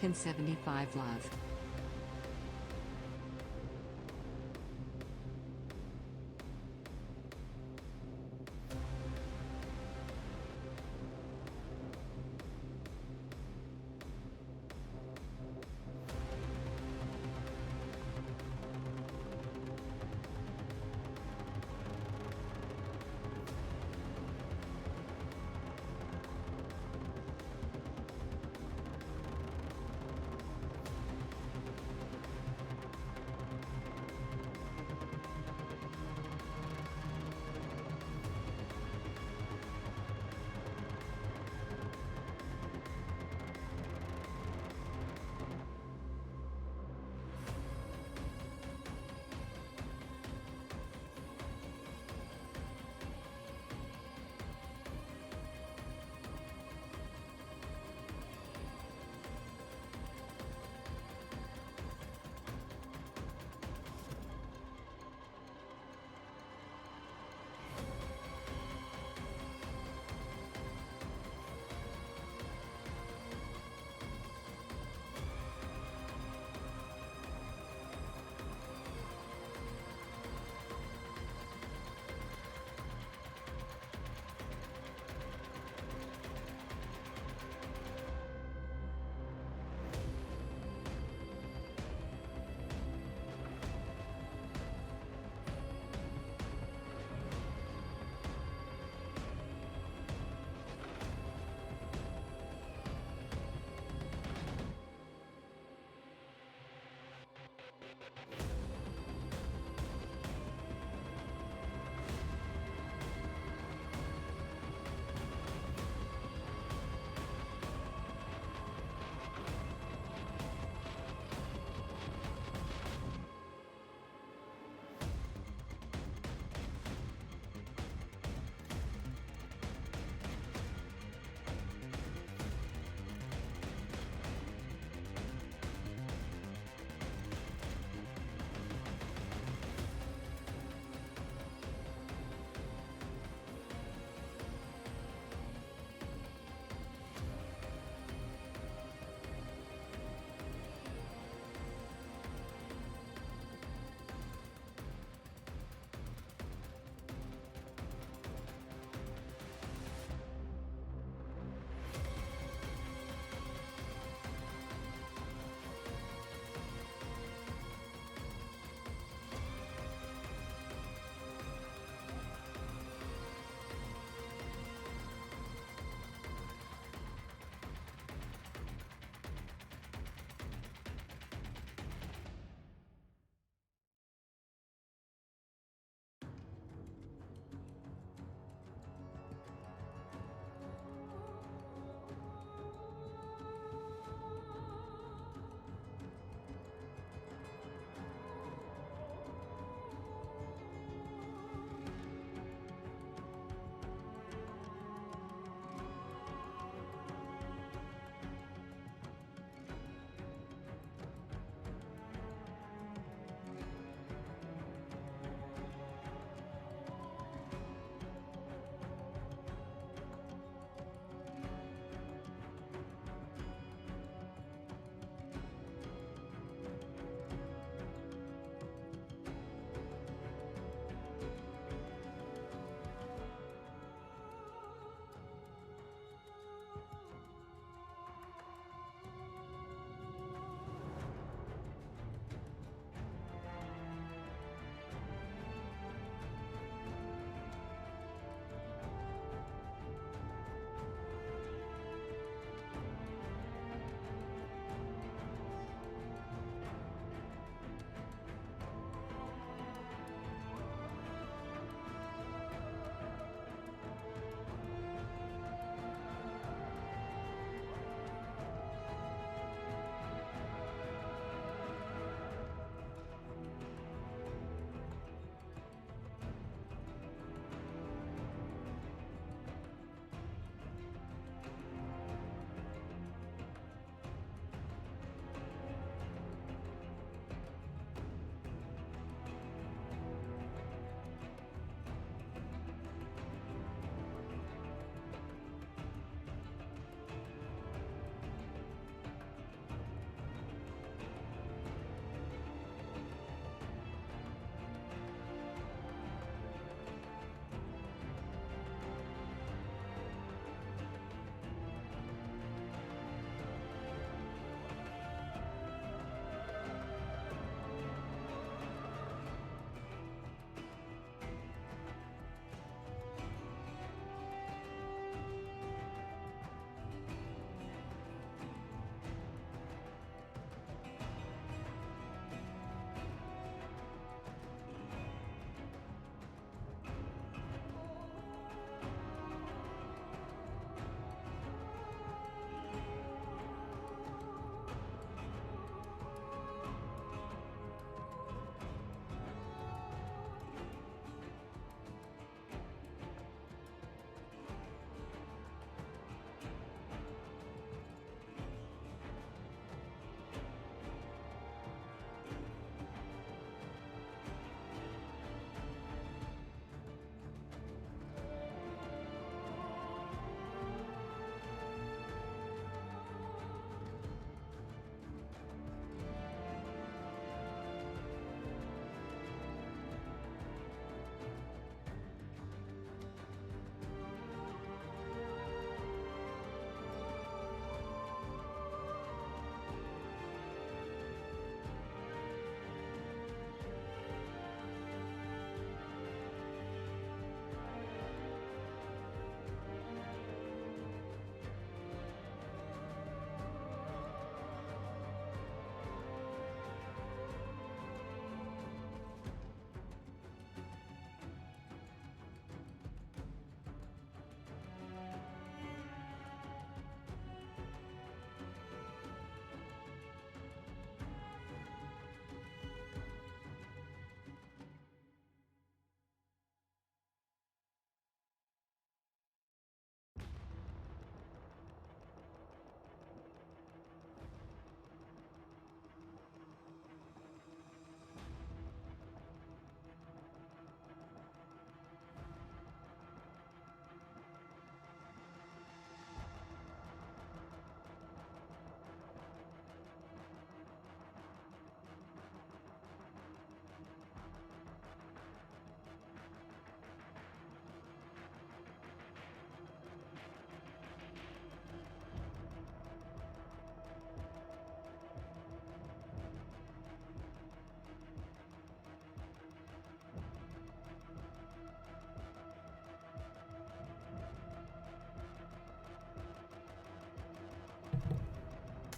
Second 75 Love.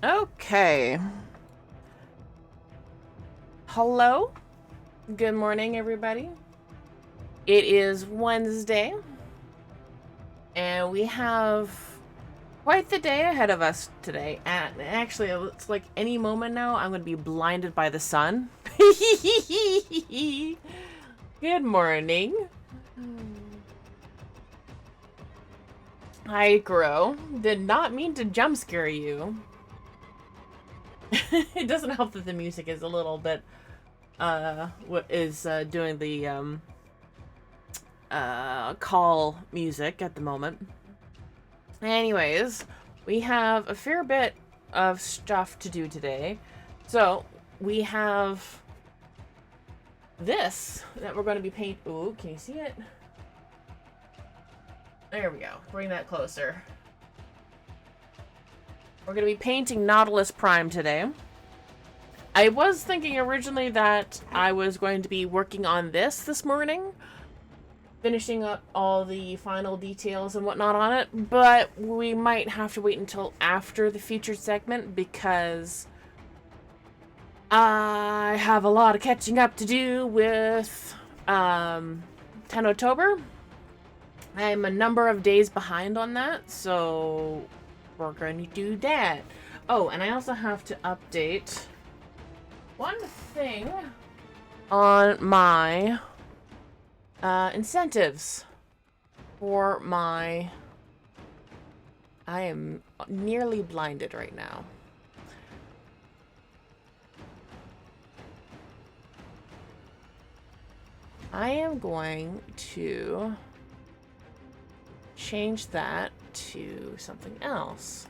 Okay. Hello. Good morning, everybody. It is Wednesday, and we have quite the day ahead of us today. And actually, it's like any moment now, I'm going to be blinded by the sun. Good morning. Hi, Grow. Did not mean to jump scare you. It doesn't help that the music is a little bit what is doing the call music at the moment. Anyways, we have a fair bit of stuff to do today. So we have this that we're going to be paint. Ooh, can you see it? There we go. Bring that closer. We're going to be painting Nautilus Prime today. I was thinking originally that I was going to be working on this morning, finishing up all the final details and whatnot on it, but we might have to wait until after the featured segment because I have a lot of catching up to do with TennoTober. I'm a number of days behind on that, so we're going to do that. Oh, and I also have to update one thing on my incentives for my... I am nearly blinded right now. I am going to change that to something else.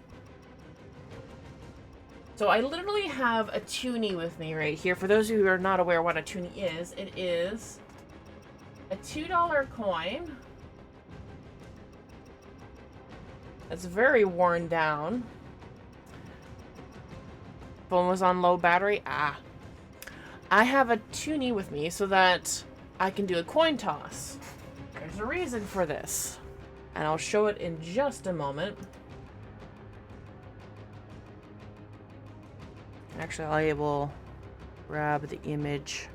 So I literally have a toonie with me right here. For those of you who are not aware what a toonie is, it is a $2 coin. It's very worn down. Phone was on low battery. I have a toonie with me so that I can do a coin toss. There's a reason for this, and I'll show it in just a moment. Actually, I will grab the image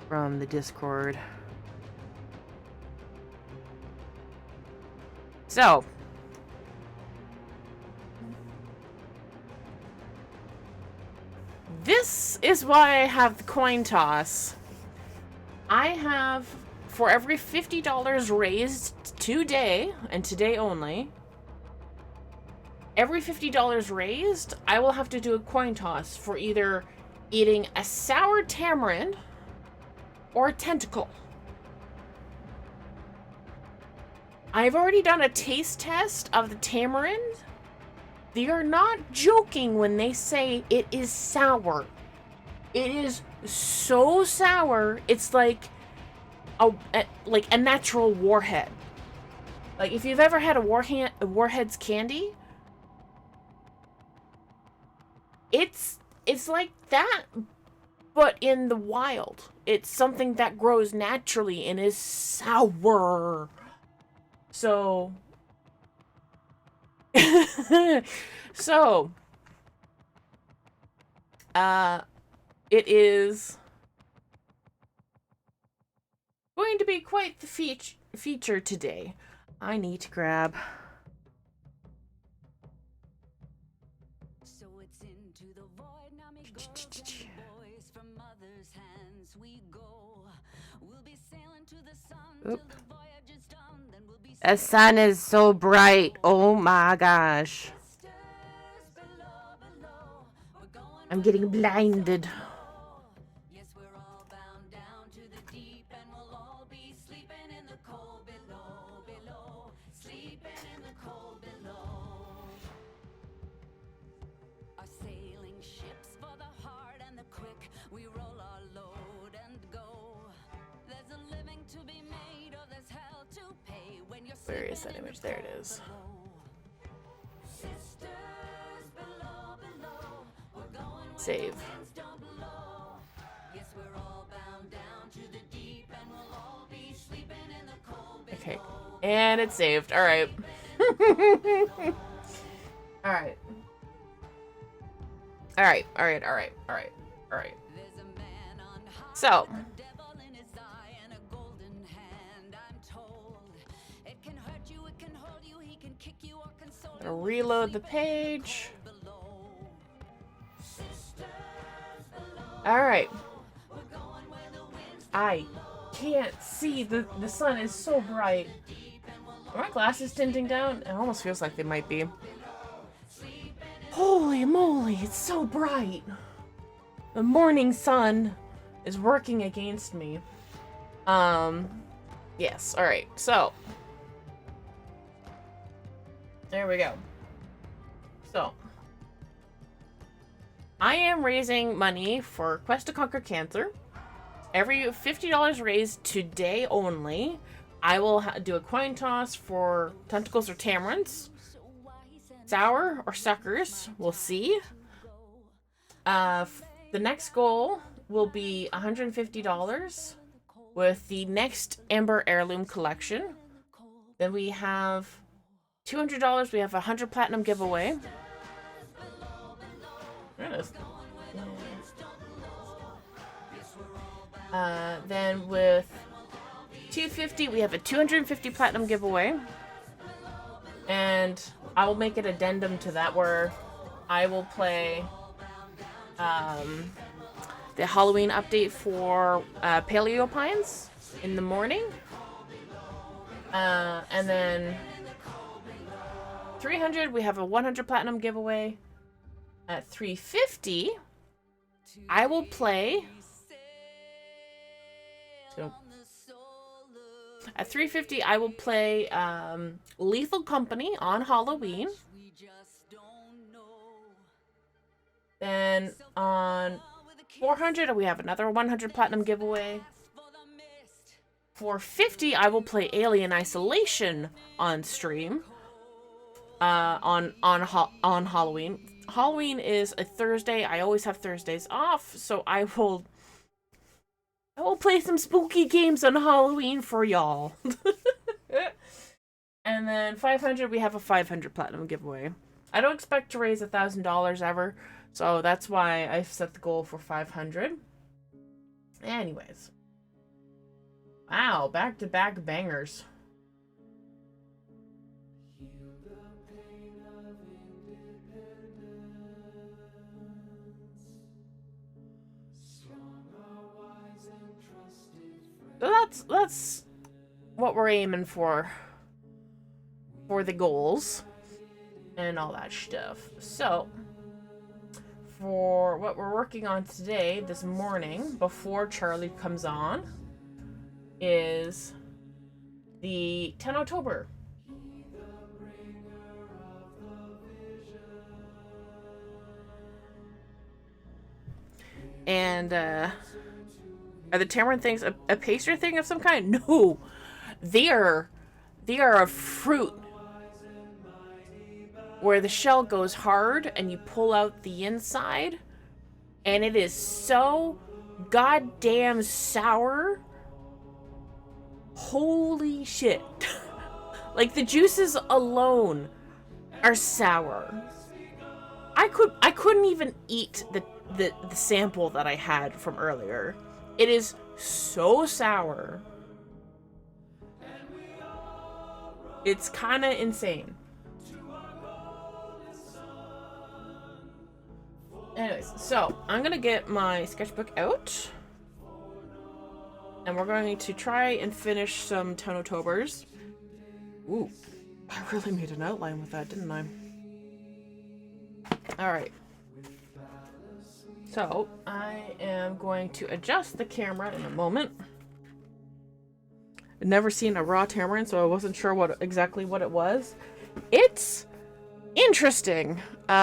from the Discord. So, this is why I have the coin toss. I have, for every $50 raised today, and today only, every $50 raised, I will have to do a coin toss for either eating a sour tamarind or a tentacle. I've already done a taste test of the tamarind. They are not joking when they say it is sour. It is so sour, it's like a natural warhead. Like if you've ever had a Warhead's candy, it's like that, but in the wild. It's something that grows naturally and is sour. So, so, it is going to be quite the feature today. I need to grab... So it's into the void, now me girls and boys, from mother's hands we go. We'll be sailing to the sun till the voyage is done, then we'll be... The sun is so bright. Oh my gosh. I'm getting blinded. Yes, we're all bound down to the deep, and we'll all be sleeping in the cold below, sleeping in the cold below. Our sailing ships for the hard and the quick, we roll our load and go. There's a living to be made, or there's hell to pay when you're... Where is that image? There it is. Sisters below, we're going where Save. the winds don't blow. Yes, we're all bound down to the deep, and we'll all be sleeping in the cold below. Okay. And it's saved. Alright. Alright. Alright, alright, alright, alright, alright. So. I'm gonna reload the page. Alright. I can't see. The sun is so bright. Are my glasses tinting down? It almost feels like they might be. Holy moly, it's so bright. The morning sun is working against me. Yes, alright, so. There we go. So. I am raising money for Quest to Conquer Cancer. Every $50 raised today only, I will do a coin toss for tentacles or tamarins. Sour or suckers, we'll see. The next goal will be $150 with the next Ember Heirloom collection. Then we have $200, we have a 100 platinum giveaway. There it is. Then with $250, we have a 250 platinum giveaway. And I will make an addendum to that where I will play the Halloween update for Paleo Pines in the morning. And then 300, we have a 100 platinum giveaway. At 350, I will play. At 350, I will play Lethal Company on Halloween. Then on 400, we have another 100 platinum giveaway. 450, I will play Alien Isolation on stream. On Halloween. Halloween is a Thursday. I always have Thursdays off, so I will play some spooky games on Halloween for y'all. And then 500, we have a 500 platinum giveaway. I don't expect to raise $1,000 ever, so that's why I've set the goal for 500. Anyways. Wow, back-to-back bangers. So that's what we're aiming for the goals and all that stuff. So for what we're working on today, this morning, before Charly comes on, is the TennoTober. And are the tamarin things a pastry thing of some kind? No, they are a fruit where the shell goes hard and you pull out the inside, and it is so goddamn sour. Holy shit! Like the juices alone are sour. I couldn't even eat the sample that I had from earlier. It is so sour. It's kind of insane. Anyways, so I'm gonna get my sketchbook out. And we're going to try and finish some TennoTobers. Ooh, I really made an outline with that, didn't I? Alright. So, I am going to adjust the camera in a moment. I've never seen a raw tamarin, so I wasn't sure exactly what it was. It's interesting,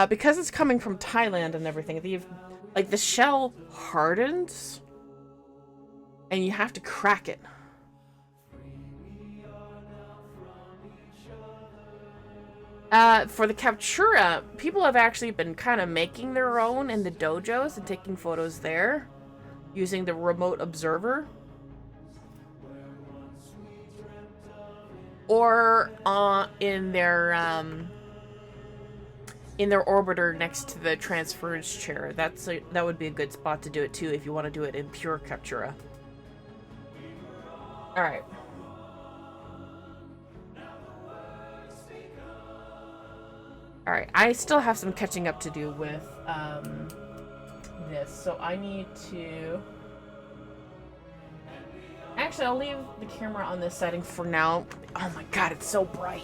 because it's coming from Thailand and everything. The shell hardens, and you have to crack it. For the Captura, people have actually been kind of making their own in the dojos and taking photos there using the remote observer. Or in their in their orbiter next to the transference chair. That would be a good spot to do it too if you want to do it in pure Captura. All right. All right. I still have some catching up to do with this, so I need to. Actually, I'll leave the camera on this setting for now. Oh my god, it's so bright.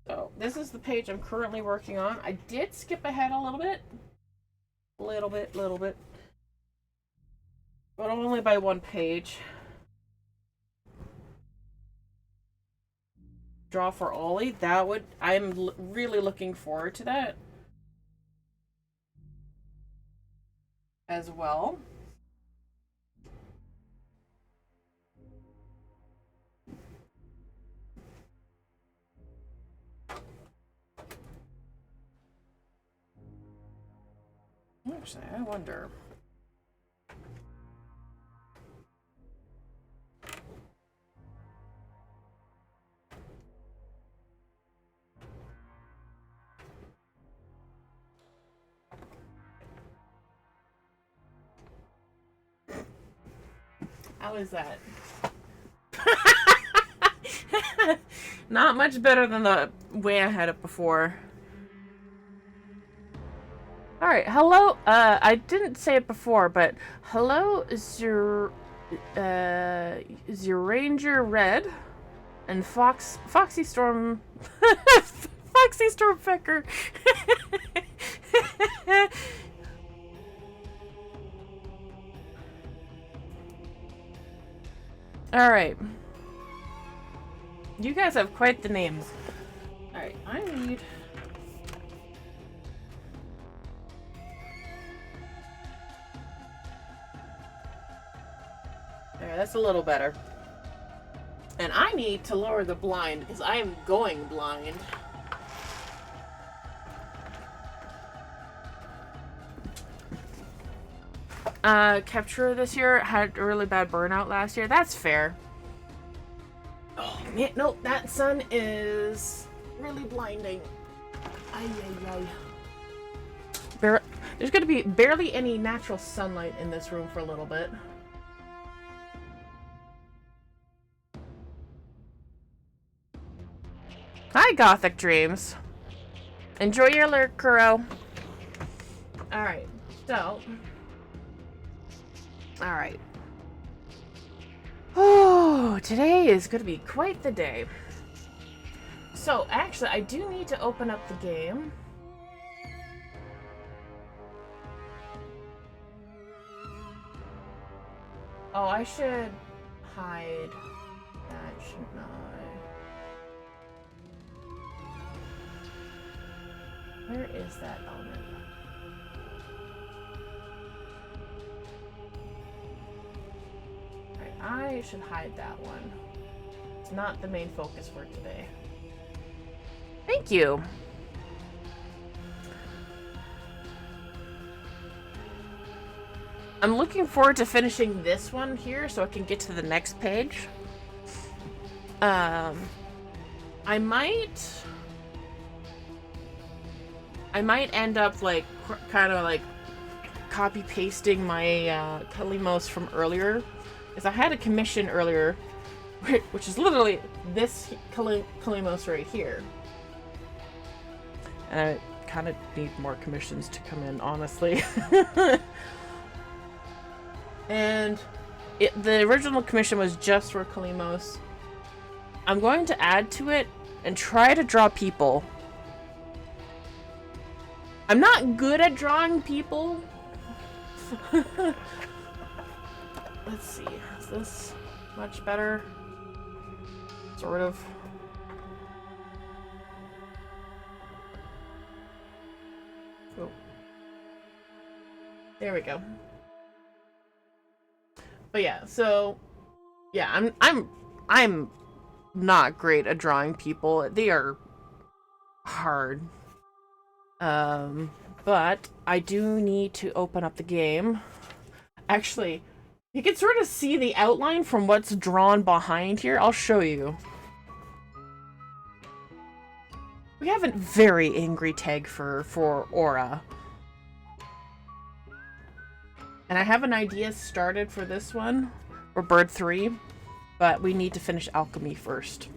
So, this is the page I'm currently working on. I did skip ahead a little bit. Little bit. But only by one page. Draw for Ollie. I'm really looking forward to that. As well. Actually, I wonder. How is that? Not much better than the way I had it before. Alright, hello, I didn't say it before, but hello, Ranger Red and Foxy Storm, Foxy Stormpecker. Alright. You guys have quite the names. Alright, I need... There, that's a little better. And I need to lower the blind because I am going blind. Captura this year had a really bad burnout last year. That's fair. Oh, man, no, that sun is really blinding. Ay, ay, ay. There's going to be barely any natural sunlight in this room for a little bit. Hi, Gothic Dreams. Enjoy your lurk, Kuro. Alright, so... Alright. Oh, today is going to be quite the day. So, actually, I do need to open up the game. Oh, I should hide that, shouldn't I? Where is that element? Alright, I should hide that one. It's not the main focus for today. Thank you! I'm looking forward to finishing this one here so I can get to the next page. I might end up like kind of like copy pasting my Kalimos from earlier, because I had a commission earlier, which is literally this Kalimos right here, and I kind of need more commissions to come in, honestly. And the original commission was just for Kalimos. I'm going to add to it and try to draw people. I'm not good at drawing people. Let's see, is this much better? sort of. Oh. There we go. But yeah, so yeah, I'm not great at drawing people. They are hard. But I do need to open up the game. Actually, you can sort of see the outline from what's drawn behind here. I'll show you. We have a very angry tag for Aura. And I have an idea started for this one, or Bird 3, but we need to finish Alchemy first.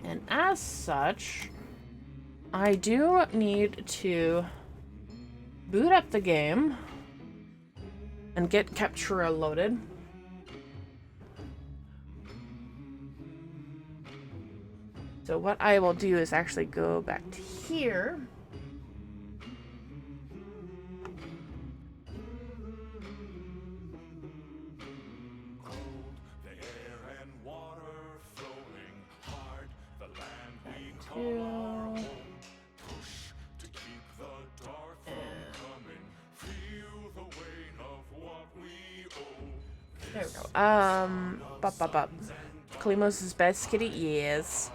And as such, I do need to boot up the game and get Captura loaded. So what I will do is actually go back to here. There we go. Kalimos' best kitty? Yes.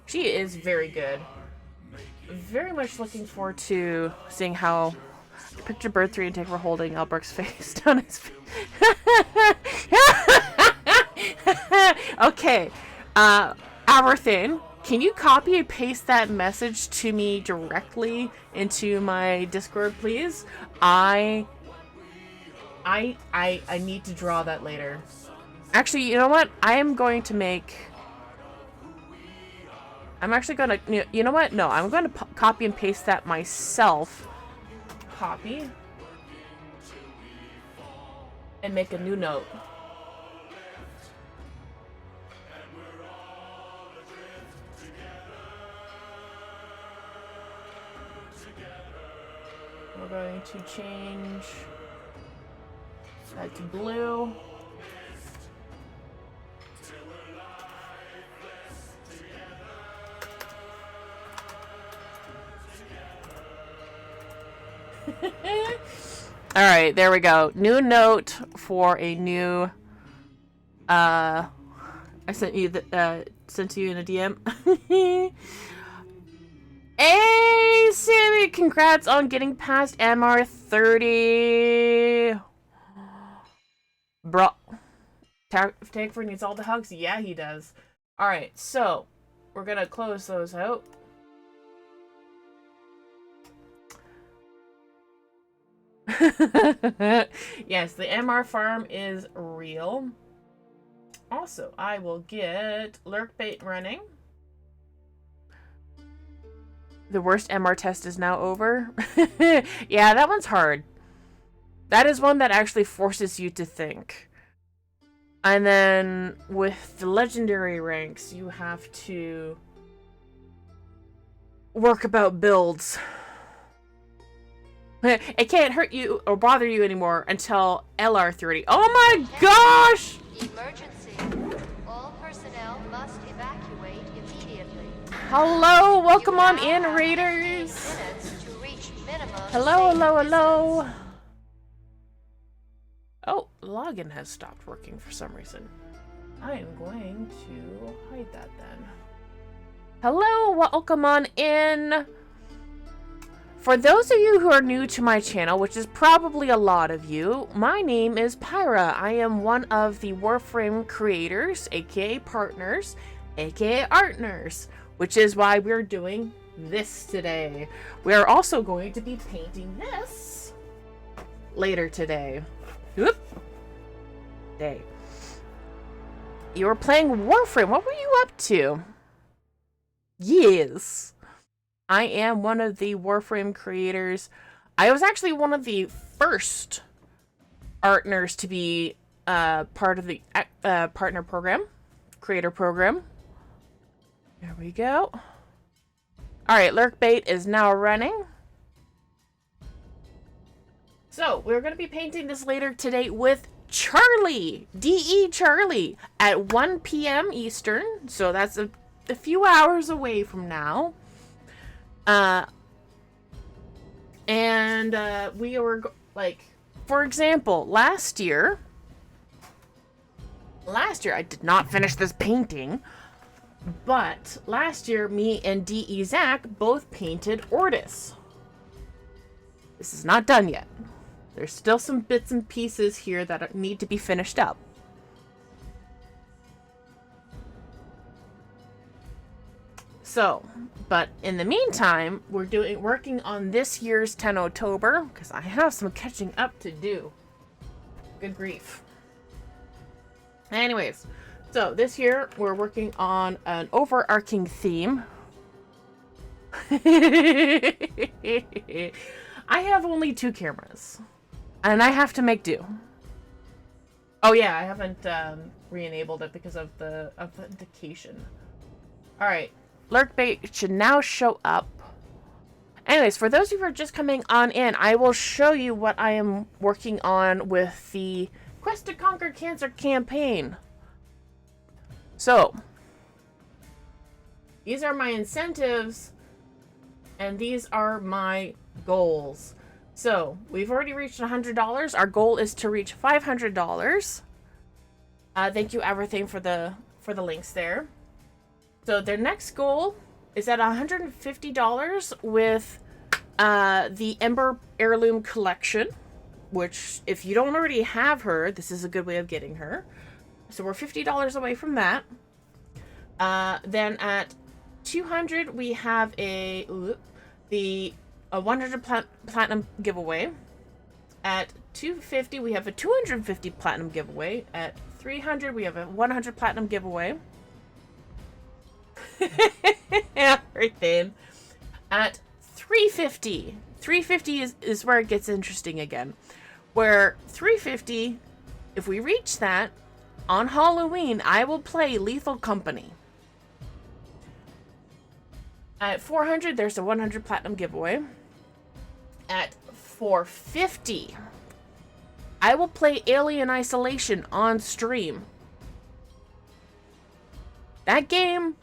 She is very good. Very much looking forward to seeing how picture Bird 3 and take her holding Elberg's face down his face. Okay. Alberthane, can you copy and paste that message to me directly into my Discord, please? I need to draw that later. Actually, you know what? I'm actually gonna, you know what? No, I'm going to copy and paste that myself. Copy. And make a new note. We're going to change that to blue. All right, there we go. New note for a new. I sent you sent you in a DM. Hey, Sammy! Congrats on getting past MR 30. Bro, Tagford needs all the hugs. Yeah, he does. All right, so we're gonna close those out. Yes, the MR farm is real. Also, I will get Lurkbait running. The worst MR test is now over. Yeah, that one's hard. That is one that actually forces you to think. And then with the legendary ranks, you have to work about builds. It can't hurt you or bother you anymore until LR30. Oh my gosh! Emergency. All personnel must evacuate immediately. Hello, welcome on in, Raiders. Hello, hello, hello. Oh, login has stopped working for some reason. I am going to hide that then. Hello, welcome on in. For those of you who are new to my channel, which is probably a lot of you, my name is Pyra. I am one of the Warframe creators, aka partners, aka artners, which is why we're doing this today. We are also going to be painting this later today. Whoop. Day. You were playing Warframe. What were you up to? Yes. I am one of the Warframe creators. I was actually one of the first artners to be part of the partner program, creator program. There we go. All right, Lurkbait is now running. So we're going to be painting this later today with Charly, DE Charly, at 1 p.m. Eastern. So that's a few hours away from now. We were like, for example, last year I did not finish this painting, but last year me and DE Zach both painted Ortis. This is not done yet. There's still some bits and pieces here that need to be finished up. So, but in the meantime, we're working on this year's TennoTober because I have some catching up to do. Good grief. Anyways, so this year we're working on an overarching theme. I have only 2 cameras, and I have to make do. Oh yeah, I haven't re-enabled it because of the authentication. All right. Lurk bait should now show up. Anyways, for those of you who are just coming on in, I will show you what I am working on with the Quest to Conquer Cancer campaign. So, these are my incentives, and these are my goals. So, we've already reached $100. Our goal is to reach $500. Thank you, everything, for the links there. So their next goal is at $150 with the Ember Heirloom Collection, which if you don't already have her, this is a good way of getting her. So we're $50 away from that. Then at 200 we have a 100 platinum giveaway. At 250 we have a 250 platinum giveaway. At 300 we have a 100 platinum giveaway. Right then. At 350 is where it gets interesting again. Where 350, if we reach that on Halloween, I will play Lethal Company. At 400, there's a 100 platinum giveaway. At 450, I will play Alien Isolation on stream. That game,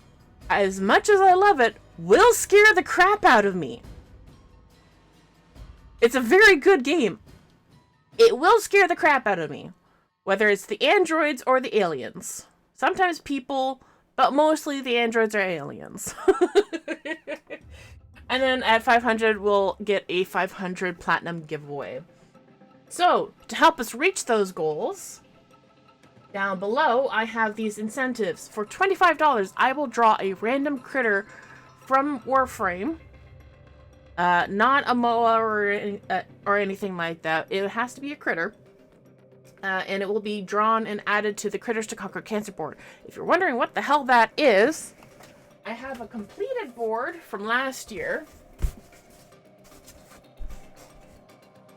as much as I love it, will scare the crap out of me. It's a very good game. It will scare the crap out of me. Whether it's the androids or the aliens. Sometimes people, but mostly the androids are aliens. And then at 500, we'll get a 500 platinum giveaway. So, to help us reach those goals, down below, I have these incentives. For $25, I will draw a random critter from Warframe. Not a MOA or anything like that. It has to be a critter. And it will be drawn and added to the Critters to Conquer Cancer board. If you're wondering what the hell that is, I have a completed board from last year.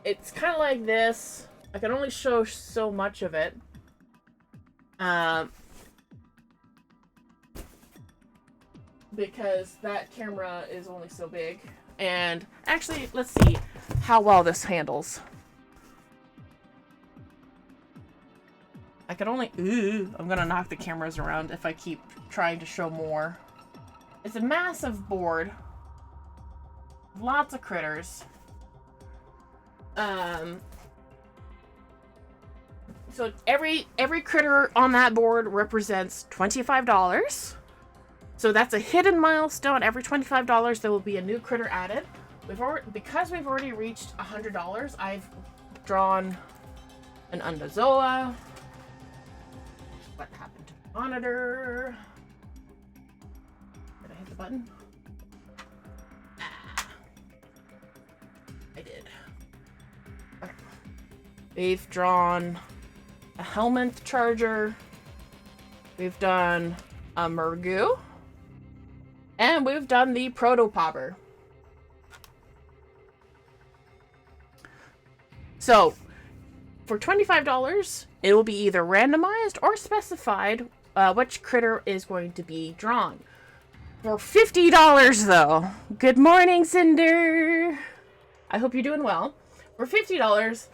It's kind of like this. I can only show so much of it. Because that camera is only so big. And actually, let's see how well this handles. I can only... I'm gonna knock the cameras around if I keep trying to show more. It's a massive board. Lots of critters. So every critter on that board represents $25. So that's a hidden milestone. Every $25 there will be a new critter added. Because we've already reached $100, I've drawn an Undazoa. What happened to the monitor? Did I hit the button? I did. Okay. We've drawn a Helminth Charger. We've done a Murgu. And we've done the Protopopper. So, for $25, it will be either randomized or specified which critter is going to be drawn. For $50, though, good morning, Cinder. I hope you're doing well. For $50,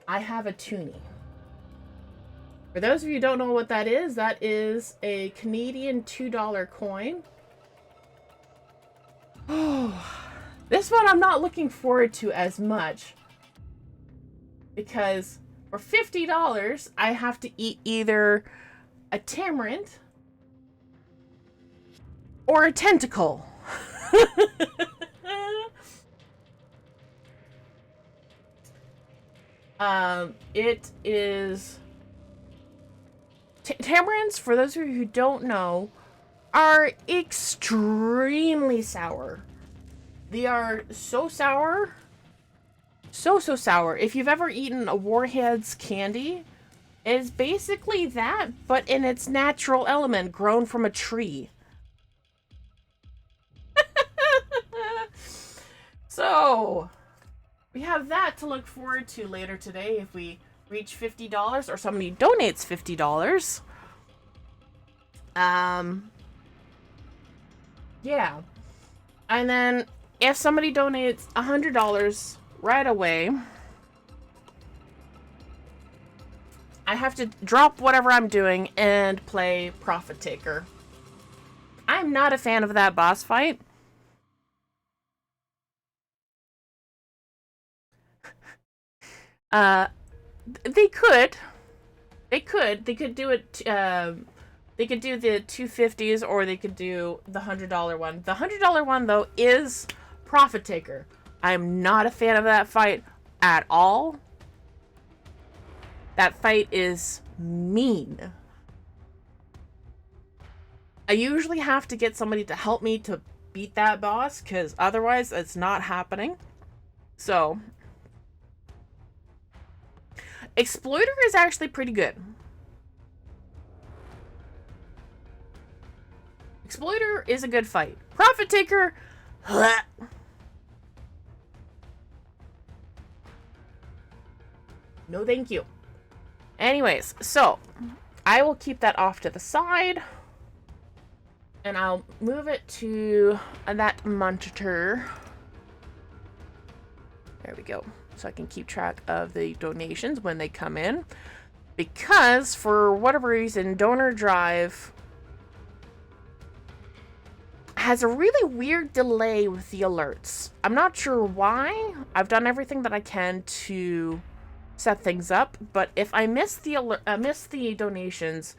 I have a Toonie. For those of you who don't know what that is a Canadian $2 coin. Oh, this one I'm not looking forward to as much. Because for $50, I have to eat either a tamarind or a tentacle. It is... Tamarinds, for those of you who don't know, are extremely sour. They are so sour. So sour. If you've ever eaten a Warheads candy, it's basically that, but in its natural element, grown from a tree. So, we have that to look forward to later today if we reach $50 or somebody donates $50. Yeah. And then if somebody donates $100 right away, I have to drop whatever I'm doing and play Profit Taker. I'm not a fan of that boss fight. They could do it, they could do the 250s or they could do the $100 one. The $100 one, though, is Profit Taker. I'm not a fan of that fight at all. That fight is mean. I usually have to get somebody to help me to beat that boss, because otherwise it's not happening. So, Exploiter is actually pretty good. Exploiter is a good fight. Profit Taker, no thank you. Anyways, so I will keep that off to the side. And I'll move it to that monitor. There we go. So I can keep track of the donations when they come in. Because, for whatever reason, Donor Drive has a really weird delay with the alerts. I'm not sure why. I've done everything that I can to set things up, but if I miss the donations,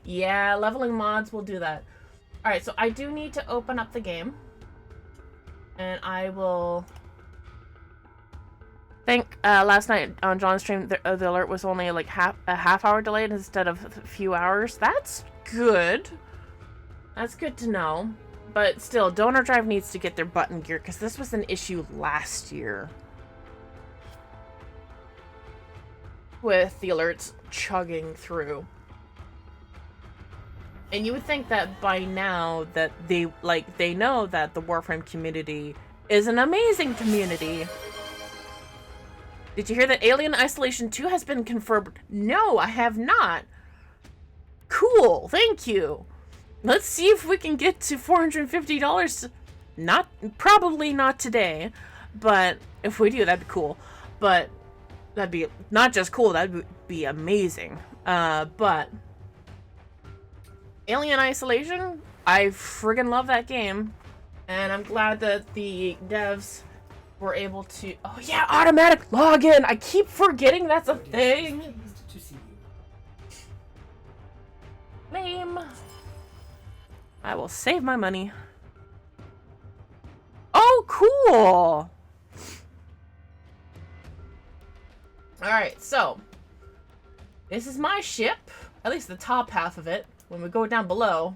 yeah, leveling mods will do that. Alright, so I do need to open up the game. And I will... I think last night on John's stream, the alert was only like a half hour delayed instead of a few hours. That's good. That's good to know. But still, Donor Drive needs to get their butt in gear, because this was an issue last year. With the alerts chugging through. And you would think that by now that they know that the Warframe community is an amazing community. Did you hear that Alien Isolation 2 has been confirmed? No, I have not. Cool, thank you. Let's see if we can get to $450. Probably not today, but if we do, that'd be cool. But that'd be not just cool, that'd be amazing. But Alien Isolation, I friggin' love that game, and I'm glad that the devs were able to... Oh yeah, automatic login! I keep forgetting that's a thing! Lame. I will save my money. Oh, cool! Alright, so... This is my ship. At least the top half of it. When we go down below...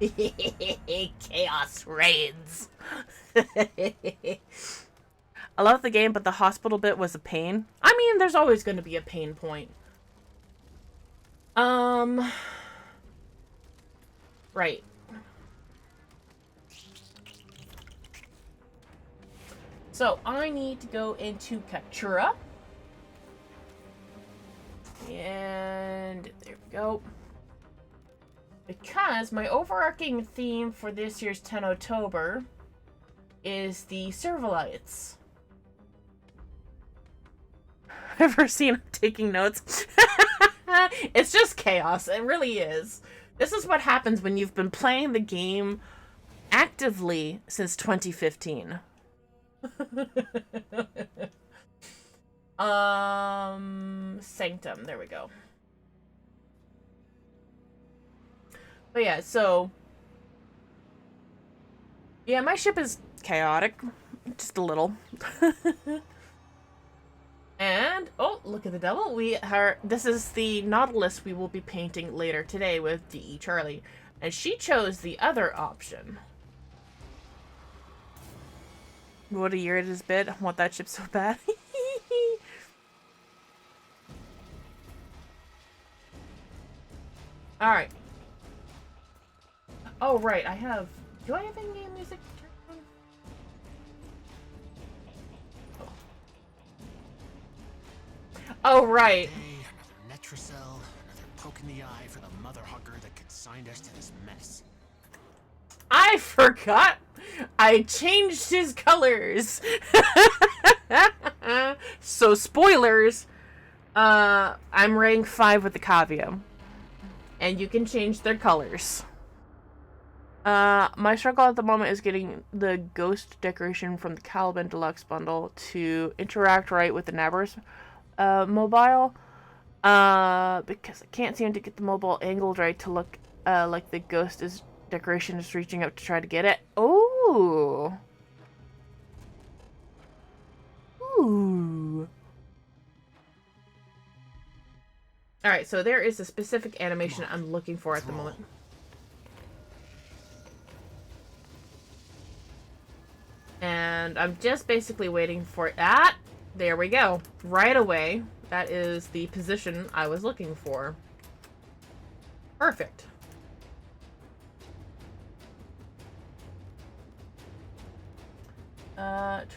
Chaos reigns. I love the game, but the hospital bit was a pain. I mean, there's always going to be a pain point. Right. So, I need to go into Captura. And there we go. Because my overarching theme for this year's TennoTober is the Servalites. Ever seen him taking notes? It's just chaos. It really is. This is what happens when you've been playing the game actively since 2015. Sanctum. There we go. But yeah, so yeah, my ship is chaotic, just a little. And oh, look at the devil. This is the Nautilus we will be painting later today with DE Charly, and she chose the other option. What a year it has been. I want that ship so bad. All right. Oh right, do I have in-game music? Oh right. Another Netracell, another poke in the eye for the mother hugger that consigned us to this mess. I forgot. I changed his colors. So spoilers. I'm rank 5 with the Cavia, and you can change their colors. My struggle at the moment is getting the ghost decoration from the Caliban Deluxe bundle to interact right with the Nabbers mobile. Because I can't seem to get the mobile angled right to look like the ghost decoration is reaching out to try to get it. Oh. Ooh. Alright, so there is a specific animation I'm looking for at the moment. And I'm just basically waiting for that. There we go. Right away. That is the position I was looking for. Perfect.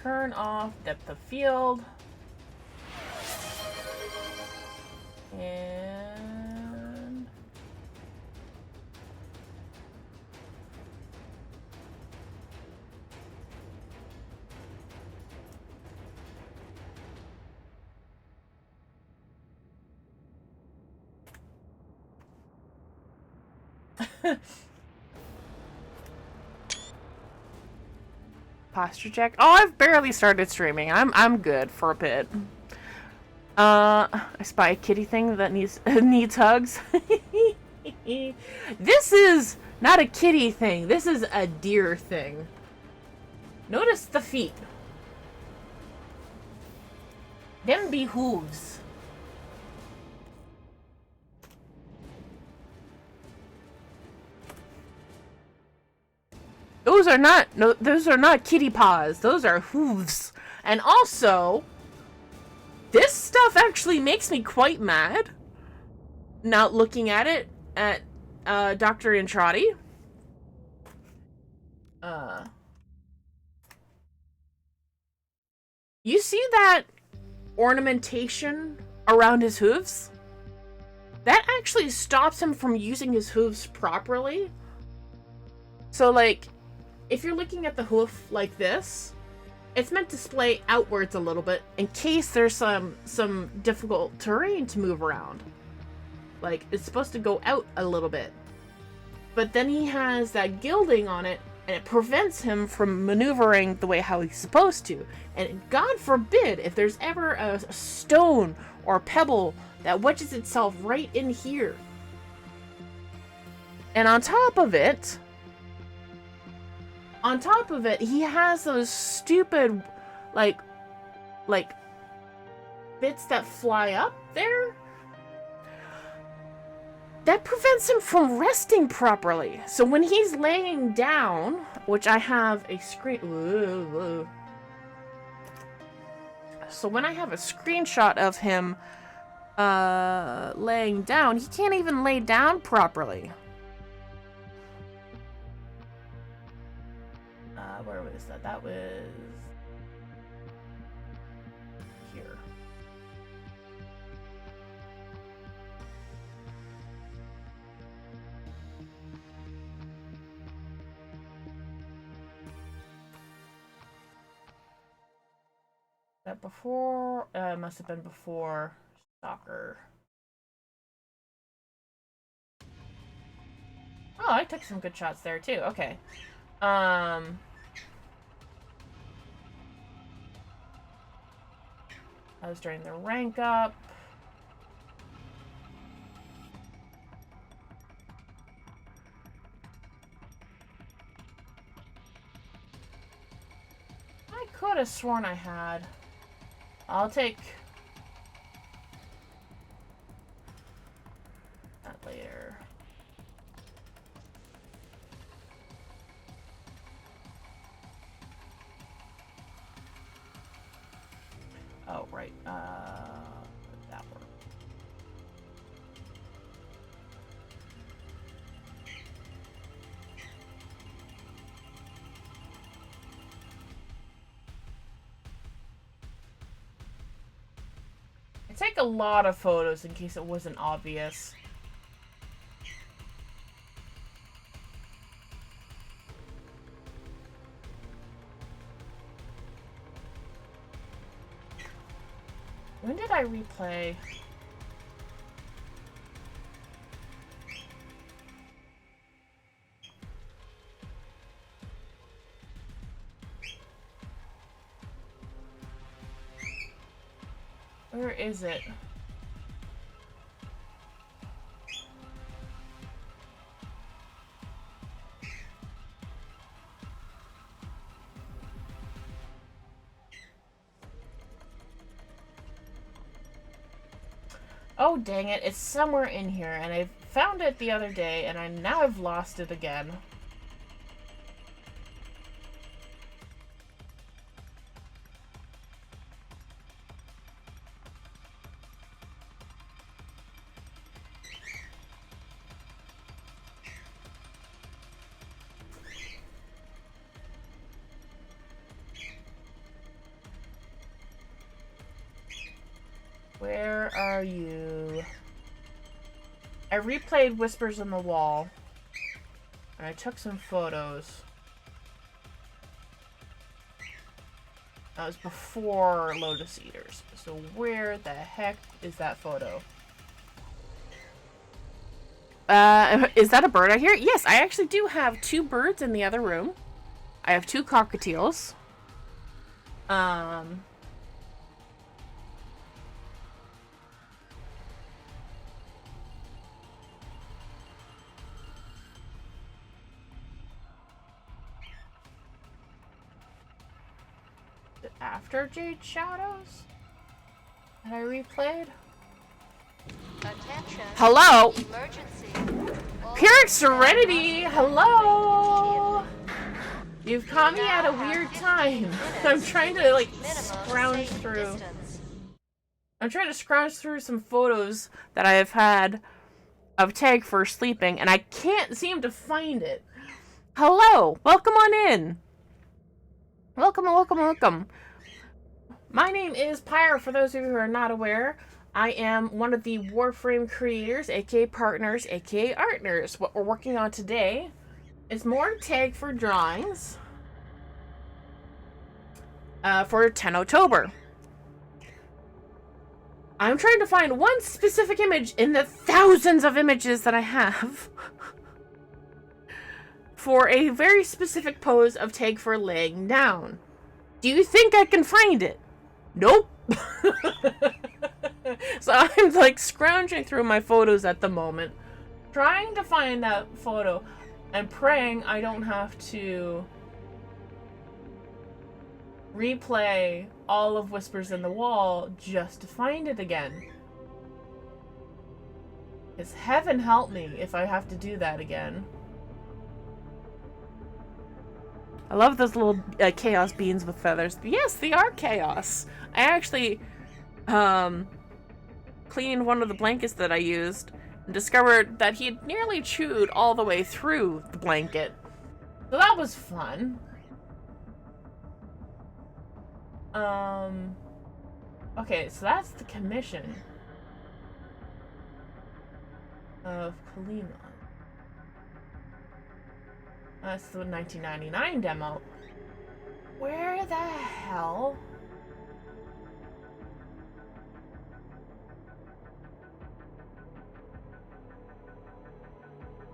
Turn off depth of field. And posture check. Oh, I've barely started streaming. I'm good for a bit. I spy a kitty thing that needs hugs. This is not a kitty thing. This is a deer thing. Notice the feet. Them be hooves. Those are not kitty paws. Those are hooves. And also, this stuff actually makes me quite mad. Now looking at it at Dr. Intrati. You see that ornamentation around his hooves? That actually stops him from using his hooves properly. So like, if you're looking at the hoof like this, it's meant to splay outwards a little bit in case there's some difficult terrain to move around. Like, it's supposed to go out a little bit. But then he has that gilding on it, and it prevents him from maneuvering the way how he's supposed to. And God forbid if there's ever a stone or a pebble that wedges itself right in here. And on top of it, he has those stupid, like bits that fly up there. That prevents him from resting properly. So when he's laying down, which I have a screen... So when I have a screenshot of him laying down, he can't even lay down properly. Where was that? That was here. That before? It must have been before soccer. Oh, I took some good shots there too. Okay. That was during the rank up. I could have sworn I had. I'll take that later. Oh, right. That work. I take a lot of photos in case it wasn't obvious. When did I replay? Where is it? Oh, dang it. It's somewhere in here, and I found it the other day, and now I've lost it again. Where are you? I replayed Whispers in the Wall. And I took some photos. That was before Lotus Eaters. So where the heck is that photo? Is that a bird I hear? Yes, I actually do have 2 birds in the other room. I have 2 cockatiels. After Jade Shadows that I replayed. Attention. Hello, Emergency. All Pyrrhic personnel Serenity. must Hello. immediately. You've caught me at a Now weird have 15 time. minutes I'm trying to like minimum scrounge safe through. distance. I'm trying to scrounge through some photos that I have had of Tag for sleeping, and I can't seem to find it. Hello, welcome on in. Welcome, welcome, welcome. My name is Pyre, for those of you who are not aware. I am one of the Warframe creators, aka partners, aka artners. What we're working on today is more Tag for drawings for TennoTober. I'm trying to find one specific image in the thousands of images that I have for a very specific pose of Tag for laying down. Do you think I can find it? Nope. So I'm like scrounging through my photos at the moment, trying to find that photo and praying I don't have to replay all of Whispers in the Wall just to find it again. Because heaven help me if I have to do that again. I love those little chaos beans with feathers. Yes, they are chaos. I actually cleaned one of the blankets that I used and discovered that he had nearly chewed all the way through the blanket. So that was fun. Okay, so that's the commission of Kalima. That's the 1999 demo. Where the hell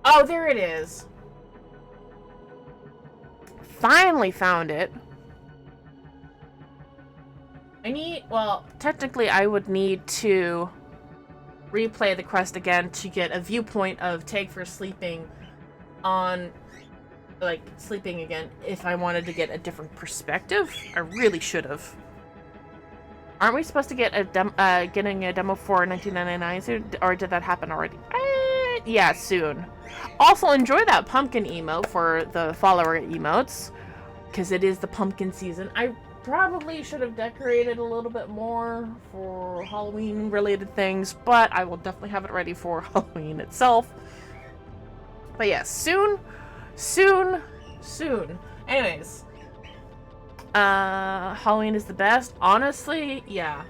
Oh, there it is. Finally found it. Well, technically I would need to replay the quest again to get a viewpoint of Tagfer sleeping on, like, sleeping again if I wanted to get a different perspective. I really should have. Aren't we supposed to get a getting a demo for 1999 soon? Or did that happen already? Yeah, soon. Also, enjoy that pumpkin emote for the follower emotes, because it is the pumpkin season. I probably should have decorated a little bit more for Halloween related things, but I will definitely have it ready for Halloween itself. But yeah, soon. Anyways, Halloween is the best. Honestly, yeah.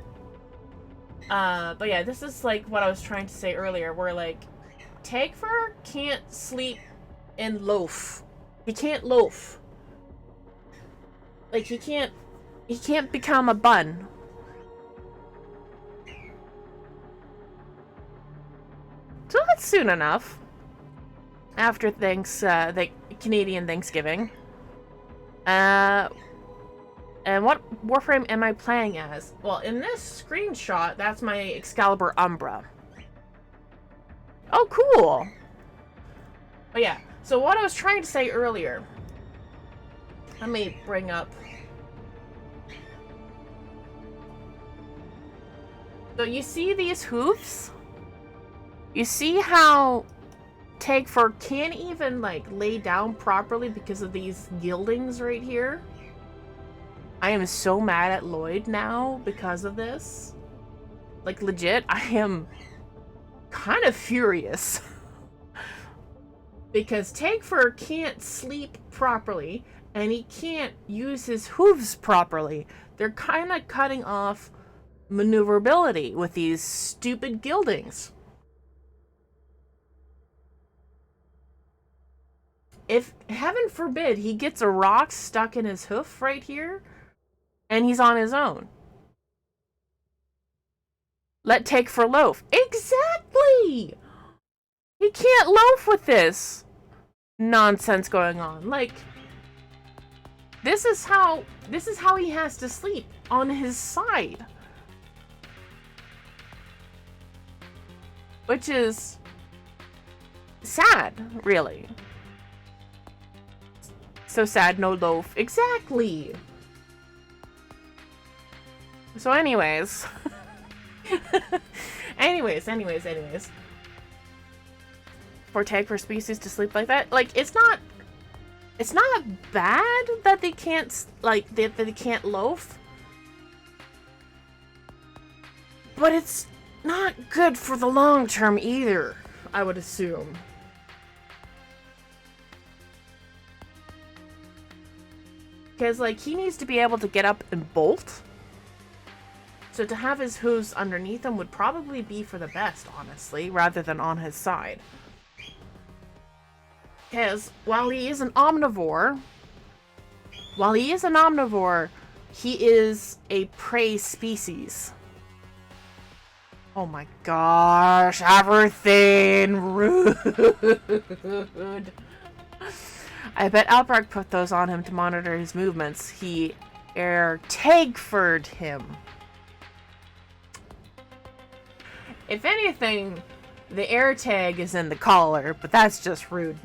But yeah, this is like what I was trying to say earlier, where like Tagfer can't sleep and loaf. He can't loaf. Like he can't become a bun. So that's soon enough. After the Canadian Thanksgiving. And what Warframe am I playing as? Well, in this screenshot, that's my Excalibur Umbra. Oh, cool! But yeah, so what I was trying to say earlier. Let me bring up... So you see these hoofs? You see how Tagfer can't even, like, lay down properly because of these gildings right here? I am so mad at Lloyd now because of this. Like, legit, I am kind of furious. Because Tagfer can't sleep properly, and he can't use his hooves properly. They're kind of cutting off maneuverability with these stupid gildings. If, heaven forbid, he gets a rock stuck in his hoof right here, and he's on his own. Let Tagfer loaf. Exactly! He can't loaf with this nonsense going on. Like, this is how he has to sleep, on his side. Which is sad, really. So sad, no loaf. Exactly! So anyways. anyways. For Tagfer species to sleep like that, like, it's not bad that they can't, like, that they can't loaf. But it's not good for the long term either, I would assume. Because, like, he needs to be able to get up and bolt. So to have his hooves underneath him would probably be for the best, honestly, rather than on his side. Because while he is an omnivore, he is a prey species. Oh my gosh, everything rude. I bet Albrecht put those on him to monitor his movements. He Tagfer'd him. If anything, the air tag is in the collar, but that's just rude.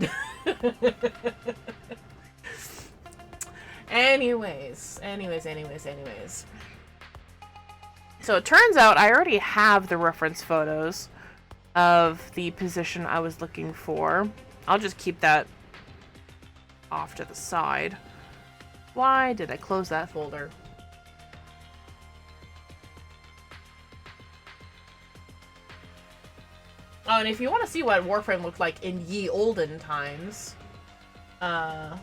Anyways. So it turns out I already have the reference photos of the position I was looking for. I'll just keep that off to the side. Why did I close that folder? Oh, and if you want to see what Warframe looked like in ye olden times, like,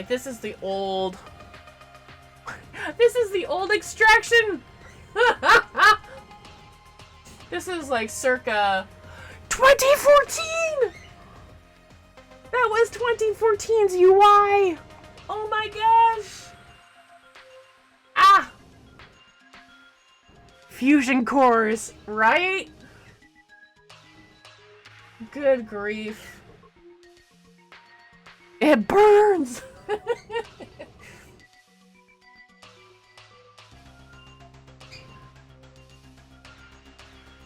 this is the old extraction. This is like circa 2014. That was 2014's UI. Oh my gosh. Ah. Fusion cores, right? Good grief. It burns!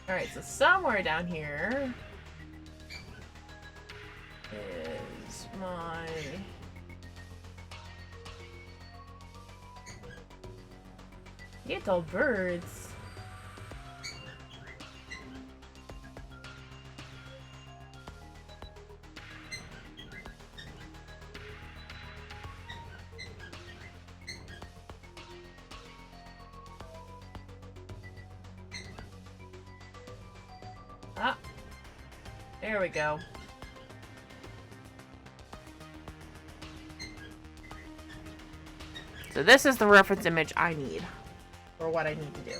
Alright, so somewhere down here is my... little birds. Ah, there we go. So this is the reference image I need. For what I need to do.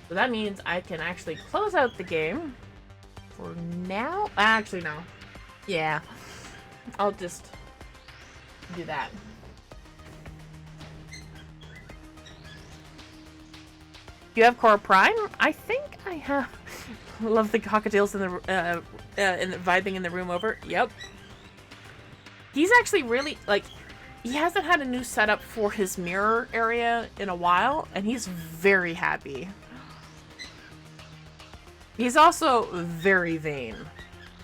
So that means I can actually close out the game for now. Actually, no. Yeah. I'll just do that. You have Core Prime? I think I have. Love the cockatiels in the vibing in the room over. Yep. He's actually really like. He hasn't had a new setup for his mirror area in a while, and he's very happy. He's also very vain.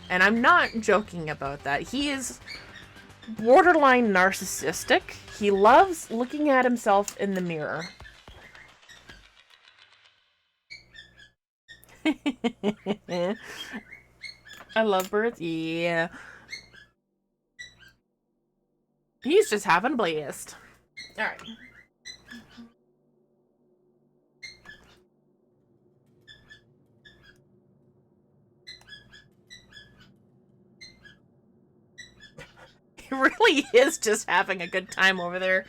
And I'm not joking about that. He is borderline narcissistic. He loves looking at himself in the mirror. I love birds. Yeah. He's just having a blast. Alright. He really is just having a good time over there.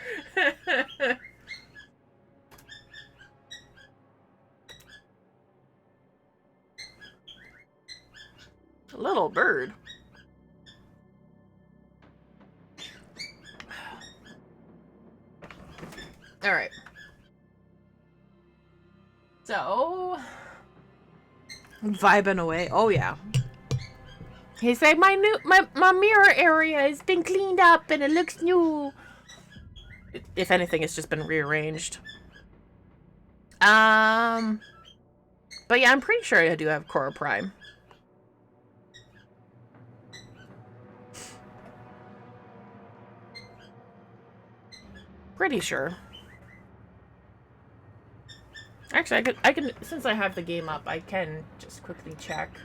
A little bird. Alright. So... vibing away. Oh, yeah. He's like, my mirror area has been cleaned up and it looks new. If anything, it's just been rearranged. But yeah, I'm pretty sure I do have Core Prime. Pretty sure. Actually, I can, since I have the game up, I can just quickly check.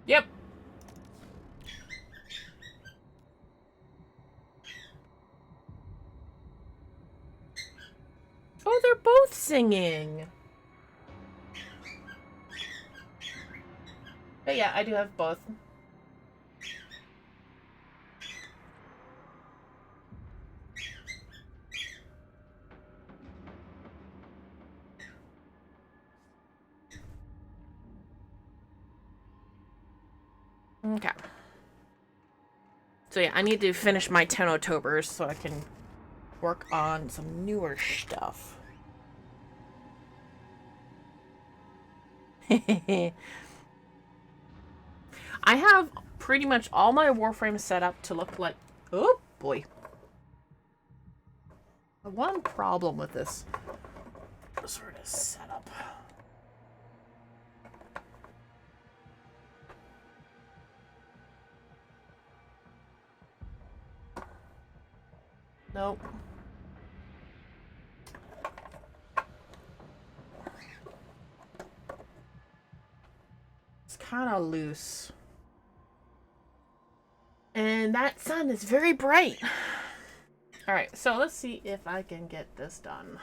Yep. Oh, they're both singing. But yeah, I do have both. Okay. So yeah, I need to finish my TennoTobers so I can work on some newer stuff. I have pretty much all my Warframe set up to look like... oh, boy. The one problem with this sort of setup... nope. It's kind of loose. And that sun is very bright. Alright, so let's see if I can get this done.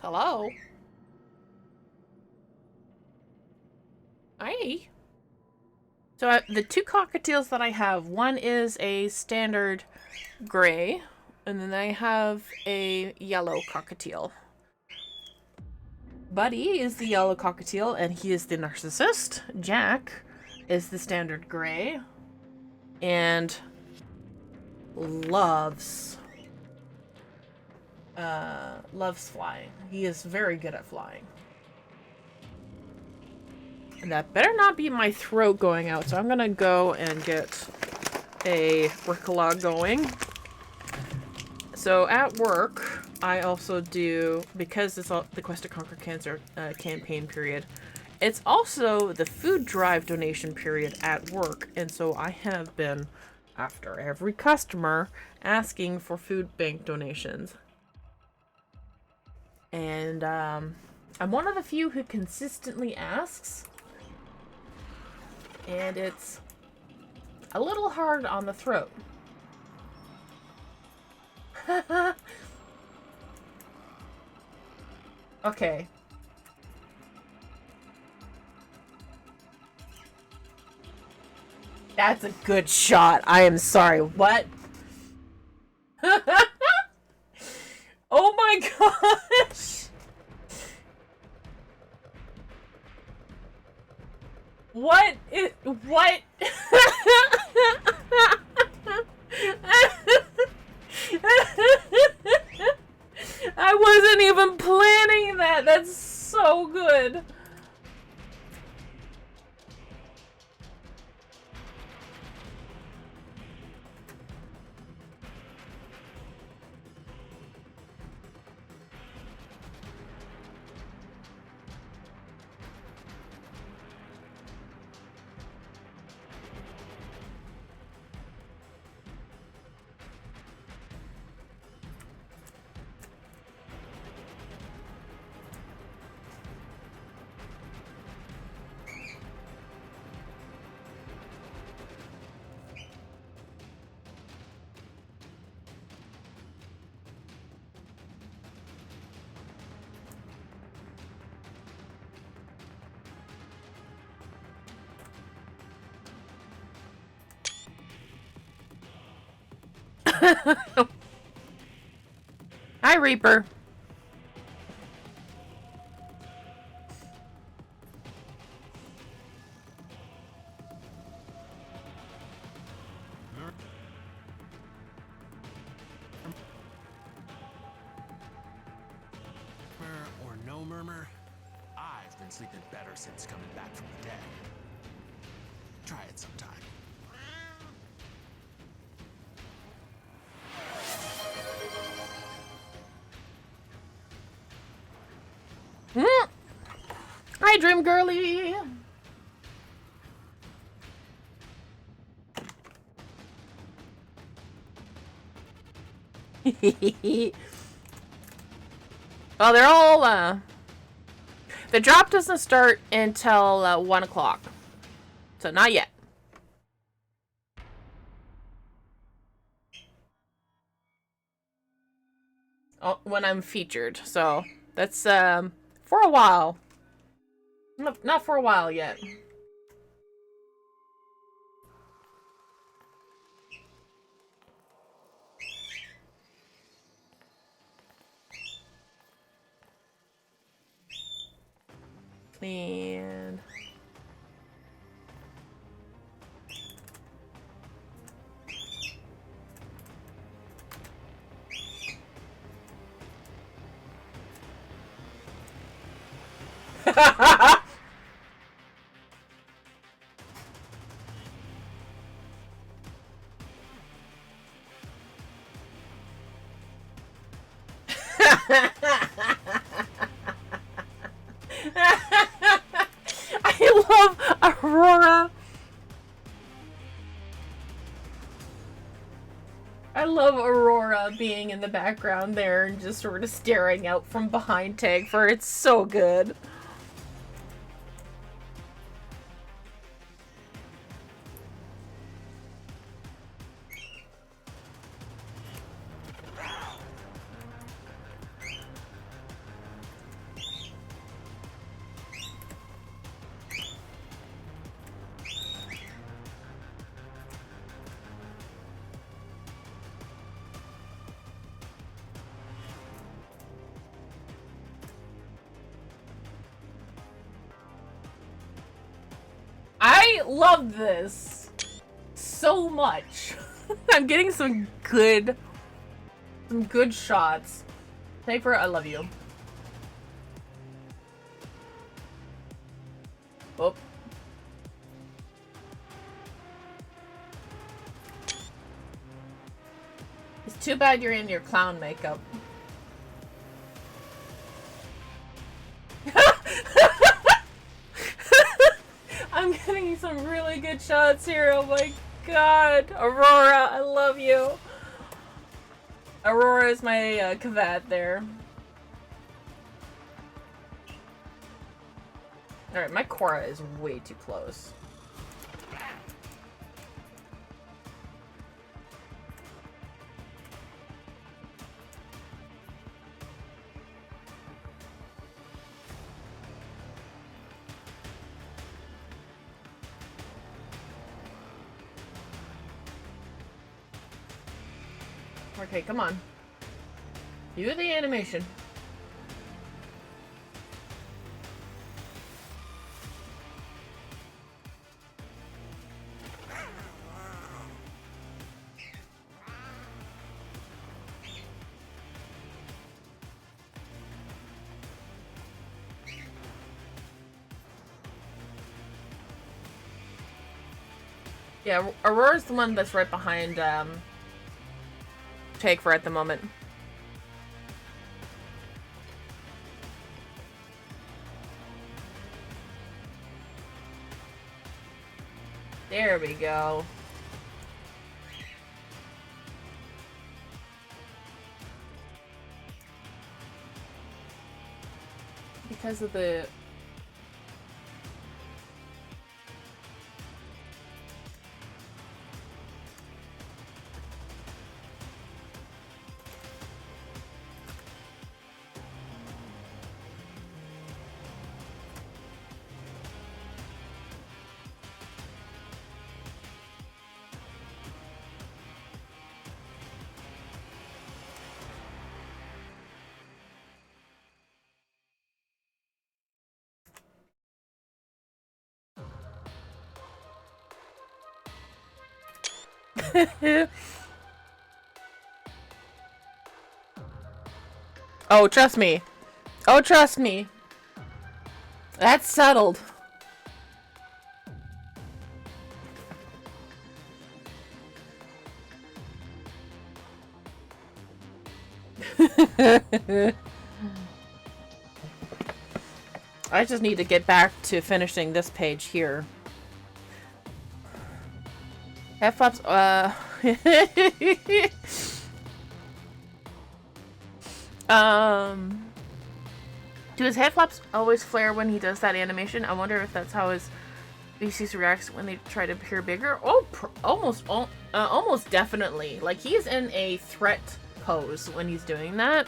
Hello? Hey. So the two cockatiels that I have, one is a standard gray, And then I have a yellow cockatiel. Buddy is the yellow cockatiel, and he is the narcissist. Jack is the standard gray. And loves flying. He is very good at flying. And that better not be my throat going out, so I'm gonna go and get a Ricola going. So at work, I also do, because it's all the Quest to Conquer Cancer campaign period, it's also the food drive donation period at work, and so I have been, after every customer, asking for food bank donations. And I'm one of the few who consistently asks, and it's a little hard on the throat. Okay. That's a good shot. I am sorry. What? Oh my gosh. What? What? I wasn't even planning that. That's so good. Hi, Reaper. Or no murmur, I've been sleeping better since coming back from the dead. Try it sometime. Hi, Dream Girly. Well, they're all, the drop doesn't start until 1 o'clock. So, not yet. Oh, when I'm featured. So, that's, for a while. Not for a while yet. Clean. I love Aurora. I love Aurora being in the background there and just sort of staring out from behind Tagfer. It's so good. I love this so much. I'm getting some good shots. Paper, I love you. Oh. It's too bad you're in your clown makeup. I'm getting some really good shots here. Oh my god. Aurora, I love you. Aurora is my cavat there. Alright, my Cora is way too close. Okay, come on. Do the animation. Yeah, Aurora's the one that's right behind, Take for at the moment. There we go. Because of the... Oh, trust me. Oh, trust me. That's settled. I just need to get back to finishing this page here. F-flops, do his head flaps always flare when he does that animation? I wonder if that's how his VCs reacts when they try to appear bigger. Oh, almost definitely. Like, he's in a threat pose when he's doing that.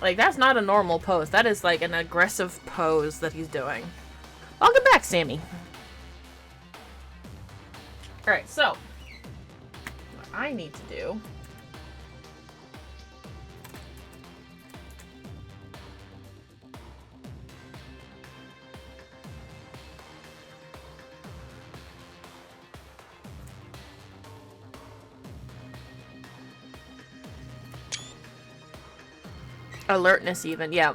Like, that's not a normal pose. That is, like, an aggressive pose that he's doing. Welcome back, Sammy. Alright, so, what I need to do... Alertness even, yeah.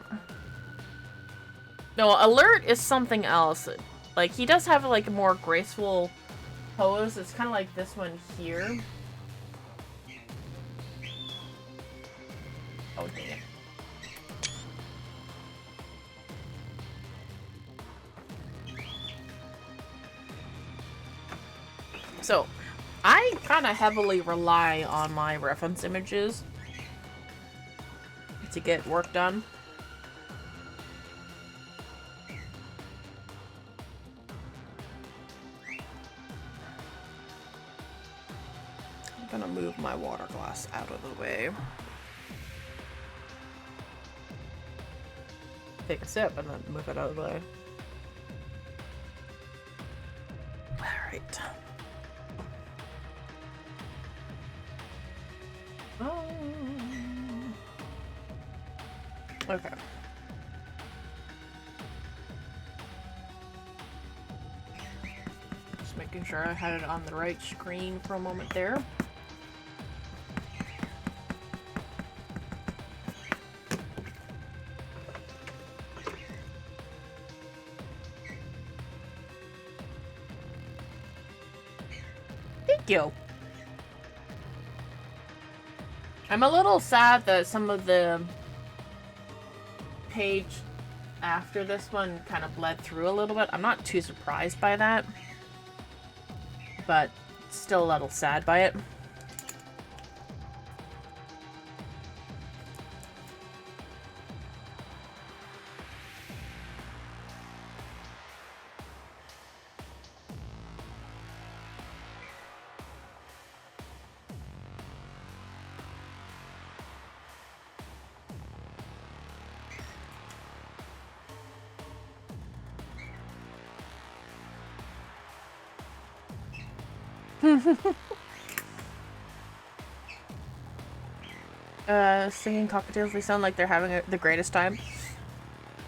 No, alert is something else. Like, he does have, like, a more graceful pose. It's kind of like this one here. Oh, dang it. So, I kind of heavily rely on my reference images to get work done. I'm gonna move my water glass out of the way. Take a sip and then move it out of the way. Alright. Oh. Okay. making sure I had it on the right screen for a moment there. Thank you. I'm a little sad that some of the page after this one kind of bled through a little bit. I'm not too surprised by that, but still a little sad by it. Singing cockatiels, they sound like they're having the greatest time.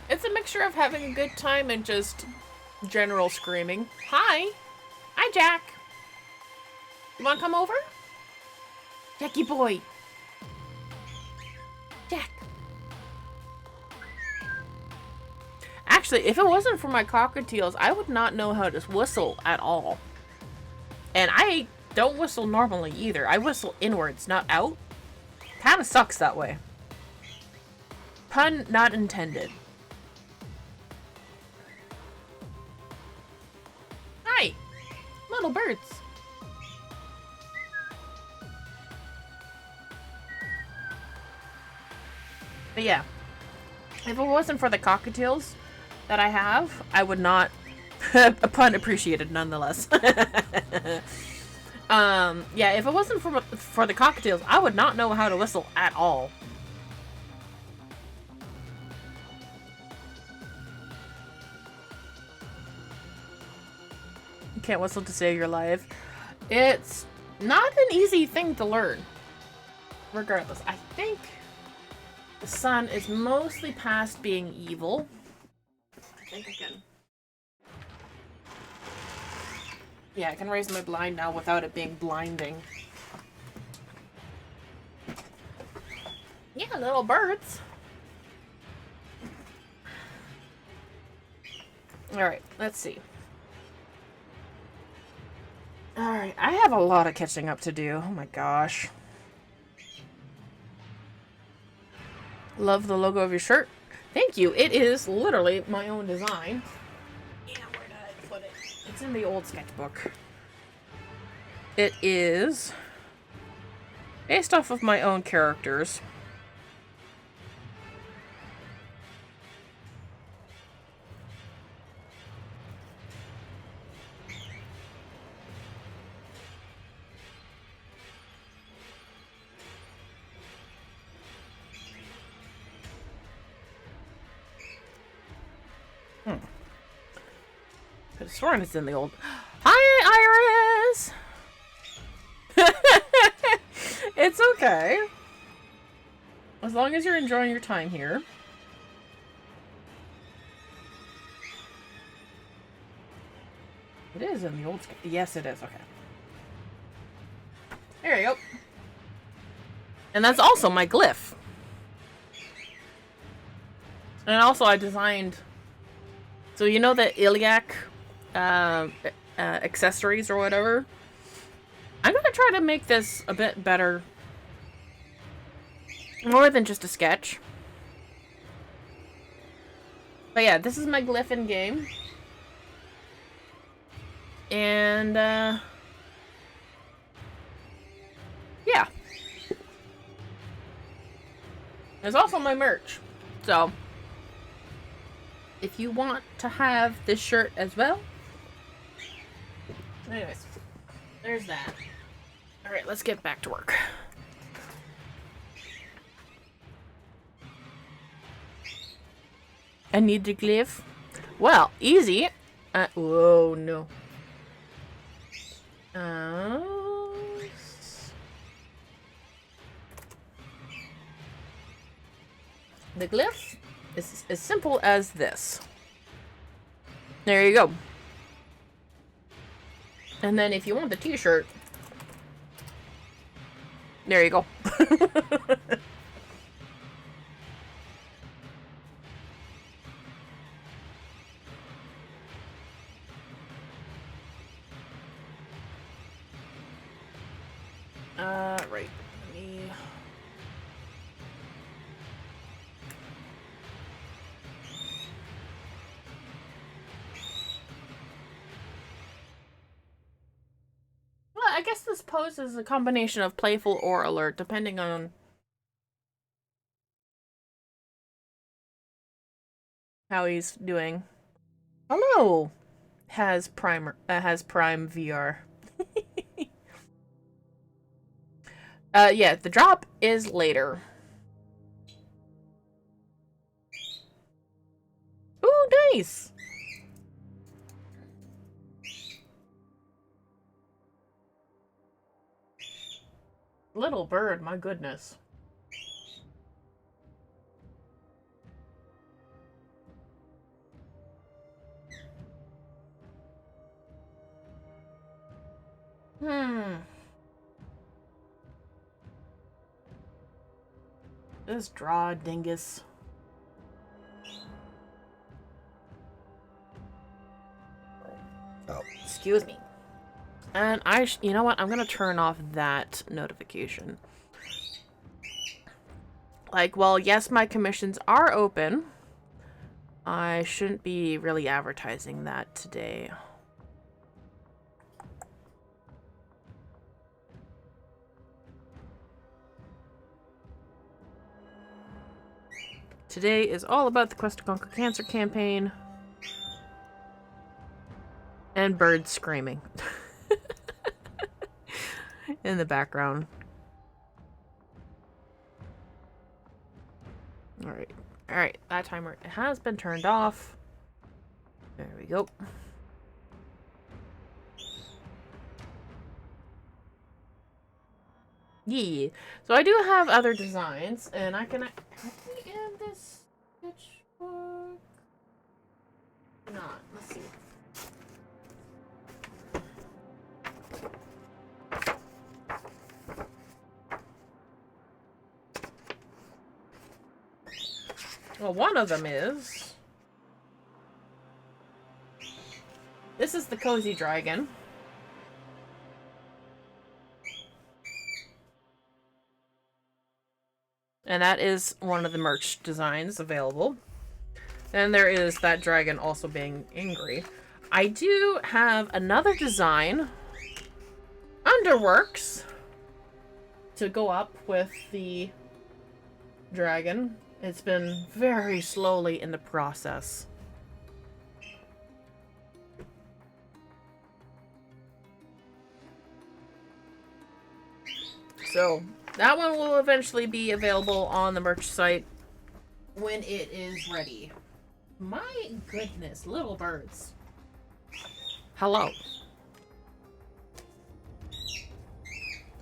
It's a mixture of having a good time and just general screaming. Hi! Hi, Jack! You wanna come over? Jackie boy! Jack! Actually, if it wasn't for my cockatiels, I would not know how to whistle at all. And I don't whistle normally either. I whistle inwards, not out. Kinda sucks that way. Pun not intended. Hi! Little birds. But yeah. If it wasn't for the cockatiels that I have, I would not... A pun appreciated nonetheless. Yeah, if it wasn't for the cockatiels, I would not know how to whistle at all. You can't whistle to save your life. It's not an easy thing to learn. Regardless, I think the sun is mostly past being evil. I think I can... Yeah, I can raise my blind now without it being blinding. Yeah, little birds. Alright, let's see. Alright, I have a lot of catching up to do. Oh my gosh. Love the logo of your shirt. Thank you. It is literally my own design. Yeah, where did I put it? It's in the old sketchbook. It is based off of my own characters. Could have sworn it's in the old... Hi, Iris! It's okay. As long as you're enjoying your time here. It is in the old... Yes, it is. Okay. There you go. And that's also my glyph. And also I designed... So you know the iliac accessories or whatever? I'm gonna try to make this a bit better. More than just a sketch. But yeah, this is my glyph in game. And, yeah. There's also my merch. So, if you want to have this shirt as well. Anyways, there's that. Alright, let's get back to work. I need the glyph. Well, easy. Whoa, no. The glyph is as simple as this. There you go. And then if you want the t-shirt, there you go. Right. Let me... Well, I guess this pose is a combination of playful or alert, depending on how he's doing. Hello, has Prime VR. Yeah, the drop is later. Ooh, nice. Little bird, my goodness. This draw dingus. Oh, excuse me. And you know what? I'm gonna turn off that notification. Like, well, yes, my commissions are open. I shouldn't be really advertising that today. Today is all about the Quest to Conquer Cancer campaign. And birds screaming. In the background. Alright. Alright, that timer has been turned off. There we go. Yeah. So I do have other designs, and I can actually add this sketchbook. Not. Let's see. Well, one of them is... This is the Cozy Dragon. And that is one of the merch designs available. And there is that dragon also being angry. I do have another design, Underworks, to go up with the dragon. It's been very slowly in the process. So, that one will eventually be available on the merch site when it is ready. My goodness, little birds. Hello.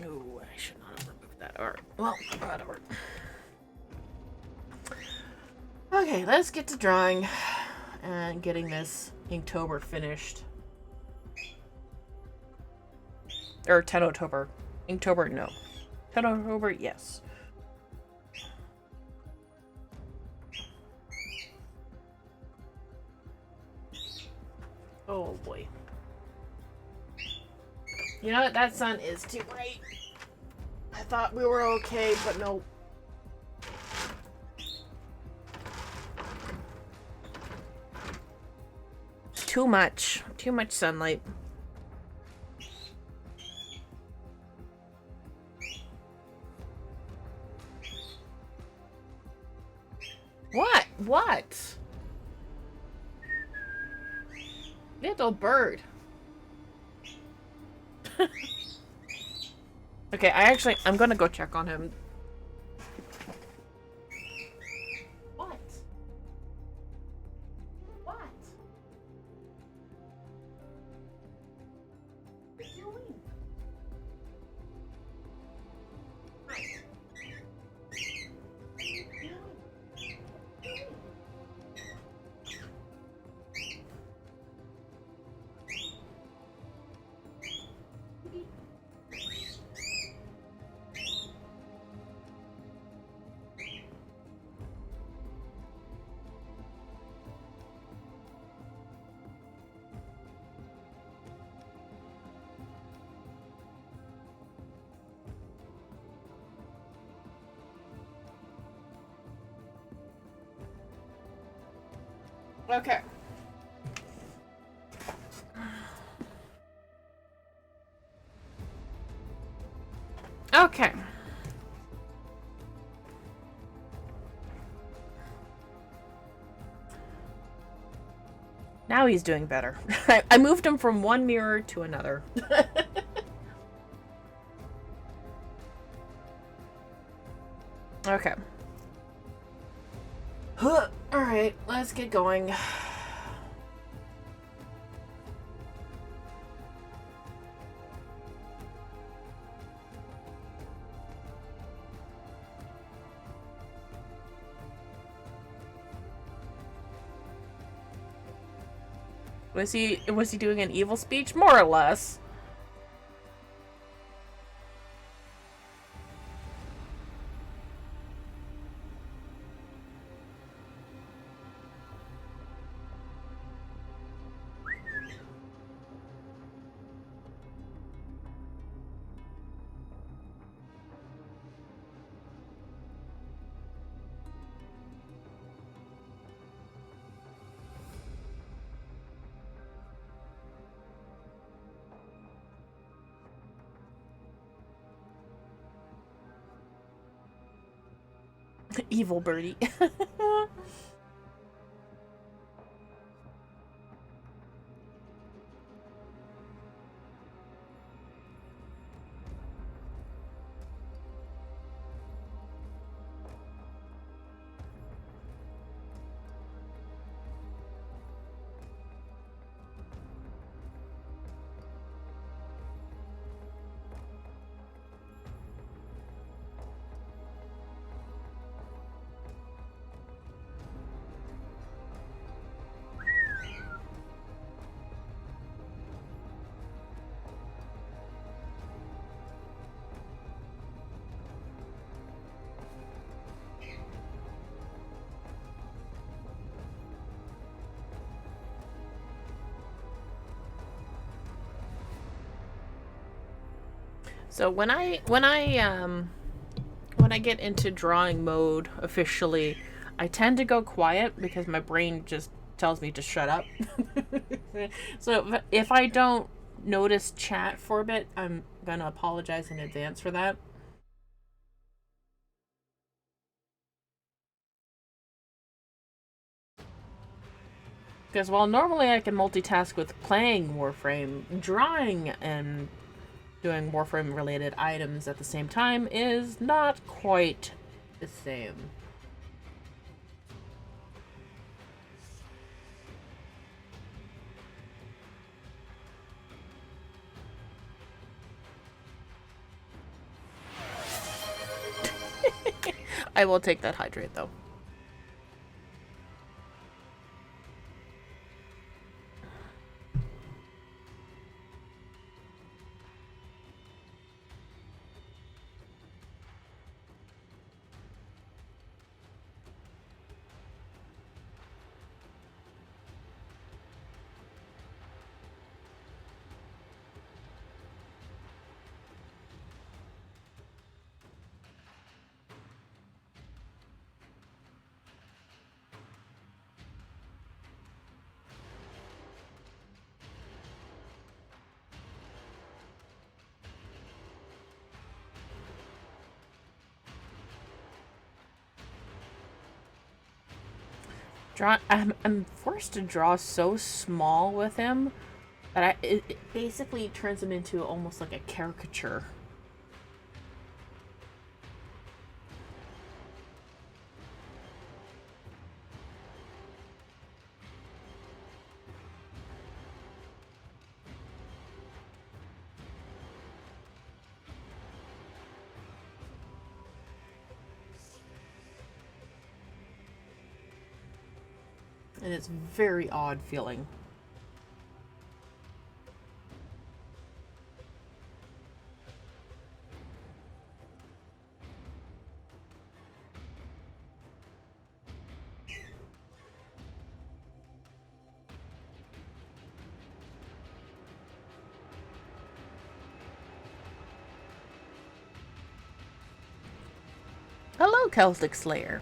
Oh, I should not have removed that. Alright, well, whatever. Okay, let's get to drawing and getting this Inktober finished. Or TennoTober. Inktober, no. TennoTober, yes. Oh boy. You know what? That sun is too bright. I thought we were okay, but no. Too much. Too much sunlight. What? What? Little bird. Okay, I'm gonna go check on him. What? What? What are you doing? Hi. Okay. Okay. Now he's doing better. I moved him from one mirror to another. Okay. Alright, let's get going. Was he doing an evil speech? More or less. Evil birdie. So when I get into drawing mode officially, I tend to go quiet because my brain just tells me to shut up. So if I don't notice chat for a bit, I'm gonna apologize in advance for that. Because while normally I can multitask with playing Warframe, drawing and doing Warframe related items at the same time is not quite the same. I will take that hydrate though. I'm forced to draw so small with him that it basically turns him into almost like a caricature. And it's very odd feeling. Hello, Celtic Slayer.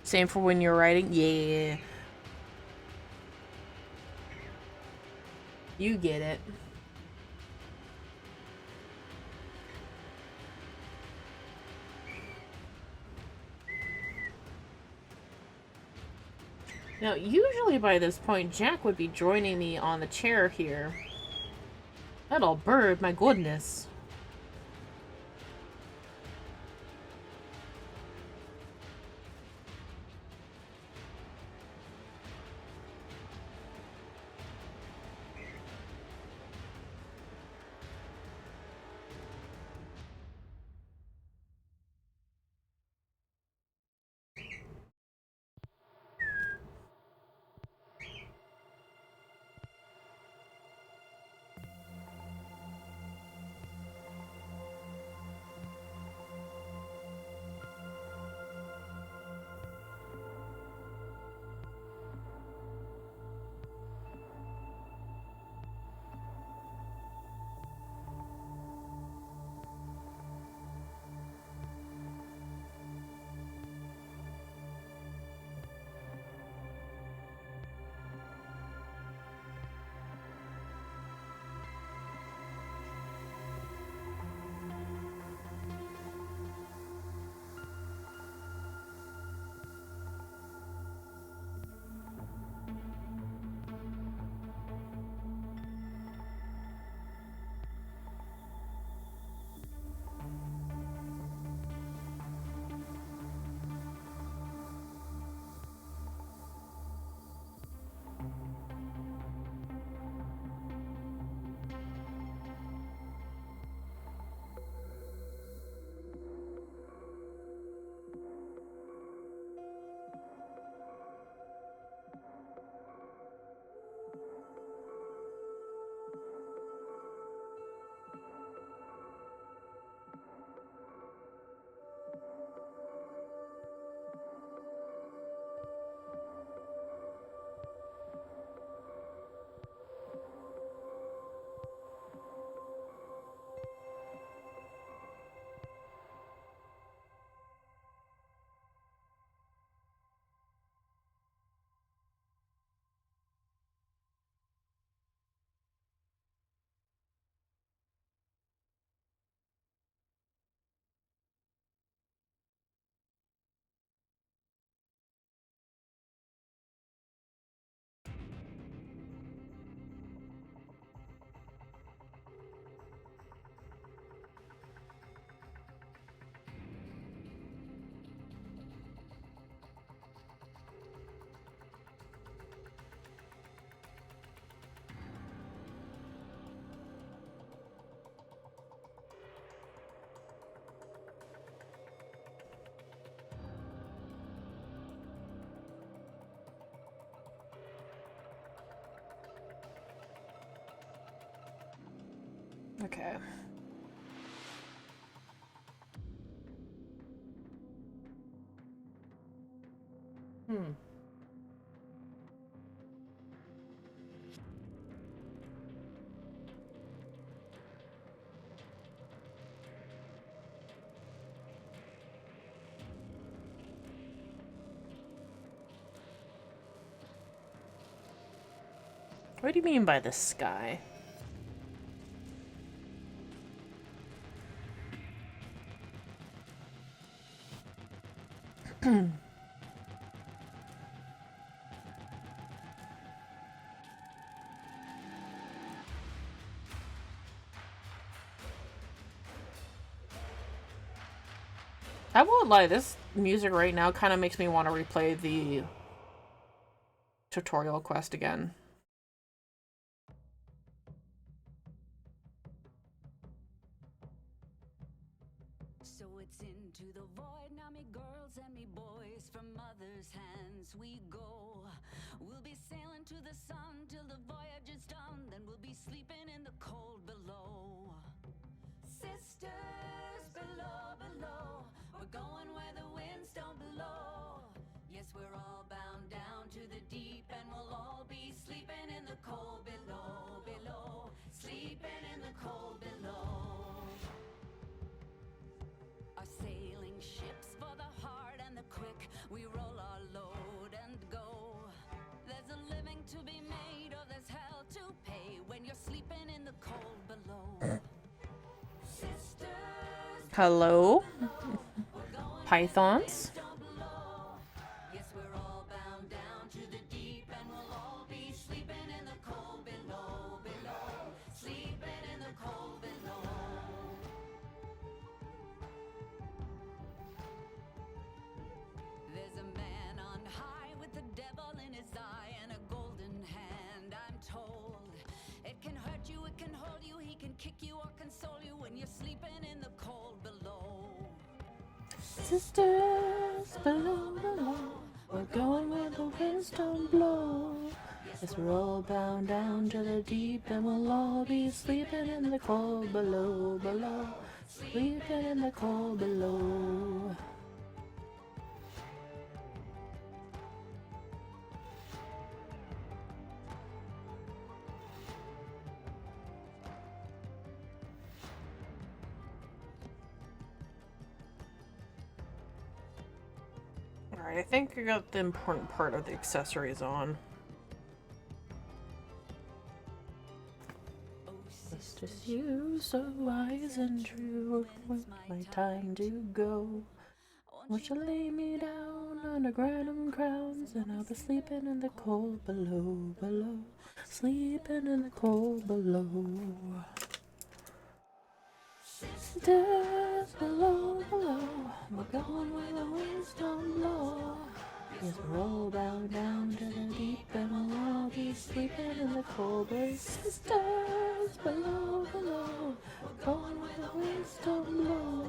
Same for when you're writing? Yeah. You get it. Now, usually by this point, Jack would be joining me on the chair here. That old bird, my goodness. Okay. Hmm. What do you mean by the sky? I won't lie, this music right now kind of makes me want to replay the tutorial quest again. So it's into the void now, me girls and me boys, from mother's hands we go. We'll be sailing to the sun till the voyage is done, then we'll be sleeping in the cold below. Sisters below, below, we're going where the winds don't blow. Yes, we're all bound down to the deep, and we'll all be sleeping in the cold below, below, sleeping in the cold below. Our sailing ships for the hard and the quick, we roll our Hello? Pythons? Yes, we're all bound down to the deep, and we'll all be sleeping in the cold below, below, sleeping in the cold below. There's a man on high with the devil in his eye and a golden hand, I'm told. It can hurt you, it can hold you, he can kick you or console you when you're sleeping in the cold below. Sisters below, below, we're going where the winds don't blow. Yes, we're all bound down to the deep, and we'll all be sleeping in the cold below, below, sleeping in the cold below. Alright, I think I got the important part of the accessories on. Just you, so wise and true, when my time to go. Won't you lay me down under granum crowns, and I'll be sleeping in the cold below, below, sleeping in the cold below. Sisters below, below, we're going where the winds don't blow. Yes, we're all bound down to the deep, and we'll all be sleeping in the cold below. Sisters below, below, we're going where the winds don't blow.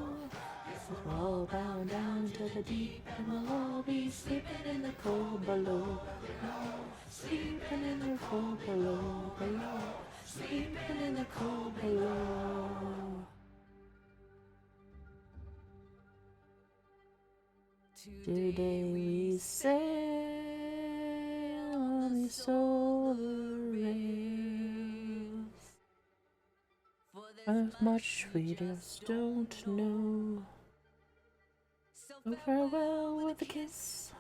Yes, we're all bound down to the deep, and we'll all be sleeping in the cold below, below, sleeping in the cold below, below, sleeping in the cold below. Today we sail on the solar rails. As much we just don't know. So farewell with a kiss,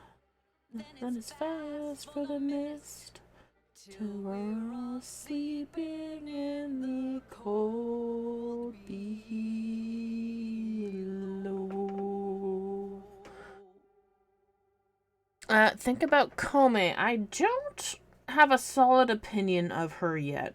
and it's fast for the mist, till we're all sleeping in the cold below. Think about Kome. I don't have a solid opinion of her yet.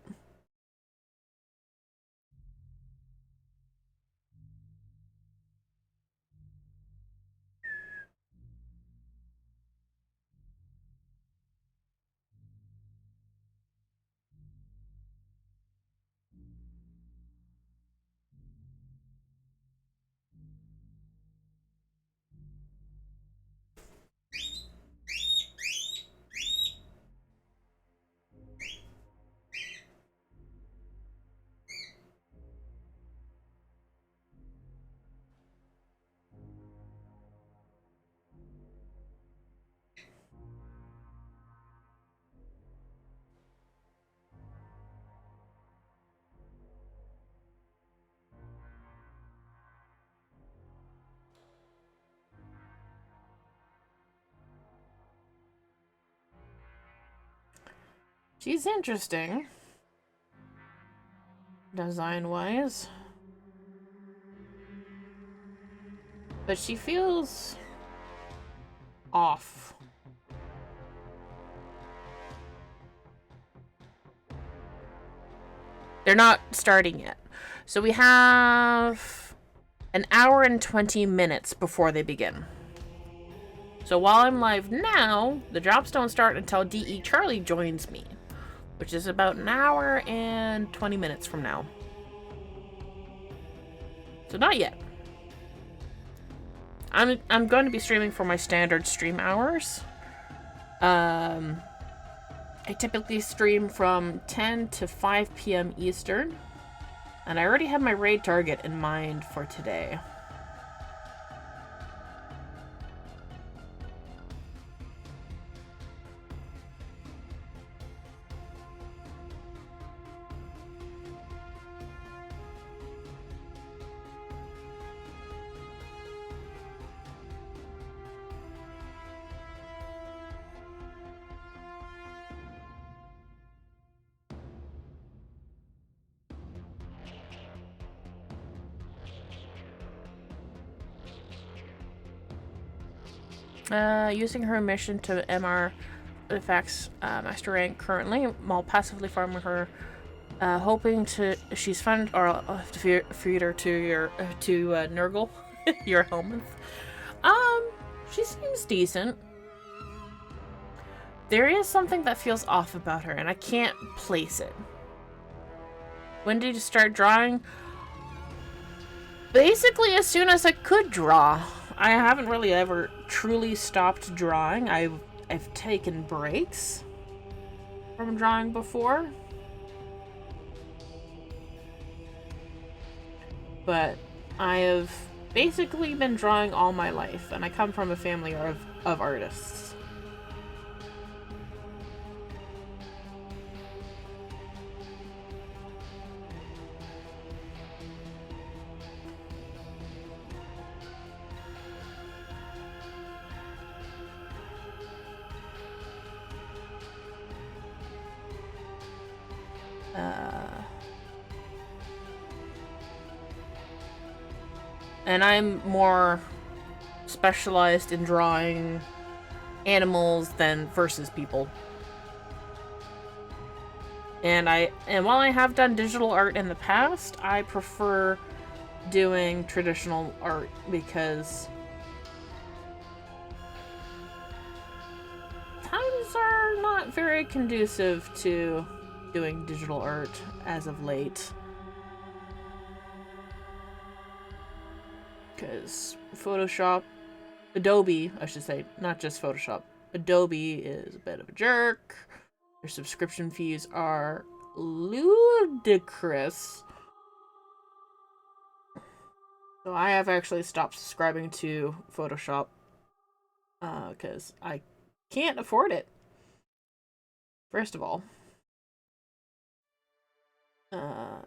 She's interesting, design-wise, but she feels off. They're not starting yet. So we have an hour and 20 minutes before they begin. So while I'm live now, the drops don't start until DE Charly joins me, which is about an hour and 20 minutes from now. So not yet. I'm going to be streaming for my standard stream hours. I typically stream from 10 to 5 p.m. Eastern, and I already have my raid target in mind for today. Using her mission to MR Artifacts Master rank currently, while passively farming her, hoping to she's fun or I'll have to feed her to your Nurgle, your helmet. She seems decent. There is something that feels off about her, and I can't place it. When did you start drawing? Basically, as soon as I could draw. I haven't really ever truly stopped drawing. I've taken breaks from drawing before. But I have basically been drawing all my life, and I come from a family of artists. And I'm more specialized in drawing animals than versus people. And while I have done digital art in the past, I prefer doing traditional art because times are not very conducive to doing digital art as of late. Because Adobe, I should say, not just Photoshop. Adobe is a bit of a jerk. Their subscription fees are ludicrous. So I have actually stopped subscribing to Photoshop because I can't afford it. First of all. I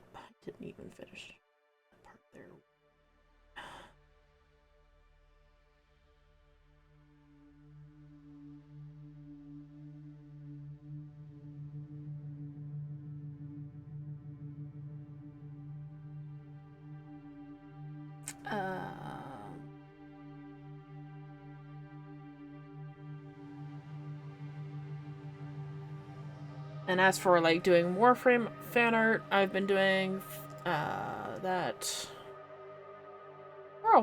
didn't even finish that part there. And as for like doing Warframe fan art, I've been doing that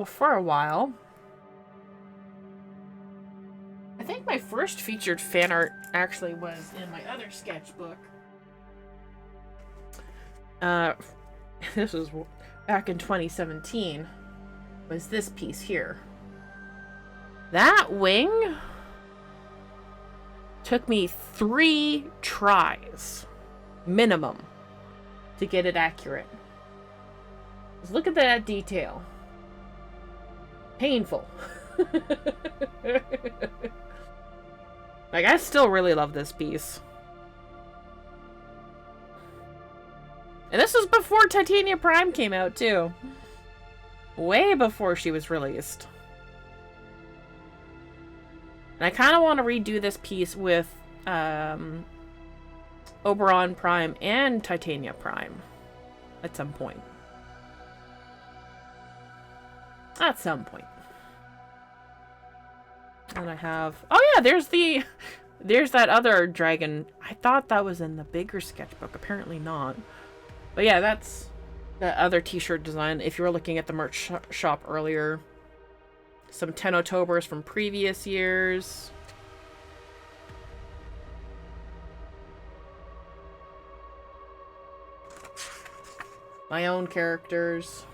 for a while. I think my first featured fan art actually was in my other sketchbook. This was back in 2017. Was this piece here. That wing took me 3 tries, minimum, to get it accurate. Just look at that detail. Painful. Like, I still really love this piece. And this was before Titania Prime came out, too. Way before she was released. And I kind of want to redo this piece with Oberon Prime and Titania Prime at some point. At some point. And I have... Oh yeah, there's that other dragon. I thought that was in the bigger sketchbook. Apparently not. But yeah, that's the other t-shirt design. If you were looking at the merch shop earlier... Some TennoTobers from previous years. My own characters.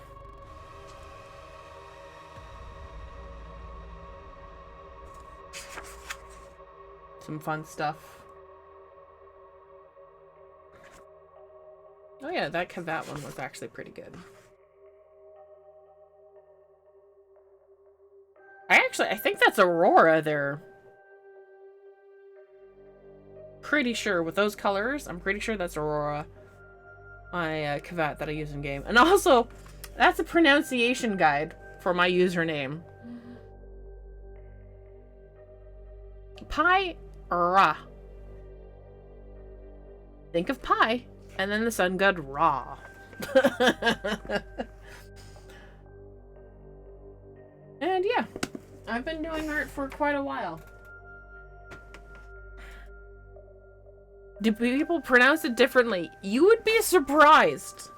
Some fun stuff. Oh yeah, that one was actually pretty good. I think that's Aurora there. Pretty sure with those colors, I'm pretty sure that's Aurora. My Kavat that I use in game. And also, that's a pronunciation guide for my username. Pi-Ra. Think of pie, and then the sun god Ra. And yeah. I've been doing art for quite a while. Do people pronounce it differently? You would be surprised.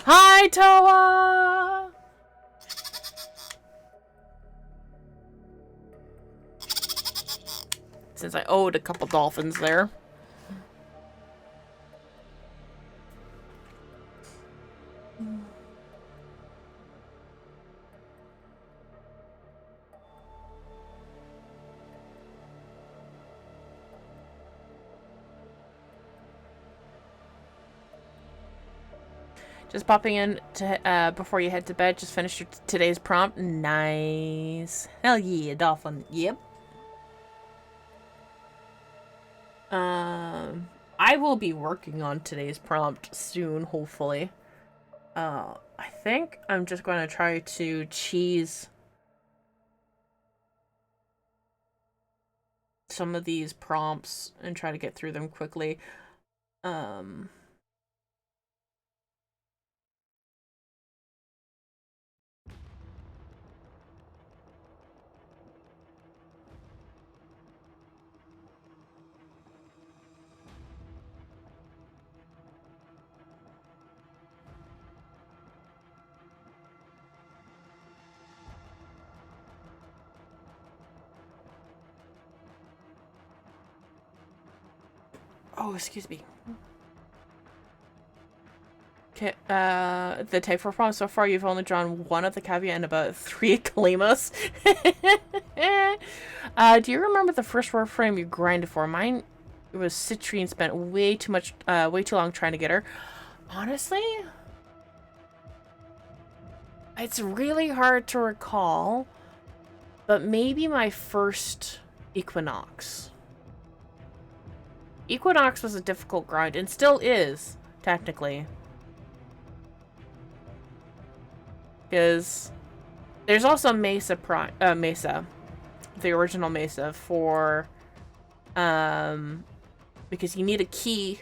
Hi, Toa! Since I owed a couple dolphins there. Just popping in to before you head to bed. Just finished your today's prompt. Nice. Hell yeah, dolphin. Yep. I will be working on today's prompt soon, hopefully. I think I'm just going to try to cheese some of these prompts and try to get through them quickly. Oh, excuse me. Okay, the type 4 problem so far, you've only drawn one of the caveat and about 3 Kalimas. Do you remember the first Warframe you grinded for? Mine was Citrine, spent way too long trying to get her. Honestly, it's really hard to recall, but maybe my first Equinox. Equinox was a difficult grind, and still is, technically. Because there's also Mesa, the original Mesa, for, because you need a key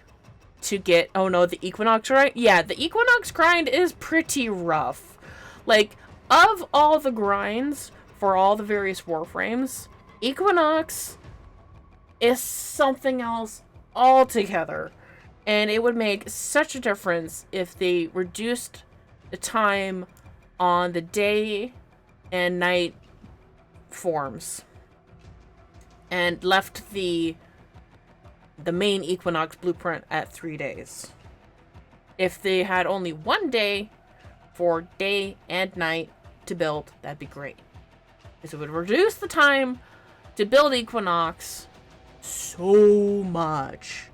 to get, oh no, the Equinox, right? Yeah, the Equinox grind is pretty rough. Like, of all the grinds for all the various Warframes, Equinox is something else altogether. And it would make such a difference if they reduced the time on the day and night forms and left the main Equinox blueprint at 3 days. If they had only 1 day for day and night to build, that'd be great. Because it would reduce the time to build Equinox so much.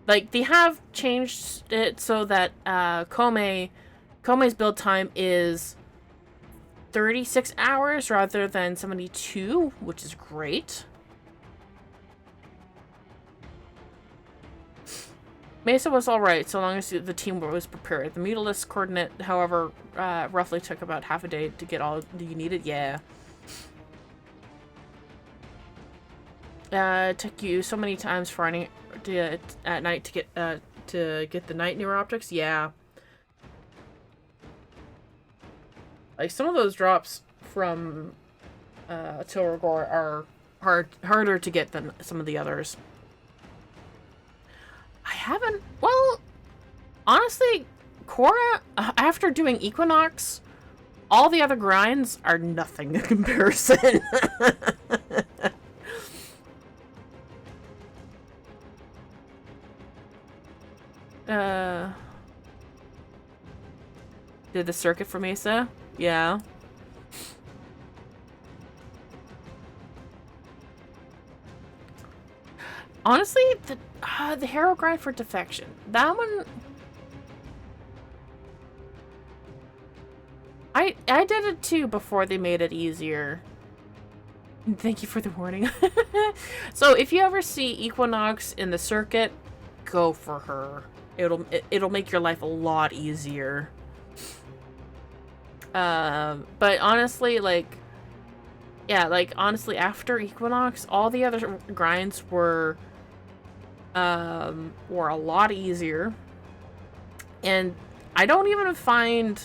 Like, they have changed it so that Kome's build time is 36 hours rather than 72, which is great. Mesa was alright, so long as the team was prepared. The Mutalisk coordinate, however, roughly took about half a day to get all you needed. Yeah. It took you so many times finding at night to get the night near optics. Yeah. Like, some of those drops from Tilragor are harder to get than some of the others. I haven't... Well, honestly, Korra, after doing Equinox, all the other grinds are nothing in comparison. Did the circuit for Mesa? Yeah. Honestly, the hero grind for defection. That one... I did it too before they made it easier. Thank you for the warning. So if you ever see Equinox in the circuit, go for her. It'll make your life a lot easier. But honestly, like, yeah, like honestly, after Equinox, all the other grinds were a lot easier. And I don't even find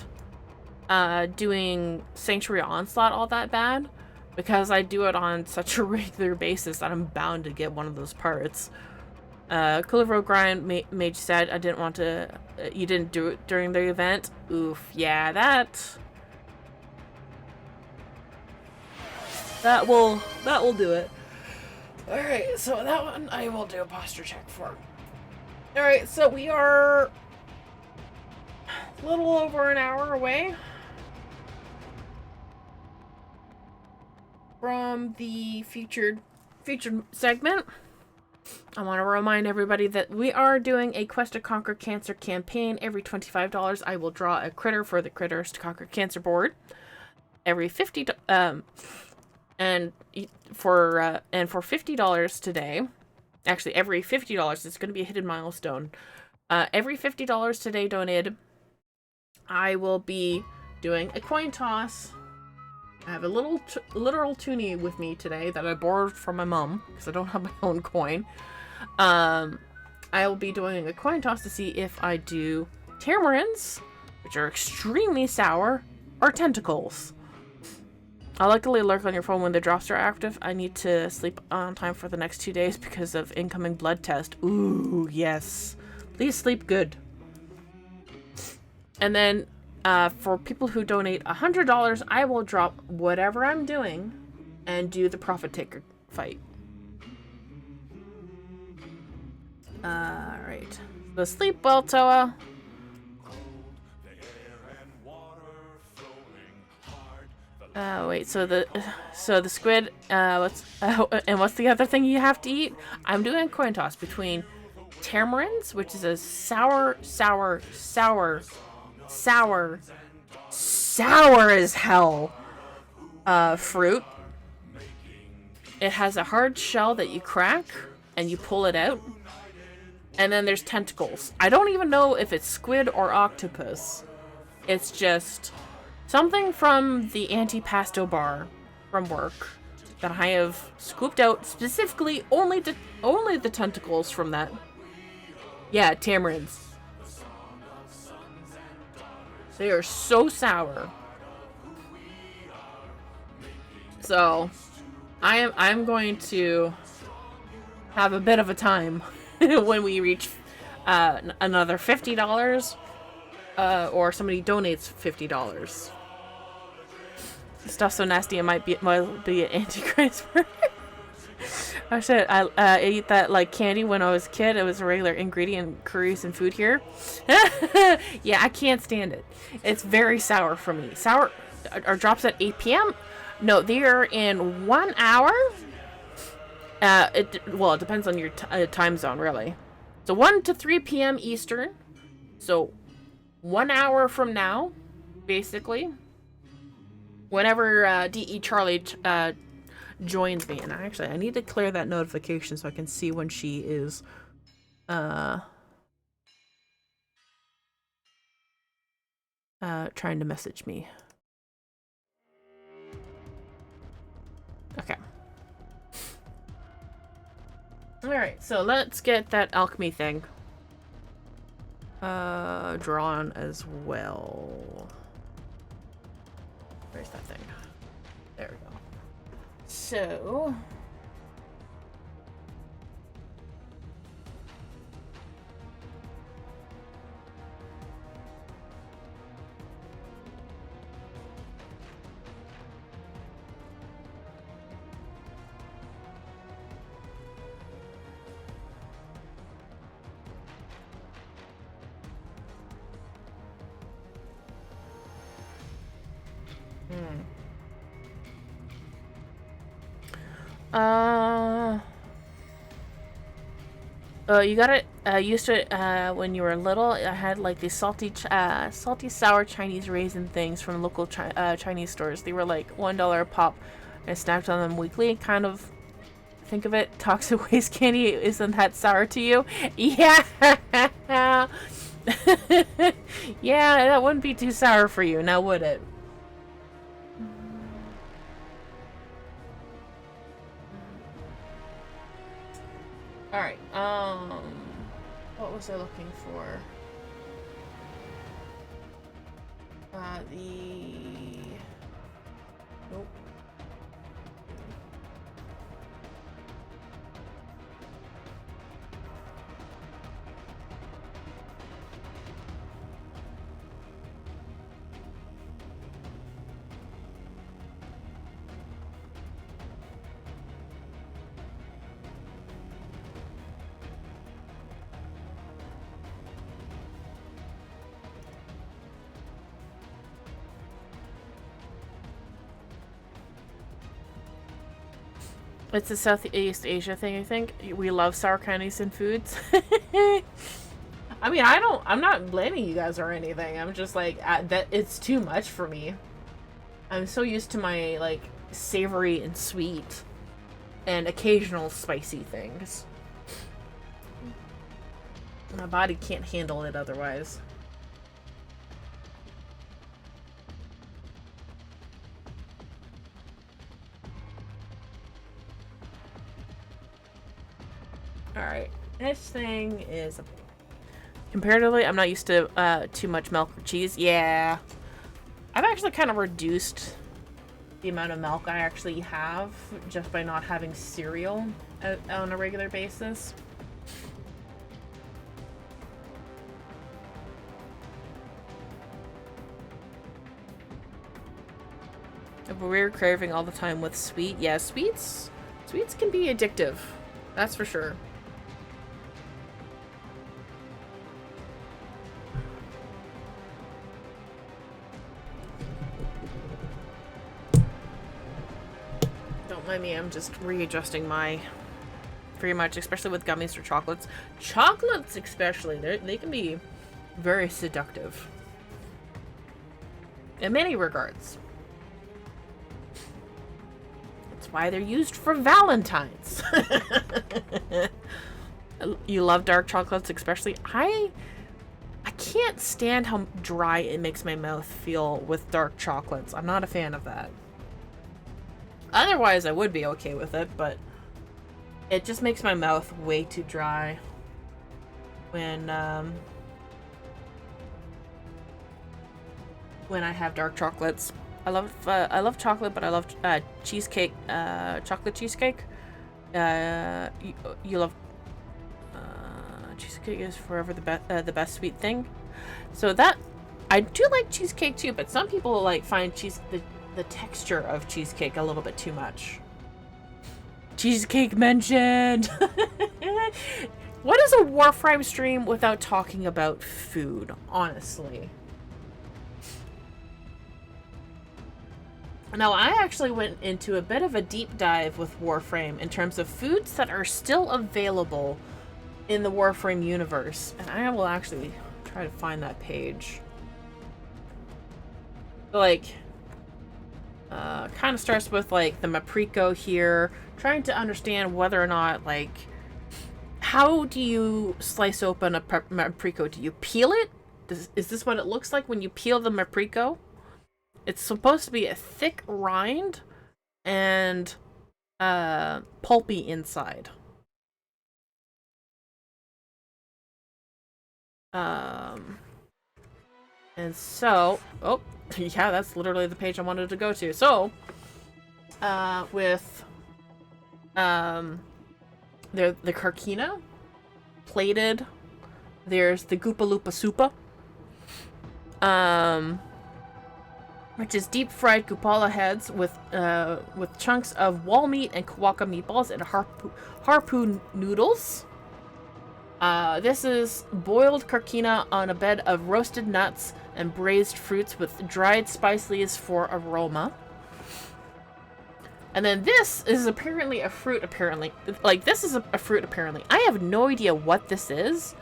doing Sanctuary Onslaught all that bad, because I do it on such a regular basis that I'm bound to get one of those parts. Cooler Grind Mage said I didn't want to. You didn't do it during the event. Oof. Yeah, that will do it. All right, so that one I will do a posture check for. All right, so we are a little over an hour away from the featured segment. I want to remind everybody that we are doing a Quest to Conquer Cancer campaign. Every $25, I will draw a critter for the Critters to Conquer Cancer board. Every and for $50 today, actually every $50, it's going to be a hidden milestone. Every $50 today donated, I will be doing a coin toss. I have a little literal toonie with me today that I borrowed from my mom because I don't have my own coin. I will be doing a coin toss to see if I do tamarins, which are extremely sour, or tentacles. I luckily lurk on your phone when the drops are active. I need to sleep on time for the next 2 days because of incoming blood test. Ooh, yes. Please sleep good. And then for people who donate $100, I will drop whatever I'm doing and do the Profit Taker fight. Alright. So sleep well, Toa. Wait, so the squid, what's the other thing you have to eat? I'm doing a coin toss between tamarins, which is a sour as hell fruit. It has a hard shell that you crack and you pull it out. And then there's tentacles. I don't even know if it's squid or octopus. It's just something from the antipasto bar from work that I have scooped out specifically only the tentacles from that. Yeah, tamarins. They are so sour. So I'm going to have a bit of a time when we reach another $50 or somebody donates $50. Stuff's so nasty it might be an antichrist. Oh shit, I ate that like candy when I was a kid. It was a regular ingredient in curries and food here. Yeah, I can't stand it. It's very sour for me. Sour are drops at 8 p.m. No, they are in 1 hour. It depends on your time zone, really. So 1 to 3 p.m. Eastern. So 1 hour from now, basically. Whenever DE Charly joins me. And actually, I need to clear that notification so I can see when she is trying to message me. Okay. Alright, so let's get that alchemy thing drawn as well. Where's that thing? There we go. So you got it used to it when you were little. I had like these salty sour Chinese raisin things from local Chinese stores. They were like $1 a pop. I snacked on them weekly. Kind of think of it, toxic waste candy. Isn't that sour to you? Yeah. Yeah, that wouldn't be too sour for you, now would it? What was I looking for? Nope. It's a Southeast Asia thing, I think. We love sour candies and foods. I mean, I'm not blaming you guys or anything. I'm just like, that it's too much for me. I'm so used to my, like, savory and sweet and occasional spicy things. My body can't handle it otherwise. Alright, next thing is, comparatively, I'm not used to too much milk or cheese. Yeah, I've actually kind of reduced the amount of milk I actually have just by not having cereal on a regular basis. A weird craving all the time with sweet. Yeah, sweets can be addictive. That's for sure. Don't mind me, I'm just readjusting my, pretty much, especially with gummies or chocolates. Chocolates especially, they can be very seductive. In many regards. That's why they're used for Valentine's. You love dark chocolates especially. I can't stand how dry it makes my mouth feel with dark chocolates. I'm not a fan of that. Otherwise, I would be okay with it, but it just makes my mouth way too dry when I have dark chocolates. I love chocolate, but I love cheesecake, chocolate cheesecake. You love cheesecake is forever the best sweet thing. So that I do like cheesecake too, but some people like find the texture of cheesecake a little bit too much. Cheesecake mentioned. What is a Warframe stream without talking about food, honestly? Now, I actually went into a bit of a deep dive with Warframe in terms of foods that are still available in the Warframe universe. And I will actually try to find that page. Like, kind of starts with, like, the Maprico here. Trying to understand whether or not, like, how do you slice open a Maprico? Do you peel it? Is this what it looks like when you peel the Maprico? It's supposed to be a thick rind and pulpy inside. And so, oh, yeah, that's literally the page I wanted to go to. So, with the Carquina, plated, there's the Goopa Loopa Supa, which is deep fried Goopala heads with chunks of wall meat and Kawaka meatballs and harpoon noodles. This is boiled Carquina on a bed of roasted nuts and braised fruits with dried spice leaves for aroma. And then this is apparently a fruit, apparently. Like, this is a fruit, apparently. I have no idea what this is.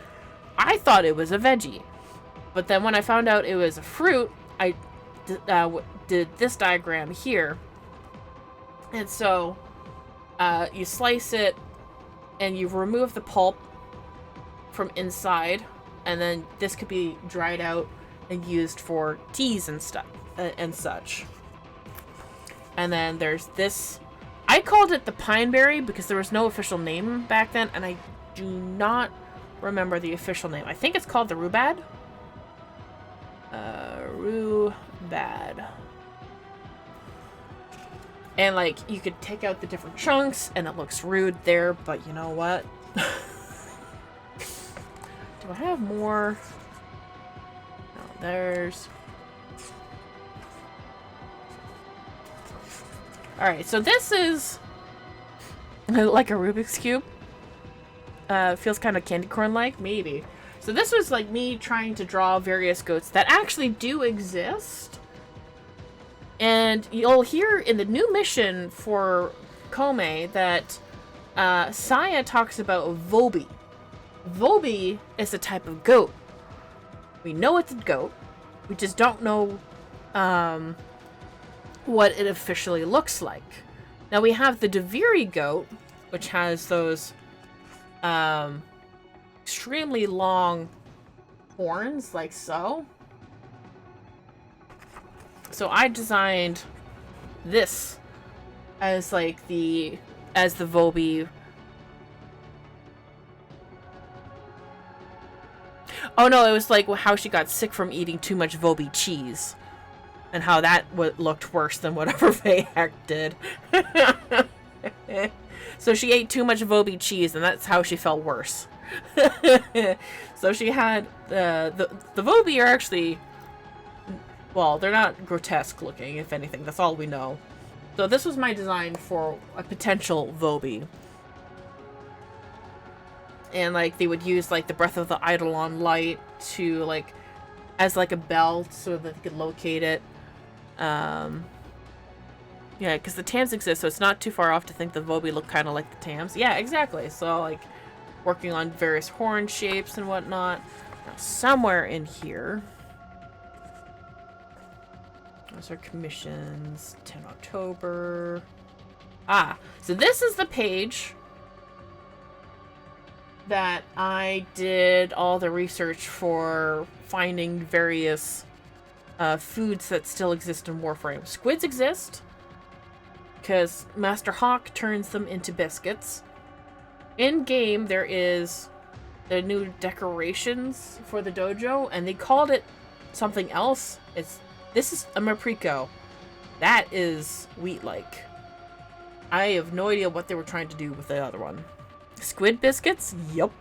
I thought it was a veggie. But then when I found out it was a fruit, I did this diagram here. And so, you slice it, and you remove the pulp from inside, and then this could be dried out and used for teas and stuff and such. And then there's this. I called it the pine berry because there was no official name back then, and I do not remember the official name. I think it's called the Rubad. Rubad. And, like, you could take out the different chunks, and it looks rude there, but you know what? Do I have more? No, there's... Alright, so this is like a Rubik's Cube. Feels kind of candy corn-like, maybe. So this was like me trying to draw various goats that actually do exist. And you'll hear in the new mission for Kome that Saya talks about Vobi. Vobi is a type of goat. We know it's a goat. We just don't know what it officially looks like. Now we have the Deviri goat, which has those extremely long horns, like so. So I designed this as like the Vobi. Oh no, it was like how she got sick from eating too much Vobi cheese. And how that looked worse than whatever Vayak did. So she ate too much Vobi cheese, and that's how she felt worse. So she had the Vobi are actually, well, they're not grotesque looking, if anything. That's all we know. So this was my design for a potential Vobi. And like they would use like the Breath of the Eidolon light to like as like a belt so that they could locate it. Yeah, because the Tams exist, so it's not too far off to think the Vobi look kind of like the Tams. Yeah, exactly. So, like, working on various horn shapes and whatnot. Now, somewhere in here... Those are commissions. TennoTober. Ah, so this is the page that I did all the research for finding various foods that still exist in Warframe. Squids exist, because Master Hawk turns them into biscuits. In-game, there is the new decorations for the dojo, and they called it something else. This is a Maprico. That is wheat-like. I have no idea what they were trying to do with the other one. Squid biscuits? Yup.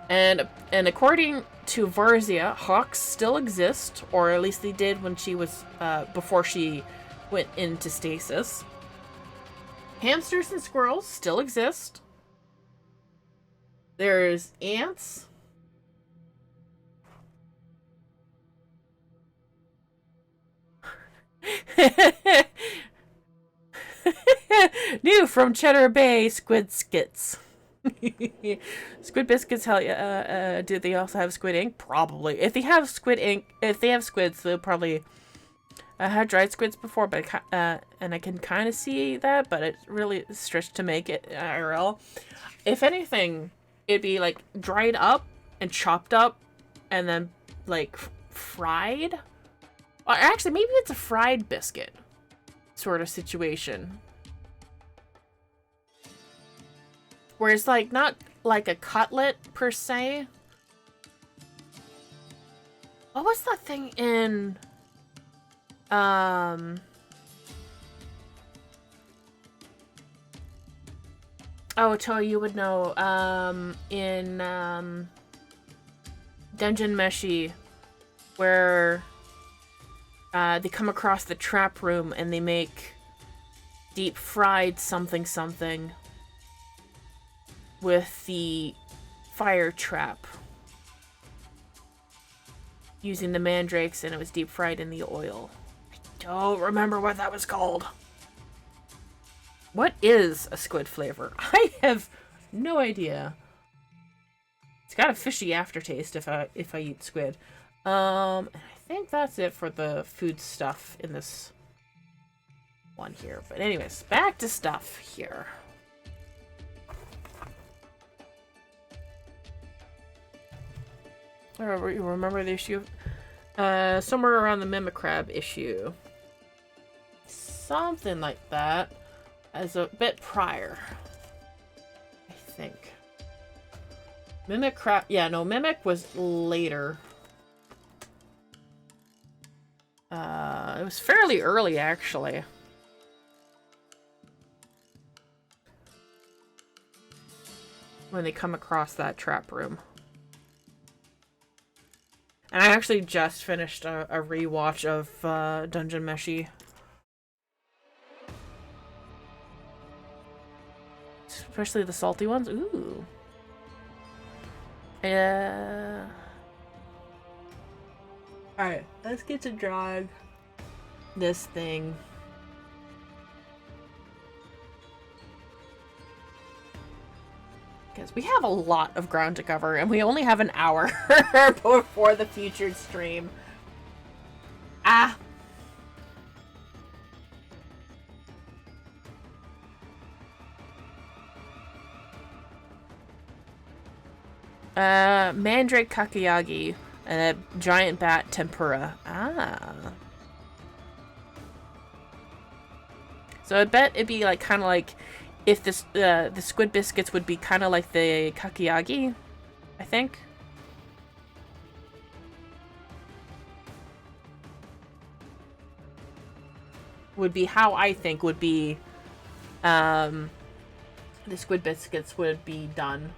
And according to Varzia, hawks still exist, or at least they did when she was, before she went into stasis. Hamsters and squirrels still exist. There's ants. New from Cheddar Bay, squid skits. Squid biscuits, hell yeah. Do they also have squid ink? Probably. If they have squid ink, if they have squids, they'll probably... I had dried squids before, but and I can kind of see that, but it's really stretched to make it IRL. If anything, it'd be like dried up and chopped up and then like fried. Or actually, maybe it's a fried biscuit sort of situation. Where it's like not like a cutlet per se. What was that thing in... Oh, Cho, you would know. In Dungeon Meshi, where they come across the trap room and they make deep fried something something with the fire trap using the mandrakes, and it was deep fried in the oil. Don't remember what that was called. What is a squid flavor? I have no idea. It's got a fishy aftertaste if I eat squid. I think that's it for the food stuff in this one here. But anyways, back to stuff here. You remember the issue? Somewhere around the Mimicrab issue. Something like that. As a bit prior. I think. Mimic crap. Yeah, no, Mimic was later. It was fairly early, actually. When they come across that trap room. And I actually just finished a rewatch of Dungeon Meshi. Especially the salty ones. Ooh. Alright, let's get to drawing this thing. Because we have a lot of ground to cover, and we only have an hour before the featured stream. Ah! Mandrake Kakiyagi and a giant bat tempura. Ah. So I bet it'd be like kind of like if this the squid biscuits would be kind of like the Kakiyagi, I think. Would be how I think would be the squid biscuits would be done.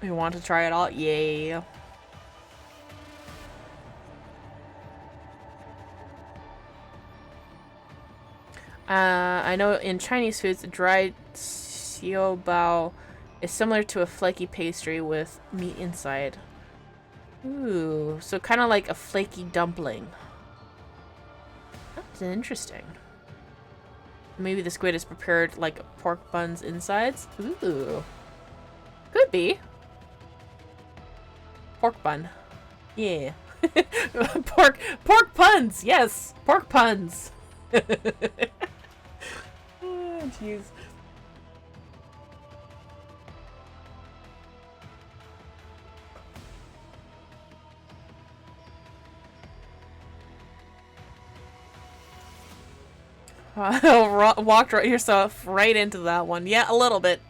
We want to try it all? Yay. I know in Chinese foods, the dried xiaobao is similar to a flaky pastry with meat inside. Ooh, so kind of like a flaky dumpling. That's interesting. Maybe the squid is prepared like pork buns insides? Ooh. Could be. Pork bun. Yeah. pork puns! Yes! Pork puns! Oh, jeez. Walked yourself right into that one. Yeah, a little bit.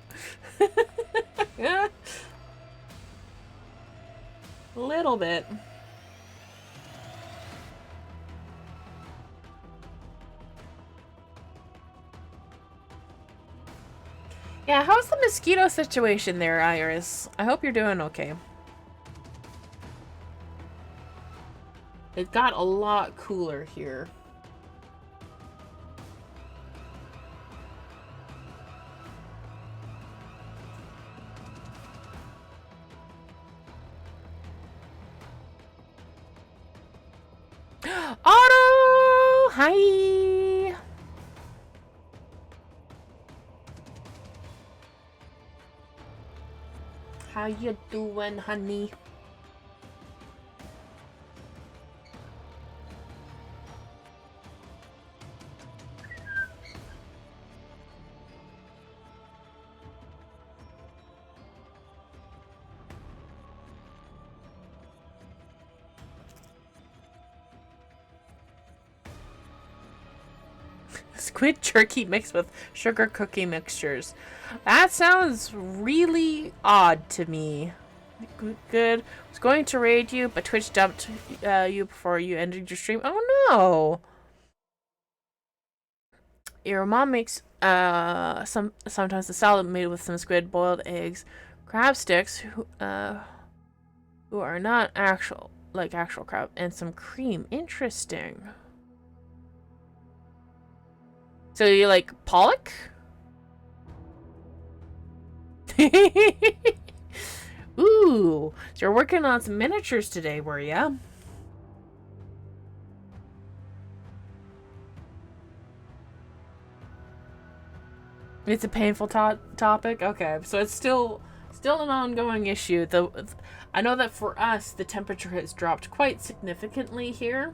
Yeah. A little bit. Yeah, how's the mosquito situation there, Iris? I hope you're doing okay. It got a lot cooler here. Otto! Hi! How you doing, honey? Squid jerky mixed with sugar cookie mixtures. That sounds really odd to me. Good. Was going to raid you, but Twitch dumped you before you ended your stream. Oh no! Your mom makes sometimes the salad made with some squid, boiled eggs, crab sticks, who are not actual crab, and some cream. Interesting. So you like pollock? Ooh, so you're working on some miniatures today, were ya? It's a painful topic. Okay, so it's still an ongoing issue. I know that for us, the temperature has dropped quite significantly here.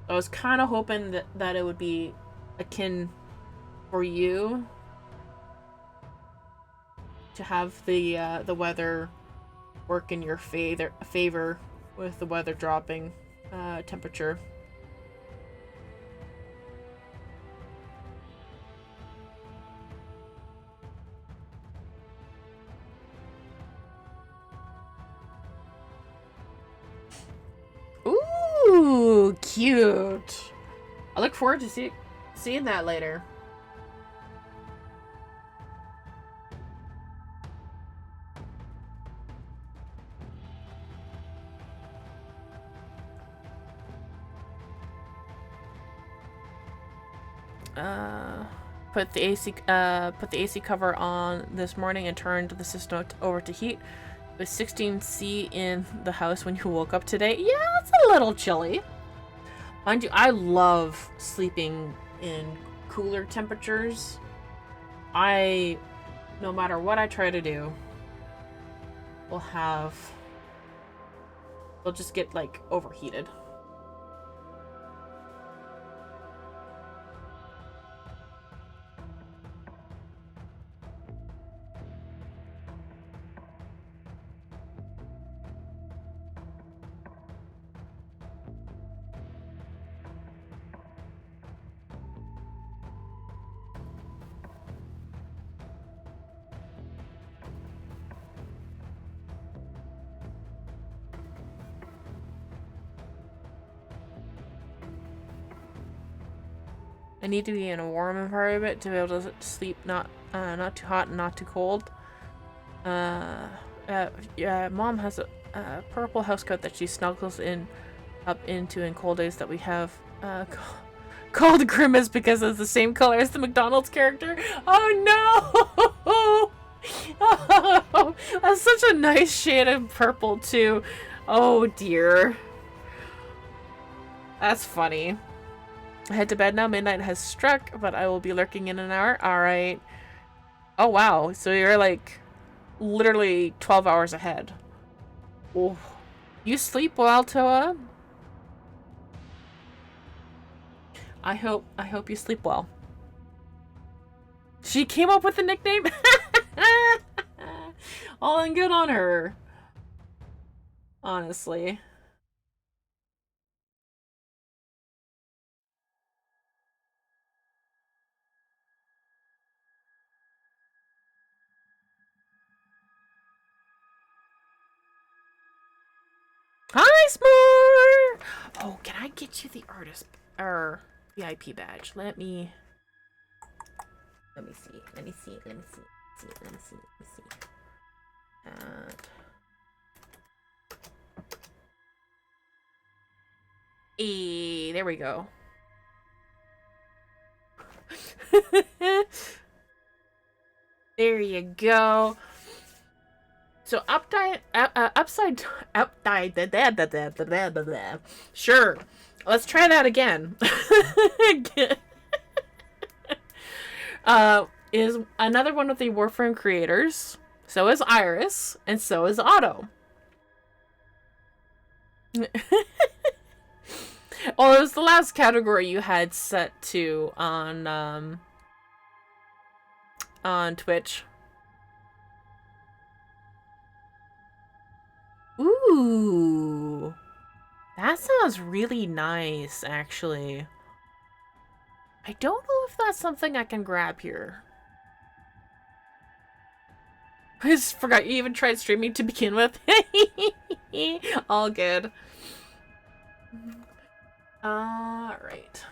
I was kind of hoping that it would be akin for you to have the weather work in your favor with the weather dropping temperature. Ooh, cute. I look forward to seeing that later. Put the AC cover on this morning and turned the system over to heat. It was 16°C in the house when you woke up today. Yeah, it's a little chilly. Mind you, I love sleeping in cooler temperatures. No matter what I try to do, we'll just get like overheated. I need to be in a warm environment to be able to sleep, not too hot and not too cold. Mom has a purple housecoat that she snuggles up into in cold days that we have called Grimace because it's the same color as the McDonald's character. Oh no! Oh, that's such a nice shade of purple too. Oh dear. That's funny. I head to bed now. Midnight has struck, but I will be lurking in an hour. Alright. Oh, wow. So you're, like, literally 12 hours ahead. Oh. You sleep well, Toa? I hope you sleep well. She came up with the nickname? All in good on her. Honestly. Hi, S'more! Oh, can I get you the artist or VIP badge? Let me see. There we go. There you go. So upside. Sure. Let's try that again. Is another one of the Warframe creators. So is Iris, and so is Otto. Well, it was the last category you had set to on Twitch. Ooh, that sounds really nice, actually. I don't know if that's something I can grab here. I just forgot you even tried streaming to begin with. All good. Alright.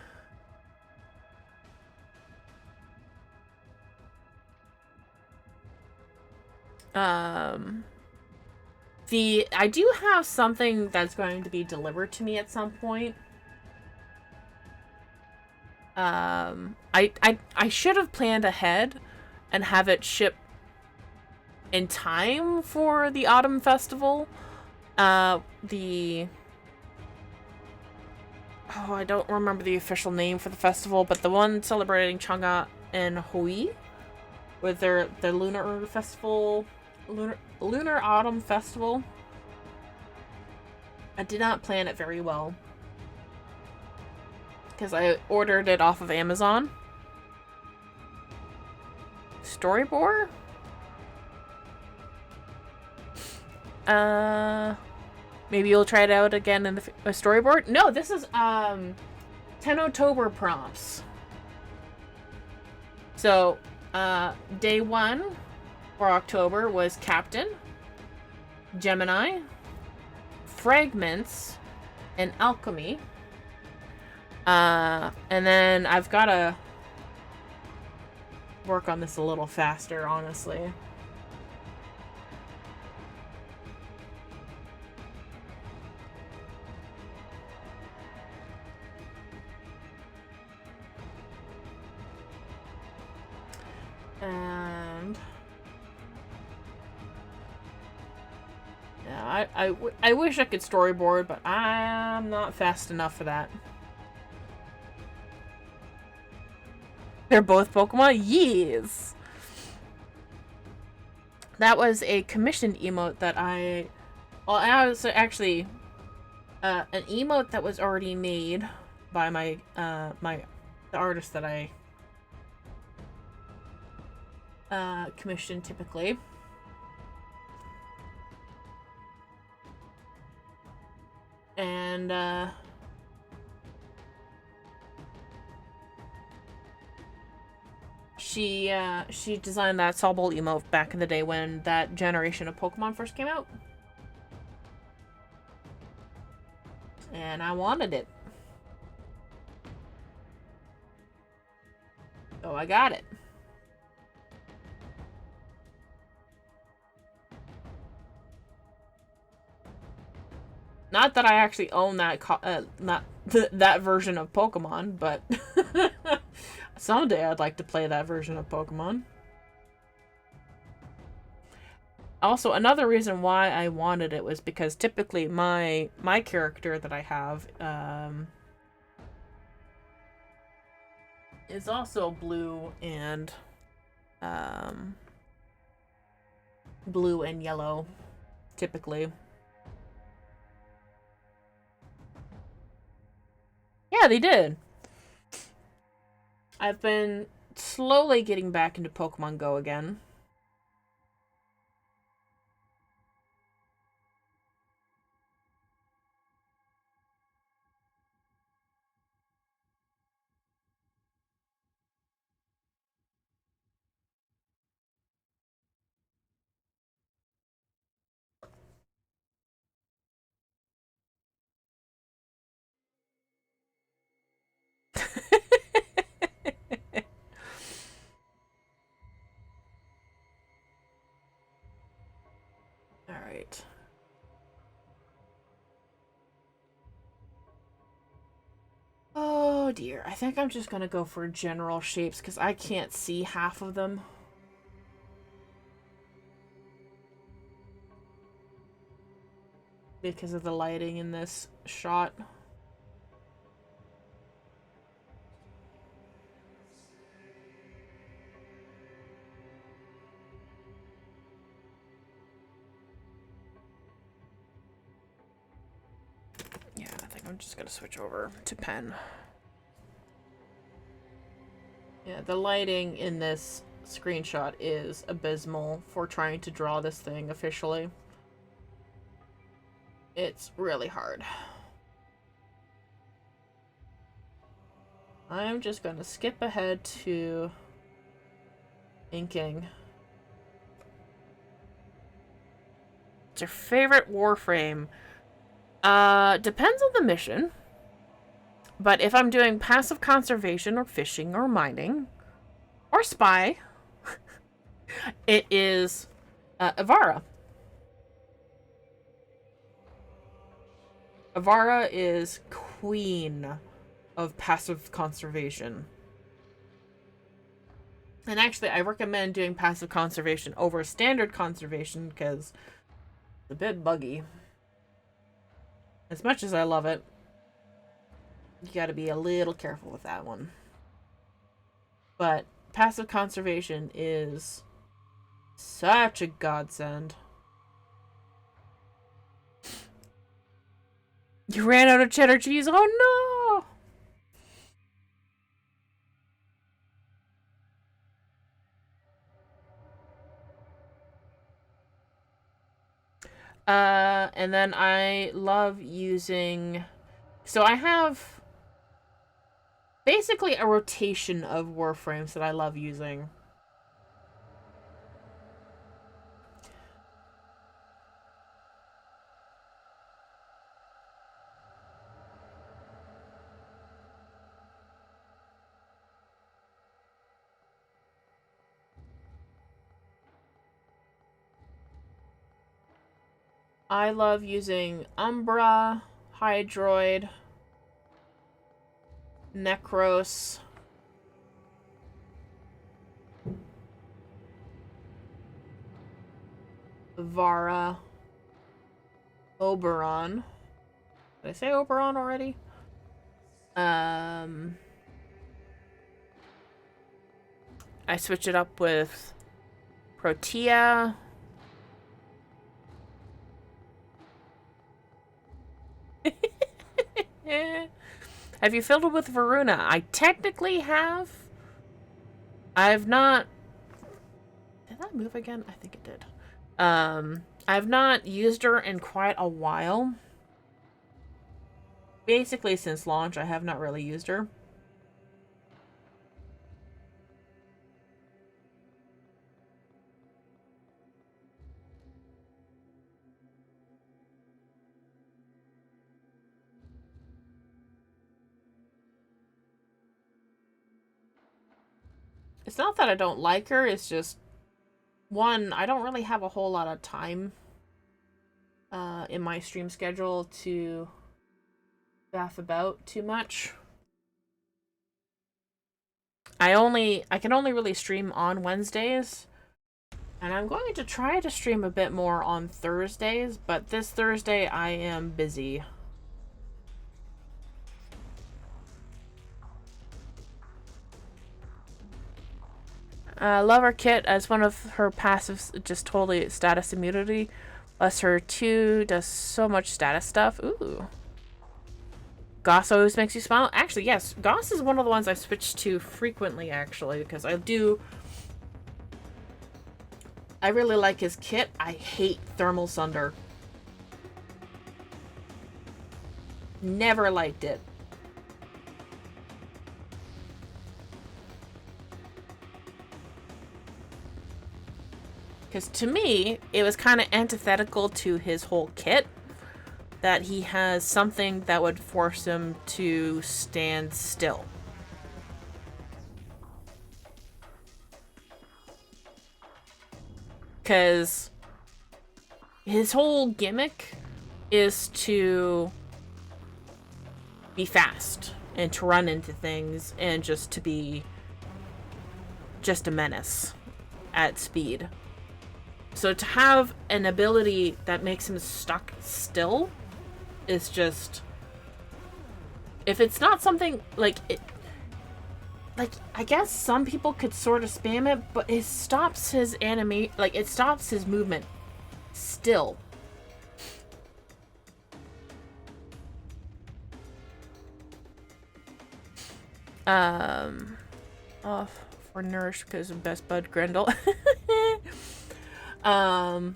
I do have something that's going to be delivered to me at some point. I should have planned ahead and have it ship in time for the Autumn Festival. I don't remember the official name for the festival, but the one celebrating Chang'e and Hui with their lunar festival, lunar autumn festival. I did not plan it very well because I ordered it off of Amazon. Storyboard? maybe you'll try it out again in the storyboard. No, this is TennoTober prompts. So, day 1 for October was Captain, Gemini, Fragments, and Alchemy. And then I've got to work on this a little faster, honestly. And yeah, I wish I could storyboard, but I'm not fast enough for that. They're both Pokemon? Yes! That was a commissioned emote that well, I was actually an emote that was already made by my the artist that I commission typically. And she designed that Sobble emote back in the day when that generation of Pokemon first came out. And I wanted it. So I got it. Not that I actually own that that version of Pokemon, but someday I'd like to play that version of Pokemon. Also, another reason why I wanted it was because typically my character that I have is also blue and yellow, typically. Yeah, they did. I've been slowly getting back into Pokemon Go again. Alright. Oh dear. I think I'm just gonna go for general shapes because I can't see half of them. Because of the lighting in this shot. Yeah, I think I'm just gonna switch over to pen. Yeah, the lighting in this screenshot is abysmal for trying to draw this thing officially. It's really hard. I'm just gonna skip ahead to inking. What's your favorite Warframe? Depends on the mission. But if I'm doing passive conservation or fishing or mining or spy, it is Avara. Avara is queen of passive conservation. And actually, I recommend doing passive conservation over standard conservation because it's a bit buggy. As much as I love it, you gotta be a little careful with that one. But passive conservation is such a godsend. You ran out of cheddar cheese? Oh no! And then I love using... So I have basically a rotation of Warframes that I love using. I love using Umbra, Hydroid, Necros, Vara, Oberon. Did I say Oberon already? I switch it up with Protea. Have you filled it with Varuna? I technically have. I've not... Did that move again? I think it did. I've not used her in quite a while. Basically, since launch, I have not really used her. It's not that I don't like her, it's just, one, I don't really have a whole lot of time in my stream schedule to faff about too much. I can only really stream on Wednesdays, and I'm going to try to stream a bit more on Thursdays, but this Thursday I am busy. Love her kit as one of her passives, just totally status immunity. Plus her 2 does so much status stuff. Ooh. Goss always makes you smile. Actually, yes. Goss is one of the ones I switch to frequently, actually, because I really like his kit. I hate Thermal Sunder. Never liked it. Because to me, it was kind of antithetical to his whole kit. That he has something that would force him to stand still. Because his whole gimmick is to be fast and to run into things and just to be just a menace at speed. So to have an ability that makes him stuck still is just... If it's not something like it... Like, I guess some people could sort of spam it, but it stops his it stops his movement still. Off for Nourish because of Best Bud Grendel. God,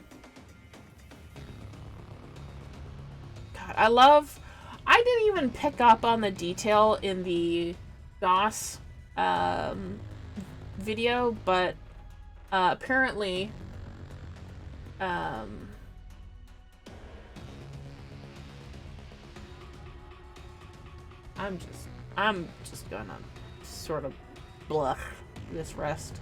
I didn't even pick up on the detail in the Goss video, but apparently I'm just gonna sort of bluff this rest.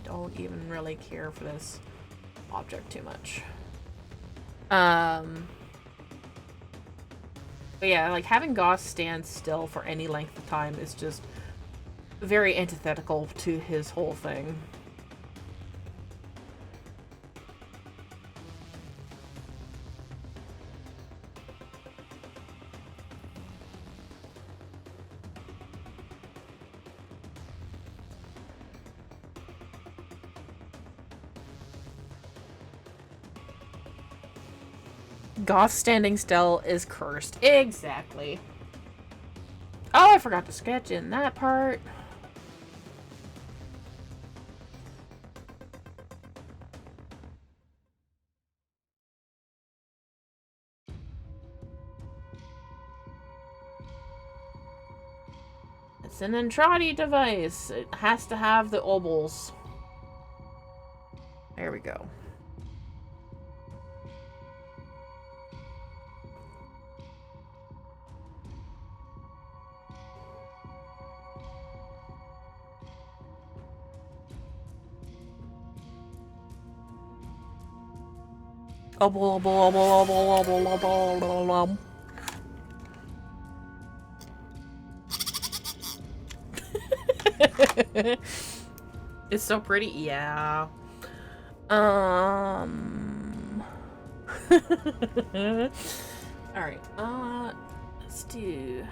Don't even really care for this object too much. But yeah, like having Goss stand still for any length of time is just very antithetical to his whole thing. Goth standing still is cursed. Exactly. Oh, I forgot to sketch in that part. It's an Entrati device. It has to have the obols. There we go. Obol, obol, obol, obol, obol, obol, obol, obol. It's so pretty, yeah. All right. Let's do.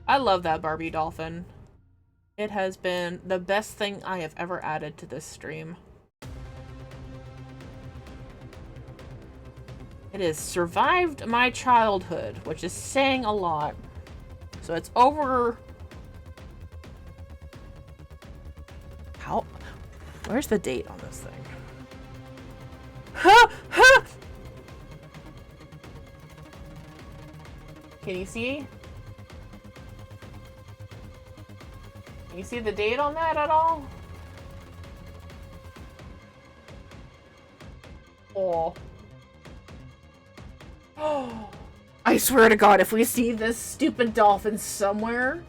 I love that Barbie dolphin. It has been the best thing I have ever added to this stream. It has survived my childhood, which is saying a lot. So it's over... How? Where's the date on this thing? Ha! Ha! Can you see? Can you see the date on that at all? Oh. Oh. I swear to God, if we see this stupid dolphin somewhere,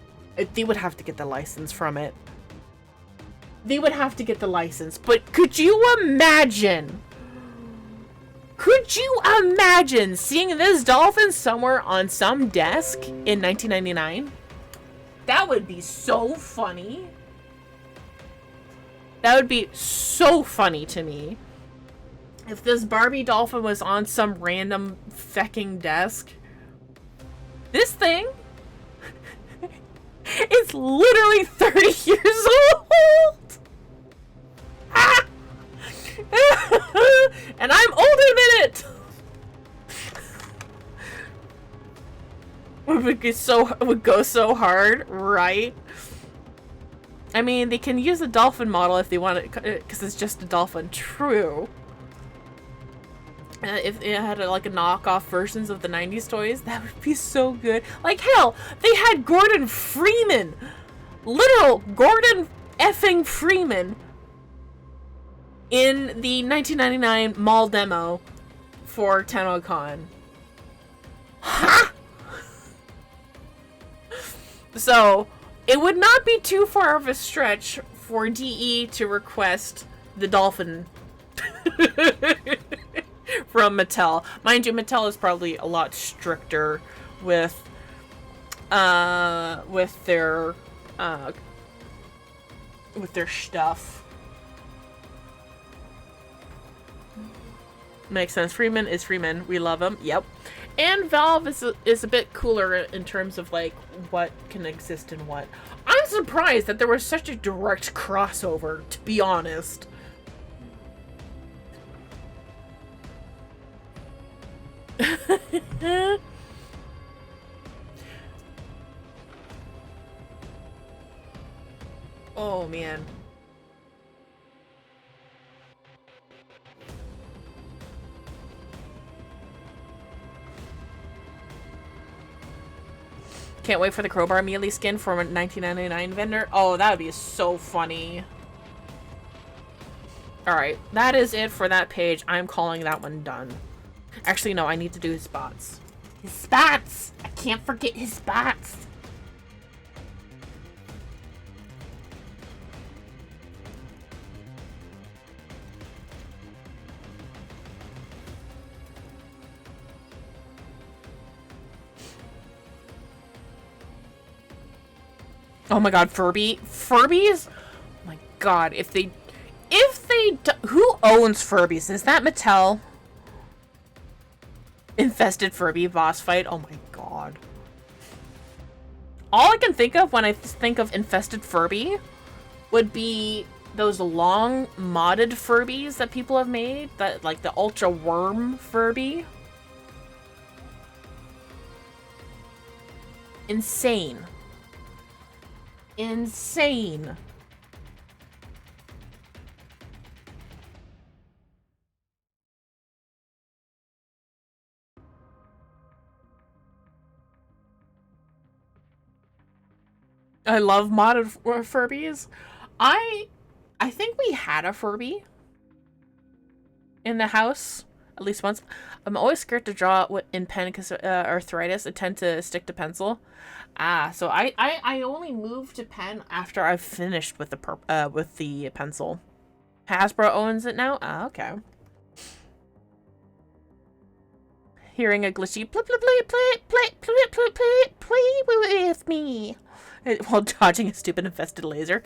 they would have to get the license from it. They would have to get the license. But could you imagine? Could you imagine seeing this dolphin somewhere on some desk in 1999? That would be so funny. That would be so funny to me. If this Barbie dolphin was on some random fecking desk. This thing is literally 30 years old. Ah! And I'm older than it. It would go so hard, right? I mean, they can use a dolphin model if they want it, because it's just a dolphin. True. If it had like a knockoff versions of the 90s toys, that would be so good. Like hell, they had Gordon Freeman, literal Gordon effing Freeman, in the 1999 mall demo for TennoCon. Ha! So, it would not be too far of a stretch for DE to request the dolphin from Mattel. Mind you, Mattel is probably a lot stricter with their stuff. Makes sense. Freeman is Freeman. We love him. Yep. And Valve is a bit cooler in terms of like what can exist and what. I'm surprised that there was such a direct crossover, to be honest. Oh man. Can't wait for the Crowbar Melee skin from a 1999 vendor. Oh, that would be so funny. Alright, that is it for that page. I'm calling that one done. Actually, no, I need to do his spots. His spots! I can't forget his spots! Oh my god, Furby. Furbies? Oh my god, who owns Furbies? Is that Mattel? Infested Furby boss fight? Oh my god. all I can think of when I think of infested Furby would be those long modded Furbies that people have made, that like the Ultra Worm Furby. Insane. Insane. I love modded Furbies. I think we had a Furby in the house at least once. I'm always scared to draw in pen because arthritis. I tend to stick to pencil. So I only moved to pen after I've finished with the pencil. Hasbro owns it now. Okay. Hearing a glitchy play with me while dodging a stupid infested laser.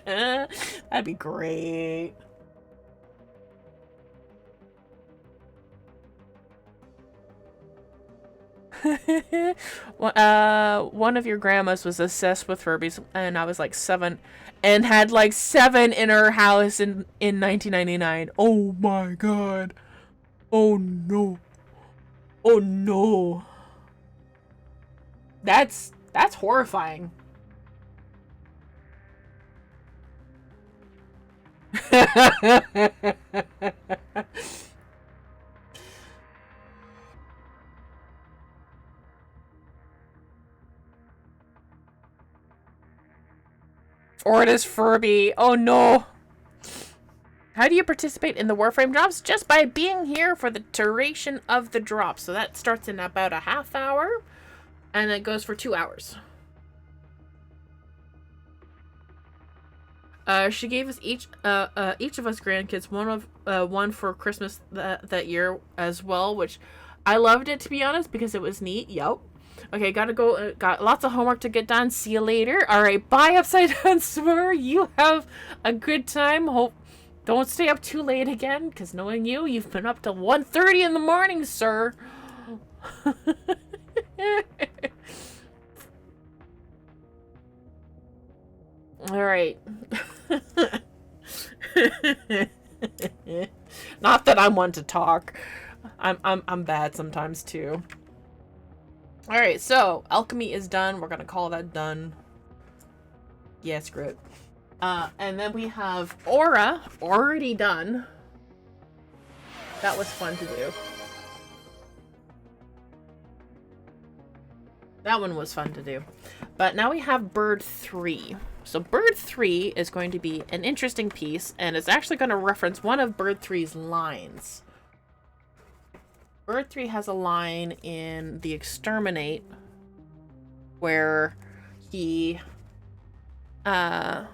That'd be great. One of your grandmas was obsessed with Furbies, and I was like 7, and had like 7 in her house in 1999. Oh my god. Oh no. Oh no. That's horrifying. Or it is Furby. Oh no. How do you participate in the Warframe drops? Just by being here for the duration of the drop. So that starts in about a half hour, and it goes for 2 hours. She gave us each of us grandkids one for Christmas that year as well, which I loved it, to be honest, because it was neat. Yup. Okay, gotta go. Got lots of homework to get done. See you later. All right, bye, Upside Down Swimmer. You have a good time. Don't stay up too late again, because knowing you, you've been up till 1:30 in the morning, sir. All right. Not that I'm one to talk. I'm bad sometimes too. All right, so alchemy is done. We're gonna call that done. Yeah, screw it. And then we have Aura already done. That was fun to do. That one was fun to do. But now we have Bird 3. So Bird 3 is going to be an interesting piece, and it's actually going to reference one of Bird 3's lines. Bird 3 has a line in The Exterminate where he has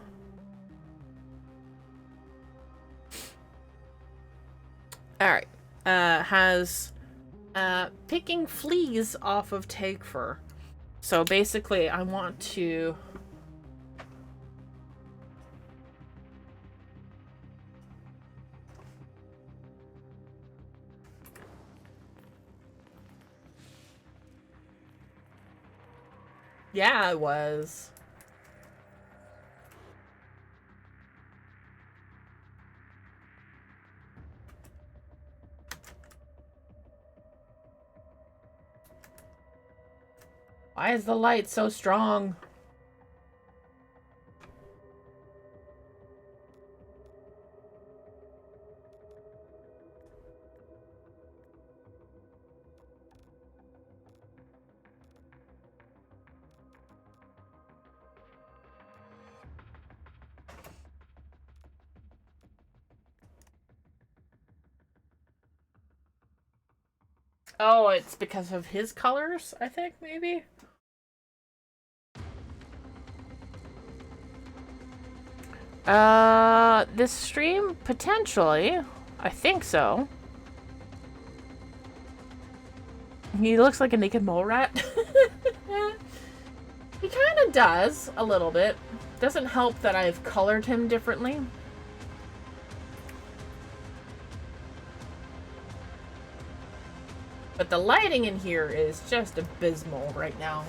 picking fleas off of Take Fur. So basically I want to yeah, it was. Why is the light so strong? Oh, it's because of his colors, I think, maybe? This stream? Potentially. I think so. He looks like a naked mole rat. He kind of does, a little bit. Doesn't help that I've colored him differently. But the lighting in here is just abysmal right now.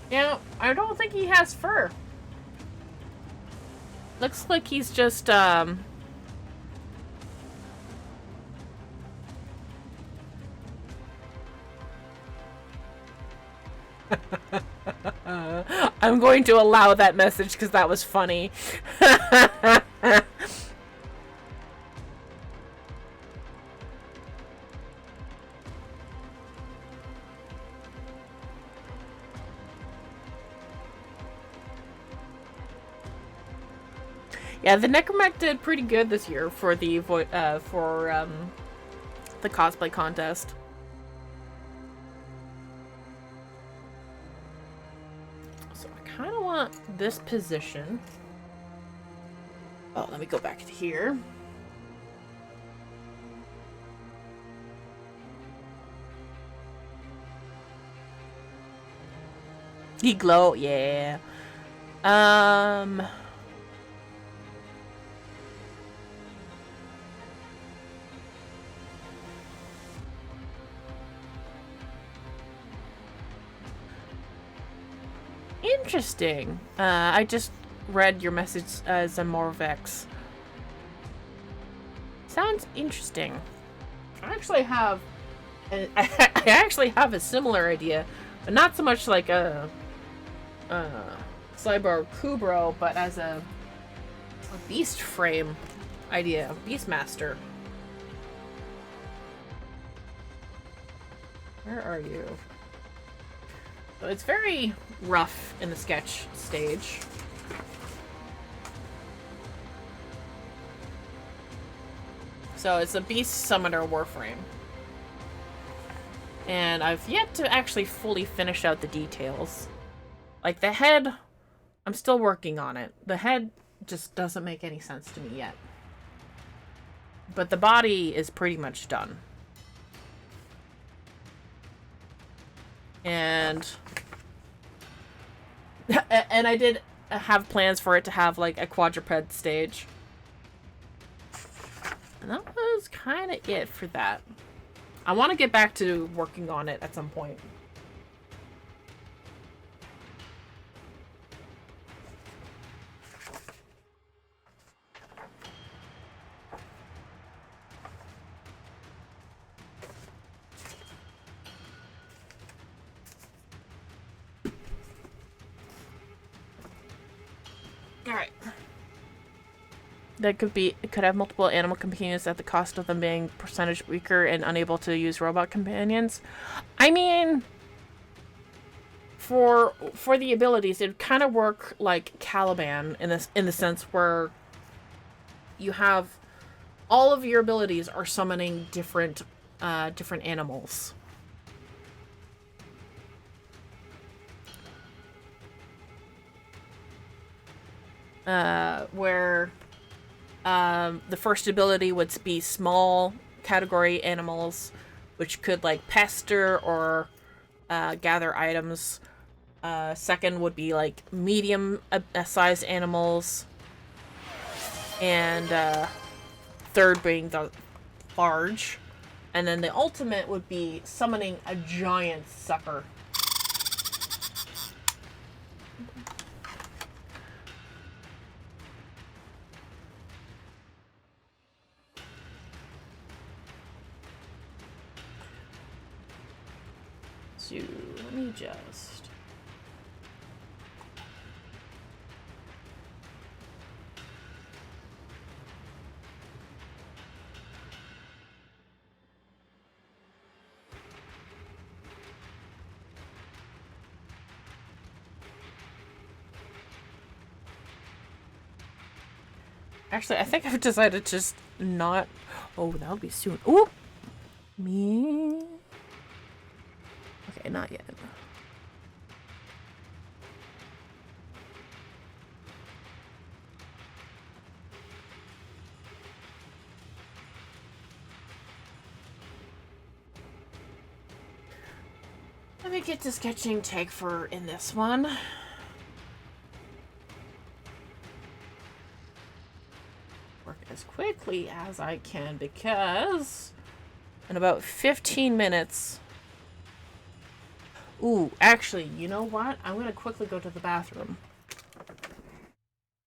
Yeah, I don't think he has fur. Looks like he's just, I'm going to allow that message because that was funny. Yeah, the Necromech did pretty good this year for the cosplay contest. So I kind of want this position. Oh, let me go back to here. He glow, yeah. Interesting. I just read your message as a Morvex. Sounds interesting. I actually have a similar idea, but not so much like a Cyber Kubro, but as a beast frame idea, Beastmaster. Where are you? So it's very rough in the sketch stage. So it's a Beast Summoner Warframe. And I've yet to actually fully finish out the details. Like the head, I'm still working on it. The head just doesn't make any sense to me yet. But the body is pretty much done. And I did have plans for it to have like a quadruped stage. And that was kind of it for that. I want to get back to working on it at some point. Alright. That it could have multiple animal companions at the cost of them being percentage weaker and unable to use robot companions. I mean, for the abilities, it would kind of work like Caliban in the sense where you have all of your abilities are summoning different animals. Where the first ability would be small category animals, which could like pester or gather items. Second would be like medium sized animals. And third being the large. And then the ultimate would be summoning a giant sucker. So let me just... Actually, I think I've decided to just not... Oh, that'll be soon. Ooh! Me... Okay, not yet. Let me get to sketching tag for in this one. Work as quickly as I can because in about 15 minutes Ooh, actually, you know what? I'm gonna quickly go to the bathroom.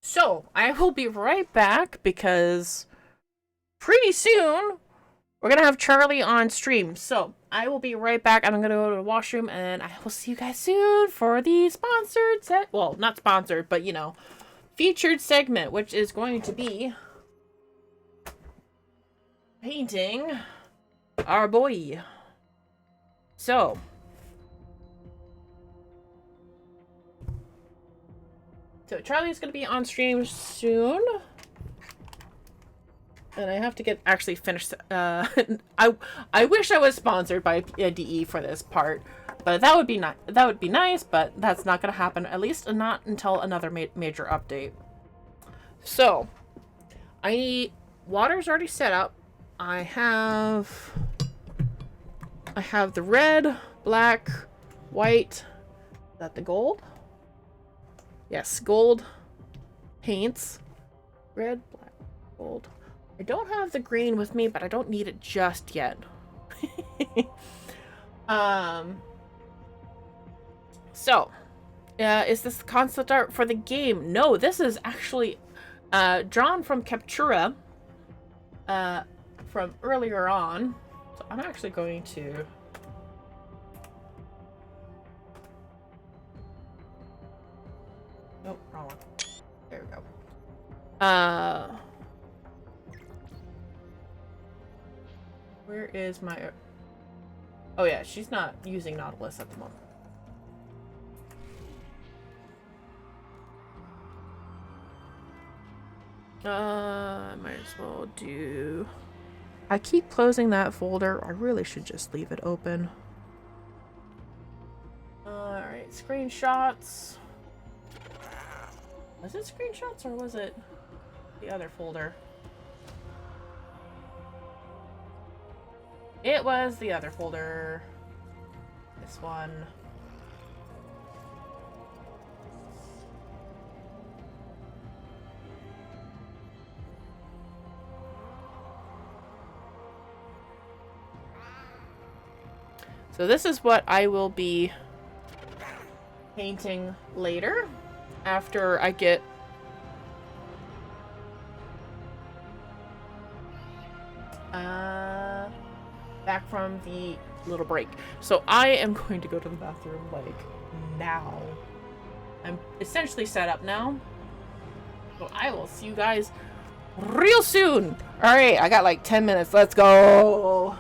So, I will be right back because pretty soon we're gonna have Charly on stream. So, I will be right back. I'm gonna go to the washroom and I will see you guys soon for the sponsored set. Well, not sponsored, but you know, featured segment, which is going to be painting our boy. So, Charly's gonna be on stream soon. And I have to get actually finished. I wish I was sponsored by DE for this part, but that would be nice. But that's not gonna happen. At least not until another major update. So, water's already set up. I have the red, black, white. Is that the gold? Yes, gold paints. Red, black, gold. I don't have the green with me, but I don't need it just yet. So, is this the concept art for the game? No, this is actually drawn from Captura from earlier on. So I'm actually going to... Nope, wrong one. There we go. Where is my... Oh yeah, she's not using Nautilus at the moment. I might as well do... I keep closing that folder. I really should just leave it open. Alright, screenshots. Was it screenshots or was it the other folder? It was the other folder. This one. So this is what I will be painting later after I get back from the little break. So I am going to go to the bathroom like now. I'm essentially set up now. So I will see you guys real soon. All right, I got like 10 minutes. Let's go.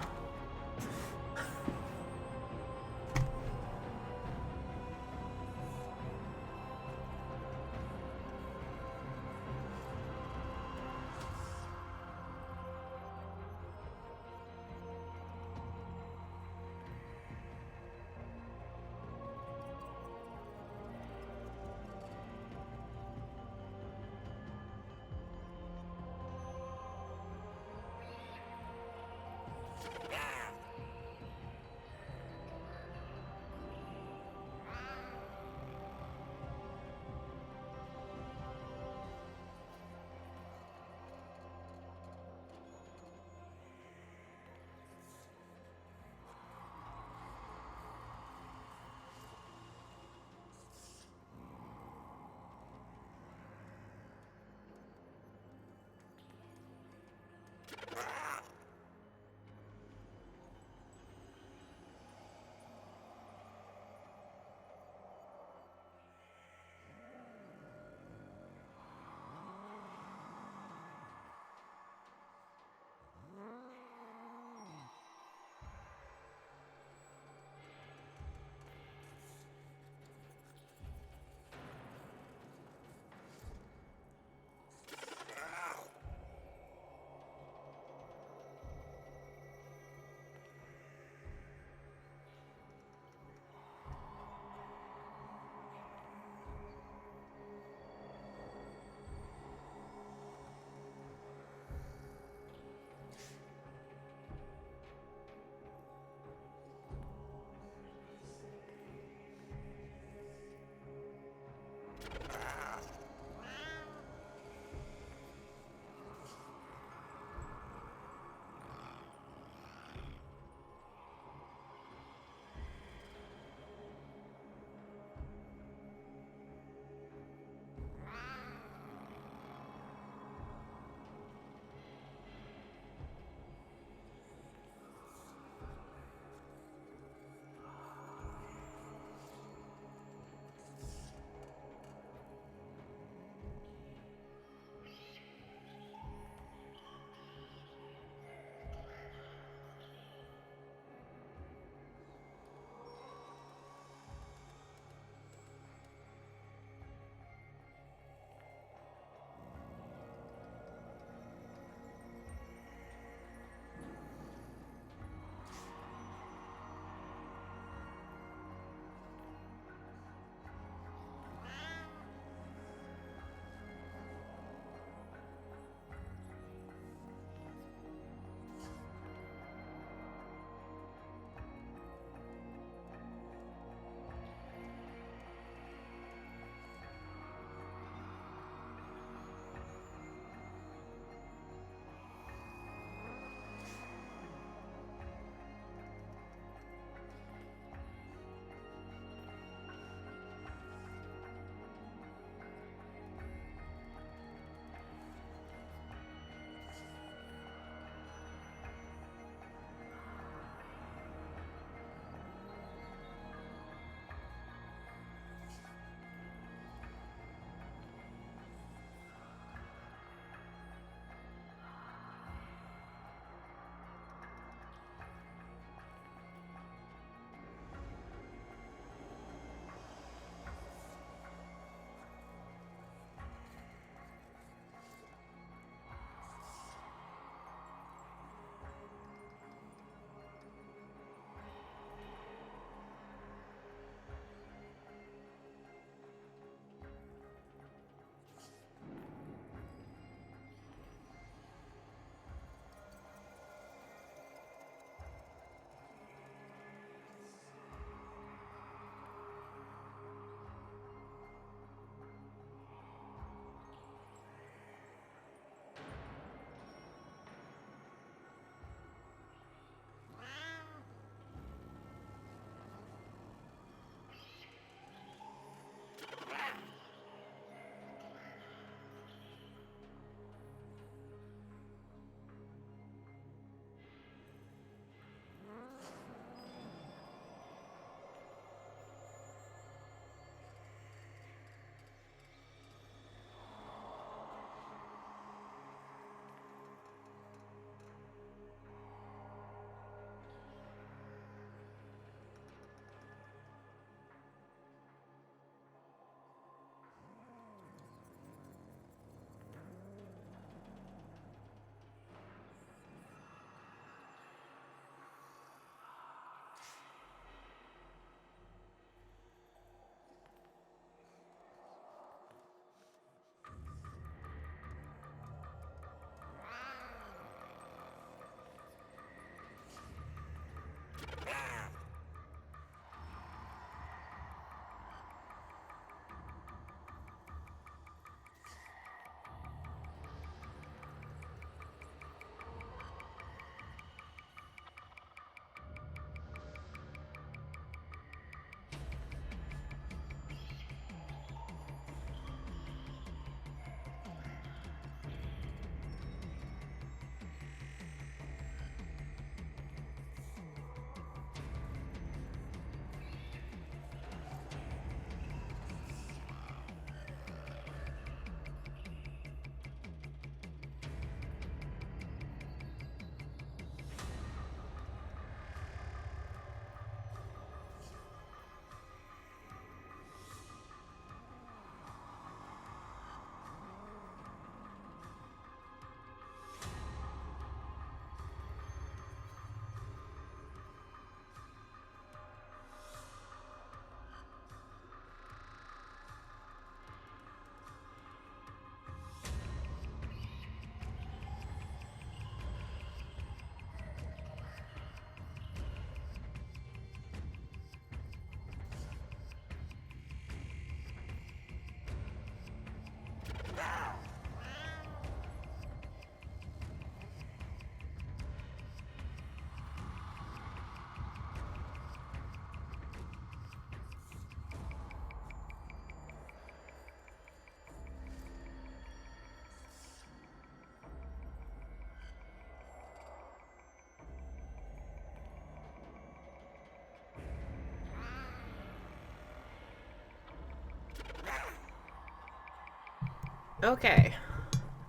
Okay.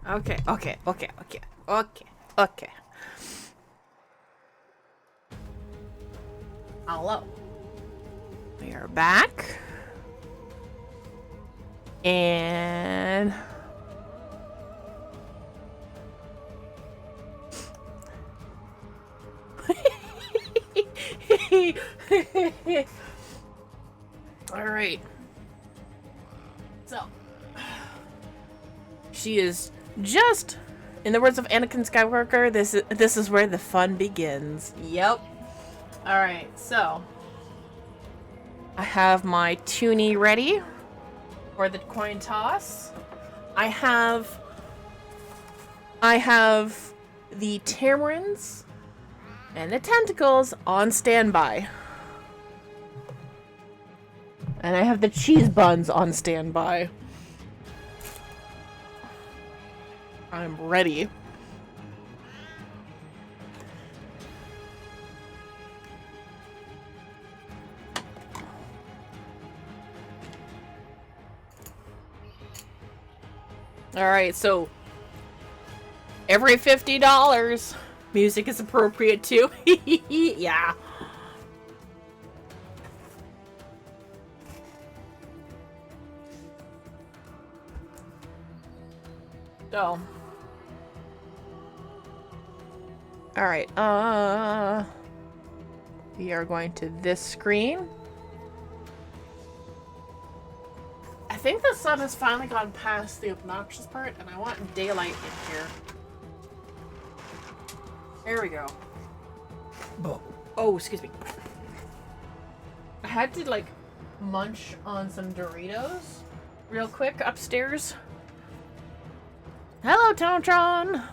Okay. Hello. We are back. And all right. So she is just, in the words of Anakin Skywalker, this is where the fun begins. Yep. All right. So I have my toonie ready for the coin toss. I have the tamarins and the tentacles on standby. And I have the cheese buns on standby. I'm ready. Alright, so every $50, music is appropriate too. Yeah. So. Alright, we are going to this screen. I think the sun has finally gone past the obnoxious part, and I want daylight in here. There we go. Oh, excuse me. I had to, like, munch on some Doritos real quick upstairs. Hello, Tontron!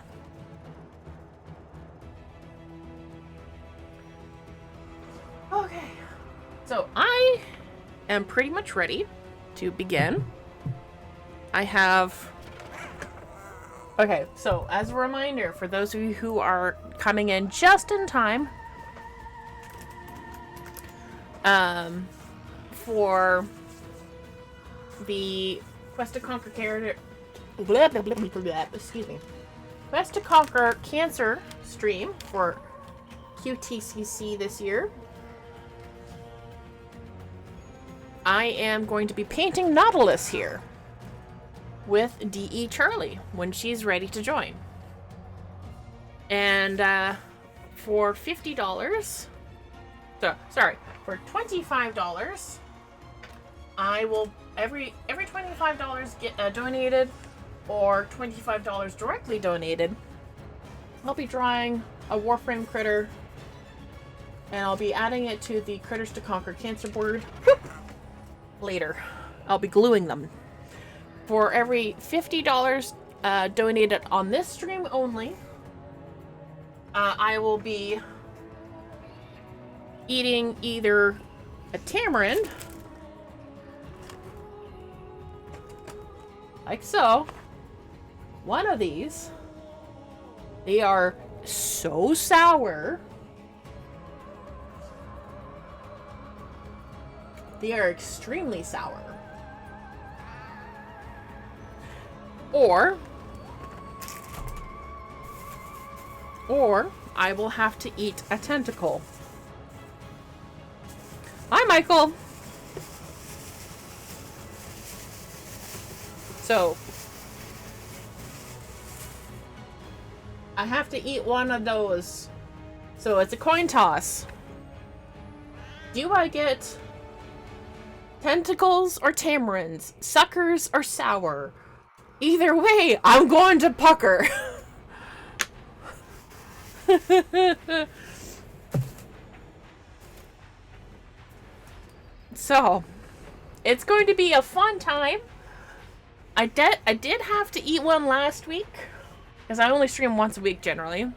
Okay. So, I am pretty much ready to begin. I have... Okay, so as a reminder, for those of you who are coming in just in time, for the Quest to Conquer character... Excuse me. Quest to Conquer Cancer stream for QTCC this year, I am going to be painting Nautilus here with DE Charly when she's ready to join. And for $50, for $25, I will every $25 get donated, or $25 directly donated, I'll be drawing a Warframe critter, and I'll be adding it to the Critters to Conquer Cancer board later. I'll be gluing them. For every $50 donated on this stream only, I will be eating either a tamarind, like so, one of these. They are so sour. They are extremely sour. Or I will have to eat a tentacle. Hi, Michael. So, I have to eat one of those. So it's a coin toss. Do I get tentacles or tamarins? Suckers or sour? Either way, I'm going to pucker. So, it's going to be a fun time. I did have to eat one last week, because I only stream once a week generally.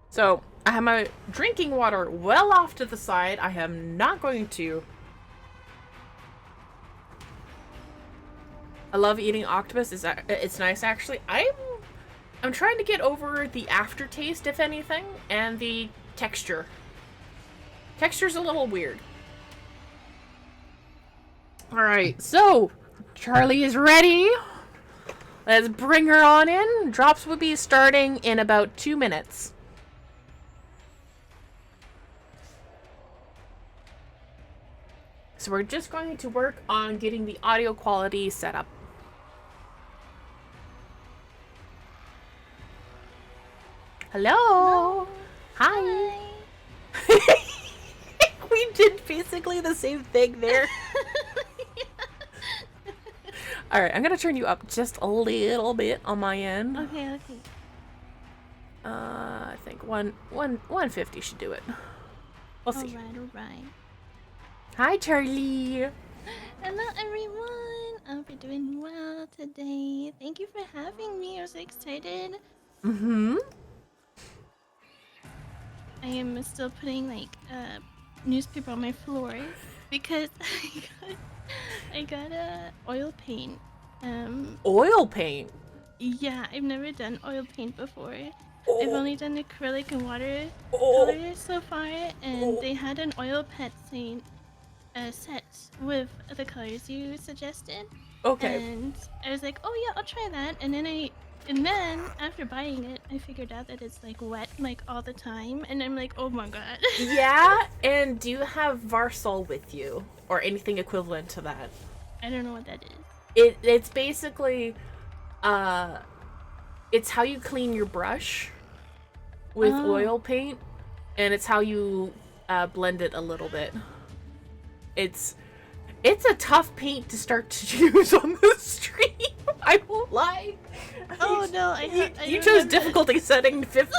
So, I have my drinking water well off to the side. I am not going to. I love eating octopus. It's nice, actually. I'm trying to get over the aftertaste, if anything, and the texture. Texture's a little weird. Alright, so Charly is ready. Let's bring her on in. Drops will be starting in about 2 minutes. So we're just going to work on getting the audio quality set up. Hello. Hi. We did basically the same thing there. All right, I'm gonna turn you up just a little bit on my end. Okay. I think 150 should do it. We'll see. Alright. Hi, Charly. Hello, everyone. I hope you're doing well today. Thank you for having me. I'm so excited. Mm-hmm. I am still putting like newspaper on my floor because I got a oil paint. Oil paint. Yeah, I've never done oil paint before. Oh. I've only done acrylic and water Oh. colors so far, and they had an oil pet paint set with the colors you suggested. Okay. And I was like, oh yeah, I'll try that. And then after buying it, I figured out that it's like wet like all the time, and I'm like, oh my god. Yeah, and do you have Varsol with you or anything equivalent to that? I don't know what that is. It's basically it's how you clean your brush with oil paint, and it's how you blend it a little bit. It's a tough paint to start to use on the stream. I won't lie. Oh no, You chose difficulty setting 50.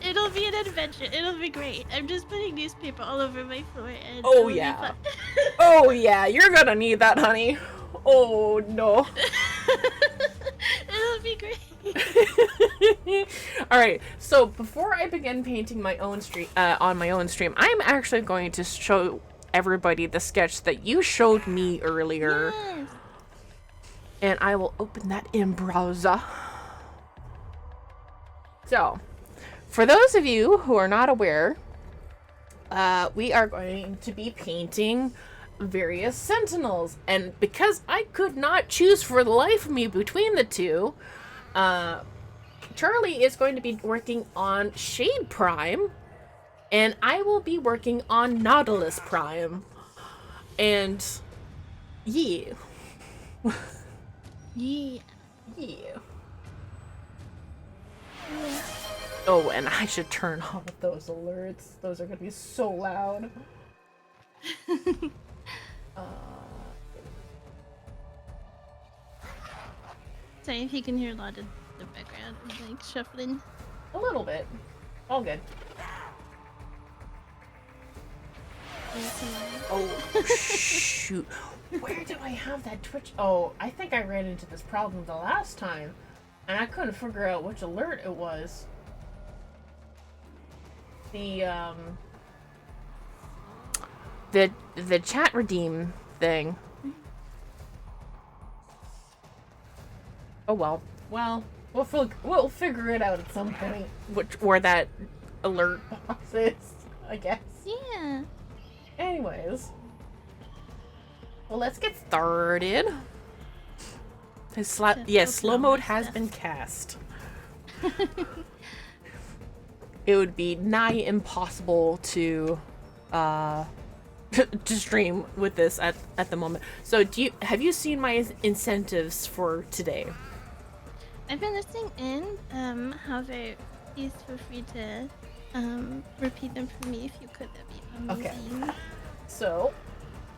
It'll be an adventure. It'll be great. I'm just putting newspaper all over my floor. And Oh it'll be yeah. fun. Oh yeah, you're gonna need that, honey. Oh no. It'll be great. All right. So before I begin painting my own stream on my own stream, I'm actually going to show everybody the sketch that you showed me earlier. Yes. And I will open that in browser. So, for those of you who are not aware, we are going to be painting various sentinels. And because I could not choose for the life of me between the two, Charly is going to be working on Shade Prime, and I will be working on Nautilus Prime. And yeah. Yeah. Yeah. Oh, and I should turn off those alerts. Those are gonna be so loud. Sorry if you can hear a lot of the background, like shuffling. A little bit. All good. Oh, shoot. Where do I have that Twitch? Oh, I think I ran into this problem the last time, and I couldn't figure out which alert it was. The chat redeem thing. Oh well. Well, we'll figure it out at some point. Where that alert box is, I guess. Yeah. Anyways. Well, let's get started. Slow mode has been cast. It would be nigh impossible to to stream with this at the moment. So have you seen my incentives for today? I've been listening in. However, please feel free to repeat them for me if you could. That'd be amazing. Okay. So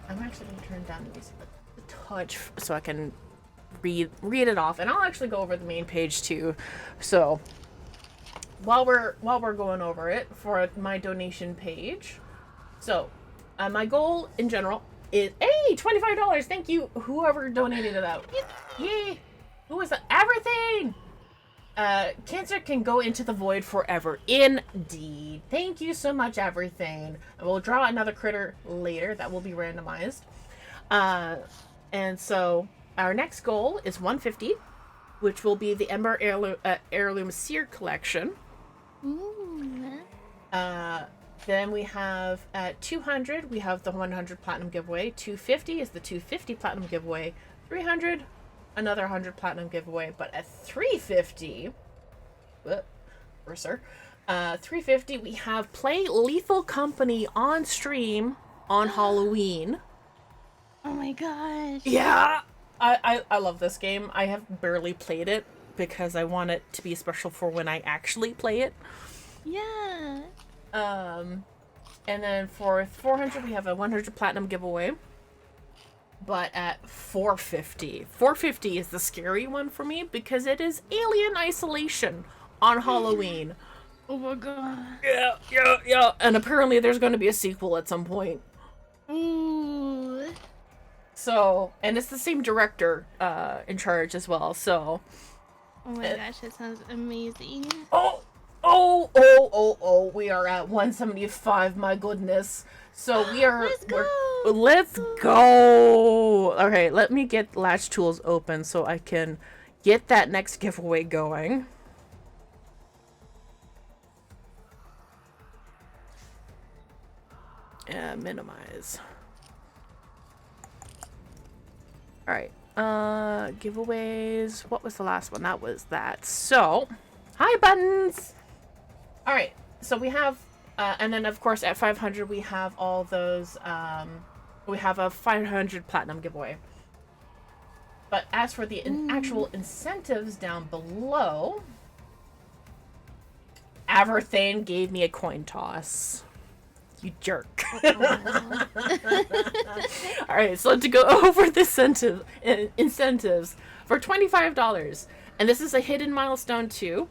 I'm actually gonna turn down the music a touch so I can read it off, and I'll actually go over the main page too. So while we're going over it for my donation page, so my goal in general is $25. Thank you, whoever donated it out. Yay! Who is that? Everything. Cancer can go into the void forever. Indeed. Thank you so much, everything. And we'll draw another critter later that will be randomized. And so our next goal is 150, which will be the Ember Heirloom Seer collection. Ooh. Then we have at 200, we have the 100 platinum giveaway. 250 is the 250 platinum giveaway. 300, another 100 platinum giveaway. But at 350, cursor, 350, we have Play Lethal Company on stream on Halloween. Oh my gosh. Yeah, I love this game. I have barely played it because I want it to be special for when I actually play it. Yeah. And then for 400, we have a 100 platinum giveaway. But at 450 is the scary one for me because it is Alien Isolation on Halloween. Oh my god. Yeah. And apparently there's going to be a sequel at some point. Ooh. So, and it's the same director in charge as well, so. Oh my gosh, that sounds amazing. We are at 175, my goodness. So we are. Let's go. Let's go. Okay, let me get Latch Tools open so I can get that next giveaway going. Minimize. Alright. Giveaways. What was the last one? That was that. So, hi buttons! Alright, so we have, and then of course at 500 we have all those, we have a 500 platinum giveaway. But as for the actual incentives down below, Averthane gave me a coin toss. You jerk. Alright, so to go over the incentives for $25, and this is a hidden milestone too,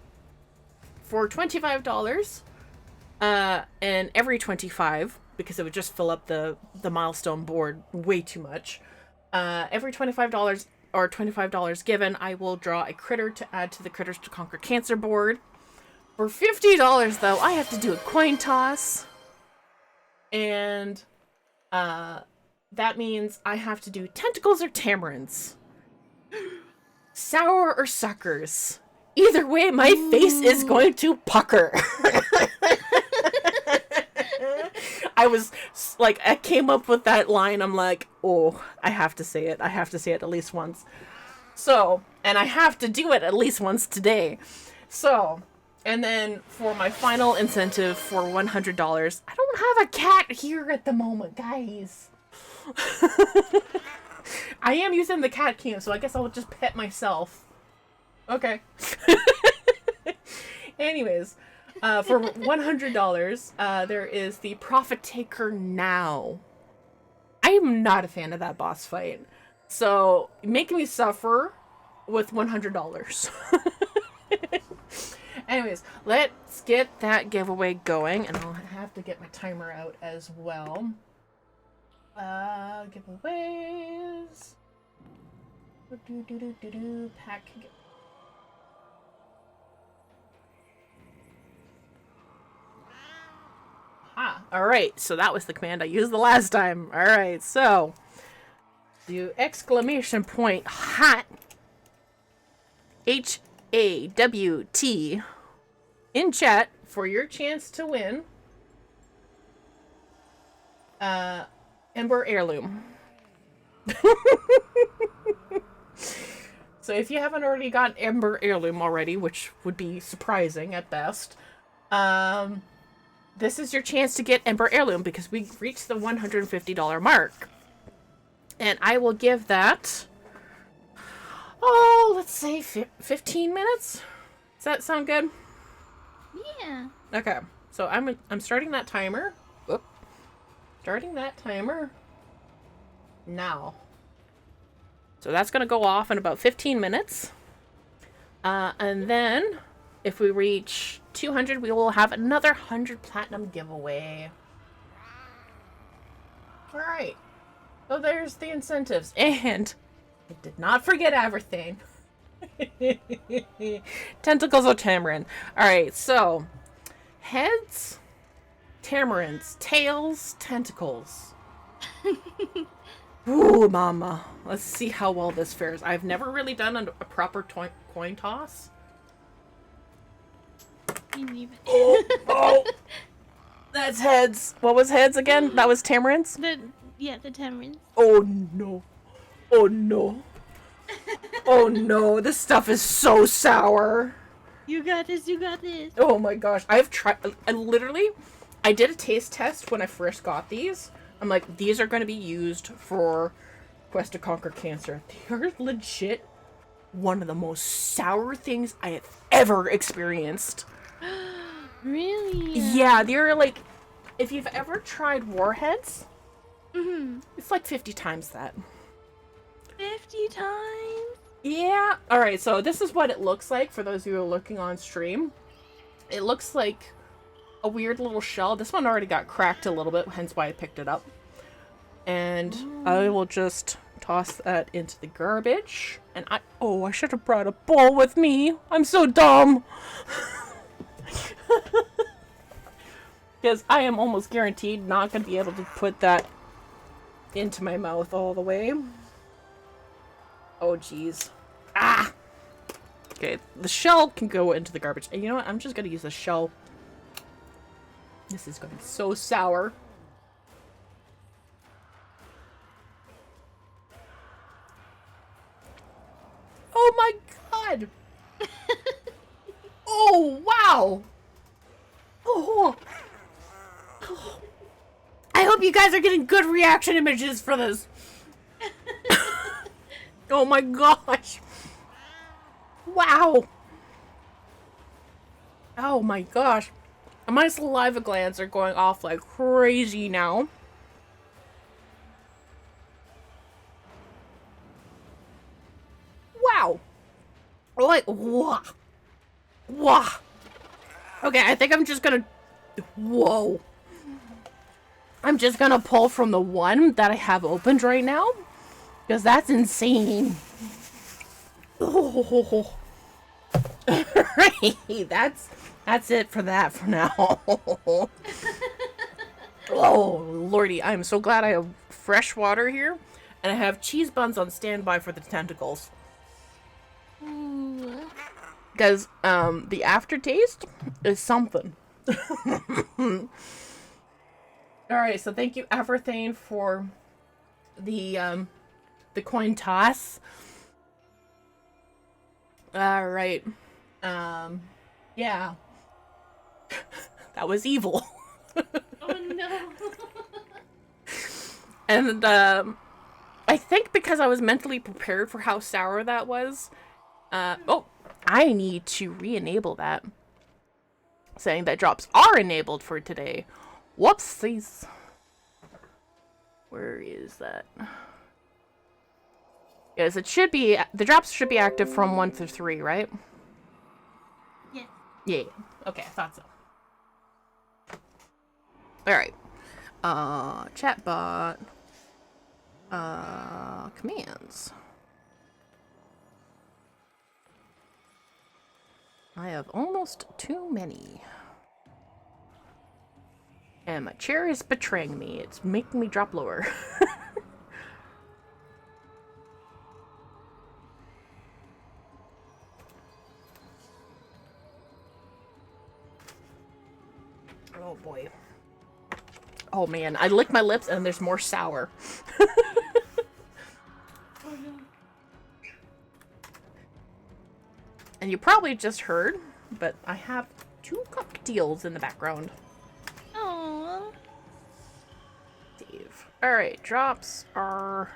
for $25, and every 25, because it would just fill up the milestone board way too much, every $25 or $25 given, I will draw a critter to add to the Critters to Conquer Cancer board. For $50 though, I have to do a coin toss. And that means I have to do tentacles or tamarins. Sour or suckers. Either way, my face is going to pucker. I was like, I came up with that line. I'm like, oh, I have to say it. I have to say it at least once. So, and I have to do it at least once today. So, and then for my final incentive for $100, I don't have a cat here at the moment, guys. I am using the cat cam, so I guess I'll just pet myself. Okay. Anyways, for $100, there is the Profit Taker Now. I am not a fan of that boss fight. So, making me suffer with $100. Anyways, let's get that giveaway going, and I'll have to get my timer out as well. Giveaways. Pack. Alright, so that was the command I used the last time. Alright, so do exclamation point hot HAWT in chat for your chance to win Ember Heirloom. So if you haven't already got Ember Heirloom already, which would be surprising at best, this is your chance to get Ember Heirloom because we reached the $150 mark. And I will give that, let's say 15 minutes? Does that sound good? Yeah. Okay. So I'm starting that timer. Whoop. Starting that timer now. So that's going to go off in about 15 minutes. And then if we reach 200, we will have another 100 platinum giveaway. All right. So there's the incentives. And I did not forget everything. Tentacles or tamarin. All right. So heads, tamarins, tails, tentacles. Ooh, mama. Let's see how well this fares. I've never really done a proper coin toss. Me neither. Oh! That's heads. What was heads again? That was tamarins? The tamarinds. Oh no. Oh no. Oh no, this stuff is so sour. You got this, you got this. Oh my gosh. I did a taste test when I first got these. I'm like, these are going to be used for Quest to Conquer Cancer. They are legit one of the most sour things I have ever experienced. Really? Yeah, they're like, if you've ever tried Warheads, it's like 50 times that. 50 times? Yeah. Alright, so this is what it looks like for those of you who are looking on stream. It looks like a weird little shell. This one already got cracked a little bit, hence why I picked it up. And I will just toss that into the garbage. And I should have brought a bowl with me. I'm so dumb. Because I am almost guaranteed not going to be able to put that into my mouth all the way. Oh, jeez. Ah! Okay, the shell can go into the garbage. And you know what? I'm just going to use the shell. This is going to be so sour. Oh my god! Oh, wow! Oh. I hope you guys are getting good reaction images for this. Oh my gosh. Wow. Oh my gosh. My saliva glands are going off like crazy now. Wow. Like, wah. Wah. Okay, I think I'm just gonna... Whoa. I'm just gonna pull from the one that I have opened right now. Because that's insane. Oh. Right, that's it for that for now. Oh, lordy. I'm so glad I have fresh water here. And I have cheese buns on standby for the tentacles. Because the aftertaste is something. Alright, so thank you, Everthane, for the coin toss. Alright. Yeah. That was evil. Oh no. And I think because I was mentally prepared for how sour that was, I need to re-enable that. Saying that drops are enabled for today. Whoopsies. Where is that? Yes, it should be, the drops should be active from 1 through 3, right? Yeah. Yeah. Okay, I thought so. Alright. Chatbot. Commands. I have almost too many. And my chair is betraying me. It's making me drop lower. Oh boy. Oh man, I lick my lips and there's more sour. And you probably just heard, but I have 2 cocktails in the background. Aww. Save. Alright, drops are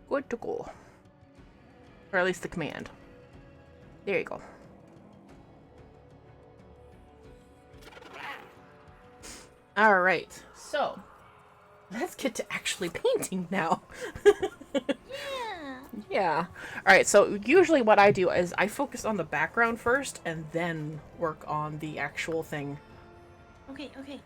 good to go. Or at least the command. There you go. Alright, so let's get to actually painting now. Yeah. Yeah. Alright, so usually what I do is I focus on the background first and then work on the actual thing. Okay, okay.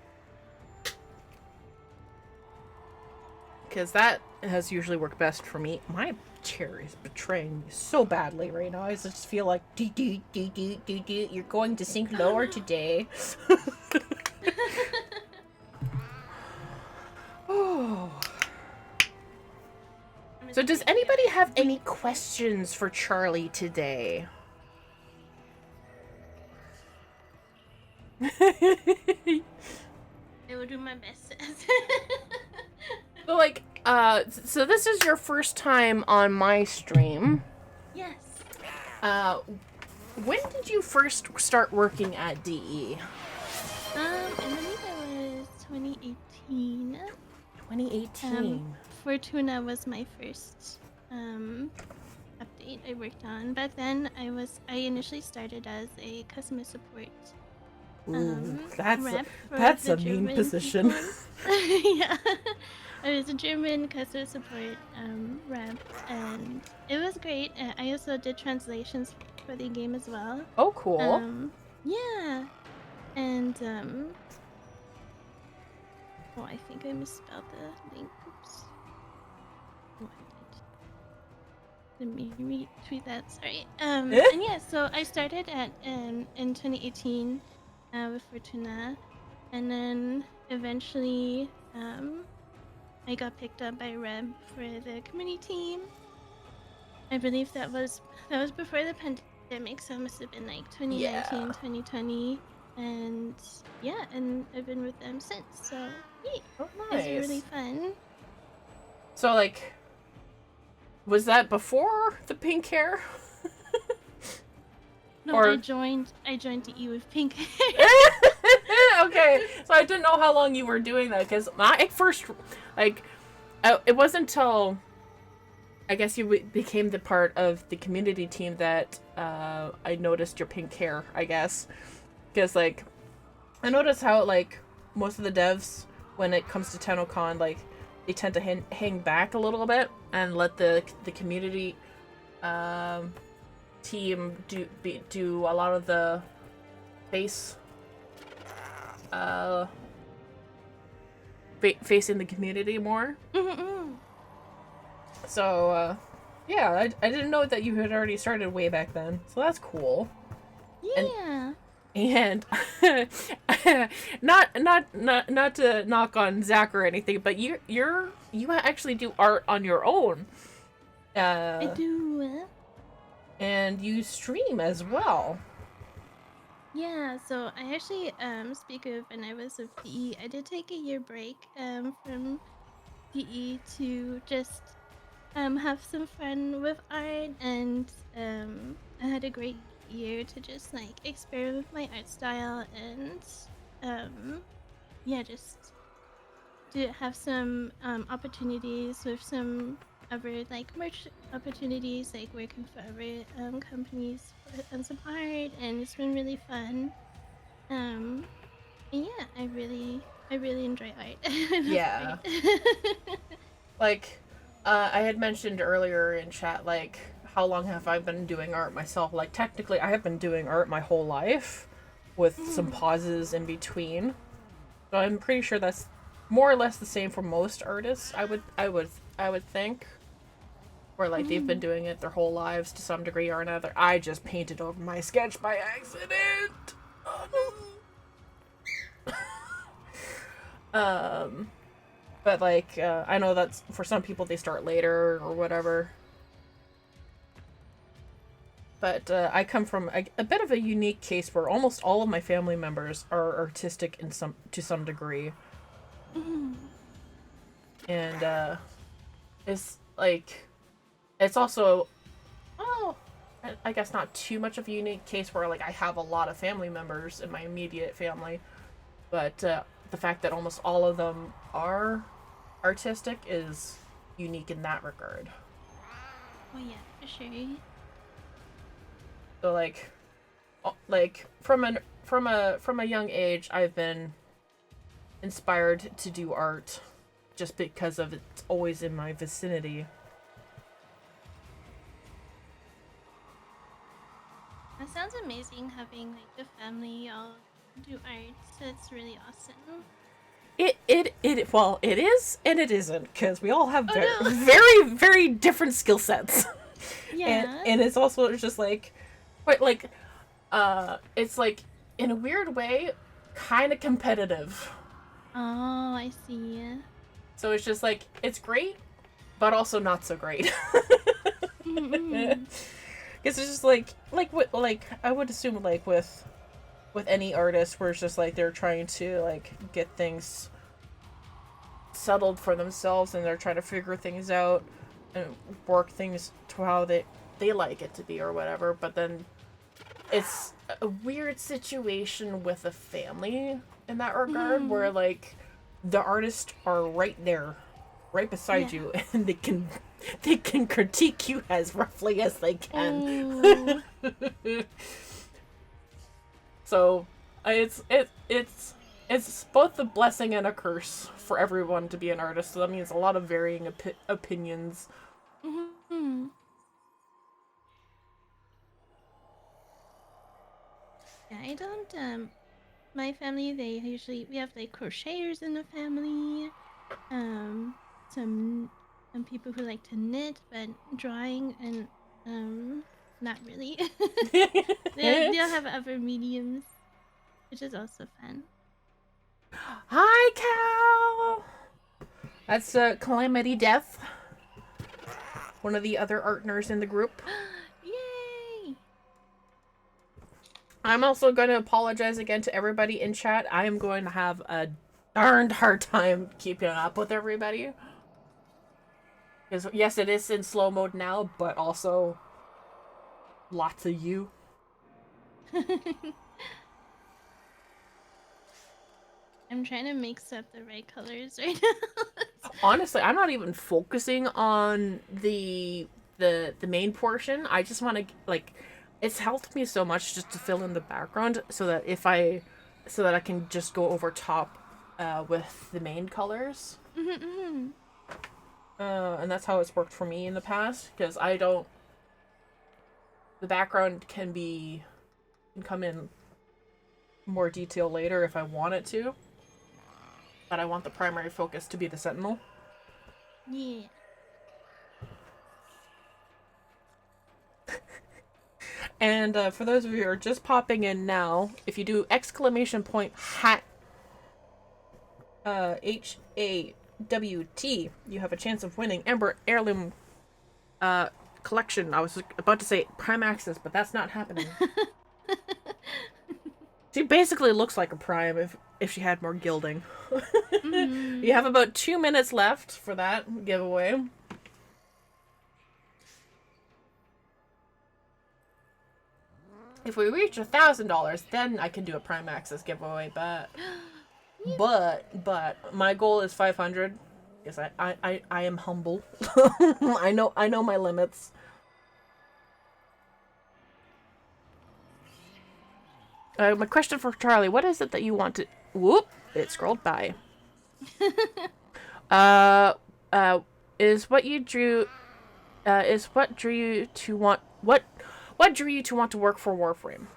Because that has usually worked best for me. My chair is betraying me so badly right now. I just feel like, you're going to sink lower today. Oh. So does anybody have any questions for Charly today? my best. So like, so this is your first time on my stream. Yes. When did you first start working at DE? I believe it was 2018. 2018. Fortuna was my first update I worked on. Back then, I initially started as a customer support Ooh, rep for that's the a mean German position. people. Yeah. I was a German customer support rep, and it was great. I also did translations for the game as well. Oh, cool. Yeah, and oh, I think I misspelled the link. Oops. Oh, I did. Let me retweet that. Sorry. And yeah, so I started at in 2018 with Fortuna, and then eventually I got picked up by Reb for the community team. I believe that was before the pandemic, so it must have been like 2019, Yeah. 2020, and yeah, and I've been with them since. So yeah, Oh, it's nice. really fun. So like, was that before the pink hair? No, Or- I joined DE with pink. Okay, so I didn't know how long you were doing that because my first, like, it wasn't until I guess you became the part of the community team that I noticed your pink hair. I guess because like I noticed how like most of the devs when it comes to TennoCon like they tend to hang back a little bit and let the community team do a lot of the face facing the community more. So yeah, I didn't know that you had already started way back then, so that's cool. Yeah. And not to knock on Zach or anything, but you actually do art on your own. I do. And you stream as well. Yeah, so I actually speak of when I was with DE, I did take a year break from DE to just have some fun with art, and I had a great year to just like experiment with my art style and yeah, just to have some opportunities with some other like merch opportunities, like working for other companies on some art, and it's been really fun. And yeah, I really enjoy art. I love Yeah. art. Like, I had mentioned earlier in chat, like, how long have I been doing art myself? Like, technically, I have been doing art my whole life, with some pauses in between. So I'm pretty sure that's more or less the same for most artists. I would think, where like they've been doing it their whole lives to some degree or another. I just painted over my sketch by accident. But like, I know that's for some people they start later or whatever. But I come from a bit of a unique case where almost all of my family members are artistic to some degree. And it's like, it's also, well, I guess not too much of a unique case where like I have a lot of family members in my immediate family, but the fact that almost all of them are artistic is unique in that regard. Oh yeah, for sure. So like from a young age, I've been inspired to do art just because of it's always in my vicinity. That sounds amazing, having like the family all do art. That's really awesome. Well, it is and it isn't, because we all have no. very, very different skill sets. Yeah. And it's also just like, but like, it's like in a weird way, kind of competitive. Oh, I see. So it's just like, it's great, but also not so great. Mm-mm. Because it's just like I would assume like with any artist where it's just like they're trying to like get things settled for themselves and they're trying to figure things out and work things to how they like it to be or whatever. But then it's a weird situation with a family in that regard where like the artists are right there, right beside you, and they can critique you as roughly as they can. So it's both a blessing and a curse for everyone to be an artist. So that means a lot of varying opinions. Yeah, I don't, my family, we have like crocheters in the family, some people who like to knit, but drawing and, not really. They'll have other mediums, which is also fun. Hi, Cal! That's Calamity Death, one of the other artners in the group. Yay! I'm also going to apologize again to everybody in chat. I am going to have a darned hard time keeping up with everybody. Because, yes, it is in slow mode now, but also lots of you. I'm trying to mix up the right colors right now. Honestly, I'm not even focusing on the main portion. I just want to, like, it's helped me so much just to fill in the background so that I can just go over top with the main colors. And that's how it's worked for me in the past, because the background can come in more detail later if I want it to. But I want the primary focus to be the sentinel. Yeah. And for those of you who are just popping in now, if you do !hat HAWT, you have a chance of winning Ember Heirloom collection. I was about to say Prime Access, but that's not happening. She basically looks like a Prime if she had more gilding. You have about 2 minutes left for that giveaway. If we reach $1,000, then I can do a Prime Access giveaway, but my goal is 500. Yes, I am humble. I know my limits. My question for Charlie: what is it that you want to? Whoop! It scrolled by. Is what you drew? Is what drew you to want what? What drew you to want to work for Warframe?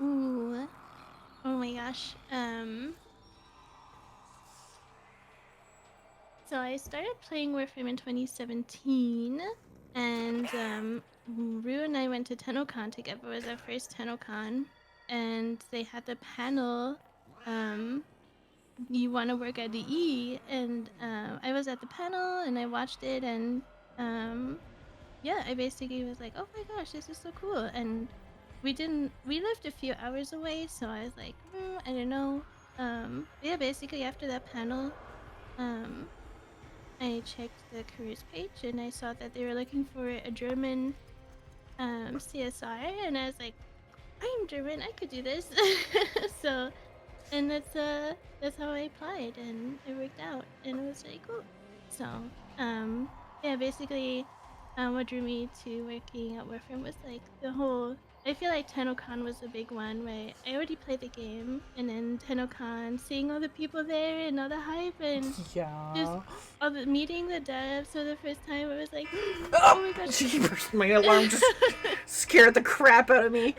Ooh. Oh my gosh. So I started playing Warframe in 2017, and Rue and I went to TennoCon together. It was our first TennoCon, and they had the panel, you want to work at the E, and I was at the panel, and I watched it, and yeah, I basically was like, oh my gosh, this is so cool. And we lived a few hours away, so I was like, I don't know. Yeah, basically after that panel, I checked the careers page and I saw that they were looking for a German CSR, and I was like, I'm German, I could do this. So, and that's how I applied, and it worked out, and it was really cool. So, yeah, basically, what drew me to working at Warframe was like the whole. I feel like TennoCon was a big one, where I already played the game, and then TennoCon, seeing all the people there and all the hype, and just meeting the devs for the first time, it was like, oh my gosh. My alarm just scared the crap out of me.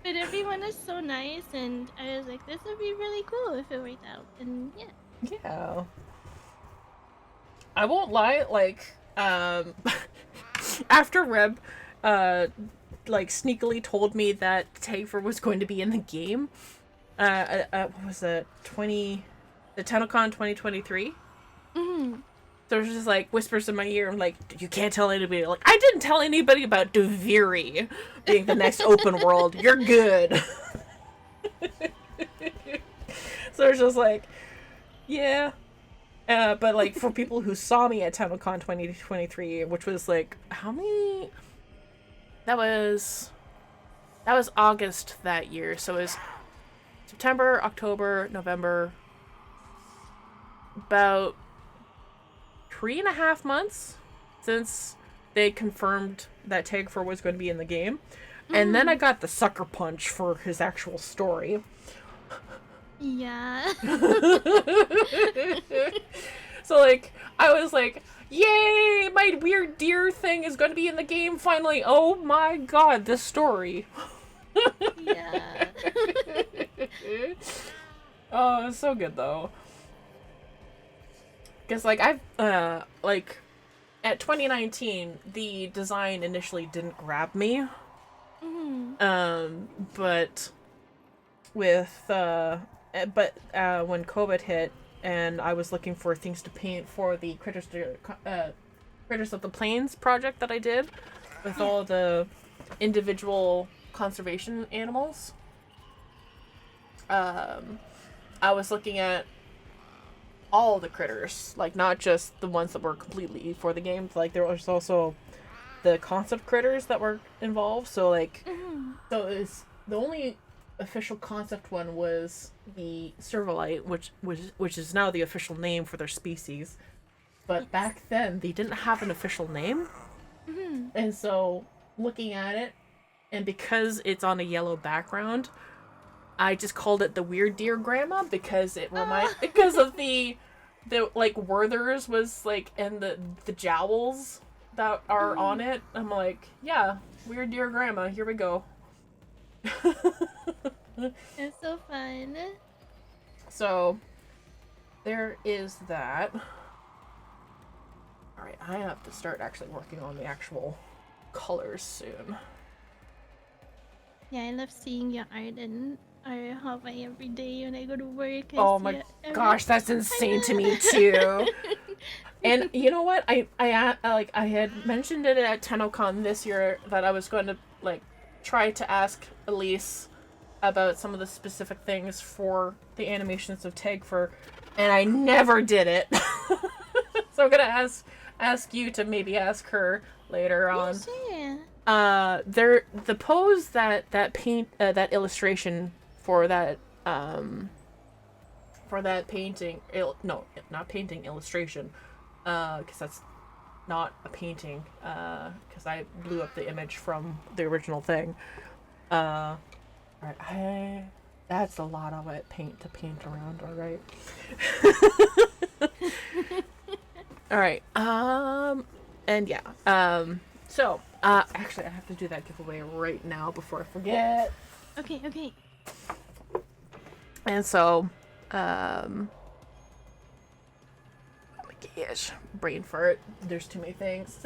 But everyone is so nice, and I was like, this would be really cool if it worked out, and yeah. Yeah. I won't lie, like, after Reb, like, sneakily told me that Tafer was going to be in the game, what was it, the TennoCon 2023? Mm-hmm. So there's just, like, whispers in my ear, I'm like, you can't tell anybody. Like, I didn't tell anybody about Duviri being the next open world. You're good. So it's just like, yeah, But like for people who saw me at TennoCon 2023, which was like how many? That was August that year, so it was September, October, November, about 3.5 months since they confirmed that Tagfer was going to be in the game. And then I got the sucker punch for his actual story. Yeah. So, like, I was like, yay, my weird deer thing is going to be in the game finally. Oh my god, this story. Yeah. Oh, it's so good, though. Because, like, I've, like, at 2019, the design initially didn't grab me. But with, when COVID hit, and I was looking for things to paint for the Critters of the Plains project that I did, with all the individual conservation animals, I was looking at all the critters, like not just the ones that were completely for the game. Like there was also the concept critters that were involved. So like, so it's the only official concept one was the Servalite, which is now the official name for their species. But back then they didn't have an official name, and so looking at it, and because it's on a yellow background, I just called it the Weird Deer Grandma because it because of the like Werther's was like, and the jowls that are on it. I'm like, yeah, Weird Deer Grandma, here we go. It's so fun. So there is that. Alright, I have to start actually working on the actual colors soon. Yeah, I love seeing your art in our hallway every day when I go to work. Oh my gosh, that's insane to me too. And you know what? I had mentioned it at TennoCon this year that I was going to like try to ask Elise about some of the specific things for the animations of Tagfer, and I never did it. So I'm gonna ask you to maybe ask her later on. Sure. The pose that illustration for that painting, not painting, illustration, because that's not a painting, because I blew up the image from the original thing. Alright, that's a lot of it to paint around, alright. Alright, and yeah, so, actually I have to do that giveaway right now before I forget. Okay. And so, oh my gosh, brain fart, there's too many things.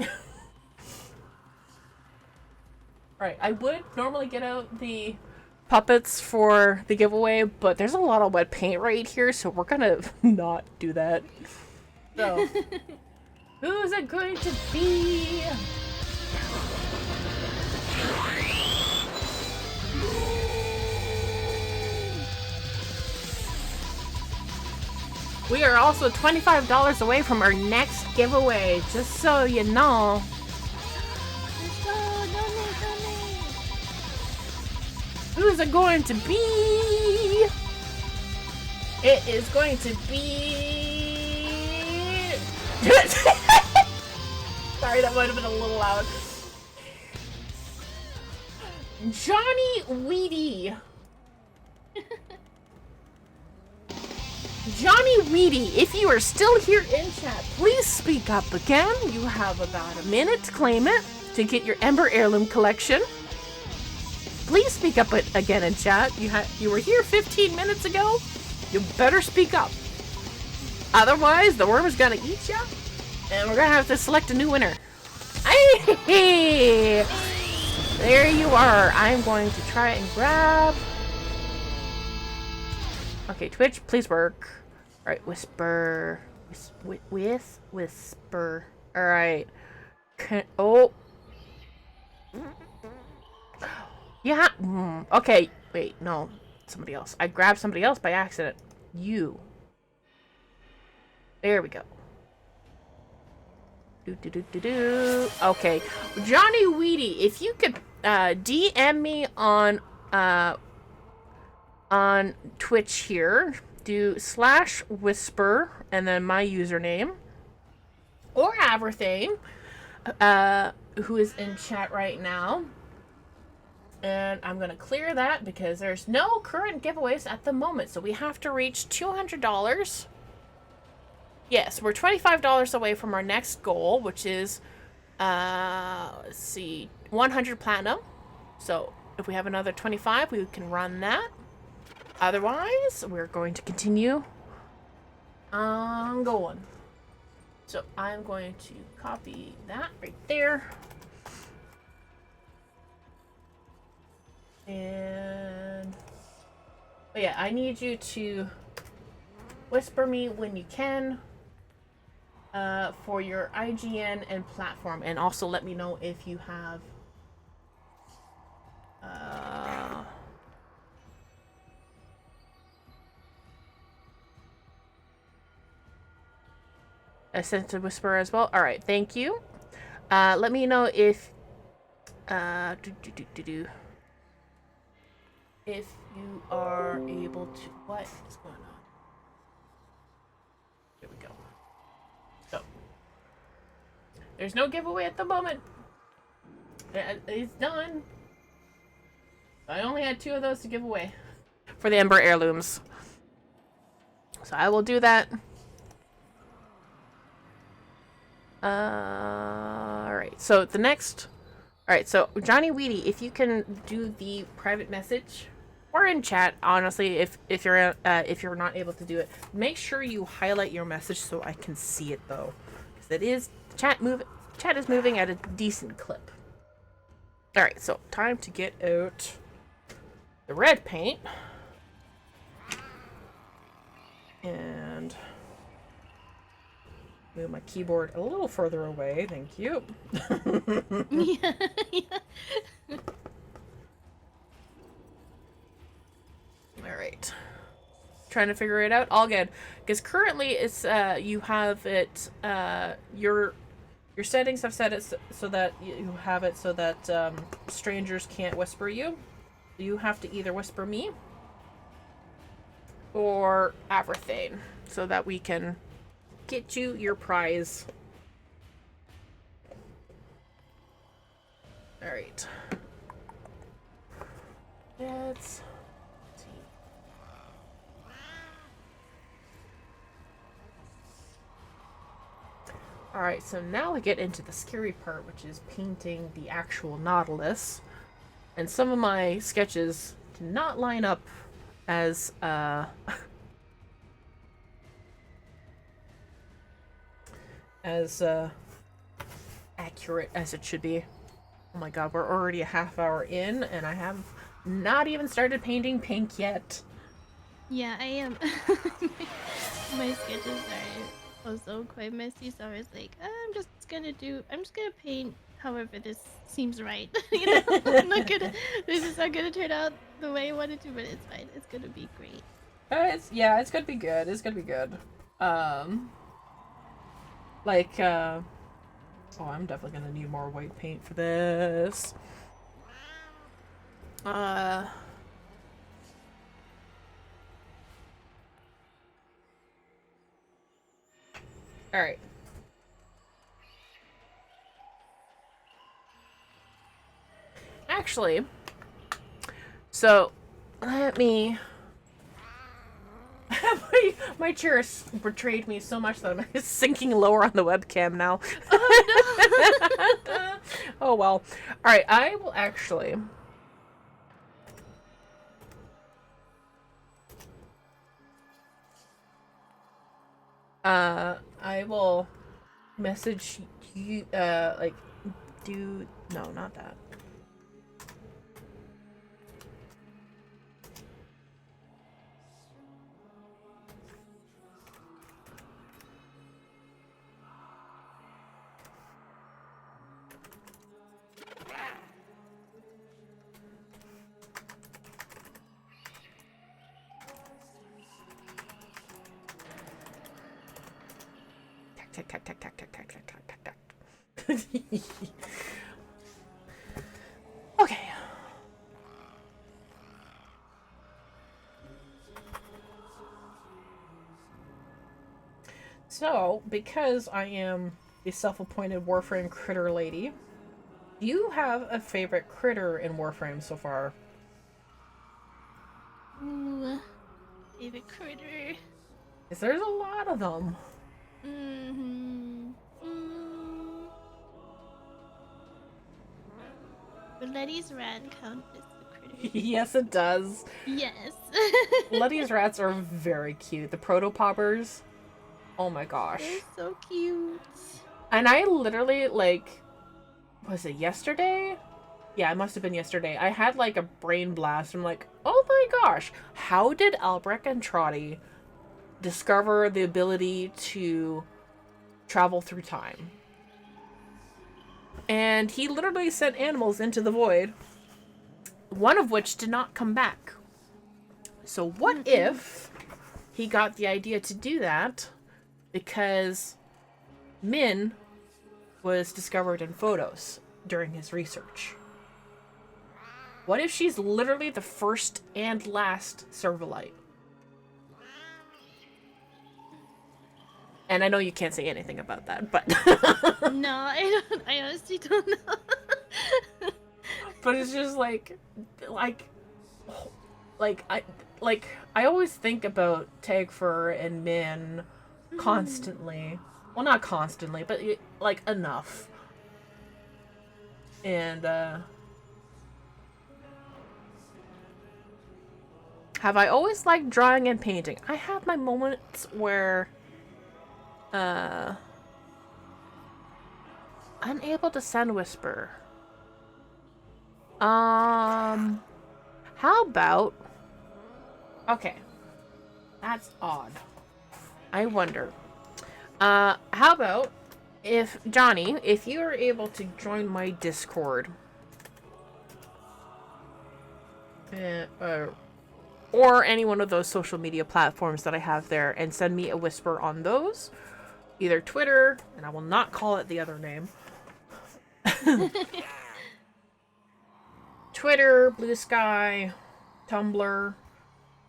Alright, I would normally get out the puppets for the giveaway, but there's a lot of wet paint right here, so we're gonna not do that. So, who's it going to be? We are also $25 away from our next giveaway, just so you know. Let's go, donate. Who's it going to be? It is going to be... Sorry, that might have been a little loud. Johnny Weedy. Johnny Weedy, if you are still here in chat, please speak up again. You have about a minute to claim it to get your Ember Heirloom collection. Please speak up again in chat. You were here 15 minutes ago. You better speak up. Otherwise, the worm is gonna eat you, and we're gonna have to select a new winner. Hey! There you are. I'm going to try and grab... Okay, Twitch, please work. Alright, whisper. Whisper. Alright. Oh. Yeah. Okay, wait, no. Somebody else. I grabbed somebody else by accident. You. There we go. Okay, Johnny Weedy, if you could DM me on Twitch here, do /whisper and then my username, or Aberthane, who is in chat right now. And I'm going to clear that because there's no current giveaways at the moment. So we have to reach $200. Yes, we're $25 away from our next goal, which is, let's see, 100 platinum. So if we have another 25, we can run that. Otherwise, we're going to continue on going. So I'm going to copy that right there. And, but yeah, I need you to whisper me when you can for your IGN and platform, and also let me know if you have I sent a whisper as well. All right, thank you. Let me know if if you are able to. What is going on? There we go. So there's no giveaway at the moment. It's done. I only had 2 of those to give away for the Ember heirlooms. So I will do that. Alright, so the next... Alright, so Johnny Weedy, if you can do the private message, or in chat, honestly, if you're not able to do it, make sure you highlight your message so I can see it, though. Because it is... Chat is moving at a decent clip. Alright, so time to get out the red paint. And move my keyboard a little further away, thank you. Yeah. Alright. Trying to figure it out. All good. Because currently it's you have it your settings have set it so that you have it so that strangers can't whisper you. You have to either whisper me or Aberthane so that we can get you your prize. Alright. Let's see. Alright, so now we get into the scary part, which is painting the actual Nautilus. And some of my sketches do not line up as as accurate as it should be. Oh my god, we're already a half hour in and I have not even started painting pink yet. Yeah, I am. My sketches are also quite messy, so I was like, I'm just gonna paint however this seems right. You know, this is not gonna turn out the way I wanted to, but it's fine. It's gonna be great. It's gonna be good. It's gonna be good. Oh, I'm definitely gonna need more white paint for this. Alright. Actually, so let me... my chair betrayed me so much that I'm sinking lower on the webcam now. Oh, no. Oh well. Alright, I will actually... I will message you, no, not that. tack, tack, tack, tack, tack, tack, tack, tack, tack, tack. Okay. So, because I am the self-appointed Warframe critter lady, do you have a favorite critter in Warframe so far? Ooh, favorite critter. Because there's a lot of them. Mm-hmm. But Letty's rat count as the critter. Yes, it does. Yes. Letty's rats are very cute. The protopoppers. Oh my gosh. They're so cute. And I literally, like, was it yesterday? Yeah, it must have been yesterday. I had, like, a brain blast. I'm like, oh my gosh. How did Albrecht and Trotty discover the ability to travel through time? And he literally sent animals into the void, one of which did not come back. So what if he got the idea to do that because Min was discovered in photos during his research? What if she's literally the first and last Servalite? And I know you can't say anything about that, but No, I don't. I honestly don't know. but it's just like I always think about Tagfer and Min constantly. Well, not constantly, but like enough. And have I always liked drawing and painting? I have my moments where unable to send whisper. How about... Okay. That's odd. I wonder. How about if, Johnny, if you are able to join my Discord, or any one of those social media platforms that I have there, and send me a whisper on those, either Twitter, and I will not call it the other name, Twitter, Blue Sky, Tumblr,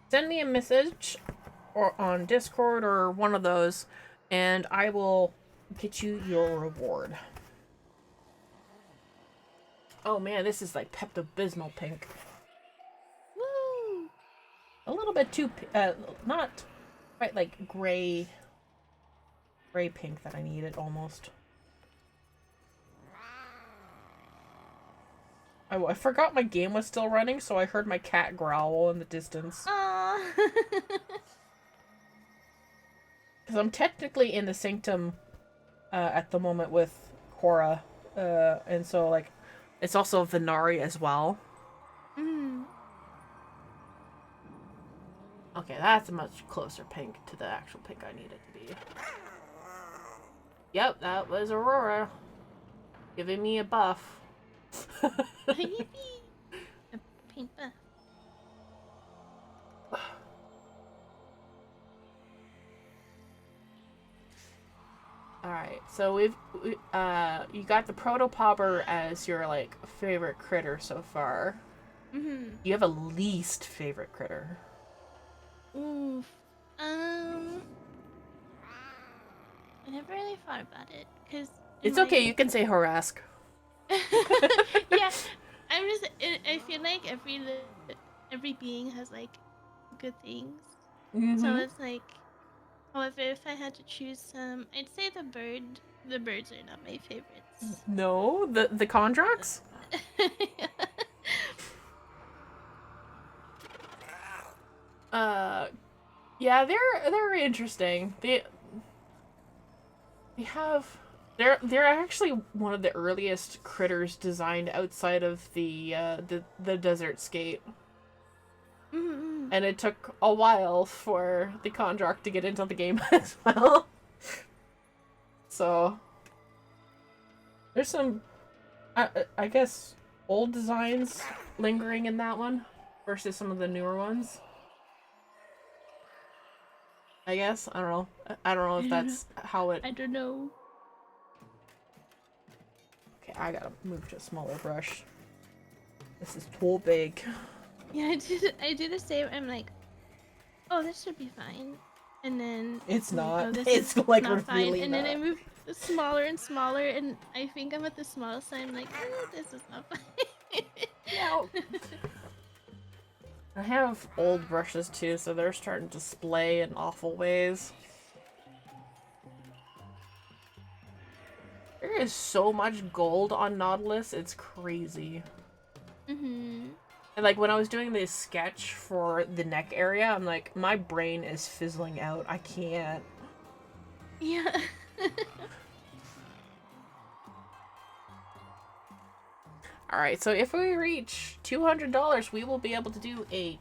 send me a message or on Discord or one of those, and I will get you your reward. Oh man, this is like Pepto-Bismol pink. Woo! A little bit too, not quite like gray pink that I needed almost. Oh, I forgot my game was still running, so I heard my cat growl in the distance. Aww. Because I'm technically in the sanctum at the moment with Cora, and so like it's also Venari as well. Mm. Okay, that's a much closer pink to the actual pink I need it to be. Yep, that was Aurora giving me a buff. Yippee! A pink buff. Alright, so you got the Protopopper as your, like, favorite critter so far. Mm-hmm. Do you have a least favorite critter? Oof. I never really thought about it, because... It's okay, you can say Harask. Yeah, I'm just... I feel like every being has, like, good things. Mm-hmm. So it's like... However, if I had to choose some, I'd say the birds are not my favorites. No? The Kondrax? Yeah, they're interesting. They're actually one of the earliest critters designed outside of the desert skate. Mm-hmm. And it took a while for the Kondrak to get into the game as well. So there's some I guess old designs lingering in that one versus some of the newer ones. I guess. I don't know. I don't know if that's how it... I don't know. Okay, I gotta move to a smaller brush. This is too big. Yeah, I do the same. I'm like, oh, this should be fine. And then It's I'm like, not. oh, this It's is like not fine. really And then I not. move smaller and smaller, and I think I'm at the small side. I'm like, this is not fine. No. I have old brushes too, so they're starting to splay in awful ways. There is so much gold on Nautilus, it's crazy. Mm-hmm. And like when I was doing this sketch for the neck area, I'm like, my brain is fizzling out. I can't. Yeah. Alright, so if we reach $200, we will be able to do a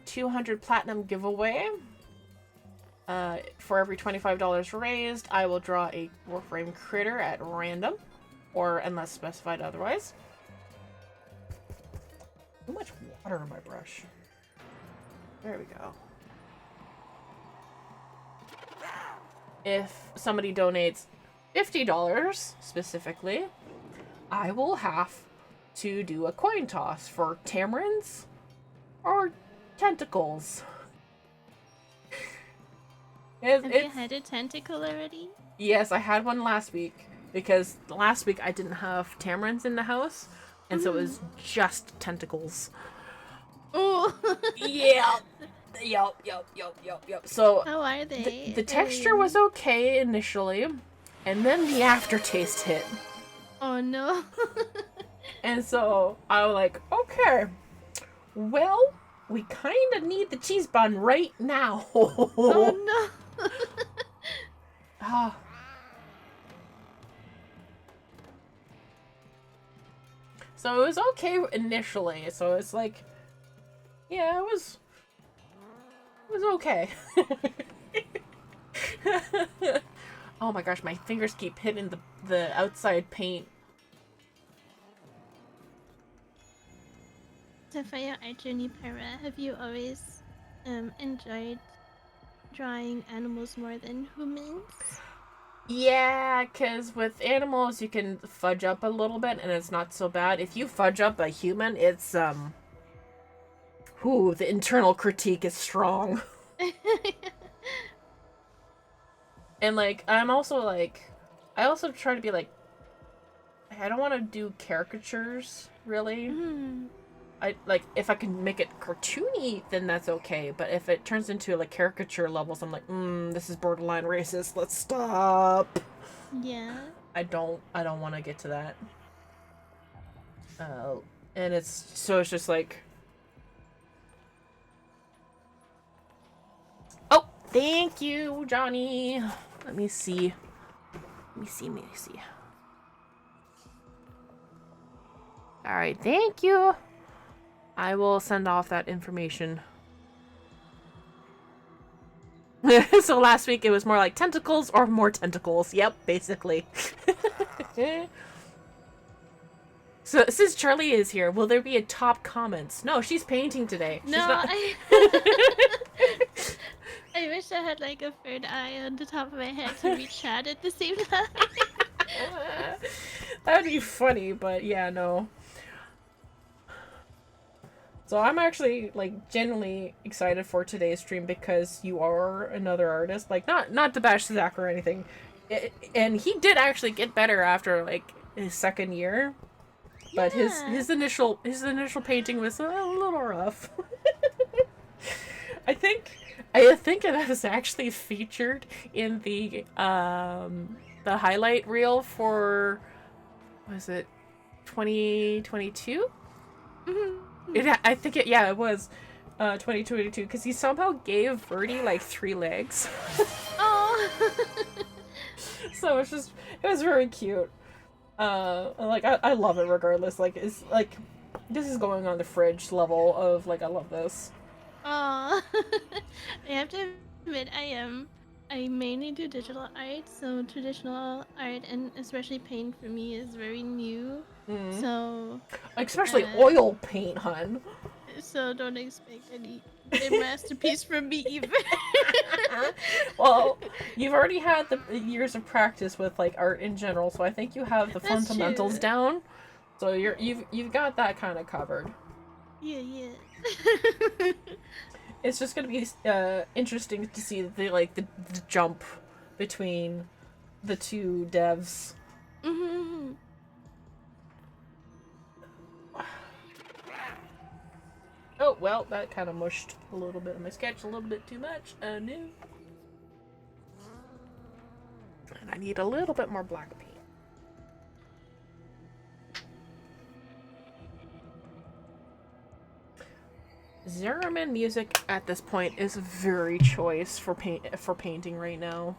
200 platinum giveaway. For every $25 raised, I will draw a Warframe critter at random, or unless specified otherwise. Too much water in my brush. There we go. If somebody donates $50 specifically, I will have to do a coin toss for tamarins or tentacles. Have you had a tentacle already? Yes, I had one last week because last week I didn't have tamarins in the house, and so it was just tentacles. Oh. Yeah. Yup. So How are they? the texture was okay initially, and then the aftertaste hit. Oh no. And so I was like, okay, well, we kind of need the cheese bun right now. Oh no. Ah. So it was okay initially. So it's like, yeah, it was okay. Oh my gosh, my fingers keep hitting the outside paint. So for your art journey, Para, have you always enjoyed drawing animals more than humans? Yeah, because with animals you can fudge up a little bit and it's not so bad. If you fudge up a human, it's ooh, the internal critique is strong. And like I also try to be like, I don't want to do caricatures really. Mm. I like if I can make it cartoony, then that's okay. But if it turns into like caricature levels, I'm like, this is borderline racist. Let's stop. Yeah. I don't want to get to that. And it's just like, oh, thank you, Johnny. Let me see. All right, thank you. I will send off that information. So last week it was more like tentacles or more tentacles. Yep, basically. So since Charly is here, will there be a top comments? No, she's painting today. No, She's not... I wish I had like a third eye on the top of my head to read chat at the same time. That'd be funny, but yeah, no. So I'm actually like genuinely excited for today's stream because you are another artist. Like not to bash Zach or anything, and he did actually get better after like his second year. But Yeah. his initial painting was a little rough. I think it was actually featured in the highlight reel for, was it 2022? Mhm. It was 2022 because he somehow gave Verdi like 3 legs. Oh. So it was very cute. Like I love it regardless. Like it's like this is going on the fridge level of like I love this. Aw. I have to admit, I mainly do digital art, so traditional art and especially paint for me is very new. So Especially oil paint, hun. so don't expect any a masterpiece from me either. Well, you've already had the years of practice with like art in general, so I think you have the That's fundamentals true. down. So you've got that kind of covered. Yeah. It's just gonna be interesting to see the jump between the two devs. Mm-hmm. Oh well, that kind of mushed a little bit of my sketch a little bit too much. No. And I need a little bit more black paint. Zeraman music at this point is very choice for painting right now.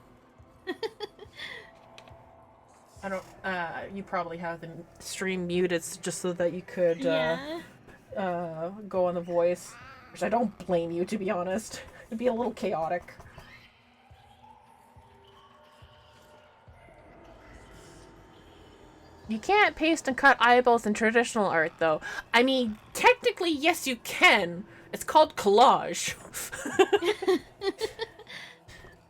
I don't. You probably have the stream muted just so that you could Yeah. go on the voice, which I don't blame you, to be honest. It'd be a little chaotic. You can't paste and cut eyeballs in traditional art, though. I mean, technically, yes, you can. It's called collage.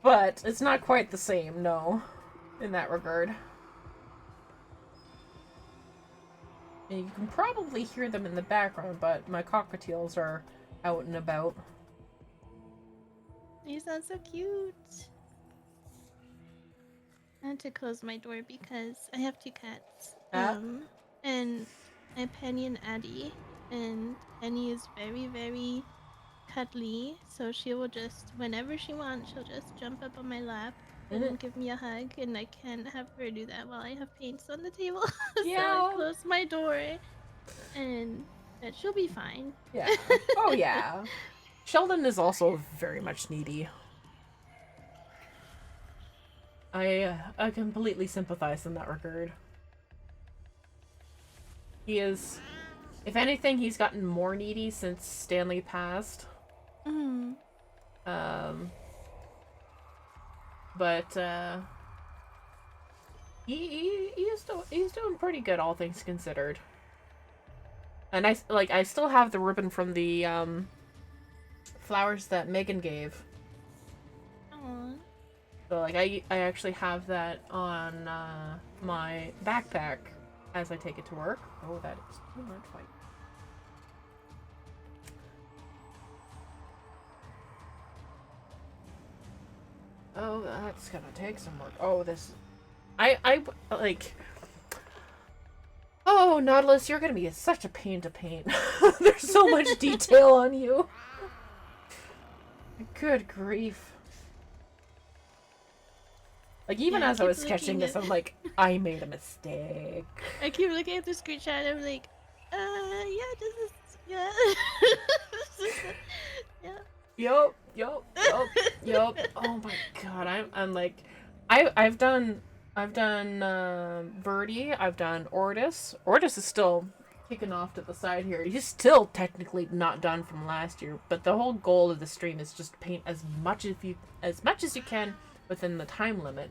But it's not quite the same, no, in that regard. And you can probably hear them in the background, but my cockatiels are out and about. You sound so cute. I had to close my door because I have 2 cats. And Penny and Addie. And Penny is very, very cuddly, so she will just, whenever she wants, she'll just jump up on my lap and give me a hug, and I can't have her do that while I have paints on the table. So I closed my door, but she'll be fine. Yeah. Oh, yeah. Sheldon is also very much needy. I completely sympathize in that regard. He is, if anything, he's gotten more needy since Stanley passed. Mm. But he's doing pretty good, all things considered. And I still have the ribbon from the flowers that Megan gave. Aww. So like I actually have that on my backpack as I take it to work. Oh, that is too much fight. Oh, that's gonna take some work. Oh, this... I like... Oh, Nautilus, you're gonna be such a pain to paint. There's so much detail on you. Good grief. Like, even Yeah, as I was sketching this, I'm like, I made a mistake. I keep looking at the screenshot and I'm like, yeah, this is, yeah. Yeah. Yup. Oh my god, I'm like, I've done Birdie, I've done Ortis. Ortis is still kicking off to the side here. He's still technically not done from last year, but the whole goal of the stream is just paint as much as you can within the time limit.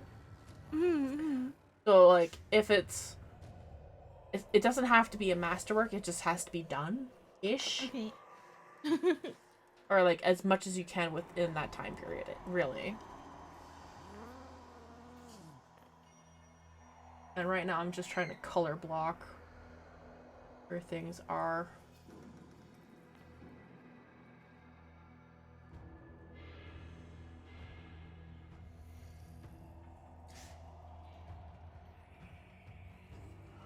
Mm-hmm. So like, if it doesn't have to be a masterwork, it just has to be done ish. Okay. Or like as much as you can within that time period, really. And right now I'm just trying to color block where things are.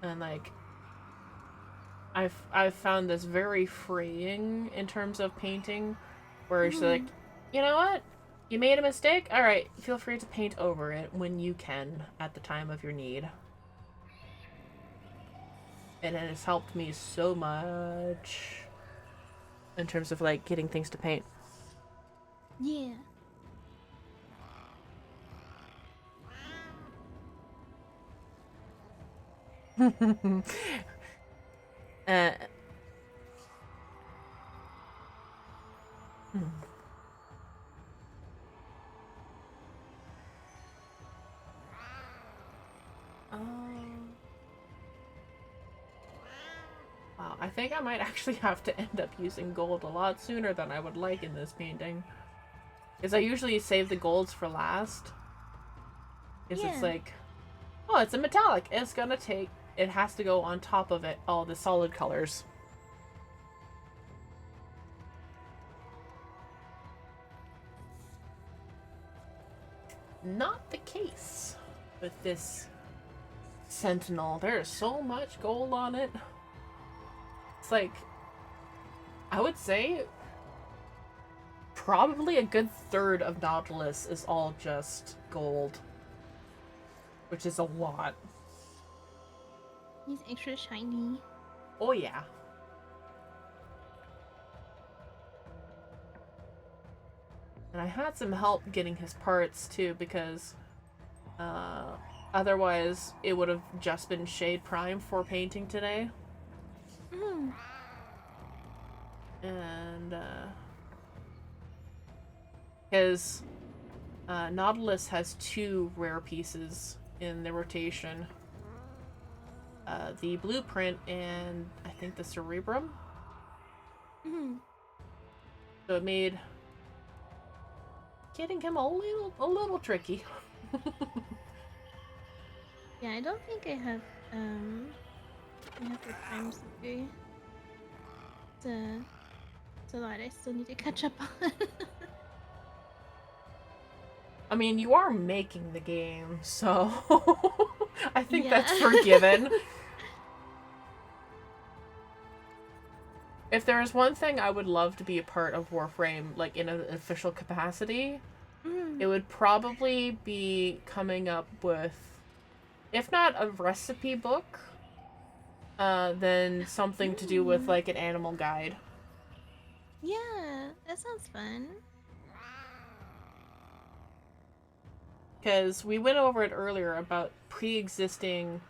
And like, I've found this very freeing in terms of painting, where it's like, you know what? You made a mistake? Alright, feel free to paint over it when you can at the time of your need. And it has helped me so much in terms of like getting things to paint. Yeah. uh, Wow, think I might actually have to end up using gold a lot sooner than I would like in this painting. Because I usually save the golds for last. Because it's like, oh, it's a metallic. It's gonna take, it has to go on top of it, all the solid colors. Not the case with this Sentinel. There is so much gold on it. It's like, I would say probably a good third of Nautilus is all just gold, which is a lot. He's extra shiny. Oh yeah. And I had some help getting his parts too, because otherwise it would have just been Shade Prime for painting today. Mm. And his Nautilus has 2 rare pieces in the rotation. The Blueprint and I think the Cerebrum. Mm. So it made getting him a little tricky. Yeah, I don't think I have the time to. It's a lot I still need to catch up on. I mean, you are making the game, so I think that's forgiven. If there is one thing I would love to be a part of Warframe, like in an official capacity, it would probably be coming up with, if not a recipe book, then something to do with like an animal guide. Yeah, that sounds fun. Because we went over it earlier about pre-existing...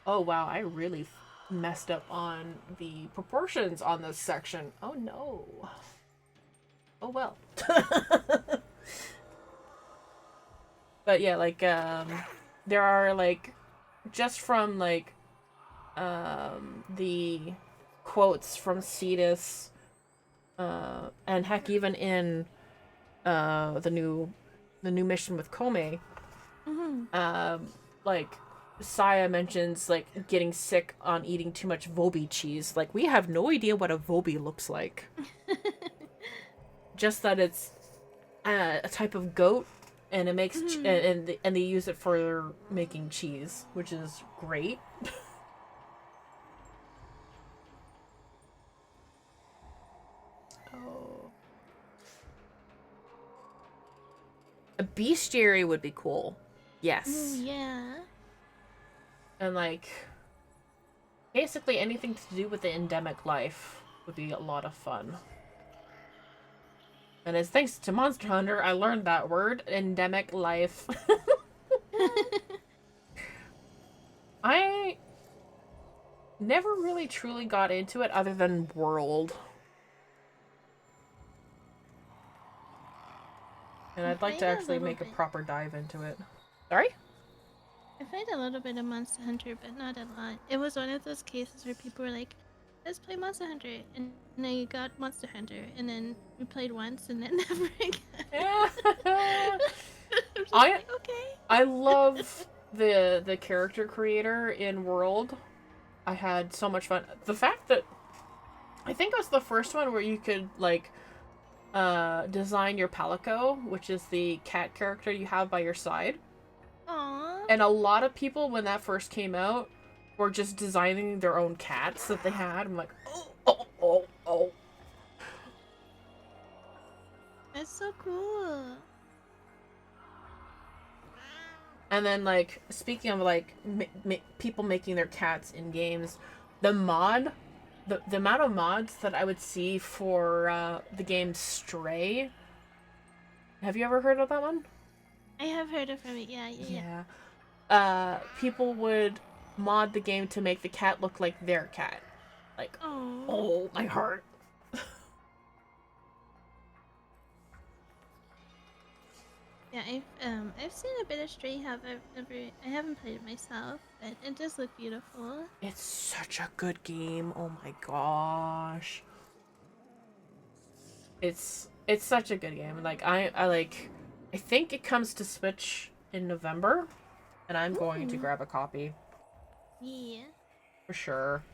Oh wow, I really messed up on the proportions on this section. Oh no. Oh well. But yeah, like, there are, like, just from, like, the quotes from Cetus, and heck, even in, the new mission with Kome, like, Saya mentions, like, getting sick on eating too much Vobi cheese. Like, we have no idea what a Vobi looks like. Just that it's a type of goat, and it makes and they use it for making cheese, which is great. Oh, a bestiary would be cool. Yes. Yeah. And like, basically anything to do with the endemic life would be a lot of fun. And it's thanks to Monster Hunter I learned that word, endemic life. I never really truly got into it other than World. And I'd like to actually make a proper dive into it. Sorry? I played a little bit of Monster Hunter, but not a lot. It was one of those cases where people were like, let's play Monster Hunter, and I got Monster Hunter, and then we played once, and then never again. Like, okay. I love the character creator in World. I had so much fun. The fact that I think it was the first one where you could like design your Palico, which is the cat character you have by your side. Aww. And a lot of people, when that first came out, were just designing their own cats that they had. I'm like, oh. That's so cool. And then, like, speaking of, like, people making their cats in games, the amount of mods that I would see for the game Stray. Have you ever heard of that one? I have heard of it, yeah. People would mod the game to make the cat look like their cat. Like, oh, my heart. Yeah, I've seen a bit of Stray. I haven't played it myself, but it does look beautiful. It's such a good game. Oh my gosh. It's such a good game. Like I think it comes to Switch in November, and I'm going to grab a copy Yeah. for sure.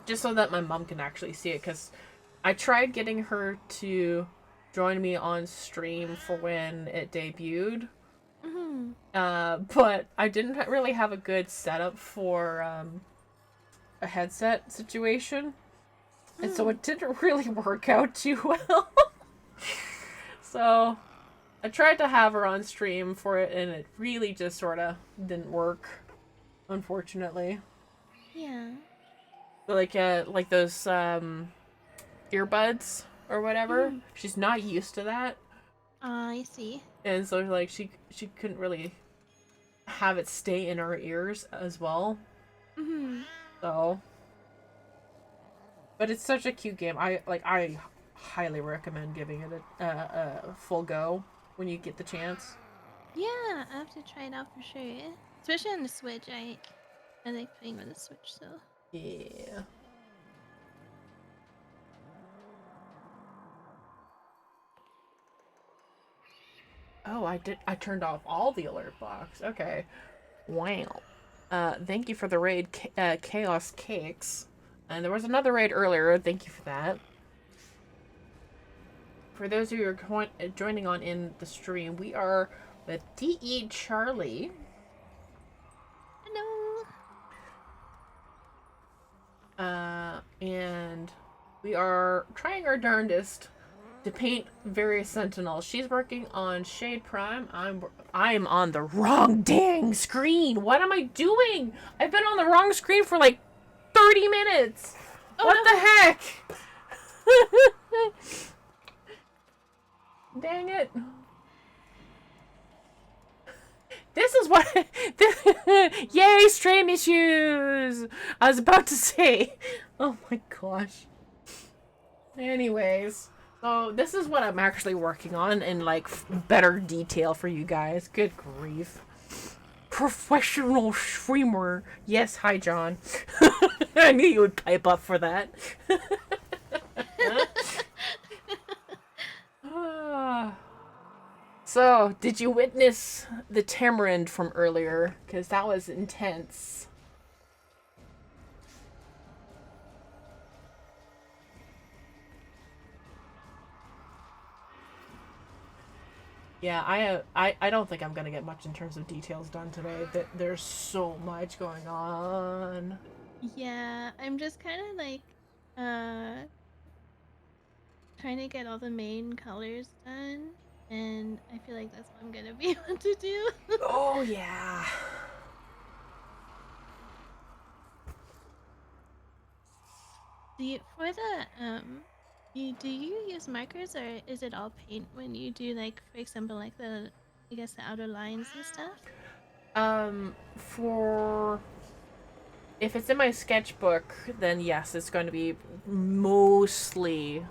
Just so that my mom can actually see it, because I tried getting her to join me on stream for when it debuted. Mhm. But I didn't really have a good setup for a headset situation. And so it didn't really work out too well. So I tried to have her on stream for it, and it really just sort of didn't work, unfortunately. Yeah. But like those earbuds or whatever, she's not used to that, I see. and so like she couldn't really have it stay in her ears as well. Mhm. So, but it's such a cute game. I highly recommend giving it a full go when you get the chance. Yeah, I have to try it out for sure. Especially on the Switch. I like playing on the Switch, so. Yeah. Oh, I turned off all the alert box. Okay. Wow. Thank you for the raid, Chaos Cakes. And there was another raid earlier. Thank you for that. For those of you who are joining on in the stream, we are with DE Charly. Hello. And we are trying our darndest to paint various sentinels. She's working on Shade Prime. I'm on the wrong dang screen. What am I doing? I've been on the wrong screen for like 30 minutes. Oh, what no. the heck? Dang it. This is what... Yay, stream issues! I was about to say. Oh my gosh. Anyways. So this is what I'm actually working on in like better detail for you guys. Good grief. Professional streamer. Yes, hi John. I knew you would pipe up for that. So, did you witness the tamarind from earlier? Because that was intense. Yeah, I don't think I'm gonna get much in terms of details done today. There's so much going on. Yeah, I'm just kind of like, uh, trying to get all the main colors done. And I feel like that's what I'm gonna be able to do. Oh yeah. For the, do you use markers or is it all paint when you do, like, for example, like I guess the outer lines and stuff? For if it's in my sketchbook, then yes, it's going to be mostly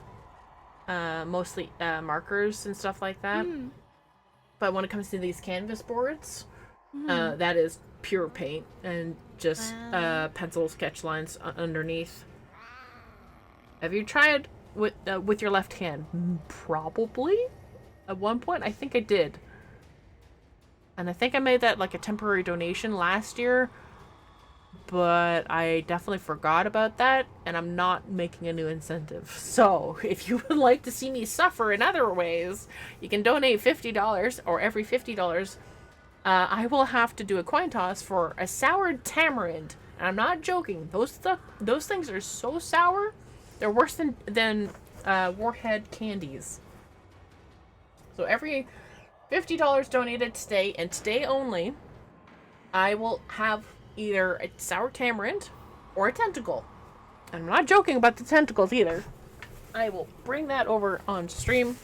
markers and stuff like that. But when it comes to these canvas boards, that is pure paint and just pencil sketch lines underneath. Have you tried with your left hand? Probably. At one point, I think I did. And I think I made that like a temporary donation last year, but I definitely forgot about that, and I'm not making a new incentive. So, if you would like to see me suffer in other ways, you can donate $50, or every $50, I will have to do a coin toss for a soured tamarind. And I'm not joking. Those things are so sour, they're worse than Warhead candies. So every $50 donated today, and today only, I will have either a sour tamarind or a tentacle. I'm not joking about the tentacles either. I will bring that over on stream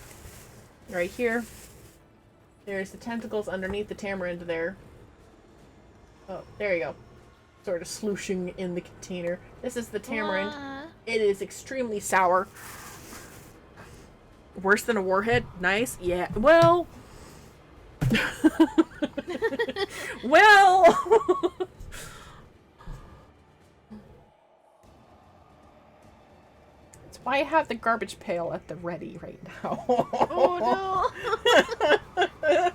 right here. There's the tentacles underneath the tamarind there. Oh, there you go. Sort of slooshing in the container. This is the tamarind. It is extremely sour. Worse than a warhead? Nice. Yeah. Well. Well. That's why I have the garbage pail at the ready right now. Oh no.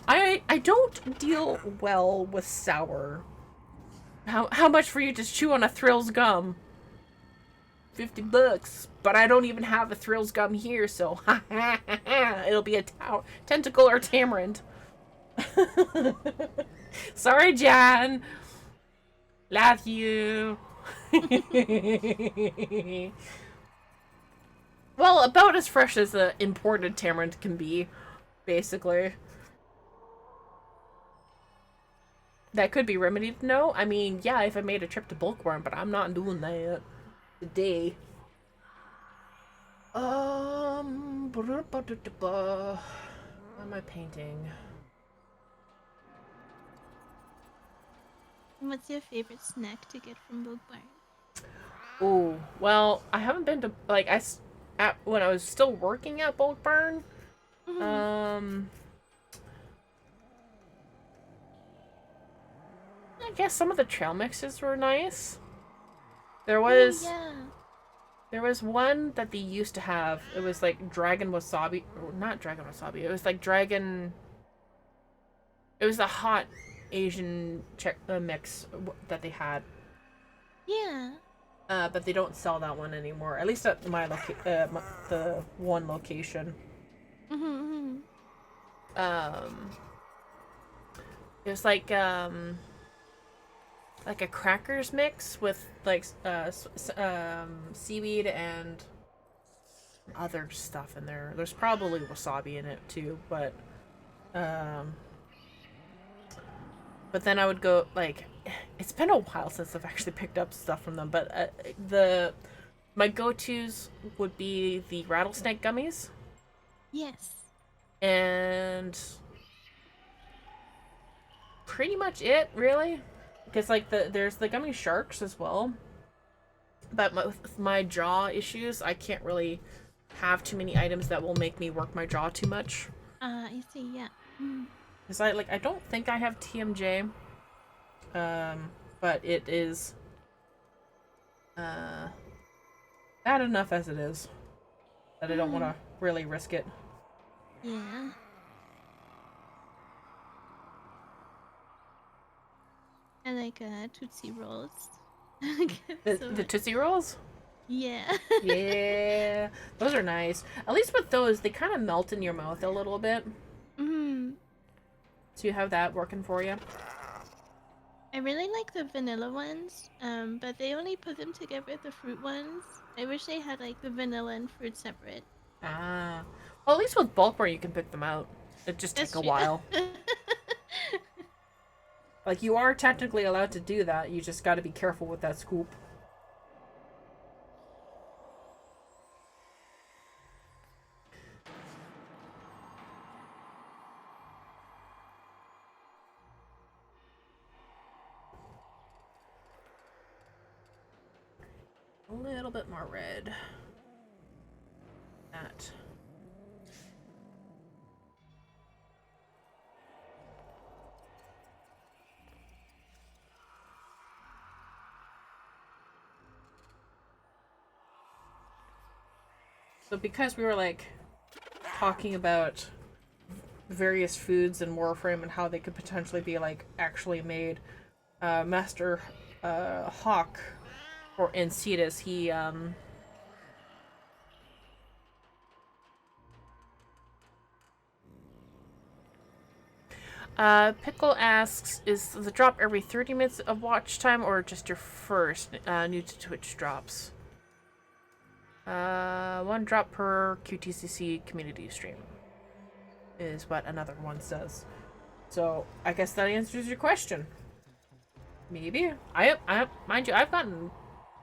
I don't deal well with sour. How much for you to chew on a Thrills gum? $50. But I don't even have a Thrills gum here, so it'll be a tentacle or tamarind. Sorry, Jan. Love you. Well, about as fresh as the imported tamarind can be, basically. That could be remedied, no? I mean, yeah, if I made a trip to Bulkworm, but I'm not doing that today. What am I painting? What's your favorite snack to get from Bookbarn? Oh, well, I haven't been to, like, when I was still working at Bulk Barn, I guess some of the trail mixes were nice. There was one that they used to have. It was like dragon wasabi, or not dragon wasabi. It was like dragon. It was a hot Asian mix that they had. Yeah. But they don't sell that one anymore. At least at my the one location. It was like a crackers mix with like seaweed and other stuff in there. There's probably wasabi in it too, but then I would go, like, it's been a while since I've actually picked up stuff from them, but my go-tos would be the rattlesnake gummies. Yes. And pretty much it, really. Because, like, there's the gummy sharks as well. But with my jaw issues, I can't really have too many items that will make me work my jaw too much. I see, yeah. Because I don't think I have TMJ. But it is bad enough as it is that I don't want to really risk it. Yeah. I like Tootsie Rolls. The Tootsie Rolls? Yeah. Yeah. Those are nice. At least with those, they kind of melt in your mouth a little bit. So you have that working for you. I really like the vanilla ones, but they only put them together with the fruit ones. I wish they had like the vanilla and fruit separate. Ah. Well, at least with bulkware you can pick them out. It just takes a while. Like, you are technically allowed to do that. You just got to be careful with that scoop. A little bit more red. That. So because we were like talking about various foods in Warframe and how they could potentially be like actually made, Master Hawk or Encetus, he Pickle asks, is the drop every 30 minutes of watch time or just your first new to Twitch drops? 1 drop per QTCC community stream is what another one says. So I guess that answers your question. Maybe. I mind you, I've gotten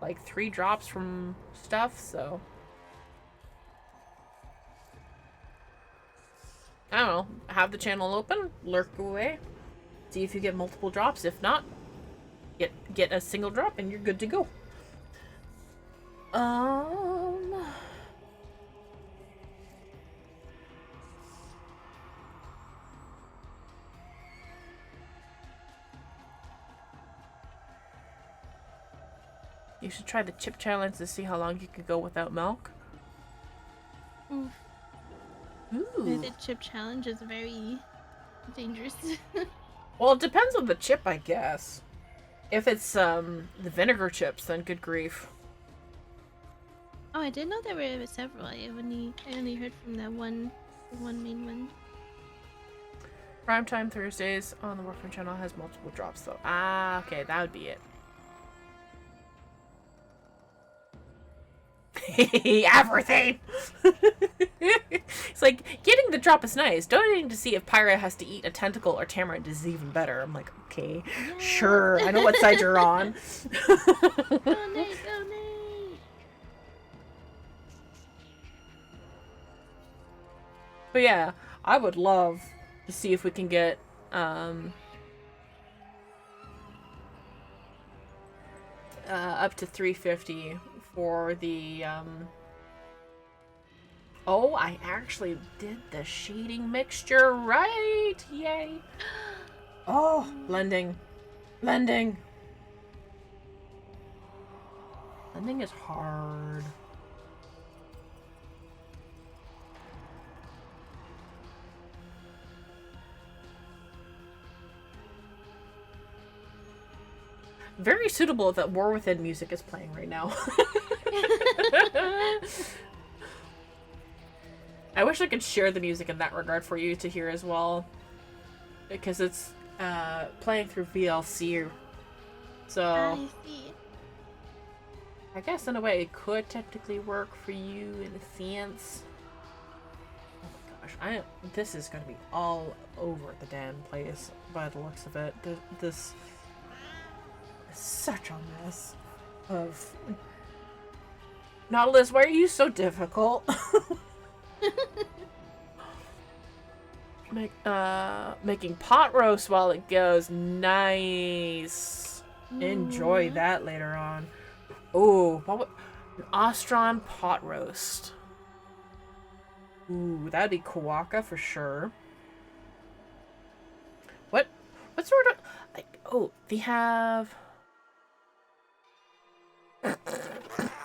like 3 drops from stuff, so I don't know. Have the channel open, lurk away, see if you get multiple drops. If not, get a single drop and you're good to go. You should try the chip challenge to see how long you could go without milk. Oof. Ooh. The chip challenge is very dangerous. Well, it depends on the chip, I guess. If it's the vinegar chips, then good grief. Oh, I didn't know there were several. I only heard from the one main one. Primetime Thursdays on the Warframe channel has multiple drops, though. Ah, okay, that would be it. Everything! It's like, getting the drop is nice. Donating to see if Pyra has to eat a tentacle or tamarind is even better. I'm like, okay, Yeah. sure. I know what side you're on. Donate! But yeah, I would love to see if we can get up to 350 for the oh, I actually did the shading mixture right. Yay. Oh, blending. Blending is hard. Very suitable that War Within music is playing right now. I wish I could share the music in that regard for you to hear as well. Because it's playing through VLC. So I see. I guess in a way it could technically work for you in a sense. Oh my gosh, this is gonna be all over the damn place by the looks of it. This is such a mess of Nautilus, why are you so difficult? Making pot roast while it goes. Nice. Enjoy that later on. Oh, an Ostron pot roast. Ooh, that'd be Kawaka for sure. What sort of like? Oh, they have.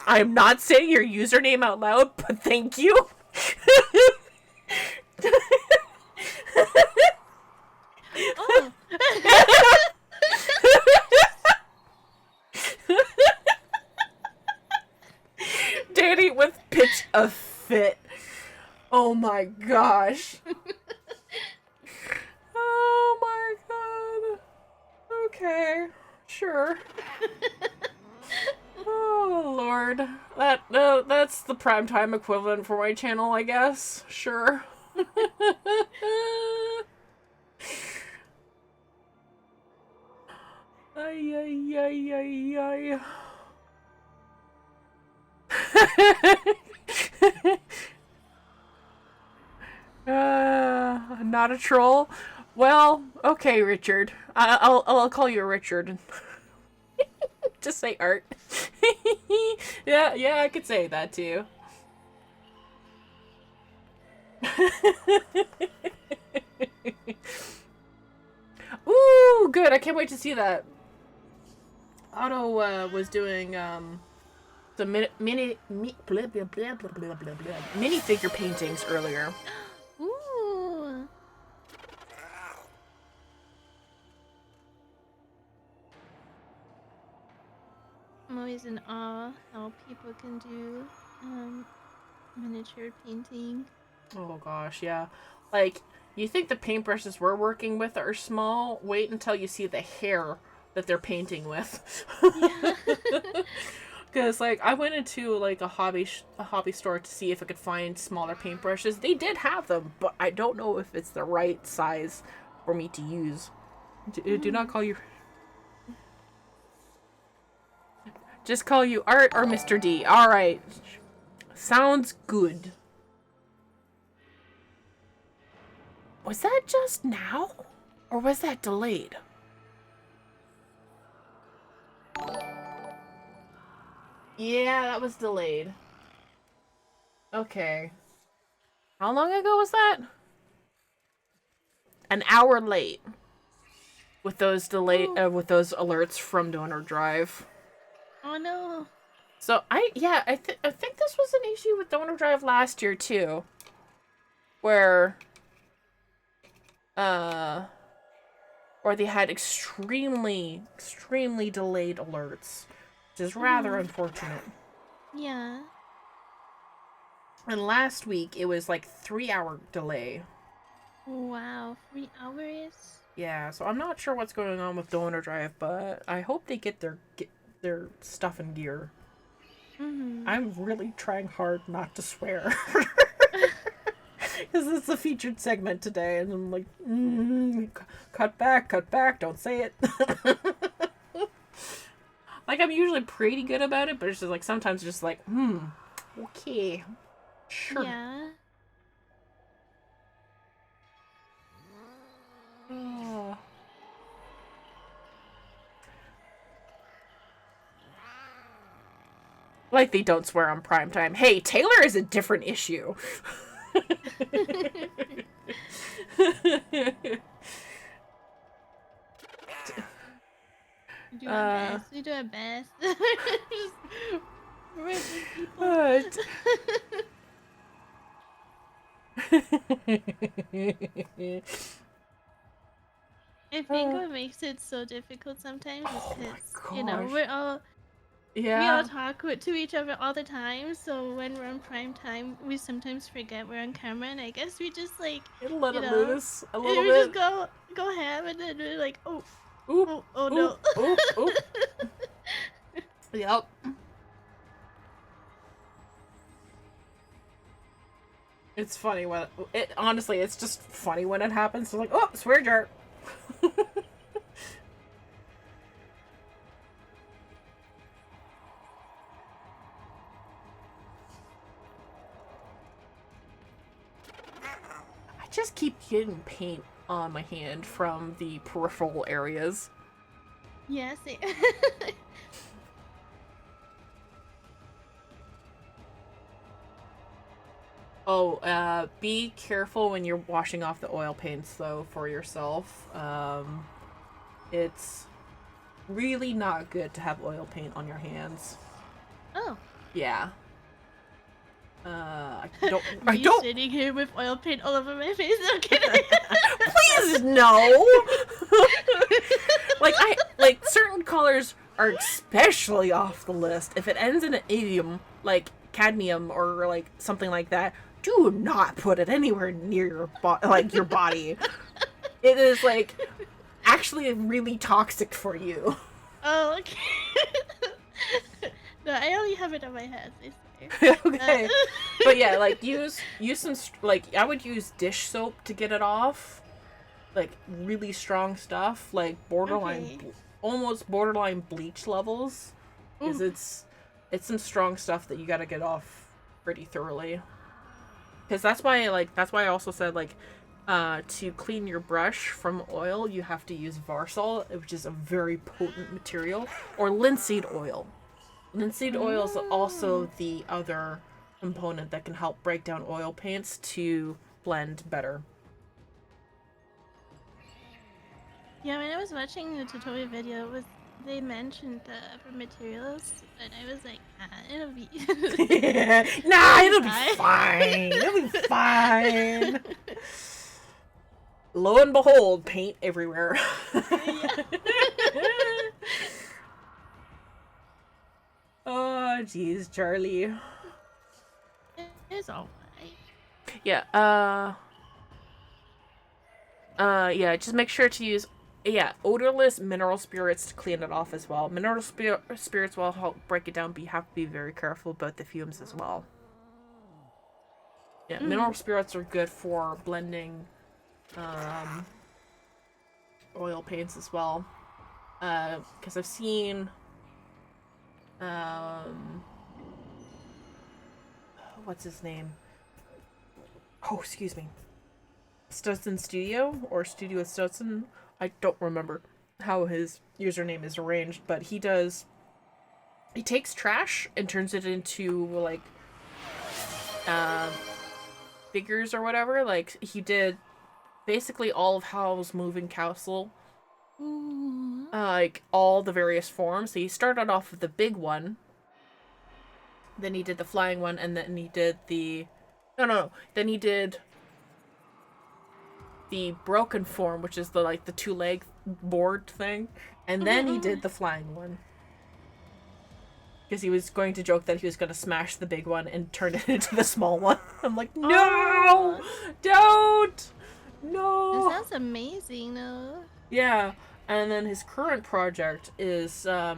I'm not saying your username out loud, but thank you. Oh. Danny with pitch a fit. Oh my gosh. Oh my god. Okay. Sure. Oh lord. That's the primetime equivalent for my channel, I guess. Sure. Ay, ay, ay, ay, ay. Not a troll. Well, okay, Richard. I'll call you Richard. Just say Art. yeah, I could say that too. Ooh, good. I can't wait to see that. Otto was doing the mini figure paintings earlier. Ooh. I'm always in awe how people can do miniature painting. Oh gosh, yeah. Like, you think the paintbrushes we're working with are small? Wait until you see the hair that they're painting with. Yeah. Because, like, I went into, like, a hobby store to see if I could find smaller paintbrushes. They did have them, but I don't know if it's the right size for me to use. Do not call you... Just call you Art or Mr. D. Alright. Sounds good. Was that just now? Or was that delayed? Yeah, that was delayed. Okay. How long ago was that? An hour late. With those with those alerts from Donor Drive. Oh Oh no. So I think this was an issue with Donor Drive last year too, where or they had extremely delayed alerts, which is rather unfortunate. Yeah. And last week it was like 3-hour delay. Wow, 3 hours? Yeah, so I'm not sure what's going on with Donor Drive, but I hope they get their stuff in gear. I'm really trying hard not to swear. Because it's a featured segment today, and I'm like, cut back, don't say it. Like, I'm usually pretty good about it, but it's just like, sometimes just like, okay, sure. Yeah. Like they don't swear on primetime. Hey, Taylor is a different issue. We do our best. We do our best. Just ripping people. But... I think what makes it so difficult sometimes is because, you know, we all talk to each other all the time, so when we're on prime time, we sometimes forget we're on camera, and I guess we just, like, It'll let you it know, loose a little we bit. just go ham, and then we're like, oh, Oop, oh oop, no. oop, oop. Yep. It's funny when honestly, it's just funny when it happens. It's like, oh, swear jar. I just keep getting paint on my hand from the peripheral areas. Yes. Oh, be careful when you're washing off the oil paints, though, for yourself. It's really not good to have oil paint on your hands. Oh. Yeah. I don't. Sitting here with oil paint all over my face. I'm kidding. Please no. like certain colors are especially off the list. If it ends in an idiom, like cadmium or like something like that, do not put it anywhere near your your body. It is like actually really toxic for you. Oh, okay. No, I only have it on my hands. I swear. Okay. But yeah, like use some like I would use dish soap to get it off. Like really strong stuff, like borderline, almost borderline bleach levels, because it's some strong stuff that you got to get off pretty thoroughly. Because that's why I also said like, to clean your brush from oil, you have to use Varsol, which is a very potent material, or linseed oil. Linseed oil is also the other component that can help break down oil paints to blend better. Yeah, when I was watching the tutorial video, they mentioned the other materials, and I was like, it'll be it'll be fine. It'll be fine. Lo and behold, paint everywhere. Oh, jeez, Charlie. It's alright. Yeah, yeah, just make sure to use, odorless mineral spirits to clean it off as well. Mineral spirits will help break it down, but you have to be very careful about the fumes as well. Yeah, mineral spirits are good for blending, oil paints as well. Because I've seen, what's his name? Oh, excuse me. Studson Studio, or Studio with Studson. I don't remember how his username is arranged, but he takes trash and turns it into, like, figures or whatever. Like, he did basically all of Howl's Moving Castle Ooh. like all the various forms. So he started off with the big one, then he did the flying one, and then he did the then he did the broken form, which is the like the 2-leg board thing, and then he did the flying one. Because he was going to joke that he was going to smash the big one and turn it into the small one. I'm like, no! Don't! No! That sounds amazing, though. Yeah, and then his current project is, I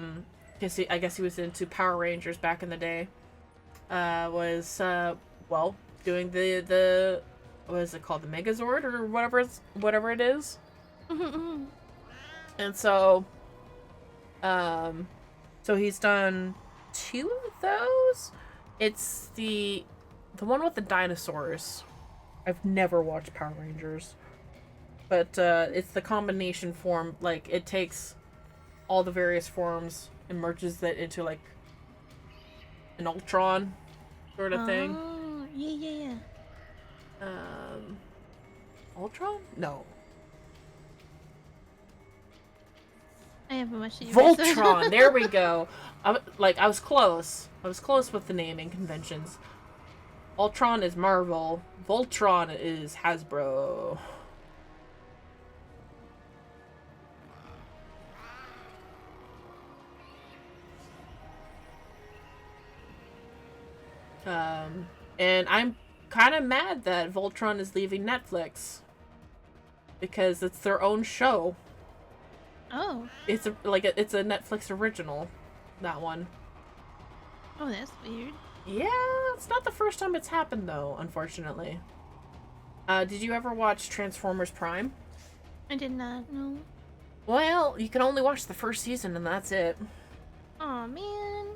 guess he was into Power Rangers back in the day. Doing the what is it called? The Megazord or whatever it is. And so he's done 2 of those. It's the one with the dinosaurs. I've never watched Power Rangers, but it's the combination form. Like, it takes all the various forms and merges that into like an Ultron sort of thing. Oh, yeah. Ultron? No. I haven't watched it. Voltron. There we go. I was close. I was close with the naming conventions. Ultron is Marvel. Voltron is Hasbro. And I'm kind of mad that Voltron is leaving Netflix because it's their own show. Oh. It's a Netflix original, that one. Oh, that's weird. Yeah, it's not the first time it's happened though, unfortunately. Did you ever watch Transformers Prime? I did not know. Well, you can only watch the first season and that's it. Aw, man.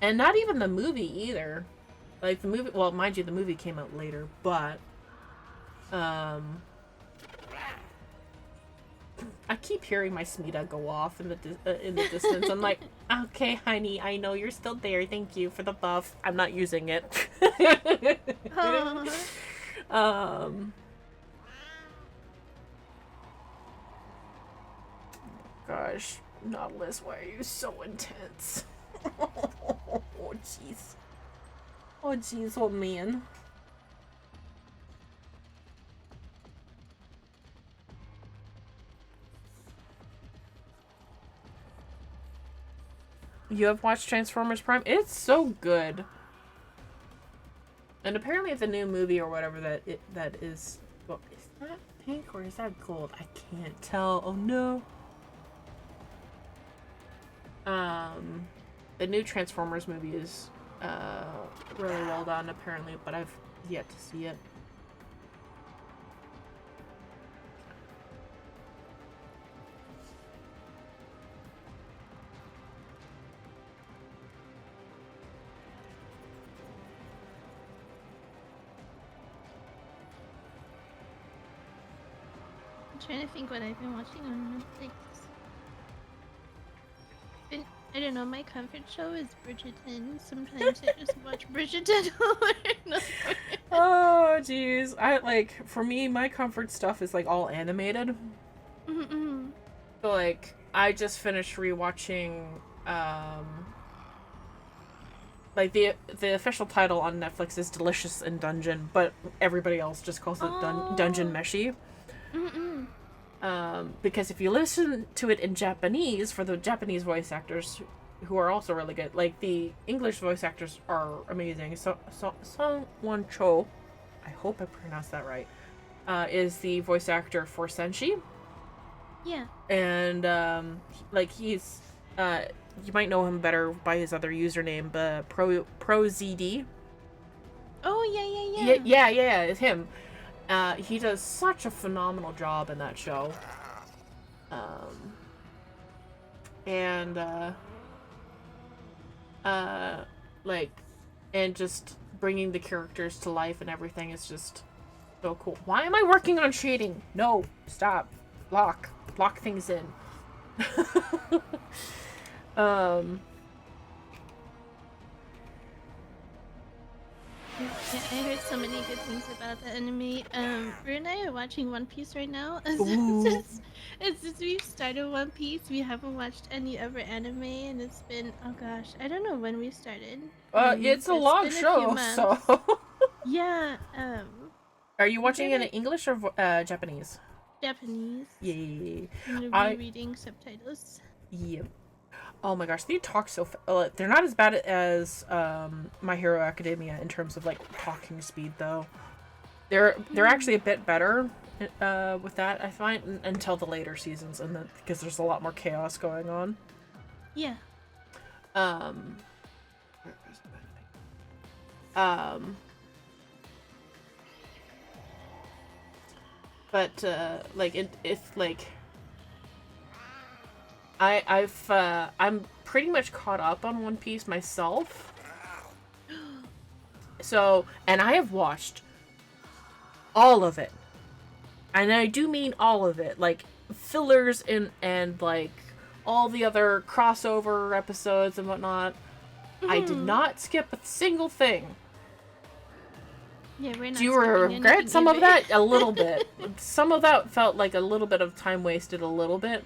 And not even the movie either. Like, the movie, well, mind you, the movie came out later, but I keep hearing my Smita go off in the distance. I'm like, okay, honey, I know you're still there. Thank you for the buff. I'm not using it. Gosh, Nautilus, why are you so intense? Oh, jeez. Oh, jeez, old man. You have watched Transformers Prime? It's so good. And apparently the new movie or whatever that is... Well, is that pink or is that gold? I can't tell. Oh, no. The new Transformers movie is really well done, apparently, but I've yet to see it. I'm trying to think what I've been watching on Netflix. I don't know, my comfort show is Bridgerton. Sometimes I just watch Bridgerton over and over. Oh, jeez. For me, my comfort stuff is, like, all animated. Mm-mm. So, like, I just finished rewatching, like, the official title on Netflix is Delicious in Dungeon, but everybody else just calls it Dungeon Meshi. Mm-mm. Because if you listen to it in Japanese, for the Japanese voice actors, who are also really good, like, the English voice actors are amazing. So Song-won Cho, I hope I pronounced that right, is the voice actor for Senshi. Yeah. And, he's, you might know him better by his other username, ProZD. Oh, yeah. Yeah, it's him. He does such a phenomenal job in that show. And just bringing the characters to life and everything is just so cool. Why am I working on shading? No, stop. Block things in. Yeah, I heard so many good things about the anime. Ru and I are watching One Piece right now. Ooh. Since we've started One Piece, we haven't watched any other anime, and it's been, oh gosh, I don't know when we started. It's a But it's long been a few show, so. months. Yeah, Are you we watching it in started English or Japanese? Japanese. Yay. And I. rereading subtitles. Yep. Oh my gosh, they talk so they're not as bad as My Hero Academia in terms of like talking speed though. They're actually a bit better with that, I find, until the later seasons, and because there's a lot more chaos going on. Yeah. Um um but like if like I'm pretty much caught up on One Piece myself. So, and I have watched all of it. And I do mean all of it. Like, fillers and like, all the other crossover episodes and whatnot. I did not skip a single thing. Yeah, we're not. Do you skipping regret anything some of either. that? A little bit. Some of that felt like a little bit of time wasted, a little bit.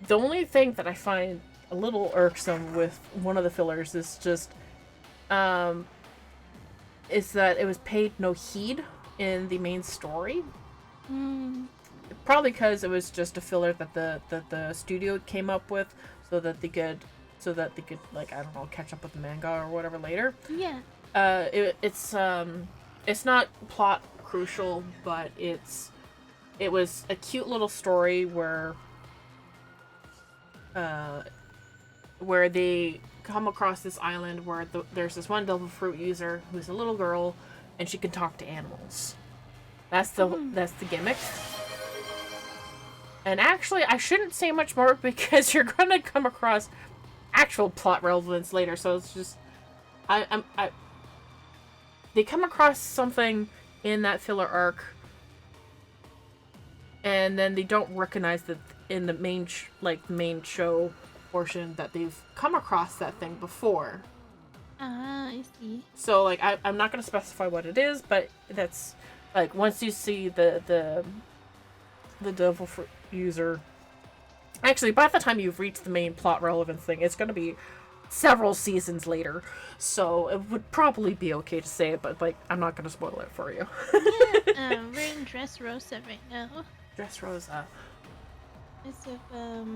The only thing that I find a little irksome with one of the fillers is just, is that it was paid no heed in the main story. Probably because it was just a filler that the studio came up with, so that they could like, I don't know, catch up with the manga or whatever later. Yeah. It's not plot crucial, but it was a cute little story where they come across this island where there's this one devil fruit user who's a little girl, and she can talk to animals. That's the gimmick. And actually, I shouldn't say much more because you're gonna come across actual plot relevance later. So it's just, they come across something in that filler arc, and then they don't recognize that in the main main show portion that they've come across that thing before. I see. So like, I'm not gonna specify what it is, but that's like, once you see the devil fruit user, actually by the time you've reached the main plot relevance thing, it's gonna be several seasons later, so it would probably be okay to say it, but like, I'm not gonna spoil it for you. Yeah, we're in Dressrosa right now. Dressrosa. It's of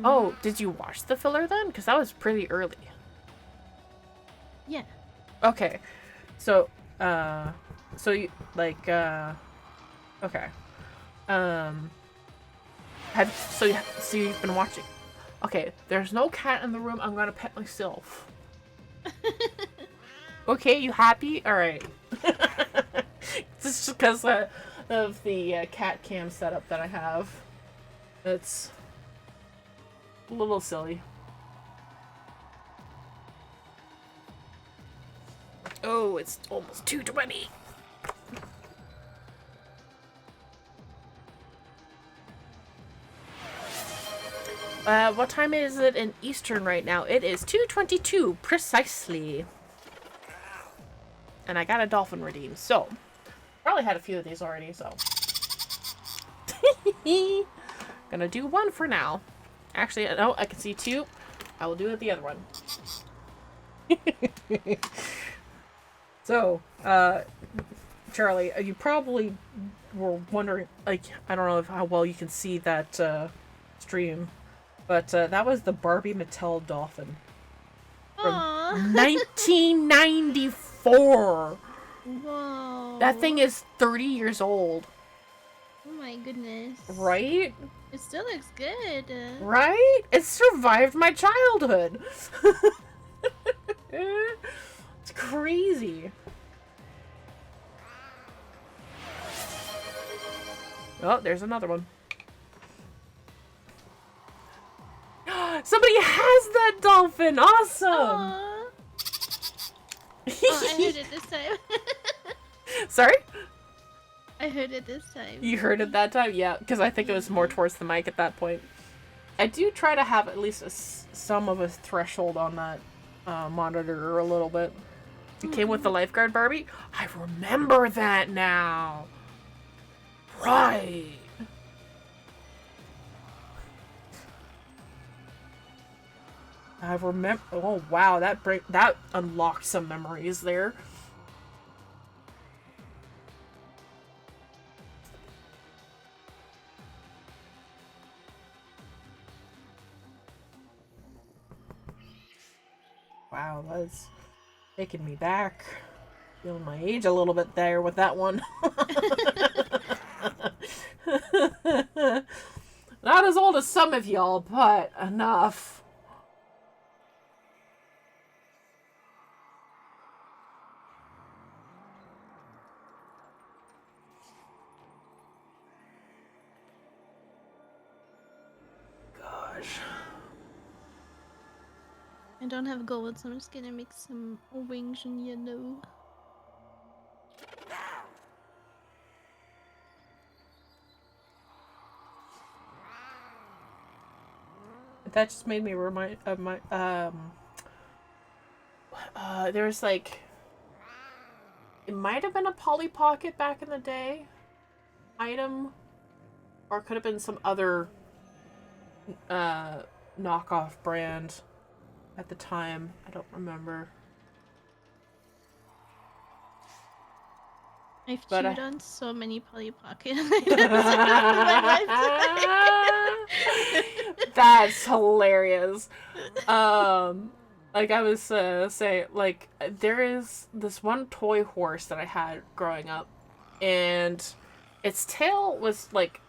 Oh, did you watch the filler then? Because that was pretty early. Yeah. Okay, so you like okay, so you've been watching. Okay, there's no cat in the room. I'm gonna pet myself. Okay, you happy? All right. Just because of the cat cam setup that I have, it's a little silly. Oh, it's almost 2:20. What time is it in Eastern right now? It is 2:22 precisely. And I got a dolphin redeemed, so probably had a few of these already, so gonna do one for now. Actually, no, I can see two. I will do it the other one. So, Charlie, you probably were wondering, like, I don't know how well you can see that stream, but that was the Barbie Mattel dolphin from Aww. 1994. Whoa. That thing is 30 years old. Oh my goodness. Right? It still looks good. Right? It survived my childhood. It's crazy. Oh, there's another one. Somebody has that dolphin! Awesome! Aww. Oh, I heard it this time. Sorry? I heard it this time. You heard it that time? Yeah, because I think it was more towards the mic at that point. I do try to have at least some of a threshold on that monitor a little bit. It came with the lifeguard Barbie. I remember that now. Right. I remember. Oh wow, that unlocked some memories there. Wow, that's taking me back. Feeling my age a little bit there with that one. Not as old as some of y'all, but enough. Gosh. I don't have gold, so I'm just gonna make some wings in yellow. That just made me remind of my there's like, it might have been a Polly Pocket back in the day item, or it could have been some other knockoff brand at the time. I don't remember. I've But chewed on so many Polly Pocket items in my lifetime. That's hilarious. Like I was saying, like there is this one toy horse that I had growing up, and its tail was like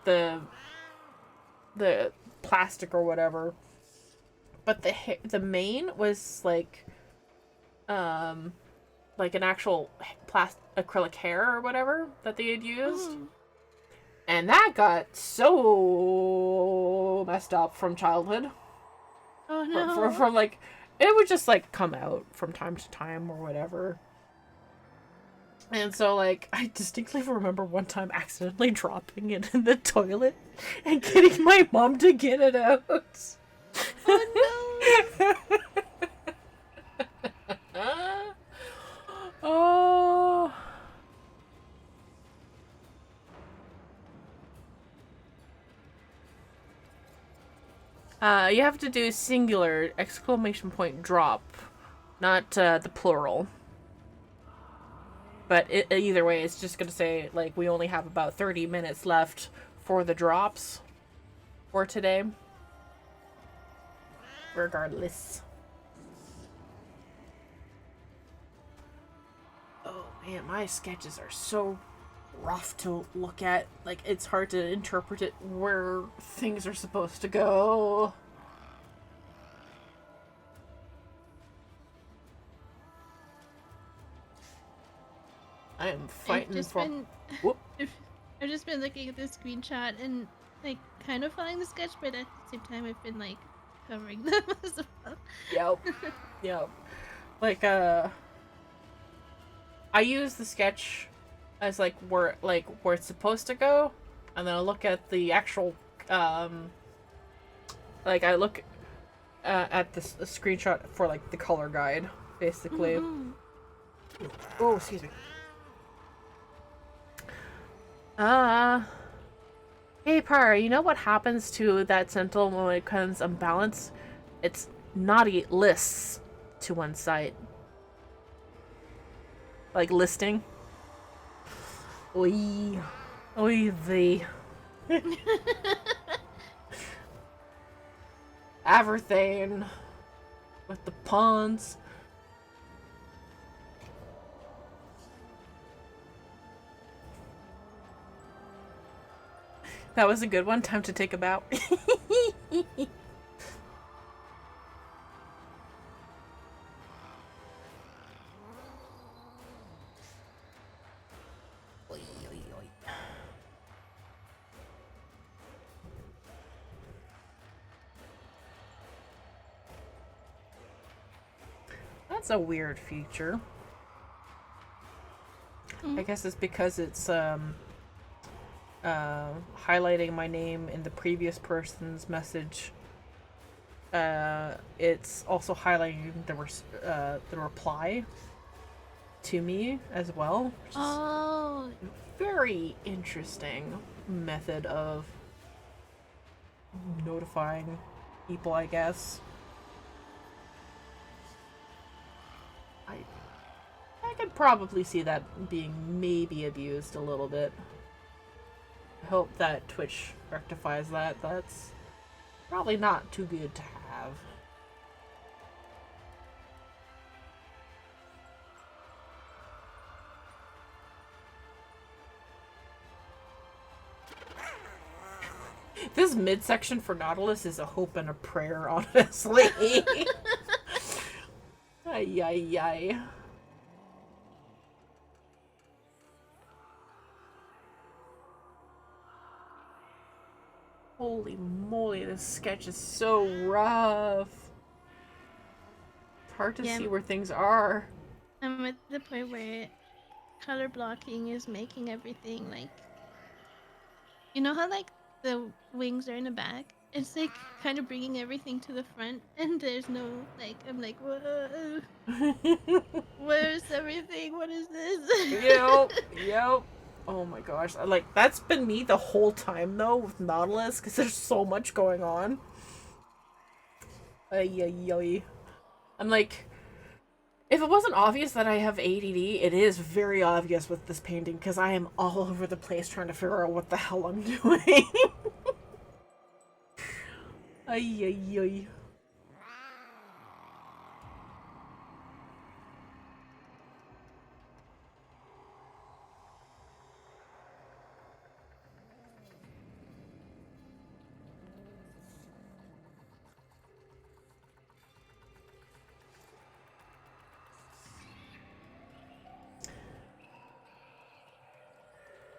the plastic or whatever, but the mane was like an actual acrylic hair or whatever that they had used. Oh. And that got so messed up from childhood. Oh no. From like, it would just like come out from time to time or whatever. And so like, I distinctly remember one time accidentally dropping it in the toilet and getting my mom to get it out. Oh no. Oh. You have to do singular exclamation point drop, not the plural. But either way, it's just gonna say like we only have about 30 minutes left for the drops for today. Regardless. Oh man, my sketches are so rough to look at. Like, it's hard to interpret it where things are supposed to go. I am fighting for... Whoop. I've just been looking at this screenshot and like kind of following the sketch, but at the same time I've been like covering them as well. Yep. Yep. Like, I use the sketch as like where it's supposed to go, and then I look at the actual like I look at the screenshot for like the color guide, basically. Mm-hmm. Oh, excuse me. Hey Par, you know what happens to that sentinel when it comes unbalanced? It's naughty lists to one side. Like listing. Oy. Oy vey. Everything. With the pawns. That was a good one. Time to take a bow. That's a weird feature. I guess it's because it's highlighting my name in the previous person's message it's also highlighting the reply to me as well, which is Oh, very interesting method of notifying people, I guess. I I could probably see that being maybe abused a little bit. I hope that Twitch rectifies that. That's probably not too good to have. This midsection for Nautilus is a hope and a prayer, honestly. Ay, ay, ay. Holy moly, this sketch is so rough. It's hard to yeah. see where things are. I'm at the point where color blocking is making everything like, you know how like the wings are in the back? It's like kind of bringing everything to the front, and there's no like. I'm like, whoa, where's everything? What is this? Yep, yep. Oh my gosh. Like, that's been me the whole time, though, with Nautilus, because there's so much going on. Ay, ay, ay. I'm like, if it wasn't obvious that I have ADD, it is very obvious with this painting, because I am all over the place trying to figure out what the hell I'm doing. Ay, ay, ay.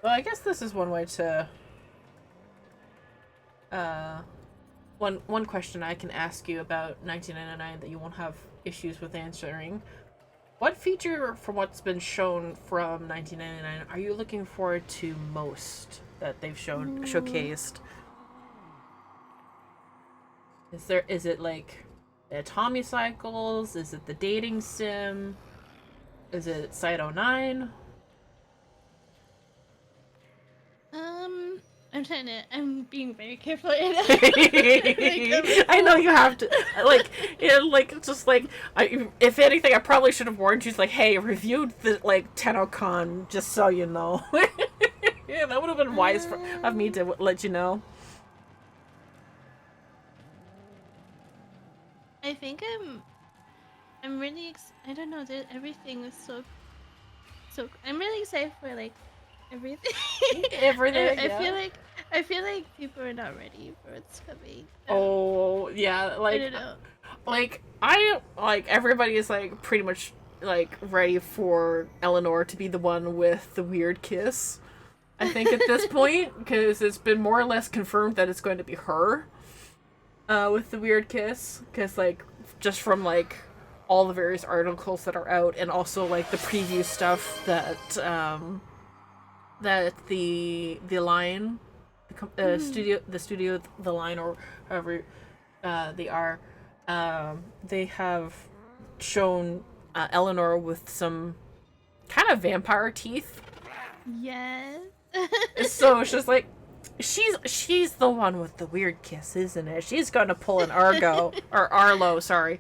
Well, I guess this is one way to... One question I can ask you about 1999 that you won't have issues with answering. What feature from what's been shown from 1999 are you looking forward to most that they've shown showcased? Is it like the Tommy cycles? Is it the dating sim? Is it Site 09? I'm being very careful right now. I know you have to, like, like, just like, if anything, I probably should have warned you, like, hey, reviewed the, like, TennoCon, just so you know. Yeah, that would have been wise of me to let you know. I think I'm really I don't know, everything was so I'm really excited for like everything. Everything, I yeah. I feel like people are not ready for what's coming. Oh, yeah, I like, don't know. everybody is, like, pretty much, like, ready for Eleanor to be the one with the weird kiss. I think at this point, because it's been more or less confirmed that it's going to be her, with the weird kiss, because, like, just from, like, all the various articles that are out, and also, like, the preview stuff that, that the line, the studio, the line, or however, they are, they have shown, Eleanor with some kind of vampire teeth. Yes. So it's just like, she's the one with the weird kiss, isn't it? She's gonna pull an Arlo, sorry,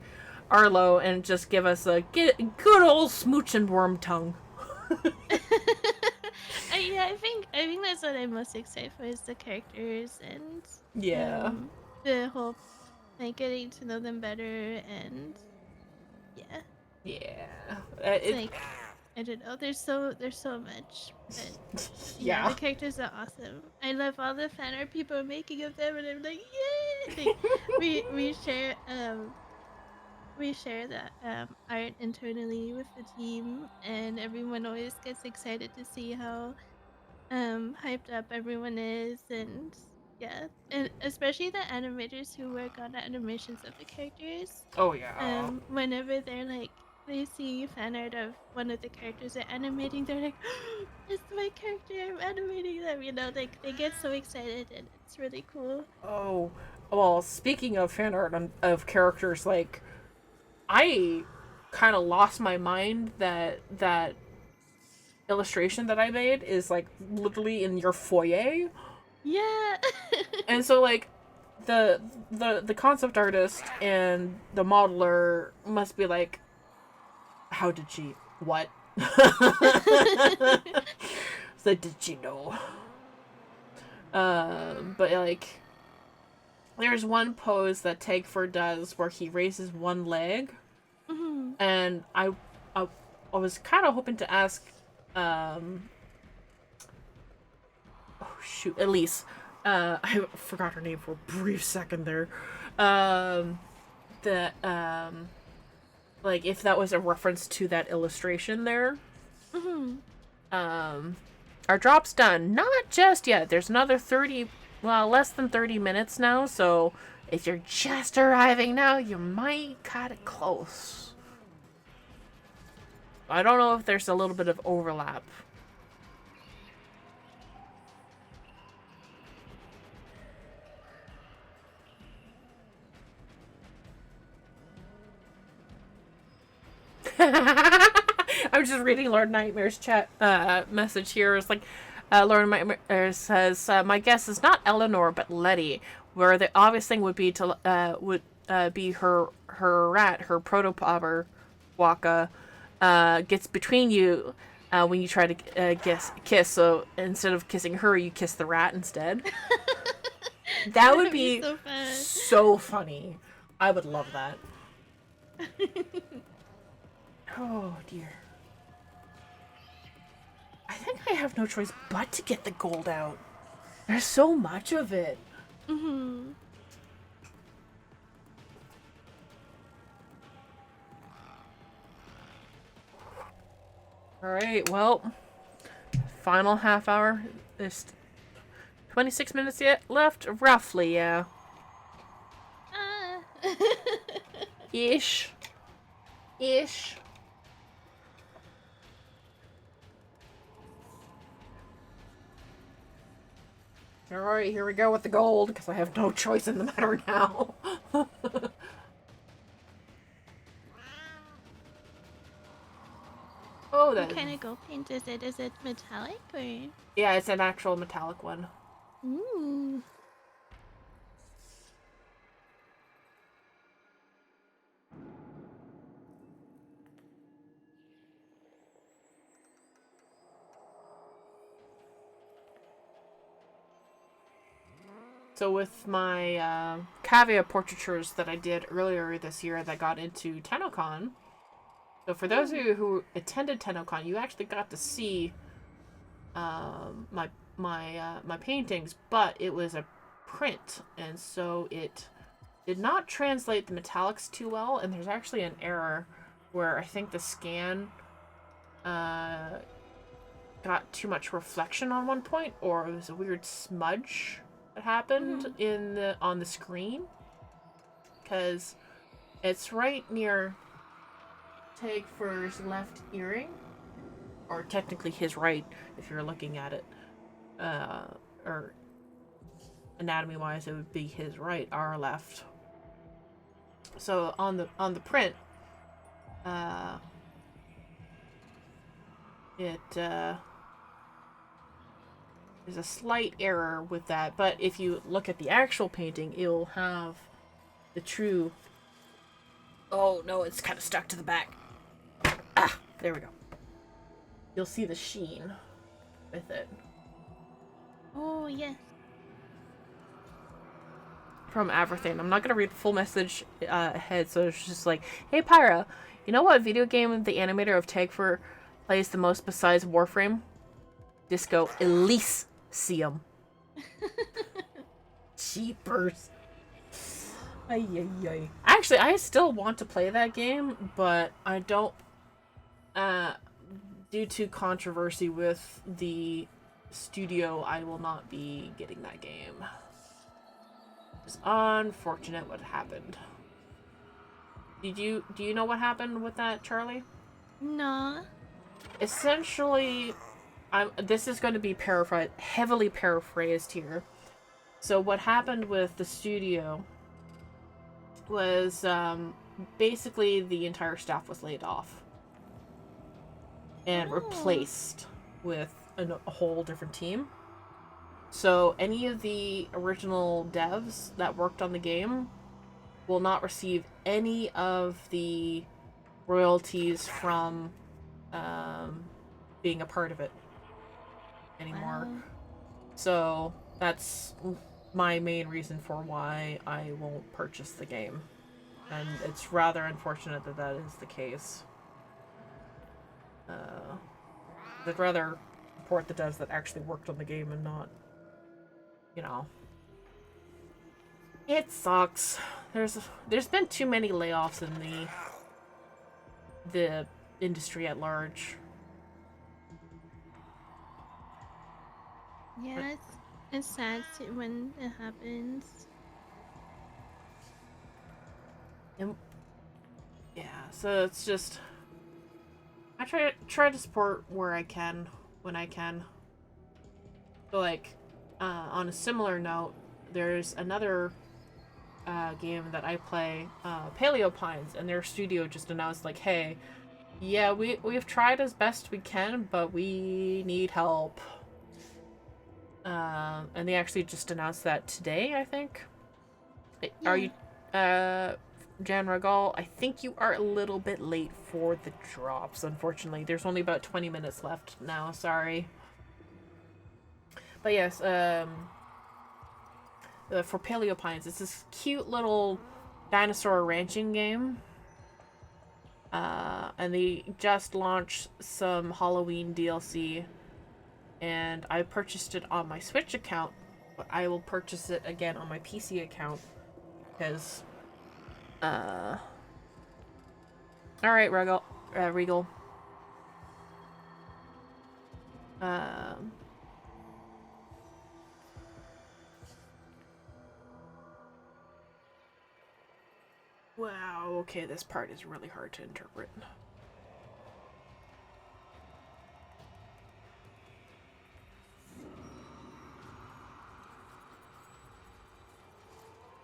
Arlo, and just give us a good old smooch and worm tongue. Yeah, I think that's what I'm most excited for is the characters and Yeah. the whole like getting to know them better and yeah. Yeah. It's like I don't know. There's so much, but yeah, Yeah. the characters are awesome. I love all the fan art people are making of them, and I'm like, yay! Like, we share that art internally with the team, and everyone always gets excited to see how hyped up everyone is, and yeah, and especially the animators who work on the animations of the characters. Oh yeah. Whenever they're like they see fan art of one of the characters they're animating, they're like, oh, it's my character, I'm animating them, you know, like they get so excited and it's really cool. Oh, well, speaking of fan art of characters, like, I kind of lost my mind that illustration that I made is like literally in your foyer. Yeah. And so like the concept artist and the modeler must be like, how did she what? So did she know? But like there's one pose that Tagford does where he raises one leg, Mhm. and I was kind of hoping to ask, oh shoot, Elise, I forgot her name for a brief second there, that like if that was a reference to that illustration there. Mhm. Our drop's done. Not just yet. There's another 30, well, less than 30 minutes now, so if you're just arriving now, you might cut it close. I don't know if there's a little bit of overlap. I'm just reading Lord Nightmare's chat message here. It's like, Lord Nightmare says, my guess is not Eleanor, but Letty, where the obvious thing would be to be her rat, her protopopper, Waka, gets between you when you try to kiss. So instead of kissing her, you kiss the rat instead. That would be so fun. so funny. I would love that. Oh dear. I think I have no choice but to get the gold out. There's so much of it. Mhm. Alright, well, final half hour. There's 26 minutes yet left, roughly, yeah. Ish. Ish. Alright, here we go with the gold, because I have no choice in the matter now. Oh, that. What kind of gold paint is it? Is it metallic or? Yeah, it's an actual metallic one. Ooh. So with my cavia portraitures that I did earlier this year that got into TennoCon, so for those of you who attended TennoCon, you actually got to see my paintings, but it was a print, and so it did not translate the metallics too well, and there's actually an error where I think the scan got too much reflection on one point, or it was a weird smudge that happened on the screen, because it's right near Tagfur's left earring, or technically his right if you're looking at it, or anatomy wise it would be his right, our left. So on the print, there's a slight error with that, but if you look at the actual painting, it'll have the true. Oh no, it's kind of stuck to the back. Ah, there we go. You'll see the sheen with it. Oh yes. From Everything. I'm not gonna read the full message ahead, so it's just like, hey Pyra, you know what video game the animator of Tagfur plays the most besides Warframe? Disco Elysium. Cheapers. Ay, ay, ay. Actually, I still want to play that game, but I don't. Due to controversy with the studio, I will not be getting that game. It's unfortunate what happened. Do you know what happened with that, Charlie? No. Essentially, this is going to be heavily paraphrased here. So what happened with the studio was basically the entire staff was laid off and Oh. replaced with a whole different team. So any of the original devs that worked on the game will not receive any of the royalties from being a part of it anymore. Wow. So that's my main reason for why I won't purchase the game. And it's rather unfortunate that that is the case. I'd rather support the devs that actually worked on the game and not, you know. It sucks. There's been too many layoffs in the industry at large. Yeah, it's sad when it happens. And yeah, so it's just I try to support where I can when I can. So like on a similar note, there's another game that I play, Paleo Pines, and their studio just announced like, hey, yeah, we've tried as best we can, but we need help. And they actually just announced that today, I think. Are you, Jan Regal? I think you are a little bit late for the drops, unfortunately. There's only about 20 minutes left now, sorry. But yes, for Paleo Pines, it's this cute little dinosaur ranching game. And they just launched some Halloween DLC. And I purchased it on my Switch account, but I will purchase it again on my PC account. Because, alright, Regal. Wow, okay, this part is really hard to interpret.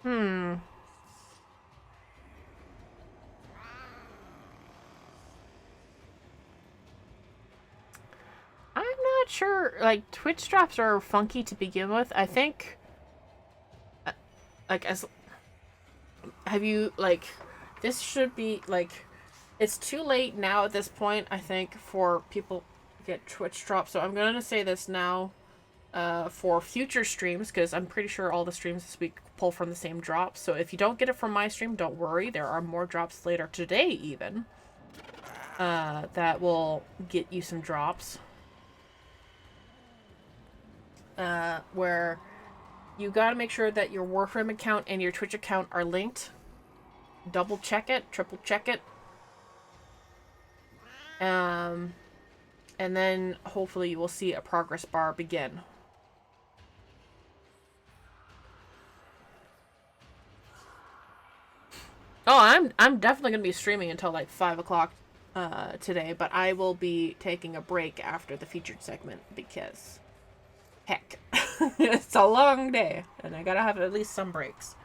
I'm not sure. Like, Twitch drops are funky to begin with. I think, like, have you, like, this should be, like, it's too late now at this point, I think, for people to get Twitch drops. So I'm going to say this now. For future streams, because I'm pretty sure all the streams this week pull from the same drops. So if you don't get it from my stream, don't worry. There are more drops later today, even, that will get you some drops. Where you gotta make sure that your Warframe account and your Twitch account are linked. Double check it, triple check it. And then hopefully you will see a progress bar begin. Oh, I'm definitely gonna be streaming until like 5 o'clock today, but I will be taking a break after the featured segment because, heck, it's a long day and I gotta have at least some breaks.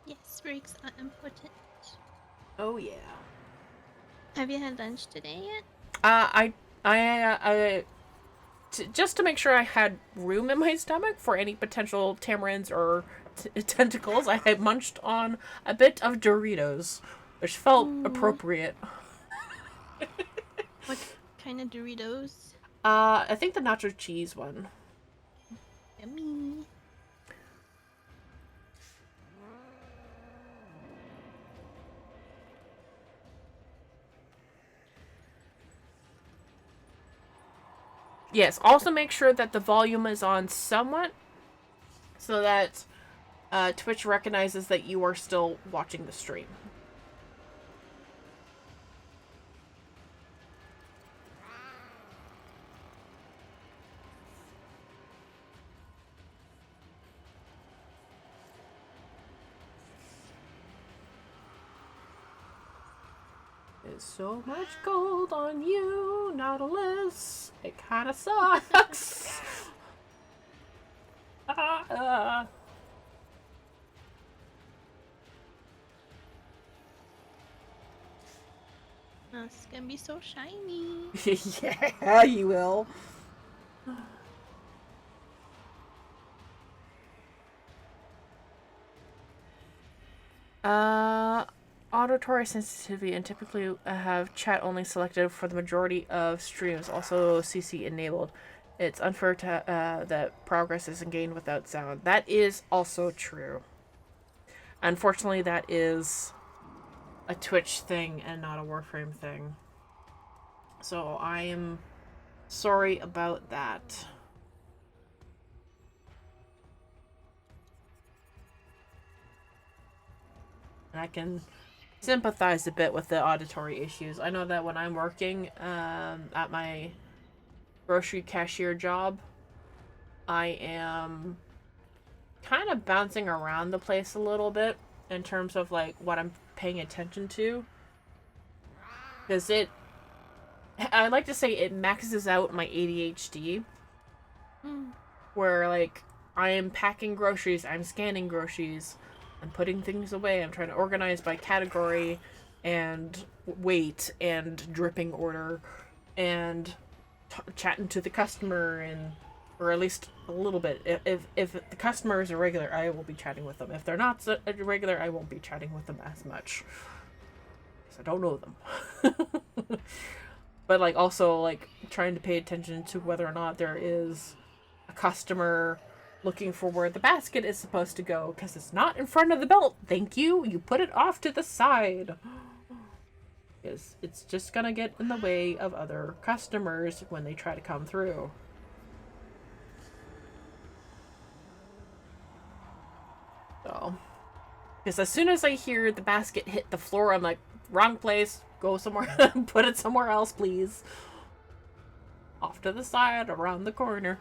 Yes, breaks are important. Oh yeah. Have you had lunch today yet? Just to make sure I had room in my stomach for any potential tamarins or tentacles, I had munched on a bit of Doritos, which felt appropriate. What kind of Doritos? I think the nacho cheese one. Yummy. Yes, also make sure that the volume is on somewhat, so that Twitch recognizes that you are still watching the stream. There's so much gold on you, Nautilus. It kinda sucks. Ah. it's gonna be so shiny. Yeah, you will. Auditory sensitivity and typically have chat only selected for the majority of streams, also CC enabled. It's unfair to that progress isn't gained without sound. That is also true. Unfortunately, that is a Twitch thing and not a Warframe thing. So I am sorry about that. And I can sympathize a bit with the auditory issues. I know that when I'm working at my grocery cashier job, I am kind of bouncing around the place a little bit in terms of like what I'm paying attention to. Because I like to say it maxes out my ADHD. Where like I am packing groceries, I'm scanning groceries, I'm putting things away, I'm trying to organize by category and weight and dripping order and chatting to the customer, and or at least a little bit. If the customer is a regular, I will be chatting with them. If they're not a regular, I won't be chatting with them as much because I don't know them. But like also like trying to pay attention to whether or not there is a customer looking for where the basket is supposed to go, because it's not in front of the belt. Thank you. You put it off to the side. Because it's just gonna get in the way of other customers when they try to come through. So, because as soon as I hear the basket hit the floor, I'm like, wrong place. Go somewhere. Put it somewhere else, please. Off to the side, around the corner.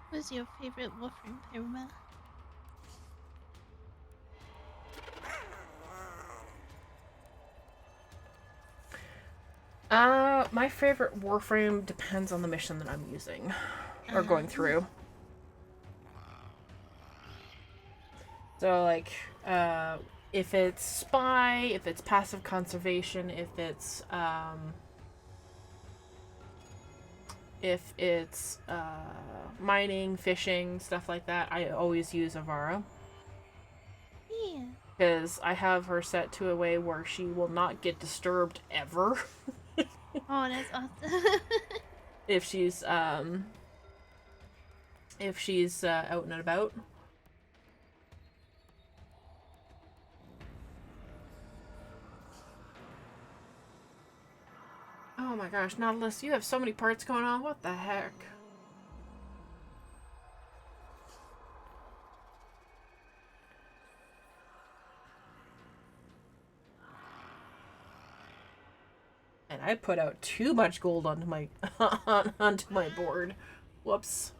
What's your favorite Warframe Pyroman? My favorite Warframe depends on the mission that I'm using or going through. So like, if it's spy, if it's passive conservation, if it's mining, fishing, stuff like that, I always use Avara. Yeah. Because I have her set to a way where she will not get disturbed ever. Oh, that's awesome. if she's out and about. Oh my gosh, Nautilus, you have so many parts going on. What the heck? And I put out too much gold onto my onto my board. Whoops.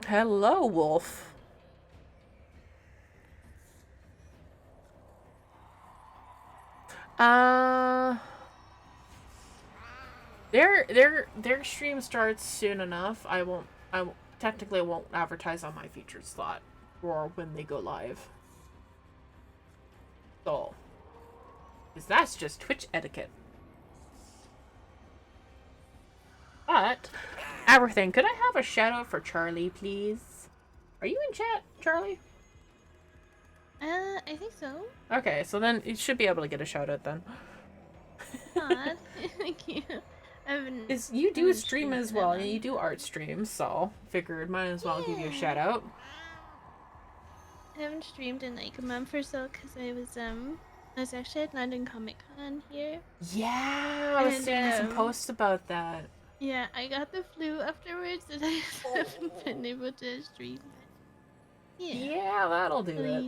Hello, Wolf. Their stream starts soon enough. I technically won't advertise on my featured slot or when they go live. So, because that's just Twitch etiquette. But, everything. Could I have a shout out for Charly, please? Are you in chat, Charly? I think so. Okay, so then you should be able to get a shout out then. God. Thank you. You do stream as well, and you do art streams, so figured might as well give you a shout out. I haven't streamed in like a month or so because I was actually at London Comic Con here. Yeah, I was seeing some posts about that. Yeah, I got the flu afterwards and I haven't been able to stream. Yeah, that'll do it.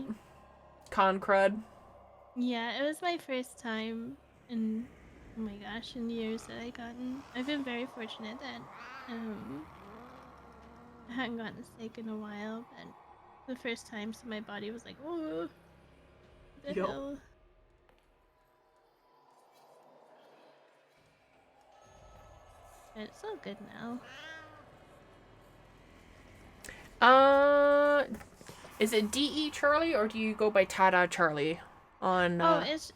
con crud. Yeah, it was my first time in, oh my gosh, in years that I've been very fortunate that I hadn't gotten sick in a while, but the first time, so my body was like, oh, what the Yup. hell? But it's all good now. Is it DE Charlie or do you go by Tada Charlie on? Oh, it's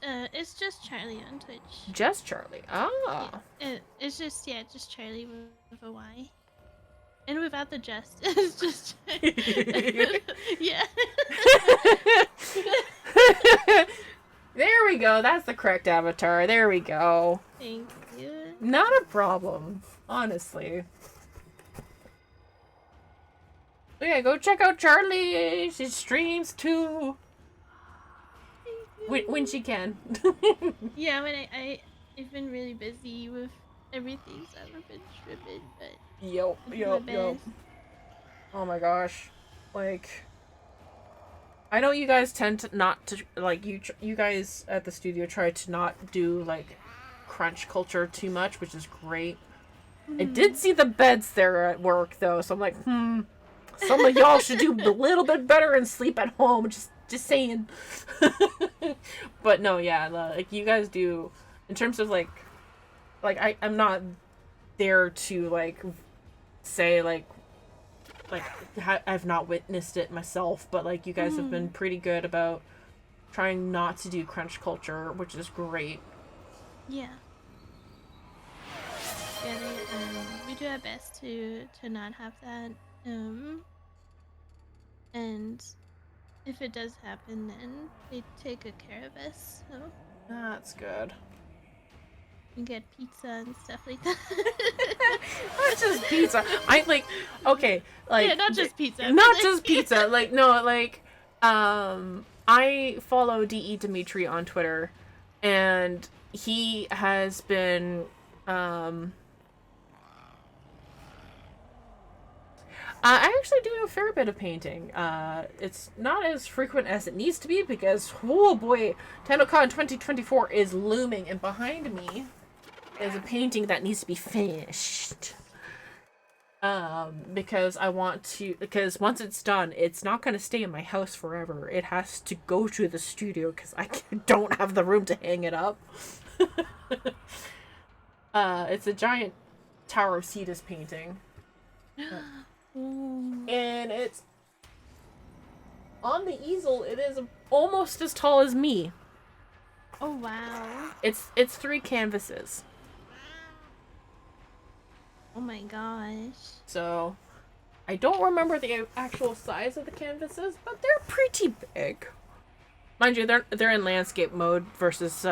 just Charlie on Twitch. Just Charlie. Ah. Yeah, it's just Charlie with a Y, and without the just. It's just yeah. There we go. That's the correct avatar. There we go. Thank you. Not a problem, honestly. But yeah, go check out Charlie. She streams too. When she can. Yeah, when I've been really busy with everything, so I've been tripping, but Yup. I do my best. Oh my gosh. Like, I know you guys tend to not to, like, you guys at the studio try to not do, like, crunch culture too much, which is great. I did see the beds there at work, though, so I'm like, some of y'all should do a little bit better and sleep at home, just saying. But no, yeah, like, you guys do, in terms of, like I'm not there to, like, say, like, I've not witnessed it myself, but, like, you guys have been pretty good about trying not to do crunch culture, which is great. Yeah. Yeah, we do our best to not have that. And if it does happen, then they take good care of us, so That's good. we get pizza and stuff like that. Not just pizza. I like, okay, like, Yeah, not just pizza. not just pizza. Like, no, like, I follow DE Dimitri on Twitter, and he has been, I actually do a fair bit of painting. It's not as frequent as it needs to be because, oh boy, TennoCon 2024 is looming, and behind me is a painting that needs to be finished. Because I want to, because once it's done, it's not going to stay in my house forever. It has to go to the studio because I don't have the room to hang it up. It's a giant Tower of Cetus painting. And it's on the easel. It is almost as tall as me. Oh wow. It's 3 canvases. Oh my gosh. So I don't remember the actual size of the canvases, but they're pretty big. Mind you, they're in landscape mode versus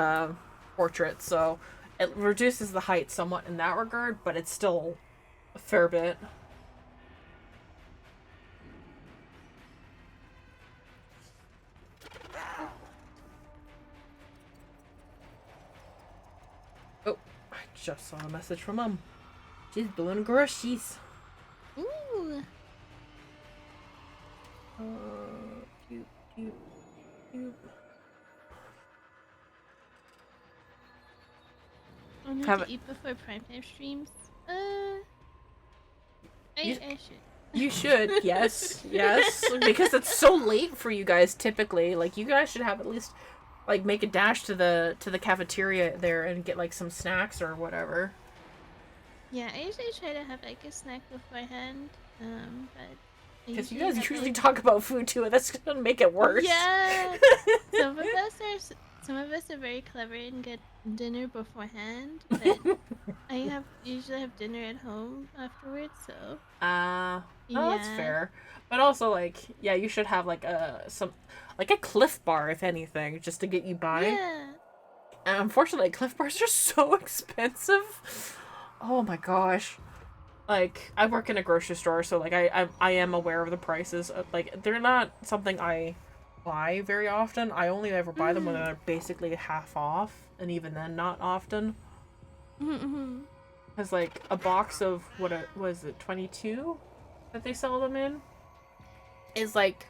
portrait, so it reduces the height somewhat in that regard, but it's still a fair bit. Oh, I just saw a message from Mom. She's doing groceries. Ooh. Cute, cute, cute. I need Have to eat before primetime streams. I should. You should, yes, yes, because it's so late for you guys typically. Like, you guys should have at least, like, make a dash to the cafeteria there and get, like, some snacks or whatever. Yeah, I usually try to have like a snack beforehand. But I Because you usually guys have, usually like- talk about food too, and that's gonna make it worse. Yeah. Some of us are very clever and get dinner beforehand, but I usually have dinner at home afterwards. So Oh, that's Yeah. fair. But also, like, yeah, you should have like a Cliff Bar, if anything, just to get you by. yeah. And unfortunately, Cliff Bars are so expensive. Oh my gosh. Like, I work in a grocery store, so, like, I am aware of the prices. Like, they're not something I buy very often. I only ever buy them when they're basically half off, and even then, not often. Mm-hmm. Because, like, a box of, was it 22 that they sell them in? Is, like,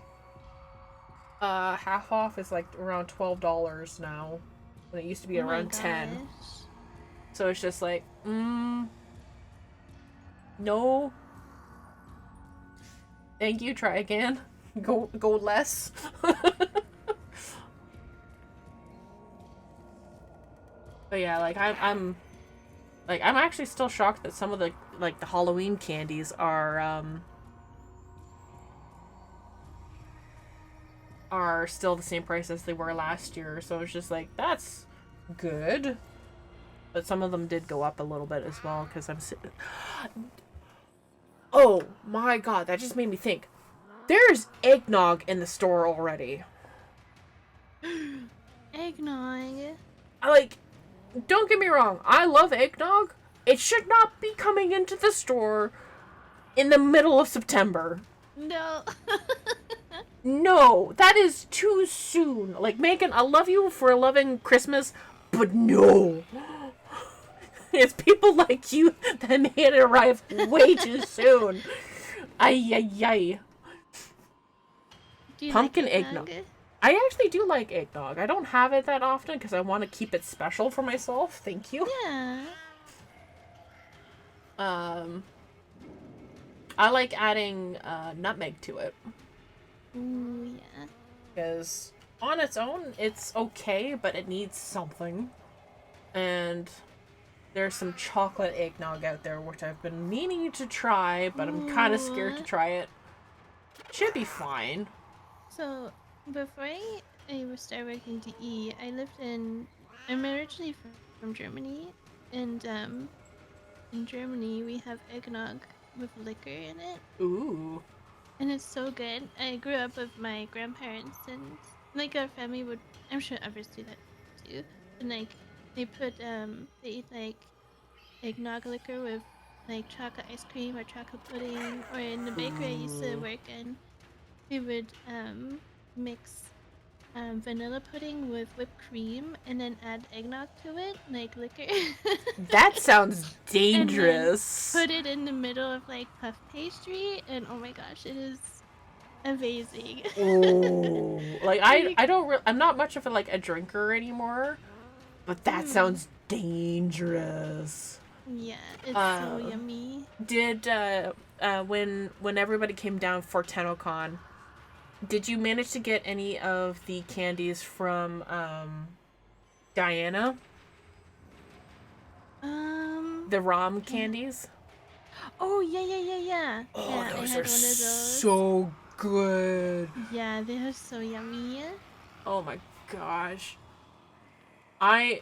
Half off is like around $12 now, when it used to be Oh my around 10. gosh. So it's just like, no. Thank you, try again. Go less. But yeah, like I'm actually still shocked that some of the the Halloween candies are still the same price as they were last year. So it's just like, that's good. But some of them did go up a little bit as well, because oh my god, that just made me think. There's eggnog in the store already. Eggnog. Don't get me wrong, I love eggnog. It should not be coming into the store in the middle of September. No. No, that is too soon. Like, Megan, I love you for loving Christmas, but no. It's people like you that made it arrive way too soon. Ay, ay, ay. Do you Pumpkin like eggnog. I actually do like eggnog. I don't have it that often because I want to keep it special for myself. Thank you. Yeah. I like adding nutmeg to it. Ooh, yeah. Because on its own, it's okay, but it needs something. And there's some chocolate eggnog out there, which I've been meaning to try, but I'm kind of scared to try it. Should be fine. So, before I started working DE, I'm originally from Germany, and in Germany we have eggnog with liquor in it. Ooh. And it's so good. I grew up with my grandparents, and like our family would, I'm sure others do that too. And like they eat like eggnog liquor with like chocolate ice cream or chocolate pudding. Or in the bakery I used to work in, we would mix vanilla pudding with whipped cream and then add eggnog to it, like liquor. That sounds dangerous. Put it in the middle of like puff pastry, and oh my gosh, it is amazing. Ooh. Like, I'm not much of a drinker anymore, but that sounds dangerous. Yeah, it's so yummy. Did when everybody came down for TennoCon, did you manage to get any of the candies from Diana? The ROM candies? Oh yeah. Oh, Yeah, I had those one are of those. so good. Yeah, they are so yummy. Oh my gosh. I'm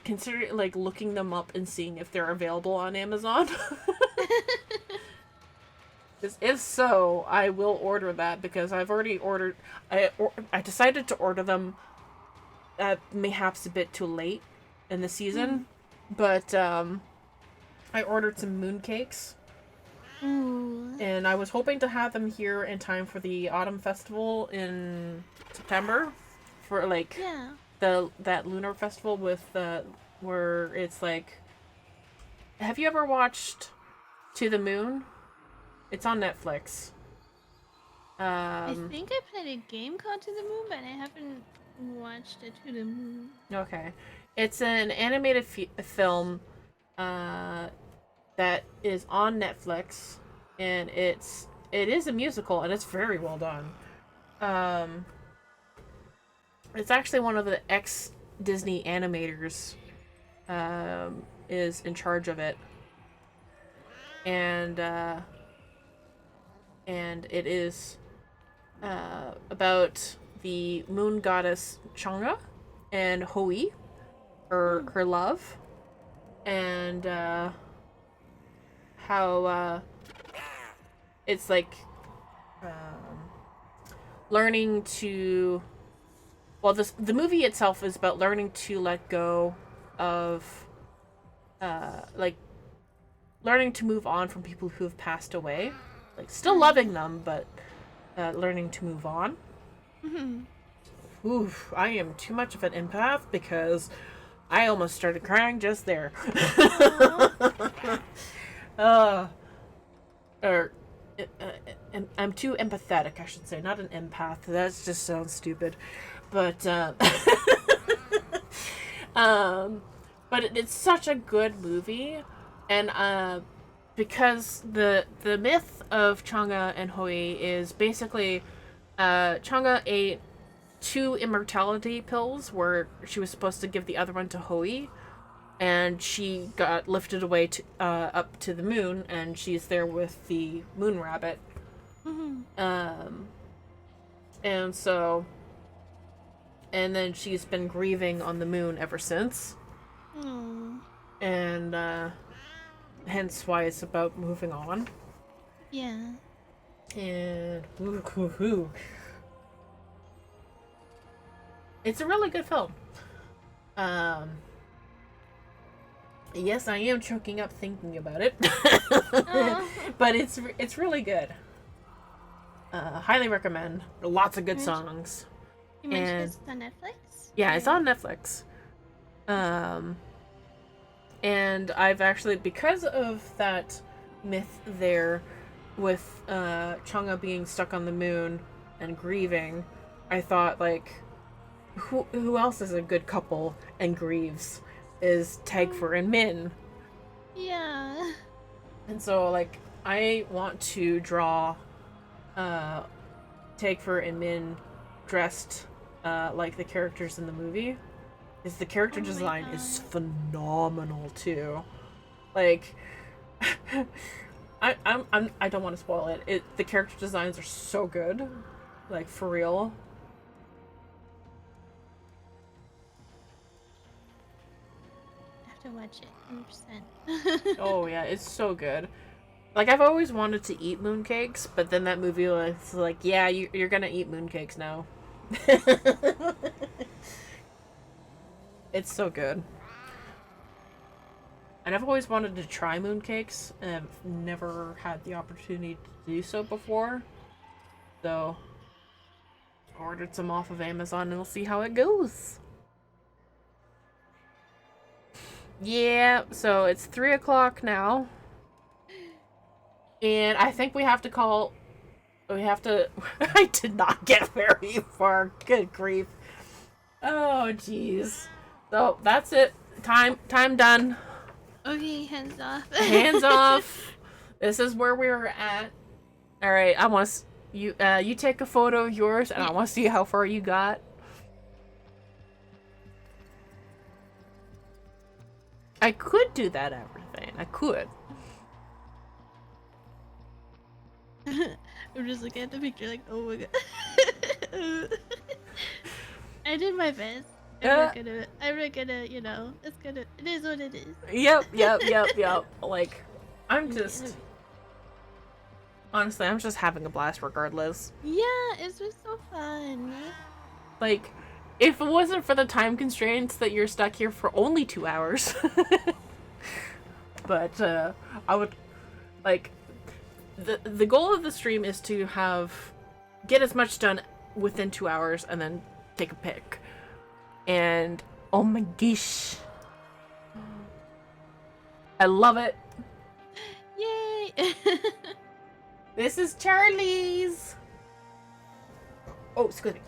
considering looking them up and seeing if they're available on Amazon. Because if so, I will order that, because I've already ordered. I decided to order them mayhaps a bit too late in the season, but I ordered some mooncakes. Ooh. And I was hoping to have them here in time for the Autumn Festival in September, for Yeah. that lunar festival with where it's like. Have you ever watched To the Moon? It's on Netflix. I think I played a game called To the Moon, but I haven't watched it To the Moon. Okay, it's an animated film that is on Netflix, and it is a musical, and it's very well done. It's actually one of the ex-Disney animators is in charge of it, and it is about the moon goddess Chang'e and Hoi, her love, and how it's learning to. Well, the movie itself is about learning to let go of, learning to move on from people who have passed away, still loving them, but learning to move on. Oof, I am too much of an empath because I almost started crying just there. I'm too empathetic, I should say, not an empath. That just sounds stupid, but it's such a good movie, and because the myth of Chang'e and Hui is basically Chang'e ate 2 immortality pills where she was supposed to give the other one to Hui, and she got lifted away to, up to the moon, and she's there with the moon rabbit. And so, and then she's been grieving on the moon ever since. And hence why it's about moving on. Yeah. And it's a really good film. Yes, I am choking up thinking about it. But it's really good. Highly recommend. Lots of good songs. You mentioned it's on Netflix? Yeah, it's on Netflix. And I've actually, because of that myth there with Chang'e being stuck on the moon and grieving, I thought, like, who else is a good couple and grieves is Tagfer and Min. Yeah. And so, like, I want to draw Tagfer and Min dressed like the characters in the movie. Is the character design is phenomenal too. Like, I don't want to spoil it. The character designs are so good, like, for real. I have to watch it 100%. Oh yeah, it's so good. Like, I've always wanted to eat mooncakes, but then that movie was like, yeah, you're gonna eat mooncakes now. It's so good. And I've always wanted to try mooncakes, and I've never had the opportunity to do so before. So, ordered some off of Amazon, and we'll see how it goes. Yeah, so it's 3 o'clock now. And I think we have to I did not get very far. Good grief. Oh, jeez. So, that's it. Time done. Okay, hands off. Hands off. This is where we were at. Alright, I want you take a photo of yours, and I want to see how far you got. I could do that everything. I could. I'm just looking at the picture like, oh my god. I did my best. I'm not gonna, you know, it is what it is. Yep. Like, honestly, I'm just having a blast regardless. Yeah, it's just so fun. Like, if it wasn't for the time constraints that you're stuck here for only 2 hours. But, I would, like, the goal of the stream is to get as much done within 2 hours and then take a pic. And oh my gosh, I love it. Yay. This is Charly's. Oh, excuse me.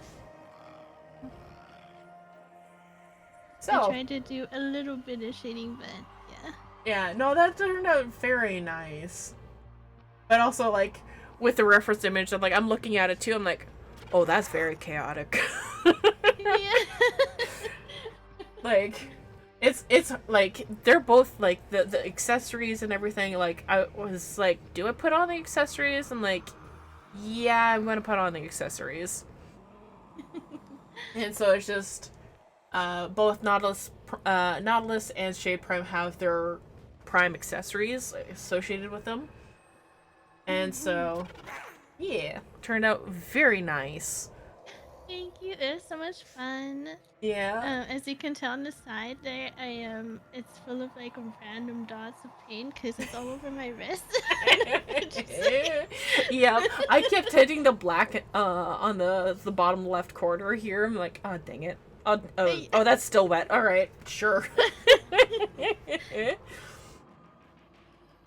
So I tried to do a little bit of shading, but yeah. Yeah, no, that turned out very nice. But also, like, with the reference image, I'm looking at it too, I'm like, oh, that's very chaotic. Yeah. Like, it's like, they're both, like, the accessories and everything, like, I was like, do I put on the accessories? I'm like, yeah, I'm gonna put on the accessories. And so it's just, both Nautilus and Shade Prime have their Prime accessories associated with them. And so, yeah, turned out very nice. Thank you. It was so much fun. Yeah. As you can tell on the side there, it's full of like random dots of paint because it's all over my wrist. Yeah, I kept hitting the black on the bottom left corner here. I'm like, oh dang it. Oh, that's still wet. All right, sure.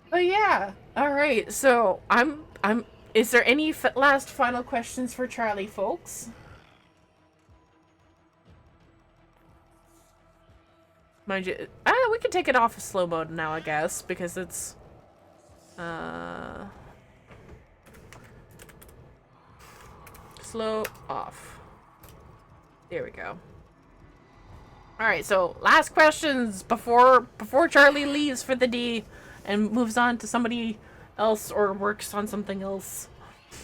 But yeah, all right. So I'm is there any last final questions for Charly, folks? Mind you, we can take it off of slow mode now, I guess, because it's slow off. There we go. All right, so last questions before Charly leaves for the day and moves on to somebody else or works on something else.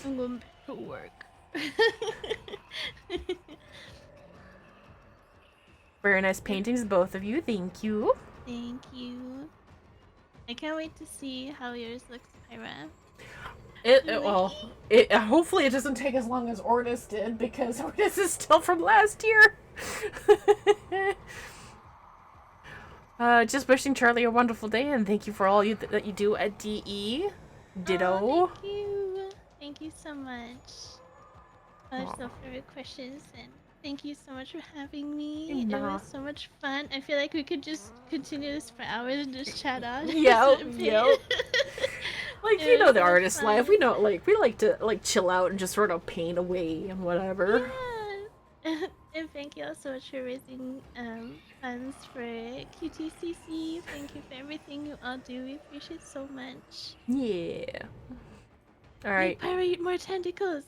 I'm going back to work. Very nice paintings, both of you. Thank you. Thank you. I can't wait to see how yours looks, Pyra. Hopefully it doesn't take as long as Ortis did, because Ortis is still from last year. Just wishing Charly a wonderful day, and thank you for all that you do at DE. Ditto. Oh, thank you. Thank you so much. There's no further questions, and thank you so much for having me. It was so much fun. I feel like we could just continue this for hours and just chat on. Yep. Like, you know, the artist life. We know, like, we like to, like, chill out and just sort of paint away and whatever. Yeah. And thank you all so much for raising funds for QTCC. Thank you for everything you all do. We appreciate so much. Yeah. All right. Pyra, eat more tentacles.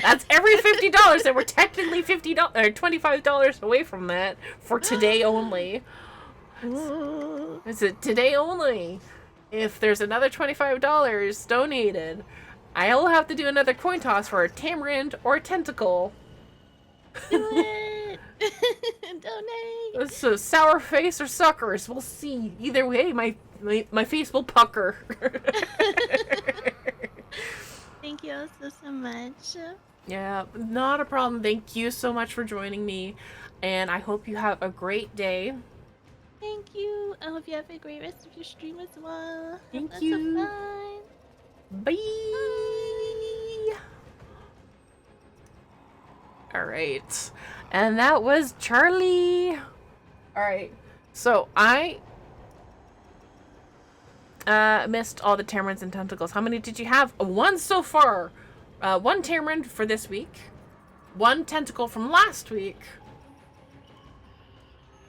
That's every $50, and we're technically $50 or $25 away from that for today only. Is it today only? If there's another $25 donated, I'll have to do another coin toss for a tamarind or a tentacle. Do it! Donate! So sour face or suckers, we'll see. Either way, my face will pucker. Thank you all so much. Yeah, not a problem. Thank you so much for joining me, and I hope you have a great day. Thank you. I hope you have a great rest of your stream as well. Thank Have you. lots of fun. Bye. All right, and that was Charly. All right, so I missed all the tamarins and tentacles. How many did you have? One so far. One tamarind for this week. One tentacle from last week.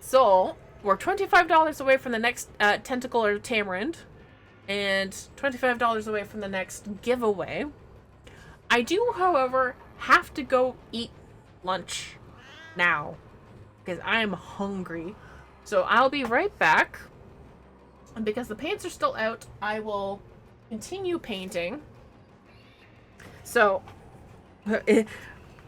So we're $25 away from the next tentacle or tamarind, and $25 away from the next giveaway. I do, however, have to go eat lunch now because I am hungry. So I'll be right back. And because the paints are still out, I will continue painting. So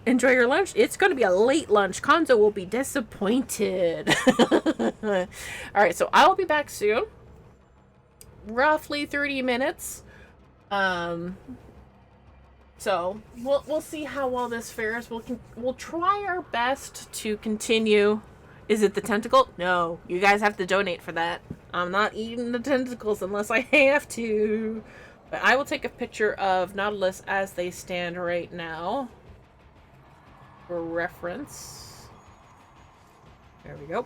enjoy your lunch. It's going to be a late lunch. Konzo will be disappointed. All right, so I'll be back soon. Roughly 30 minutes. So we'll see how well this fares. We'll try our best to continue. Is it the tentacle? No, you guys have to donate for that. I'm not eating the tentacles unless I have to. But I will take a picture of Nautilus as they stand right now for reference. There we go.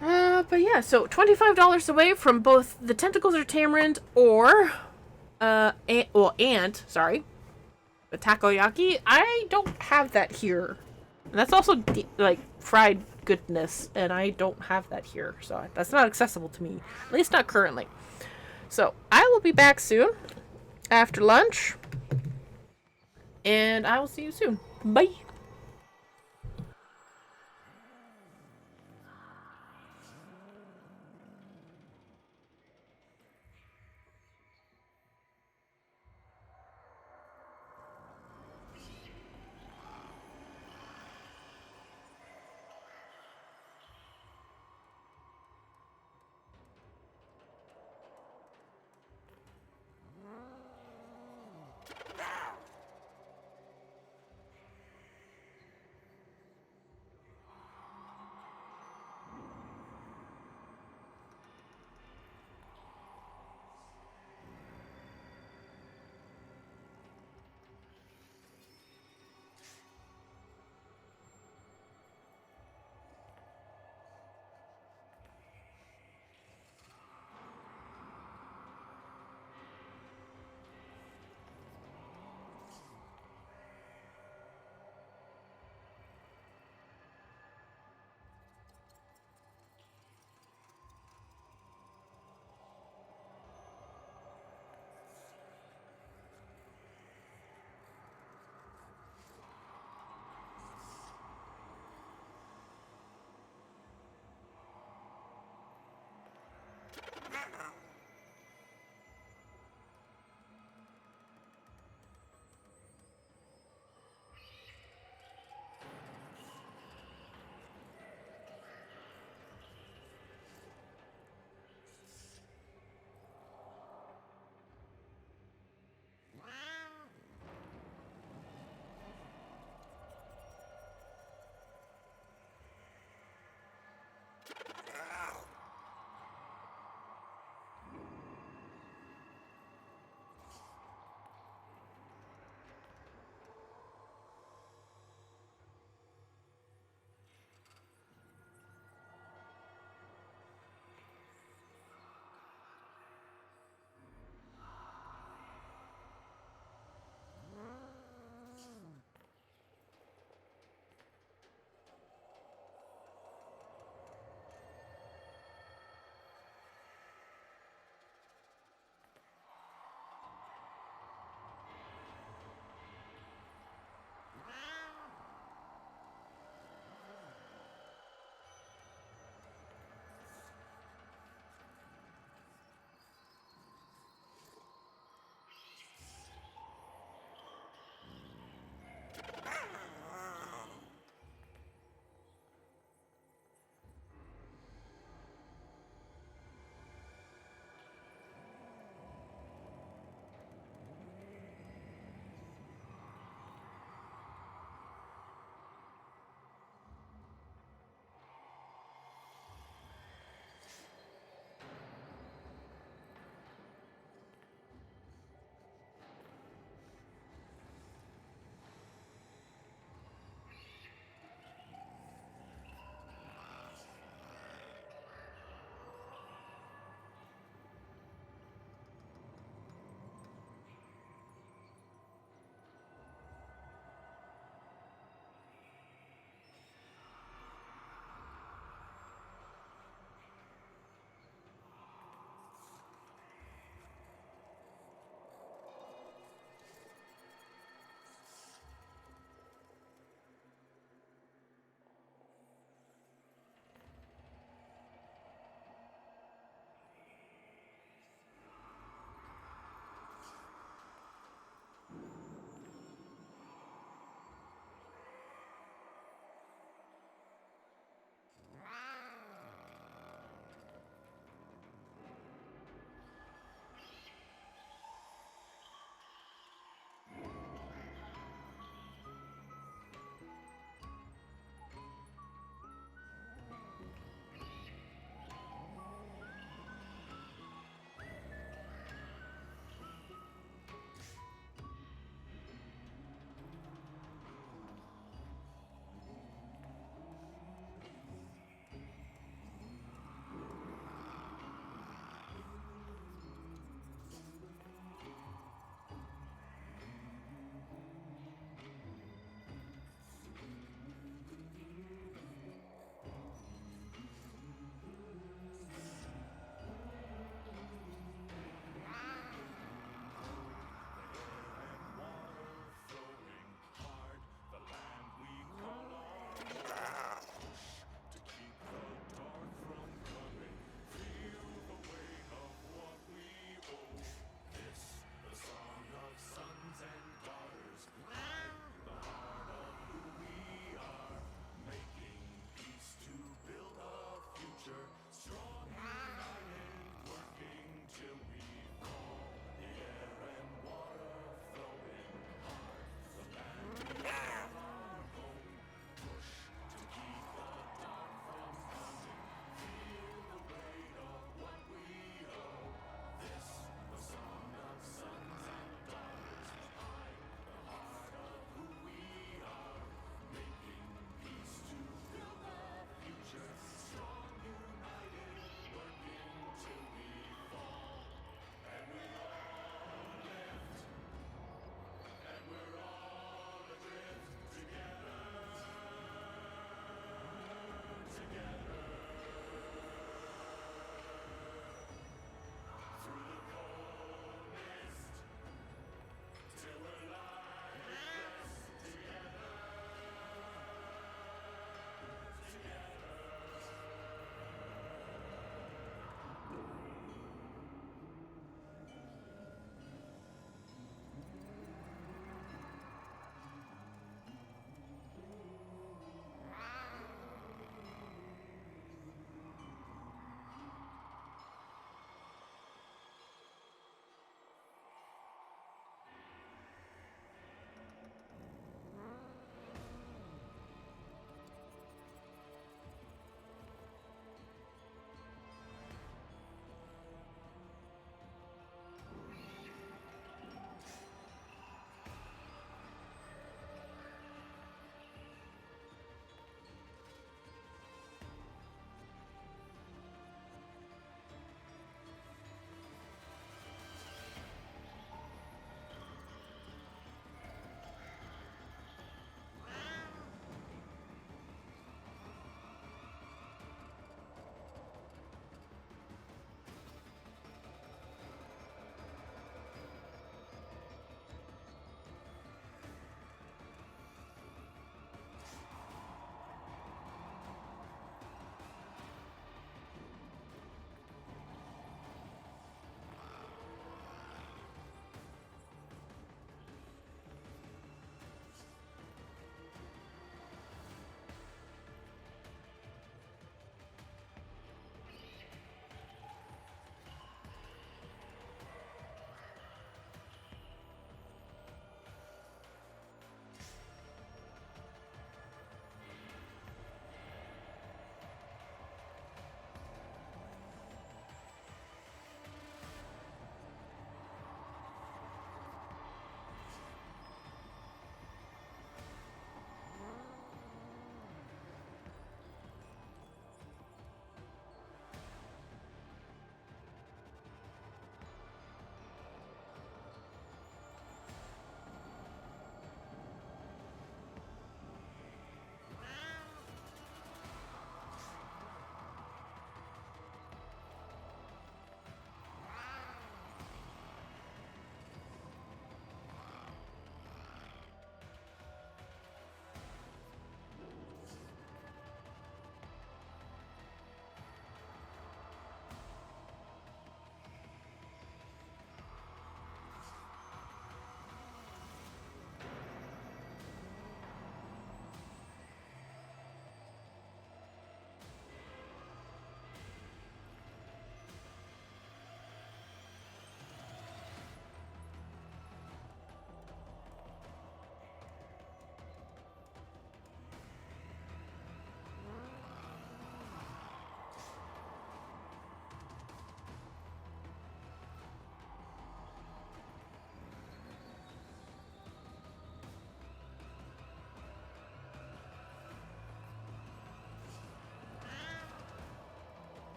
But yeah, so $25 away from both the tentacles or tamarind or the takoyaki. I don't have that here. And that's also like fried goodness, and I don't have that here, so that's not accessible to me, at least not currently. So I will be back soon after lunch, and I will see you soon. Bye.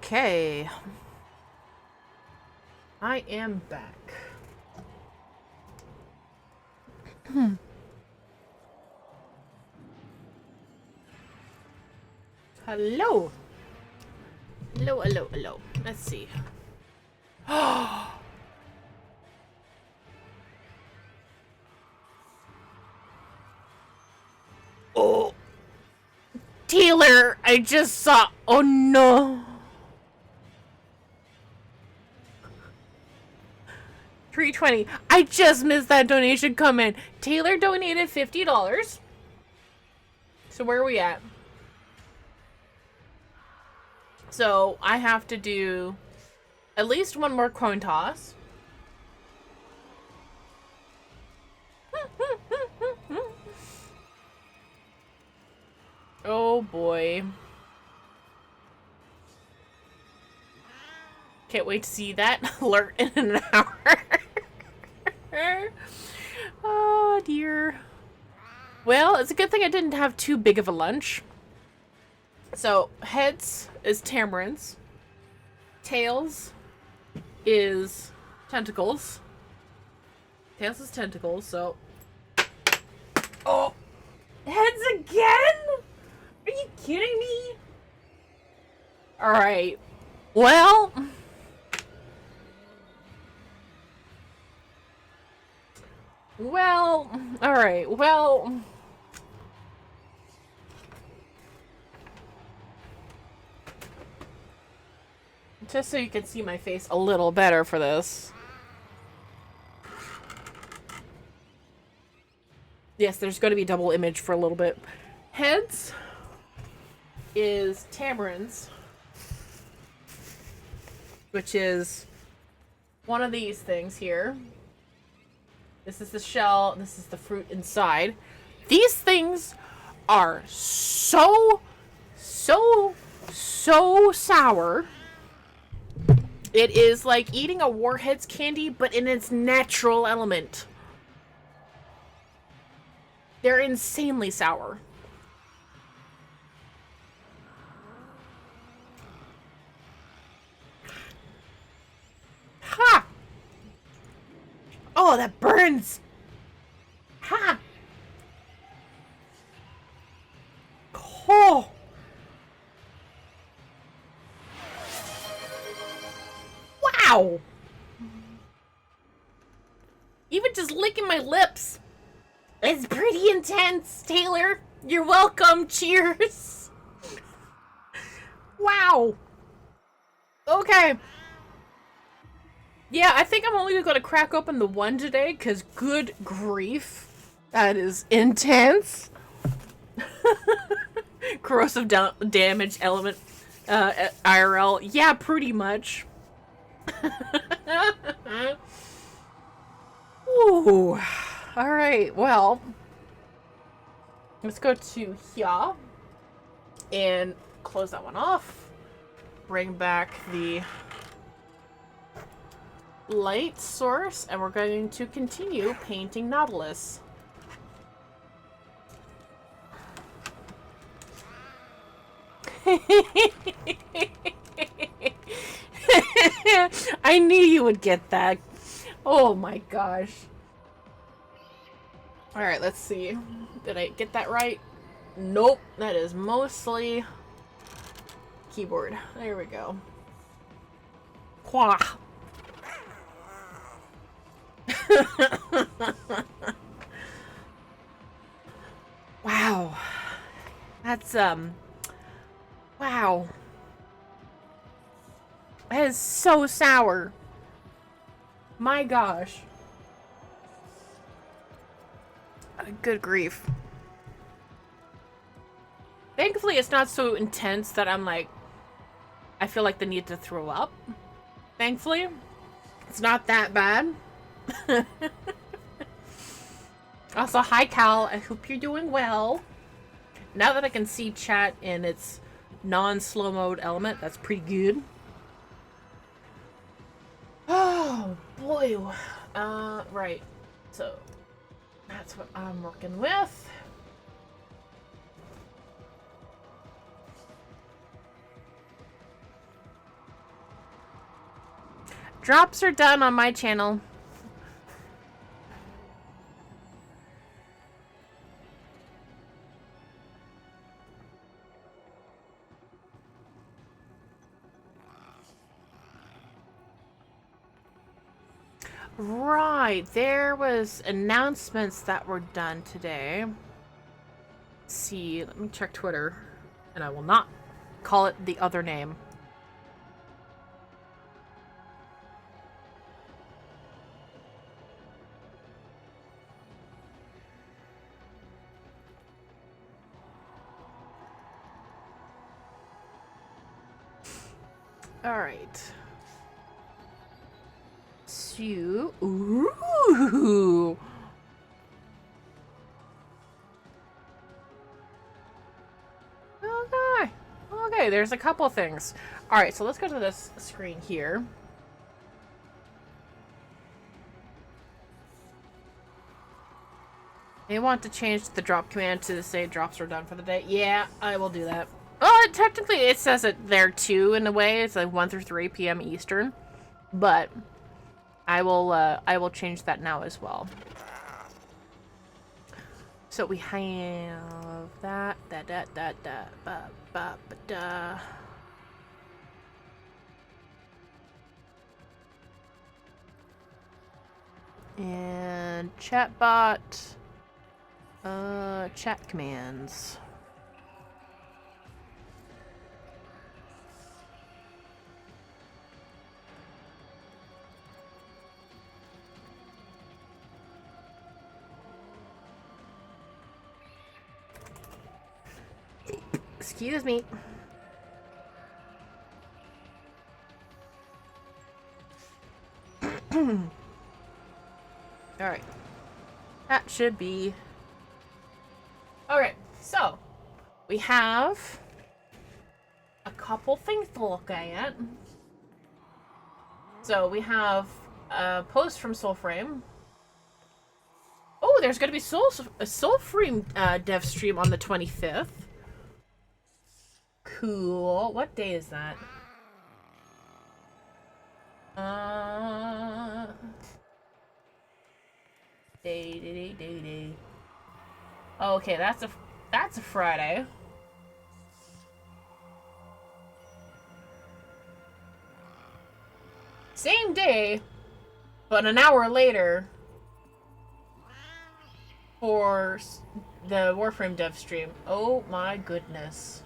Okay. I am back. Hello. Hello, hello, hello. Let's see. Oh. Taylor, I just saw. Oh no. 320. I just missed that donation come in. Taylor donated $50. So where are we at? So I have to do at least one more coin toss. Oh boy. Can't wait to see that alert in an hour. Oh dear. Well, it's a good thing I didn't have too big of a lunch. So, heads is tamarins. Tails is tentacles. Tails is tentacles, so... Oh! Heads again? Are you kidding me? Alright. Well... Well... Alright, well... Just so you can see my face a little better for this. Yes, there's going to be double image for a little bit. Heads is tamarins, which is one of these things here. This is the shell, this is the fruit inside. These things are so sour. It is like eating a Warheads candy, but in its natural element. They're insanely sour. Ha! Oh, that burns! Ha! Oh! Wow! Even just licking my lips. It's pretty intense, Taylor. You're welcome. Cheers. Wow. Okay. Yeah, I think I'm only going to crack open the one today, because good grief. That is intense. Corrosive damage element. IRL. Yeah, pretty much. Ooh. Alright, well. Let's go to here. And close that one off. Bring back the light source. And we're going to continue painting Nautilus. I knew you would get that. Oh my gosh. Alright, let's see. Did I get that right? Nope. That is mostly keyboard. There we go. Quah. Wow. That's, wow. That is so sour. My gosh. Good grief. Thankfully, it's not so intense that I'm like, I feel like the need to throw up. Thankfully, it's not that bad. Also, hi Cal, I hope you're doing well. Now that I can see chat in its non-slow mode element, that's pretty good. Oh boy. Right. So that's what I'm working with. Drops are done on my channel. Right, there was announcements that were done today. Let's see, let me check Twitter, and I will not call it the other name. All right. So, ooh. Okay. Okay, there's a couple things. All right, so let's go to this screen here. They want to change the drop command to say drops are done for the day. Yeah, I will do that. Oh, technically it says it there too in a way. It's like 1 through 3 p.m. Eastern. But I will change that now as well. So we have that. And chatbot. Chat commands. Excuse me. Alright. That should be... Alright, so we have a couple things to look at. So we have a post from Soulframe. Oh, there's going to be a Soulframe dev stream on the 25th. Cool. What day is that? Day. Oh, okay, that's a Friday. Same day, but an hour later for the Warframe dev stream. Oh my goodness.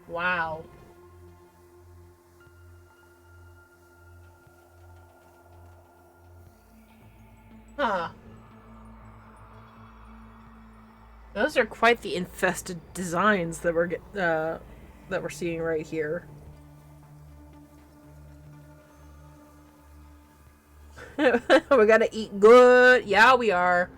Wow. Huh. Those are quite the infested designs that we're seeing right here. We gotta eat good. Yeah, we are.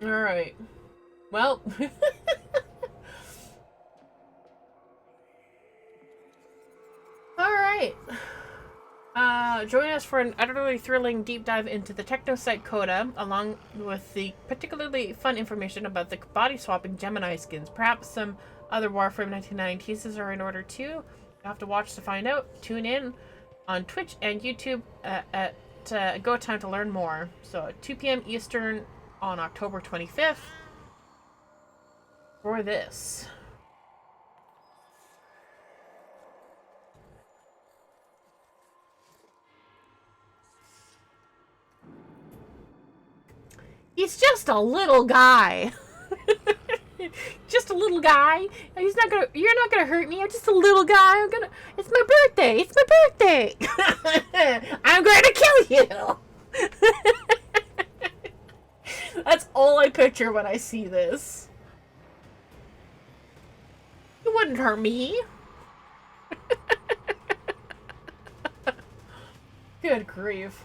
Alright. Well. Alright. Join us for an utterly thrilling deep dive into the techno site Coda, along with the particularly fun information about the body-swapping Gemini skins. Perhaps some other Warframe 1999 teases are in order too. You have to watch to find out. Tune in on Twitch and YouTube at Go Time to learn more. So at 2 p.m. Eastern on October 25th for this. He's just a little guy. Just a little guy. You're not gonna hurt me. I'm just a little guy. It's my birthday. It's my birthday. I'm going to kill you. That's all I picture when I see this. You wouldn't hurt me. Good grief.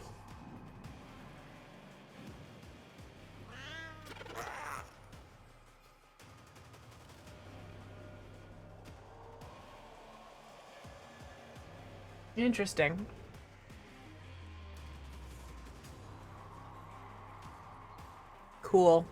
Interesting. Cool.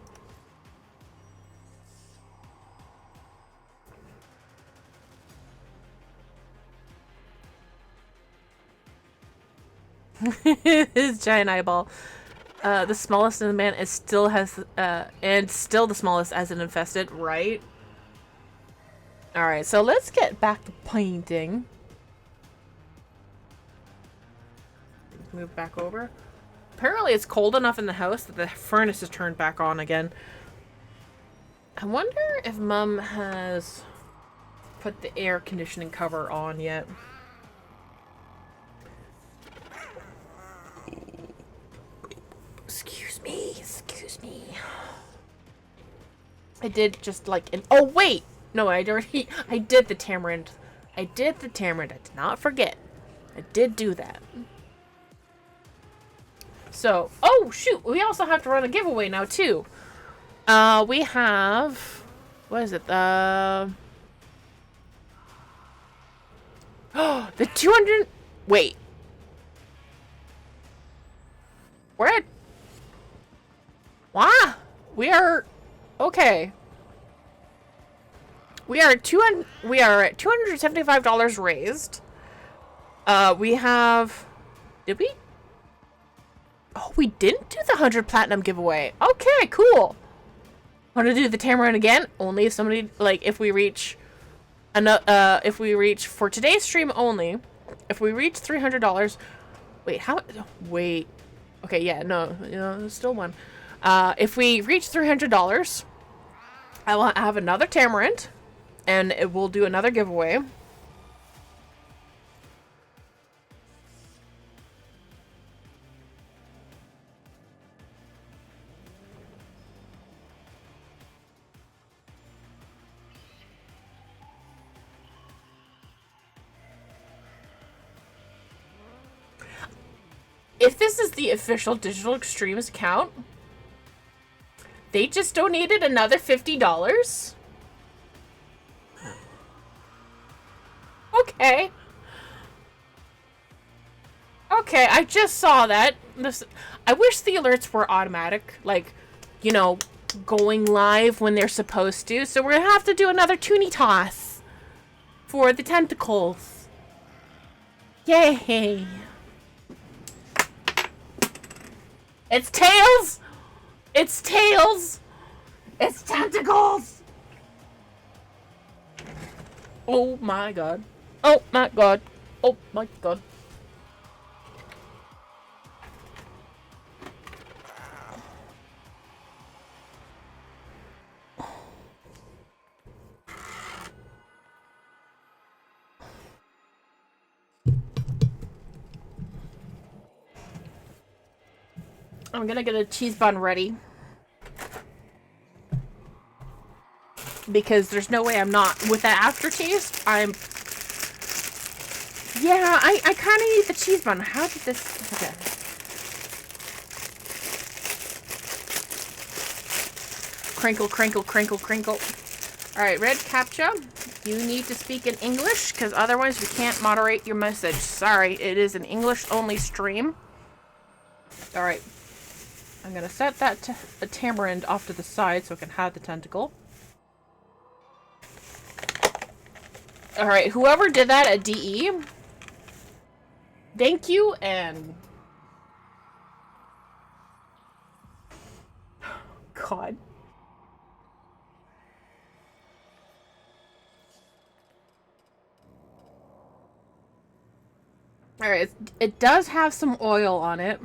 His giant eyeball. The smallest in the man is still has and still the smallest as an infested, right? Alright, so let's get back to painting. Move back over. Apparently it's cold enough in the house that the furnace is turned back on again. I wonder if Mum has put the air conditioning cover on yet. Excuse me. I did just like an— oh wait! No, I did the tamarind. I did not forget. I did do that. So, oh shoot, we also have to run a giveaway now too. We have, what is it? The 200, wait. We're at, wow, we are, okay. We are at $275 raised. We have, did we? Oh, we didn't do the 100 platinum giveaway. Okay, cool. Want to do the tamarind again? Only if somebody, like, if we reach for today's stream only, if we reach $300. Wait, how? Wait. Okay, yeah, no, you know, there's still one. If we reach $300, I will have another tamarind, and it will do another giveaway. If this is the official Digital Extremes account, they just donated another $50. Okay. Okay, I just saw that. I wish the alerts were automatic, like, you know, going live when they're supposed to. So we're gonna have to do another toonie toss for the tentacles. Yay! It's tails! It's tails! It's tentacles! Oh my god. Oh my god. Oh my god. I'm gonna get a cheese bun ready. Because there's no way I'm not. With that aftertaste, yeah, I kind of need the cheese bun. How did this... Okay. Crinkle, crinkle, crinkle, crinkle. Alright, Red Captcha. You need to speak in English, because otherwise we can't moderate your message. Sorry, it is an English-only stream. Alright. I'm gonna set that a tamarind off to the side so it can have the tentacle. Alright, whoever did that at DE, thank you, and... God. Alright, it does have some oil on it.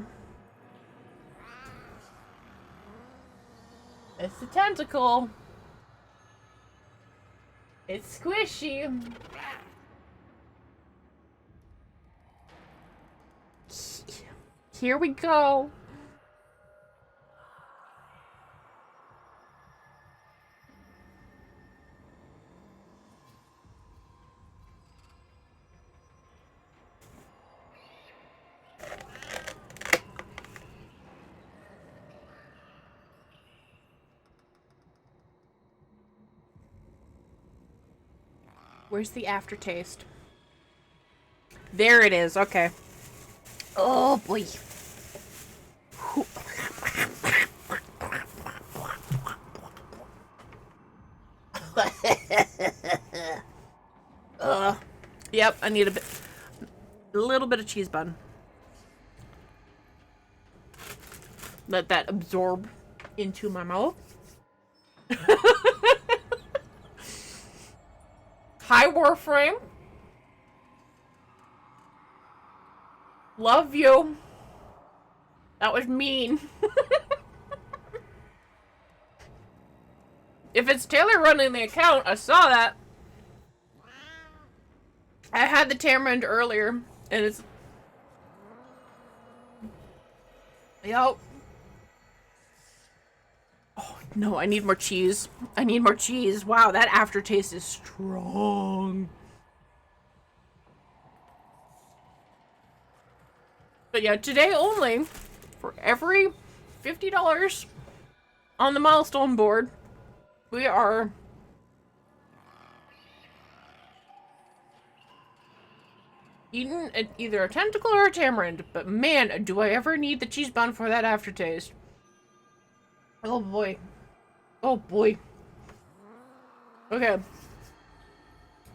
It's a tentacle. It's squishy. Here we go. Where's the aftertaste? There it is. Okay. Oh boy. Yep, I need a little bit of cheese bun. Let that absorb into my mouth. Hi, Warframe. Love you. That was mean. If it's Taylor running the account, I saw that. I had the tamarind earlier, and it's... Yup. Oh, no, I need more cheese. I need more cheese. Wow, that aftertaste is strong. But yeah, today only, for every $50 on the milestone board, we are... eating either a tentacle or a tamarind. But man, do I ever need the cheese bun for that aftertaste. Oh boy. Oh boy. Okay.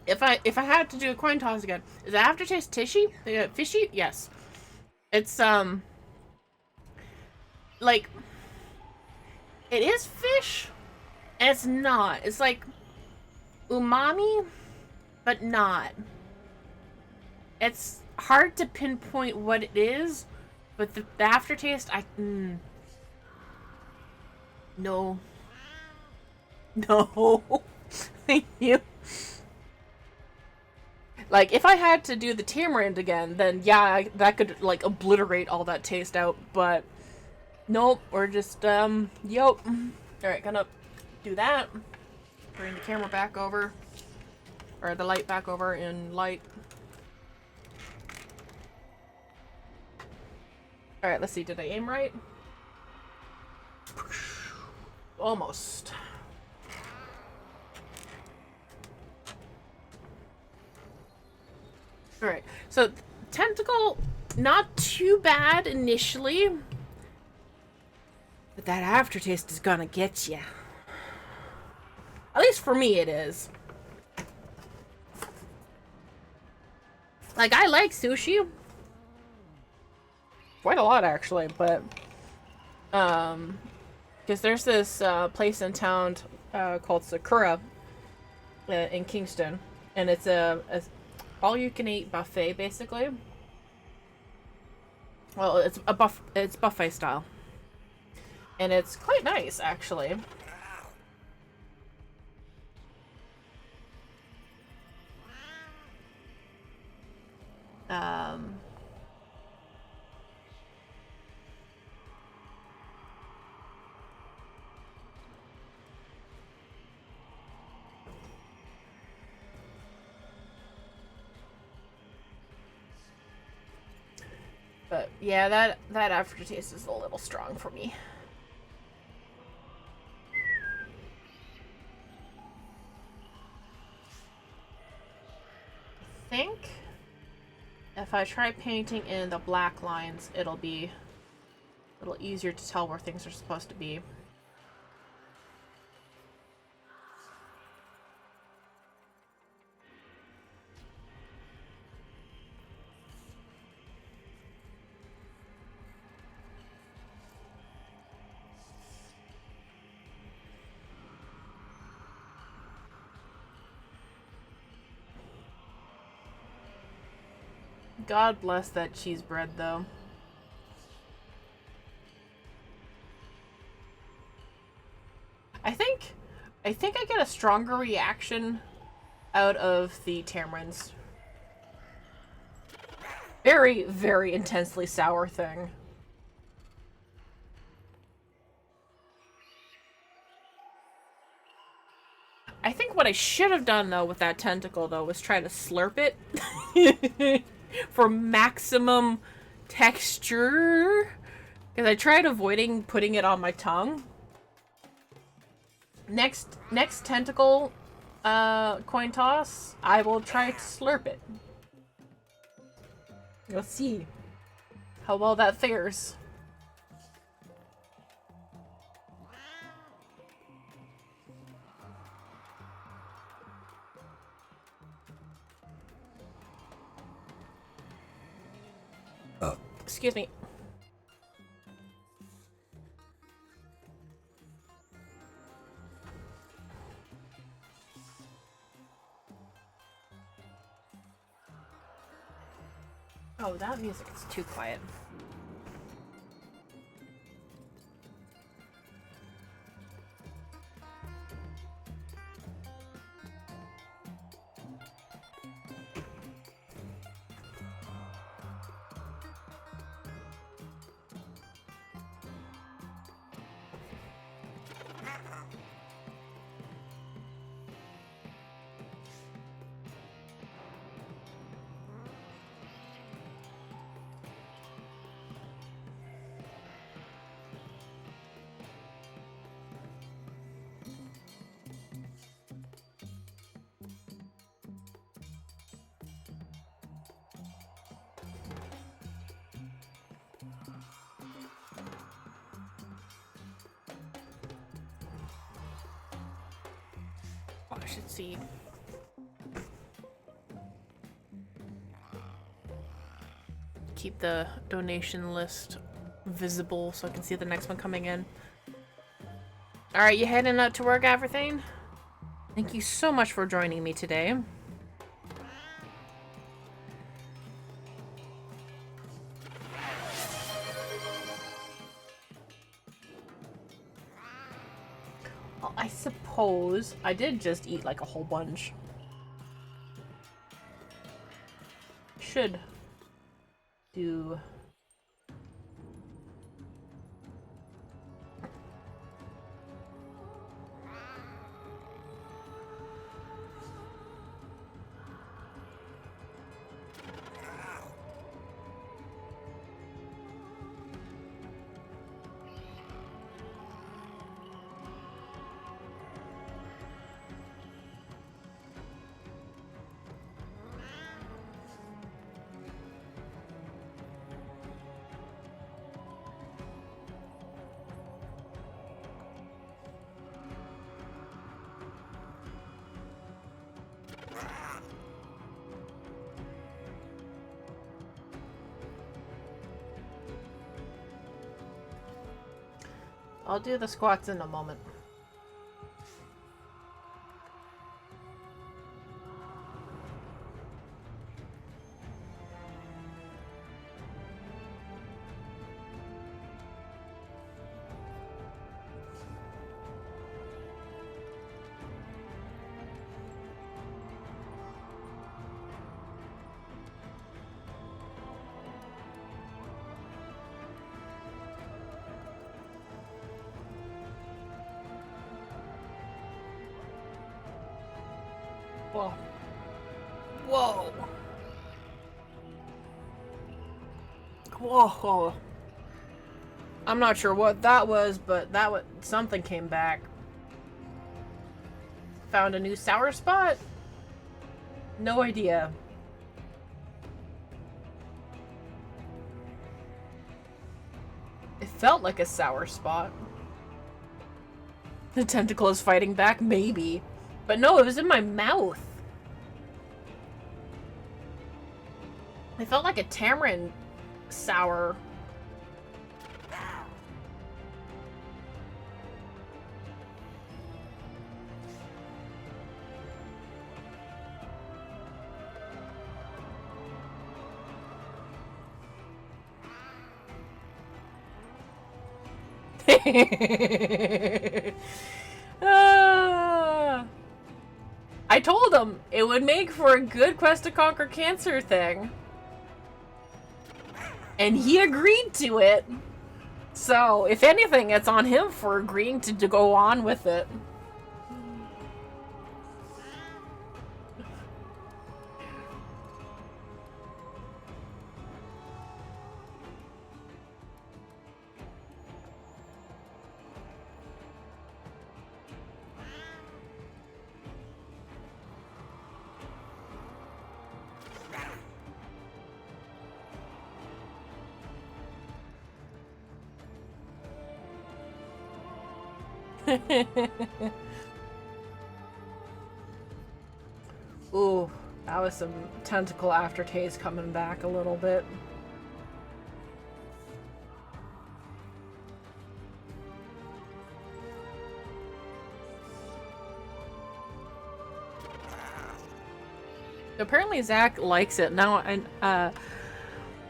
If I had to do a coin toss again, is the aftertaste fishy? Yes. It's like, it is fish, and it's not. It's like umami, but not. It's hard to pinpoint what it is, but the aftertaste, no. No. Thank you. Like, if I had to do the tamarind again, then yeah, that could, like, obliterate all that taste out, but nope, we're just, yup. Alright, gonna do that. Bring the camera back over, or the light back over in light. Alright, let's see, did I aim right? Almost. Alright, so tentacle, not too bad initially, but that aftertaste is gonna get ya. At least for me it is. Like, I like sushi. Quite a lot, actually, but because there's this place in town called Sakura in Kingston, and it's a all-you-can-eat buffet, basically. Well, it's buffet style, and it's quite nice, actually. But yeah, that aftertaste is a little strong for me. I think if I try painting in the black lines, it'll be a little easier to tell where things are supposed to be. God bless that cheese bread, though. I think I get a stronger reaction out of the tamarinds. Very, very intensely sour thing. I think what I should have done, though, with that tentacle, though, was try to slurp it. For maximum texture. Because I tried avoiding putting it on my tongue. Next tentacle coin toss, I will try to slurp it. Let's see how well that fares. Excuse me. Oh, that music is too quiet. Oh, I should see. Keep the donation list visible so I can see the next one coming in. Alright, you heading out to work, everything? Thank you so much for joining me today. Well, I suppose I did just eat like a whole bunch. Should do. I'll do the squats in a moment. Whoa. Whoa. Whoa. I'm not sure what that was, but something came back. Found a new sour spot? No idea. It felt like a sour spot. The tentacle is fighting back? Maybe. But no, it was in my mouth. It felt like a tamarind sour. I told him it would make for a good Quest to Conquer Cancer thing. And he agreed to it. So, if anything, it's on him for agreeing to go on with it. Ooh, that was some tentacle aftertaste coming back a little bit. Apparently Zach likes it. Now,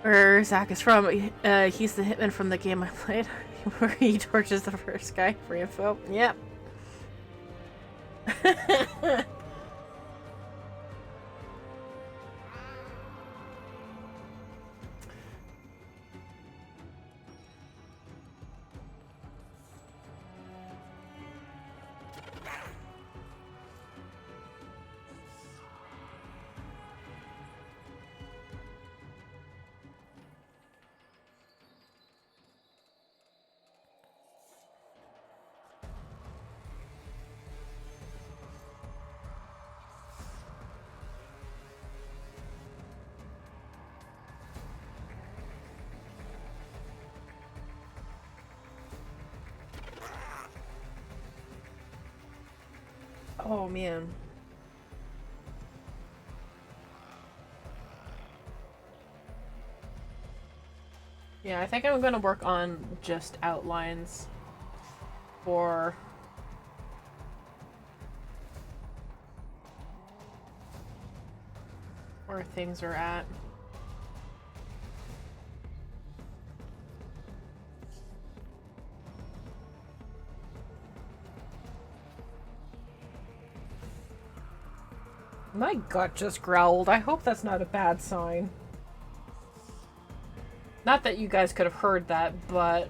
where Zach is from, he's the hitman from the game I played, where he torches the first guy for info. Yep. Oh man. Yeah, I think I'm gonna work on just outlines for where things are at. My gut just growled. I hope that's not a bad sign. Not that you guys could have heard that, but...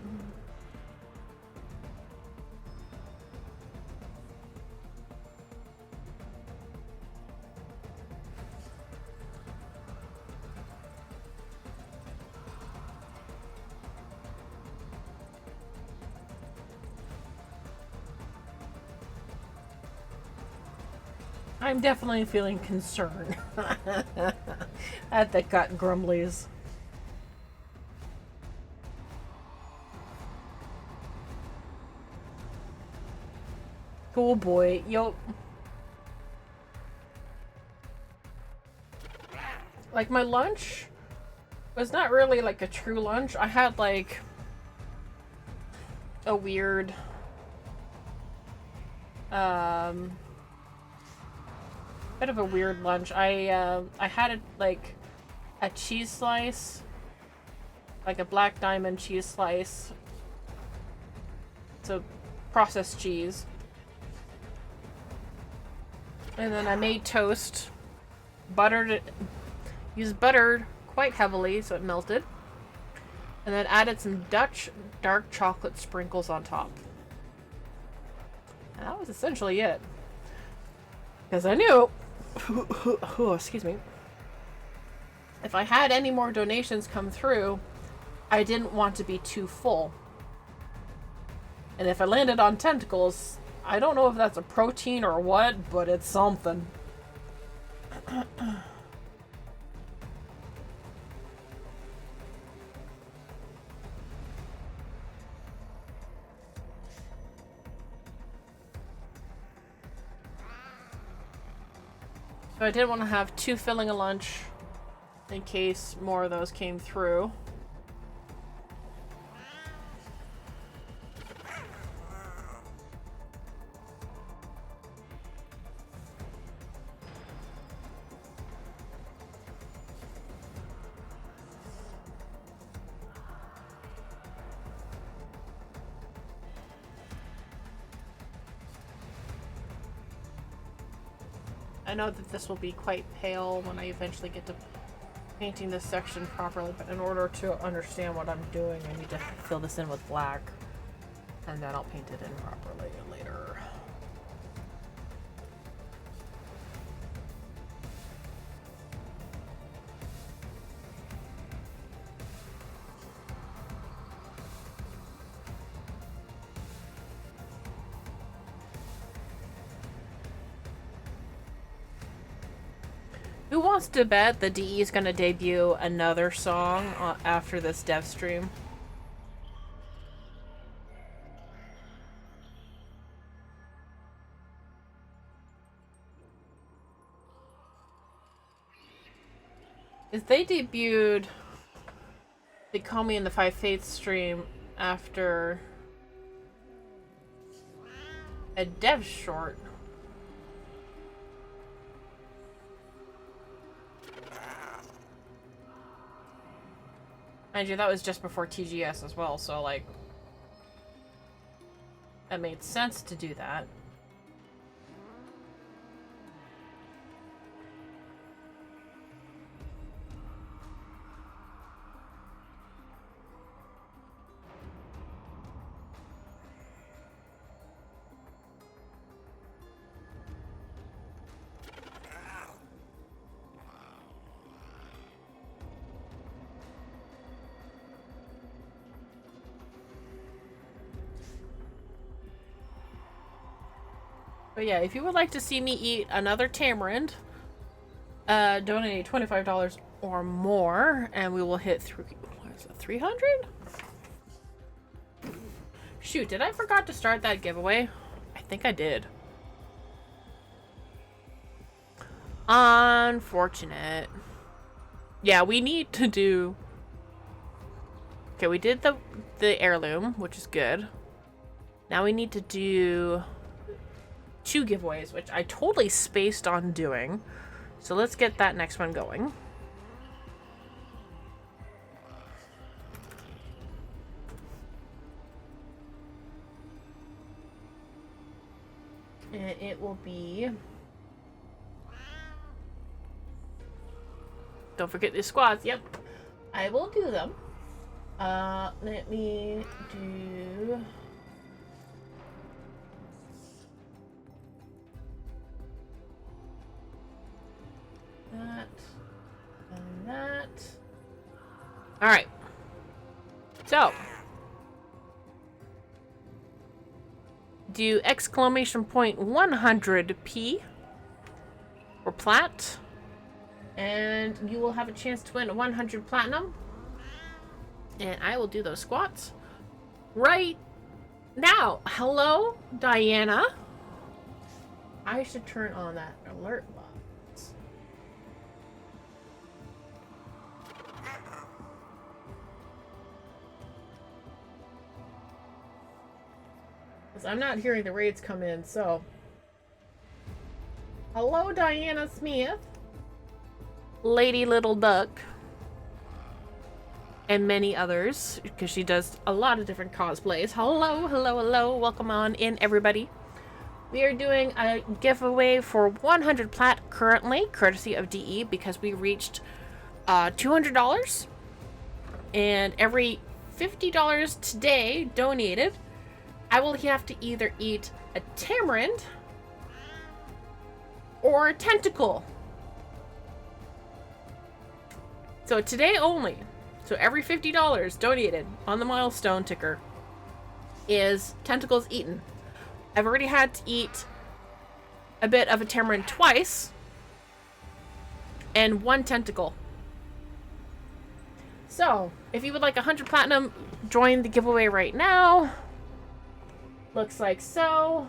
I'm definitely feeling concerned at the gut grumblies. Oh boy, yo. Like, my lunch was not really like a true lunch. I had like a weird bit of a weird lunch. I had like a cheese slice, like a black diamond cheese slice. It's a processed cheese. And then I made toast, buttered it, used butter quite heavily so it melted, and then added some Dutch dark chocolate sprinkles on top. And that was essentially it. Because I knew, oh, excuse me, if I had any more donations come through, I didn't want to be too full. And if I landed on tentacles, I don't know if that's a protein or what, but it's something. So I didn't want to have too filling a lunch in case more of those came through. I know that this will be quite pale when I eventually get to painting this section properly, but in order to understand what I'm doing, I need to fill this in with black, and then I'll paint it in properly later. Who wants to bet the DE is going to debut another song after this dev stream? is they debuted They Call Me in the Five Fates stream after a dev short. Mind you, that was just before TGS as well, so like that made sense to do that. But yeah, if you would like to see me eat another tamarind, donate $25 or more, and we will hit 300? Shoot, did I forgot to start that giveaway? I think I did. Unfortunate. Yeah, we need to do... Okay, we did the heirloom, which is good. Now we need to do 2 giveaways, which I totally spaced on doing. So let's get that next one going. And it will be... Don't forget the squads. Yep, I will do them. Let me do... that and that. All right. So, do exclamation point 100p or plat, and you will have a chance to win 100 platinum. And I will do those squats right now. Hello, Diana. I should turn on that alert box. I'm not hearing the raids come in, so. Hello, Diana Smith. Lady Little Duck. And many others, because she does a lot of different cosplays. Hello, hello, hello. Welcome on in, everybody. We are doing a giveaway for 100 plat currently, courtesy of DE, because we reached $200. And every $50 today donated, I will have to either eat a tamarind or a tentacle. So today only. So every $50 donated on the milestone ticker is tentacles eaten. I've already had to eat a bit of a tamarind twice and 1 tentacle. So if you would like 100 platinum, join the giveaway right now. Looks like so.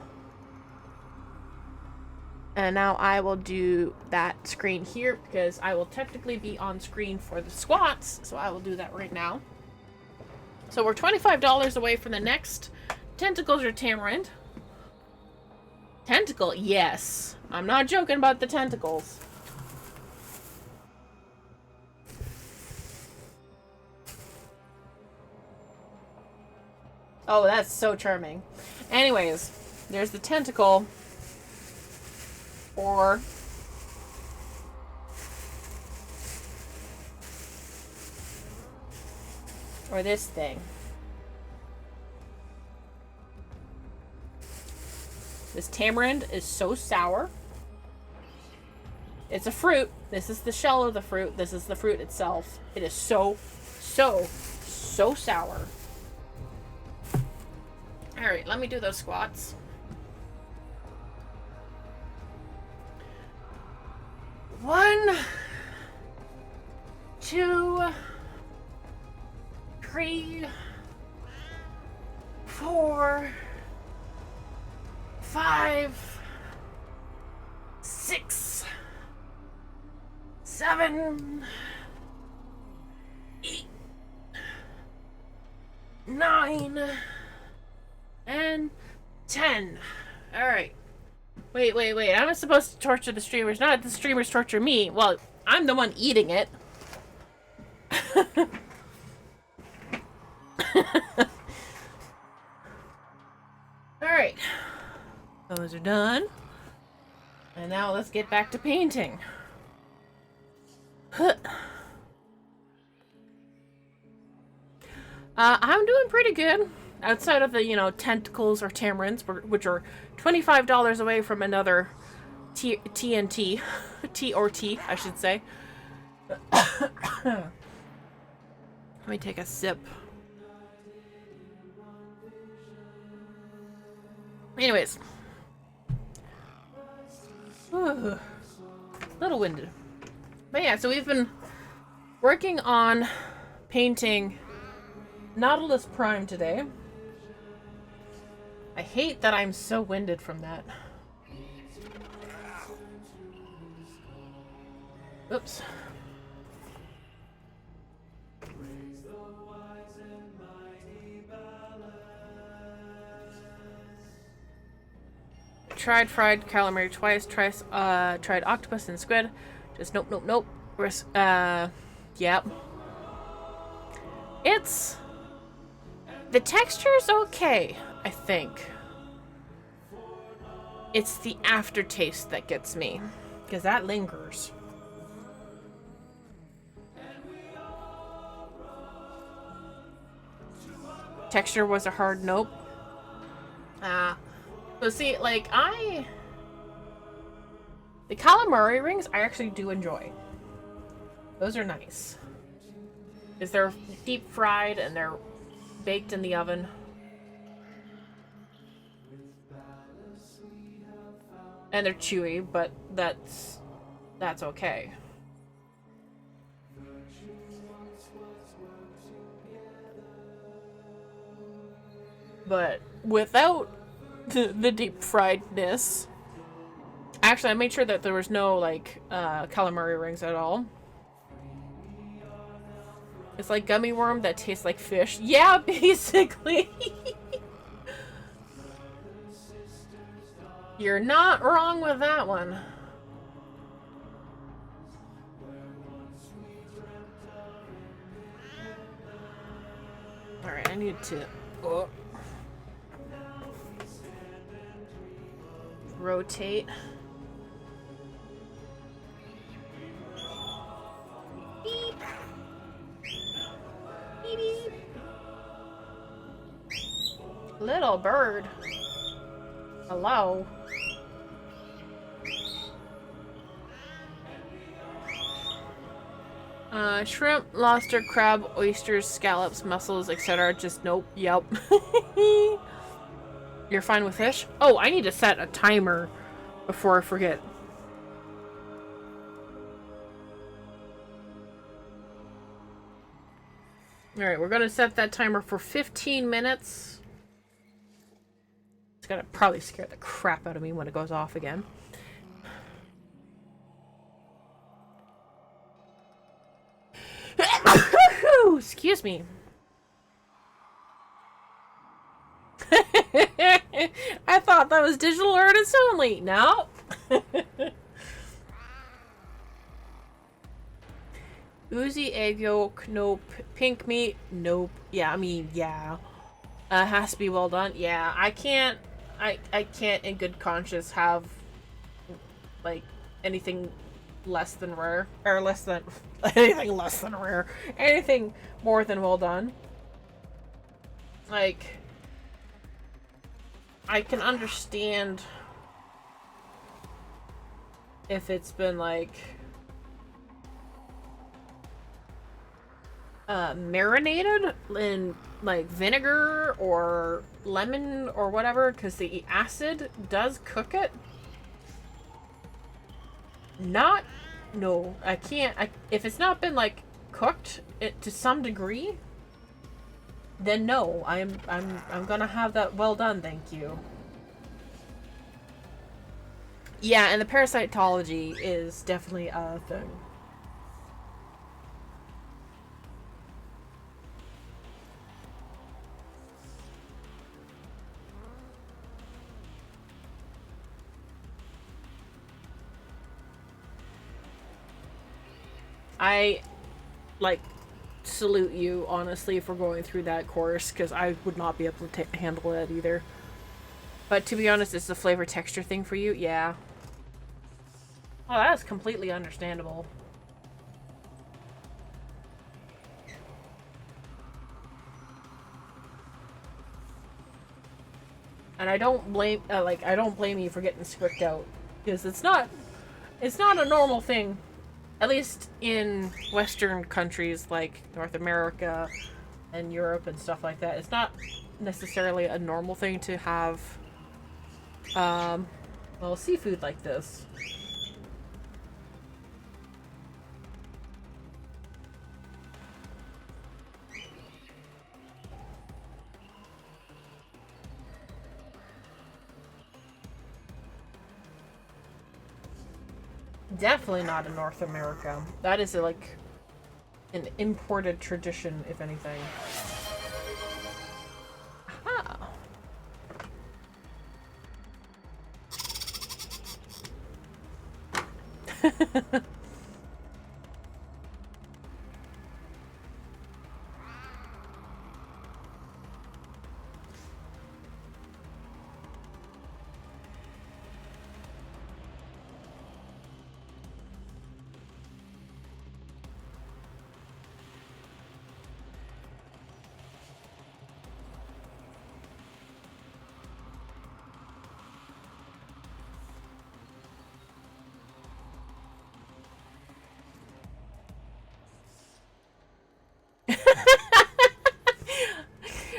And now I will do that screen here because I will technically be on screen for the squats. So I will do that right now. So we're $25 away from the next tentacles or tamarind. Tentacle, yes. I'm not joking about the tentacles. Oh, that's so charming. Anyways, there's the tentacle. Or this thing. This tamarind is so sour. It's a fruit. This is the shell of the fruit. This is the fruit itself. It is so sour. Alright, let me do those squats. 1, 2, 3, 4, 5, 6, 7, 9 and 10. All right. Wait. I'm supposed to torture the streamers, not the streamers torture me. Well, I'm the one eating it. All right. Those are done. And now let's get back to painting. I'm doing pretty good. Outside of the, tentacles or tamarins, which are $25 away from another TNT. T or T, I should say. Let me take a sip. Anyways. Ooh, little winded. But yeah, so we've been working on painting Nautilus Prime today. I hate that I'm so winded from that. Oops. Tried fried calamari twice, tried octopus and squid. Just nope. Yep. It's... The texture's okay, I think. It's the aftertaste that gets me, because that lingers. Texture was a hard nope. So see, like, the calamari rings I actually do enjoy. Those are nice. Because they're deep fried and they're baked in the oven. And they're chewy, but that's okay. But without the deep friedness, actually I made sure that there was no like calamari rings at all. It's like gummy worm that tastes like fish. Yeah, basically. You're not wrong with that one. Alright, I need to rotate. Beep. Beep, beep. Little bird. Hello. Shrimp, lobster, crab, oysters, scallops, mussels, etc. Just nope. Yep. You're fine with fish? Oh, I need to set a timer before I forget. Alright, we're gonna set that timer for 15 minutes. It's gonna probably scare the crap out of me when it goes off again. Excuse me. I thought that was digital artists only. No. Oozy egg yolk. Nope. Pink meat. Nope. Yeah, I mean, yeah. Has to be well done. Yeah, I can't in good conscience have like anything less than rare, or less than anything less than rare, anything more than well done. Like, I can understand if it's been like marinated in like vinegar or lemon or whatever, because the acid does cook it. No, I can't. If it's not been like cooked to some degree, then no, I'm gonna have that well done, thank you. Yeah, and the parasitology is definitely a thing. I, like, salute you, honestly, for going through that course, because I would not be able to handle it either. But to be honest, it's the flavor texture thing for you? Yeah. Oh, that's completely understandable. And I don't blame, I don't blame you for getting scricked out, because it's not a normal thing. At least in Western countries like North America and Europe and stuff like that. It's not necessarily a normal thing to have, well, seafood like this. Definitely not in North America. That is like an imported tradition, if anything. Aha.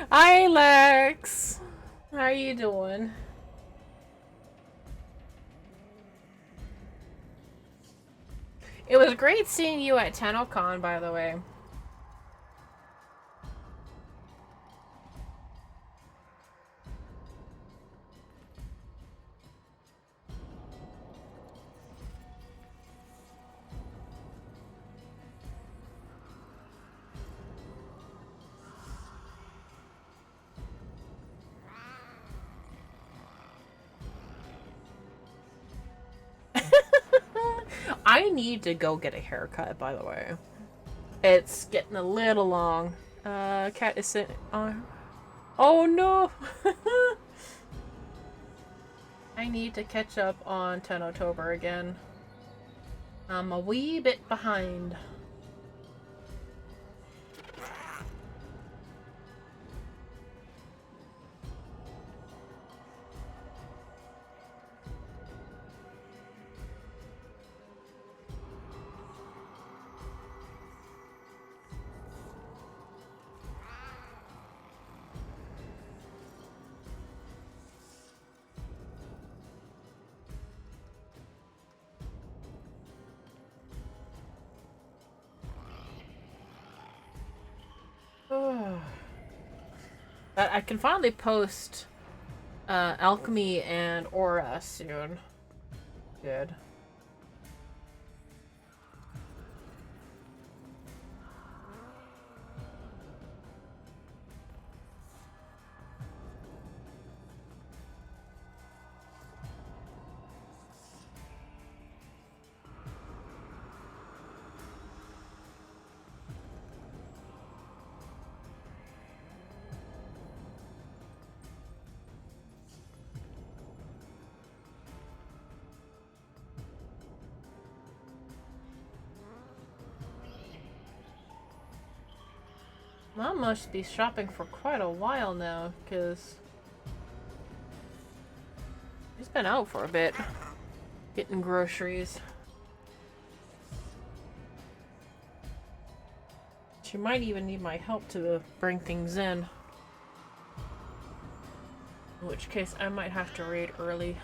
Hi, Lex. How are you doing? It was great seeing you at TennoCon, by the way. I need to go get a haircut, by the way. It's getting a little long. Cat is sitting on. Oh no! I need to catch up on TennoTober again. I'm a wee bit behind. But I can finally post Alchemy and Aura soon. Good. Mom must be shopping for quite a while now, because she's been out for a bit, getting groceries. She might even need my help to bring things in. In which case, I might have to raid early.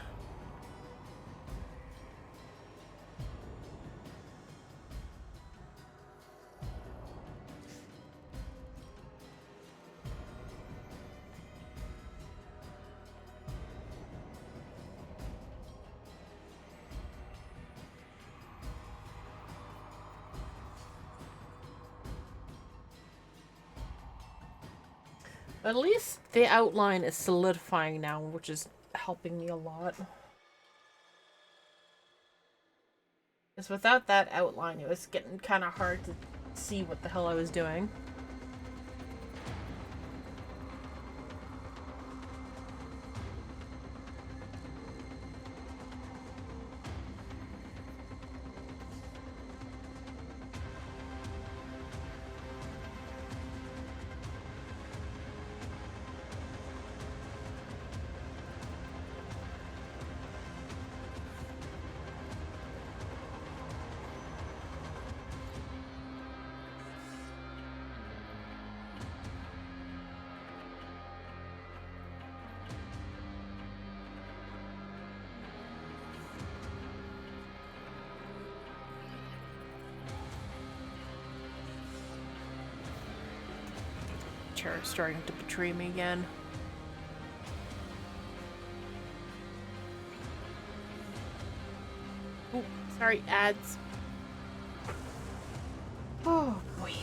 At least the outline is solidifying now, which is helping me a lot. Because without that outline, it was getting kind of hard to see what the hell I was doing. Chair's starting to betray me again. Oh, sorry, ads. Oh boy.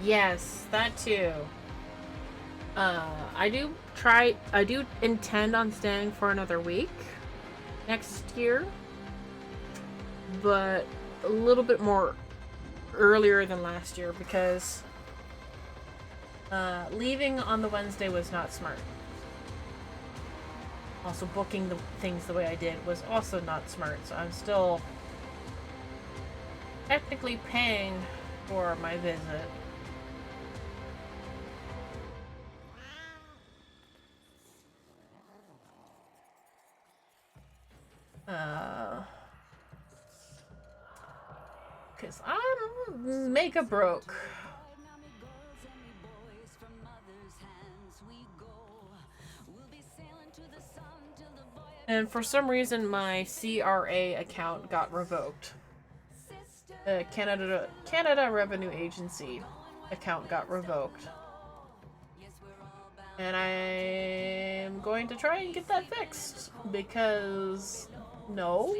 Yes, that too. I do intend on staying for another week next year, but a little bit more earlier than last year because leaving on the Wednesday was not smart. Also, booking the things the way I did was also not smart, so I'm still technically paying for my visit. Cause I'm mega broke. And for some reason my CRA account got revoked. The Canada Revenue Agency account got revoked. And I'm going to try and get that fixed because no.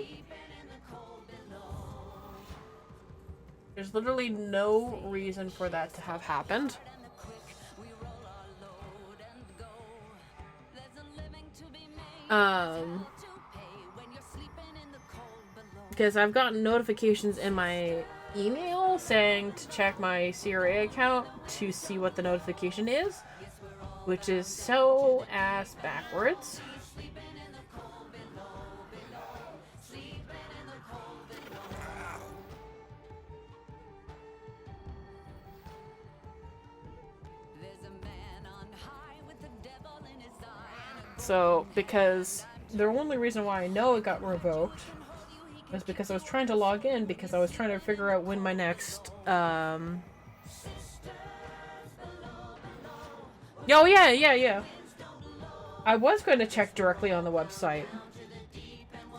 There's literally no reason for that to have happened. Because I've gotten notifications in my email saying to check my CRA account to see what the notification is, which is so ass backwards. So, because the only reason why I know it got revoked was because I was trying to log in because I was trying to figure out when my next, Oh, yeah. I was going to check directly on the website.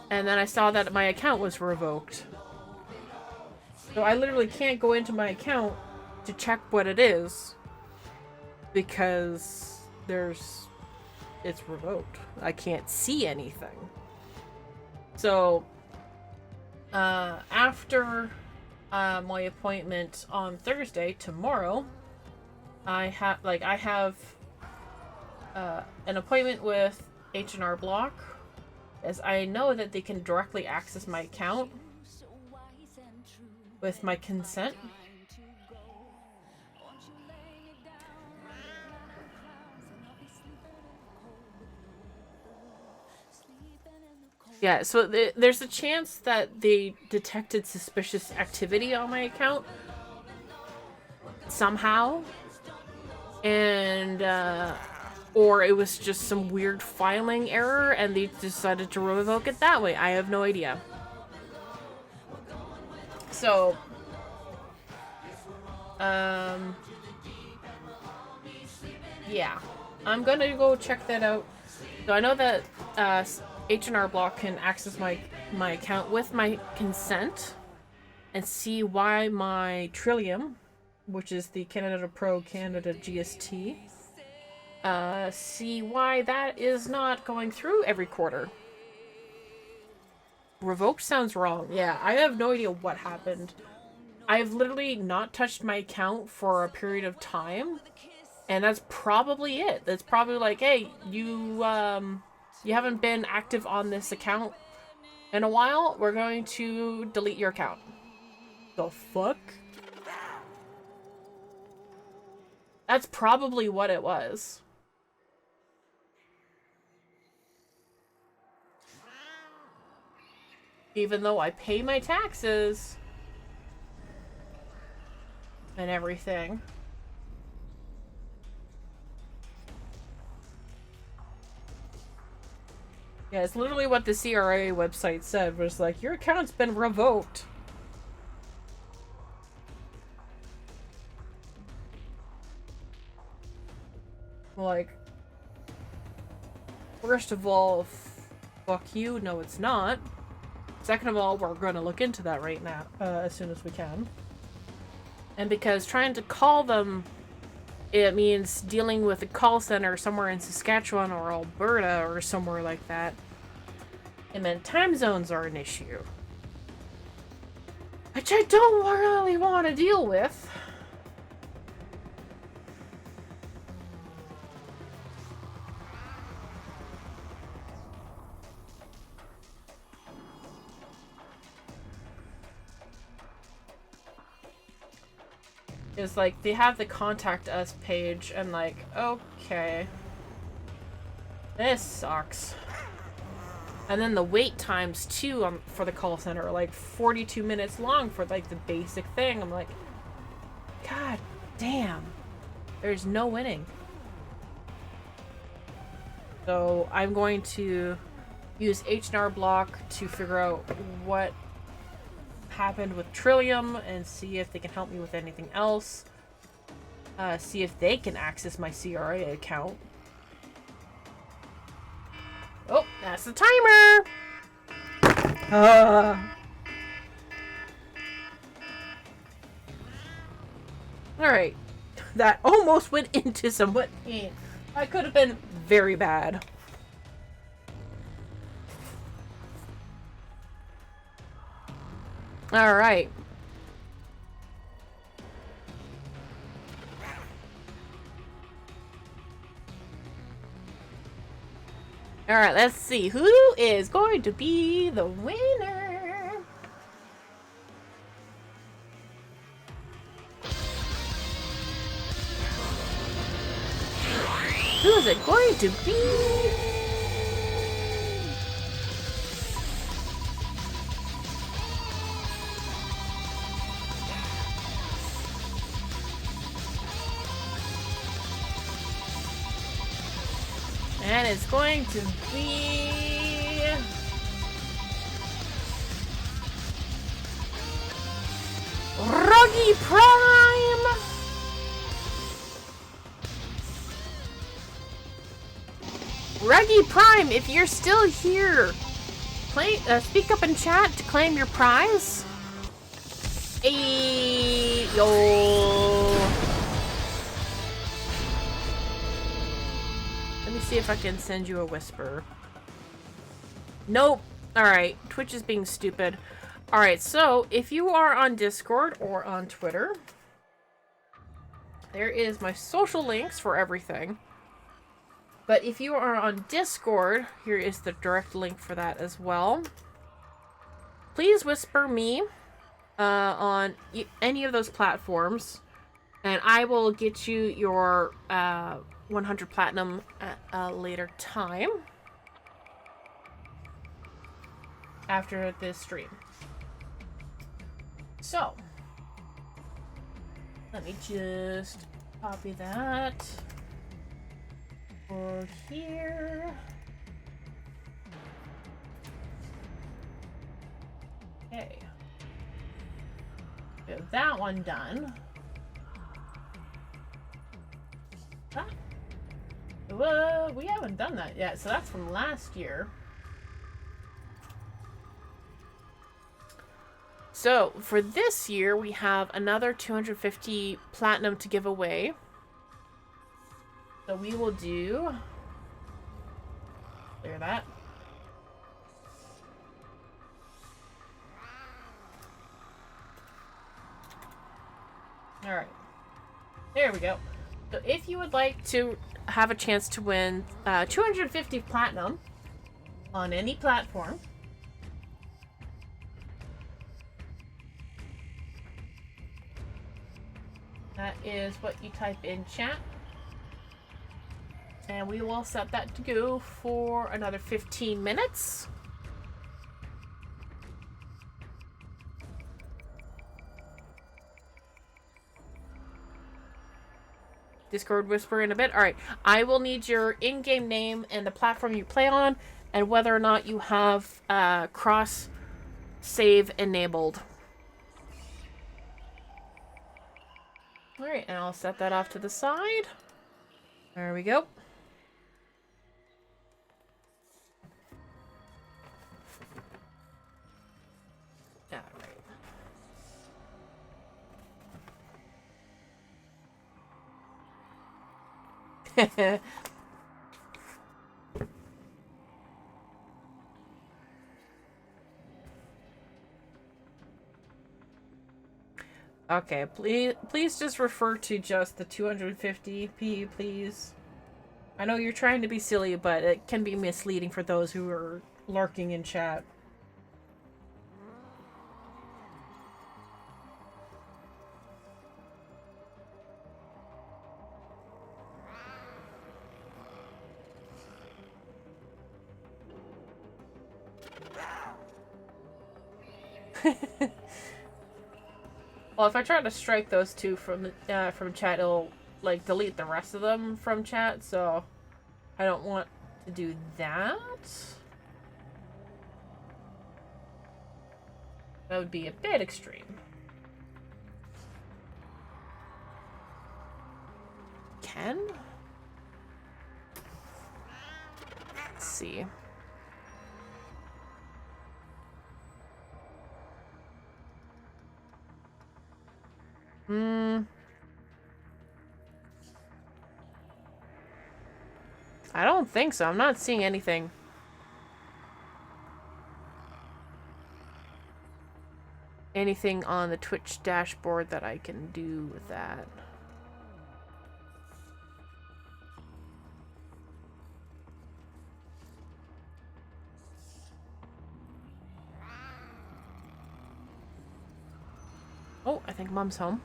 And then I saw that my account was revoked. So I literally can't go into my account to check what it is because it's revoked. I can't see anything. So, after my appointment on Thursday, tomorrow, I have an appointment with H&R Block, as I know that they can directly access my account with my consent. Yeah, so there's a chance that they detected suspicious activity on my account somehow, and or it was just some weird filing error and they decided to revoke it that way. I have no idea. So yeah, I'm gonna go check that out. So I know that H&R Block can access my account with my consent and see why my Trillium, which is the Canada Pro Canada GST, see why that is not going through every quarter. Revoked sounds wrong. Yeah, I have no idea what happened. I've literally not touched my account for a period of time, and that's probably it. That's probably like, hey, you haven't been active on this account in a while. We're going to delete your account. The fuck? That's probably what it was. Even though I pay my taxes and everything. Yeah, it's literally what the CRA website said, was like, your account's been revoked. Like, first of all, fuck you, no it's not. Second of all, we're gonna look into that right now, as soon as we can. And because trying to call them, it means dealing with a call center somewhere in Saskatchewan or Alberta or somewhere like that. And then time zones are an issue. Which I don't really want to deal with. Is like, they have the contact us page and like, okay. This sucks. And then the wait times too for the call center are like 42 minutes long for like the basic thing. I'm like, god damn. There's no winning. So I'm going to use H&R Block to figure out what happened with Trillium and see if they can help me with anything else. See if they can access my CRA account. Oh, that's the timer! Alright. That almost went into some wet paint. I could have been very bad. Alright. Alright, let's see. Who is going to be the winner? Who is it going to be? And it's going to be... Ruggy Prime! Ruggy Prime, if you're still here, speak up in chat to claim your prize. Hey, yo. Let me see if I can send you a whisper. Nope. Alright, Twitch is being stupid. Alright, so if you are on Discord or on Twitter, there is my social links for everything. But if you are on Discord, here is the direct link for that as well. Please whisper me on any of those platforms, and I will get you your 100 platinum at a later time after this stream. So, let me just copy that for here. Okay. We have that one done. We haven't done that yet, so that's from last year. So, for this year, we have another 250 platinum to give away. So we will do... Clear that. Alright. There we go. So if you would like to have a chance to win 250 platinum on any platform, that is what you type in chat. And we will set that to go for another 15 minutes. Discord whisper in a bit. Alright, I will need your in-game name and the platform you play on, and whether or not you have cross save enabled. Alright, and I'll set that off to the side. There we go. Alright. Okay, please just refer to just the 250p, please. I know you're trying to be silly, but it can be misleading for those who are lurking in chat. Well, if I try to strike those two from chat, it'll like delete the rest of them from chat, so I don't want to do that. That would be a bit extreme. Ken? Let's see. I don't think so. I'm not seeing anything. Anything on the Twitch dashboard that I can do with that. Oh, I think Mom's home.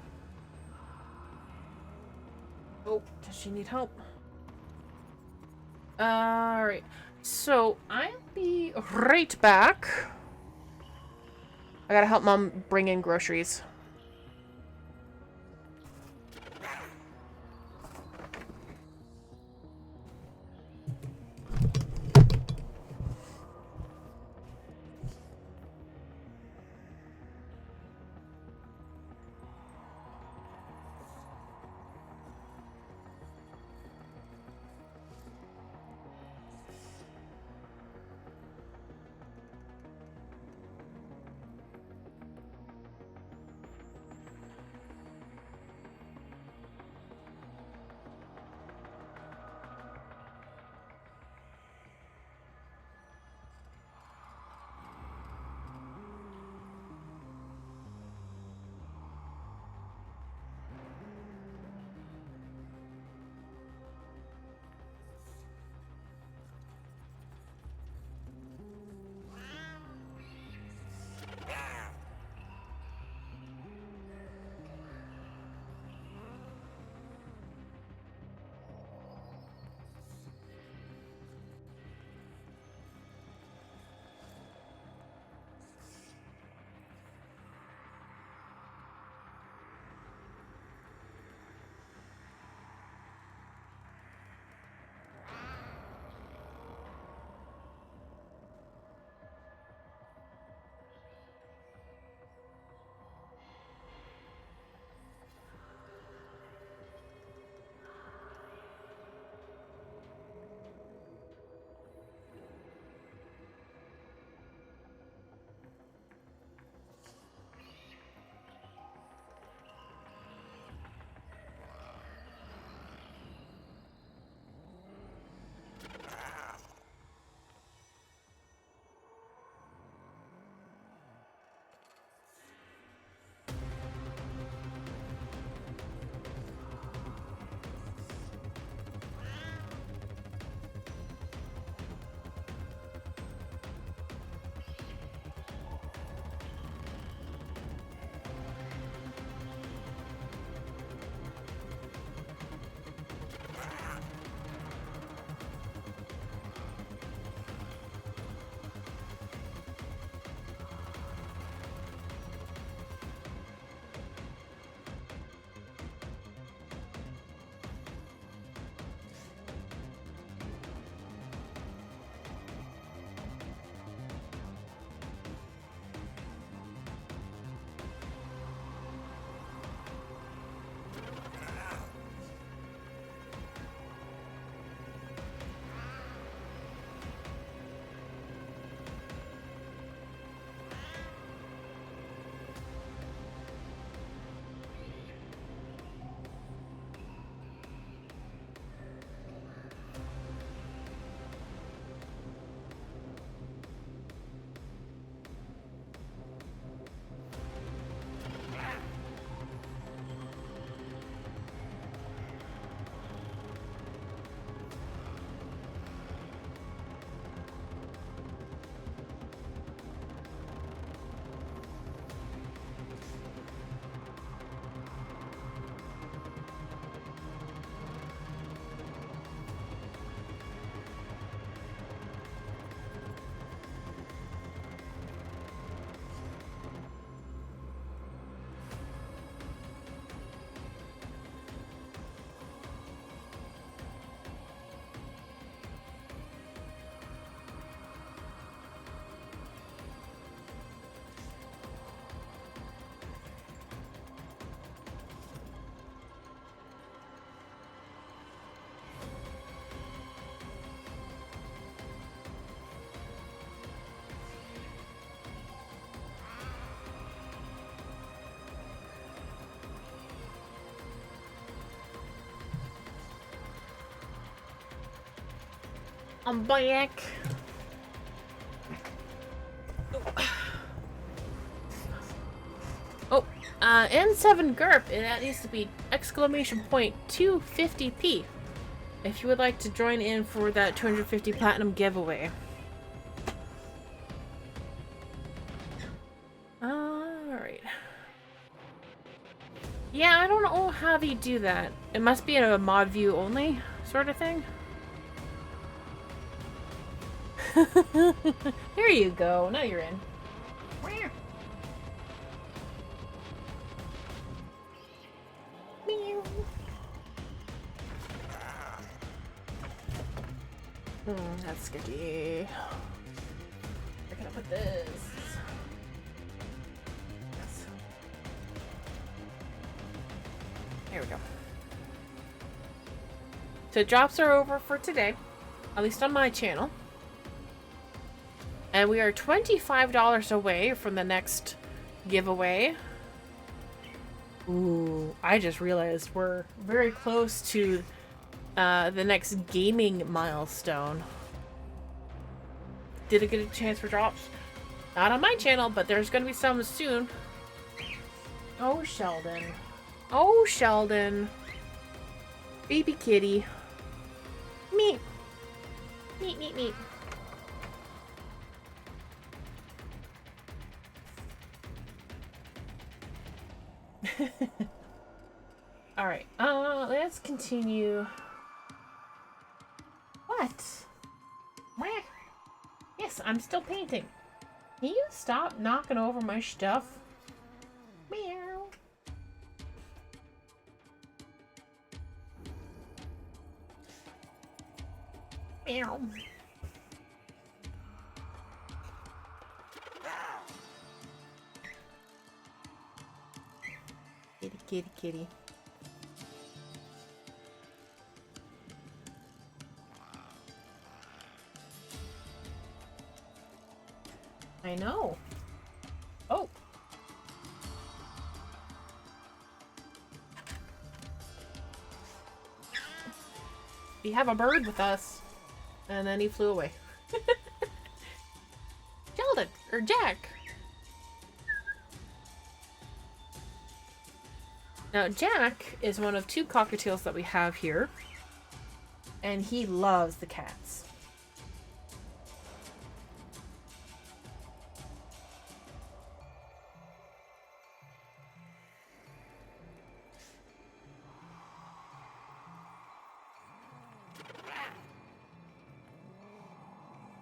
Oh, does she need help? Alright. So, I'll be right back. I gotta help Mom bring in groceries. I'm back. Oh, N7 GURP, that needs to be exclamation point 250p. If you would like to join in for that 250 platinum giveaway. Alright. Yeah, I don't know how they do that. It must be in a mod view only sort of thing. There you go. Now you're in. That's sketchy. Where can I put this? Yes. There we go. So drops are over for today, at least on my channel. And we are $25 away from the next giveaway. Ooh, I just realized we're very close to the next gaming milestone. Did it get a chance for drops? Not on my channel, but there's gonna be some soon. Oh, Sheldon. Oh, Sheldon. Baby kitty. Meep. Meep, meep, meep. Alright, let's continue. What? Where? Yes, I'm still painting. Can you stop knocking over my stuff? Meow. Meow. Kitty, kitty, kitty. I know. Oh. We have a bird with us. And then he flew away. Sheldon, or Jack. Now, Jack is one of 2 cockatiels that we have here. And he loves the cats.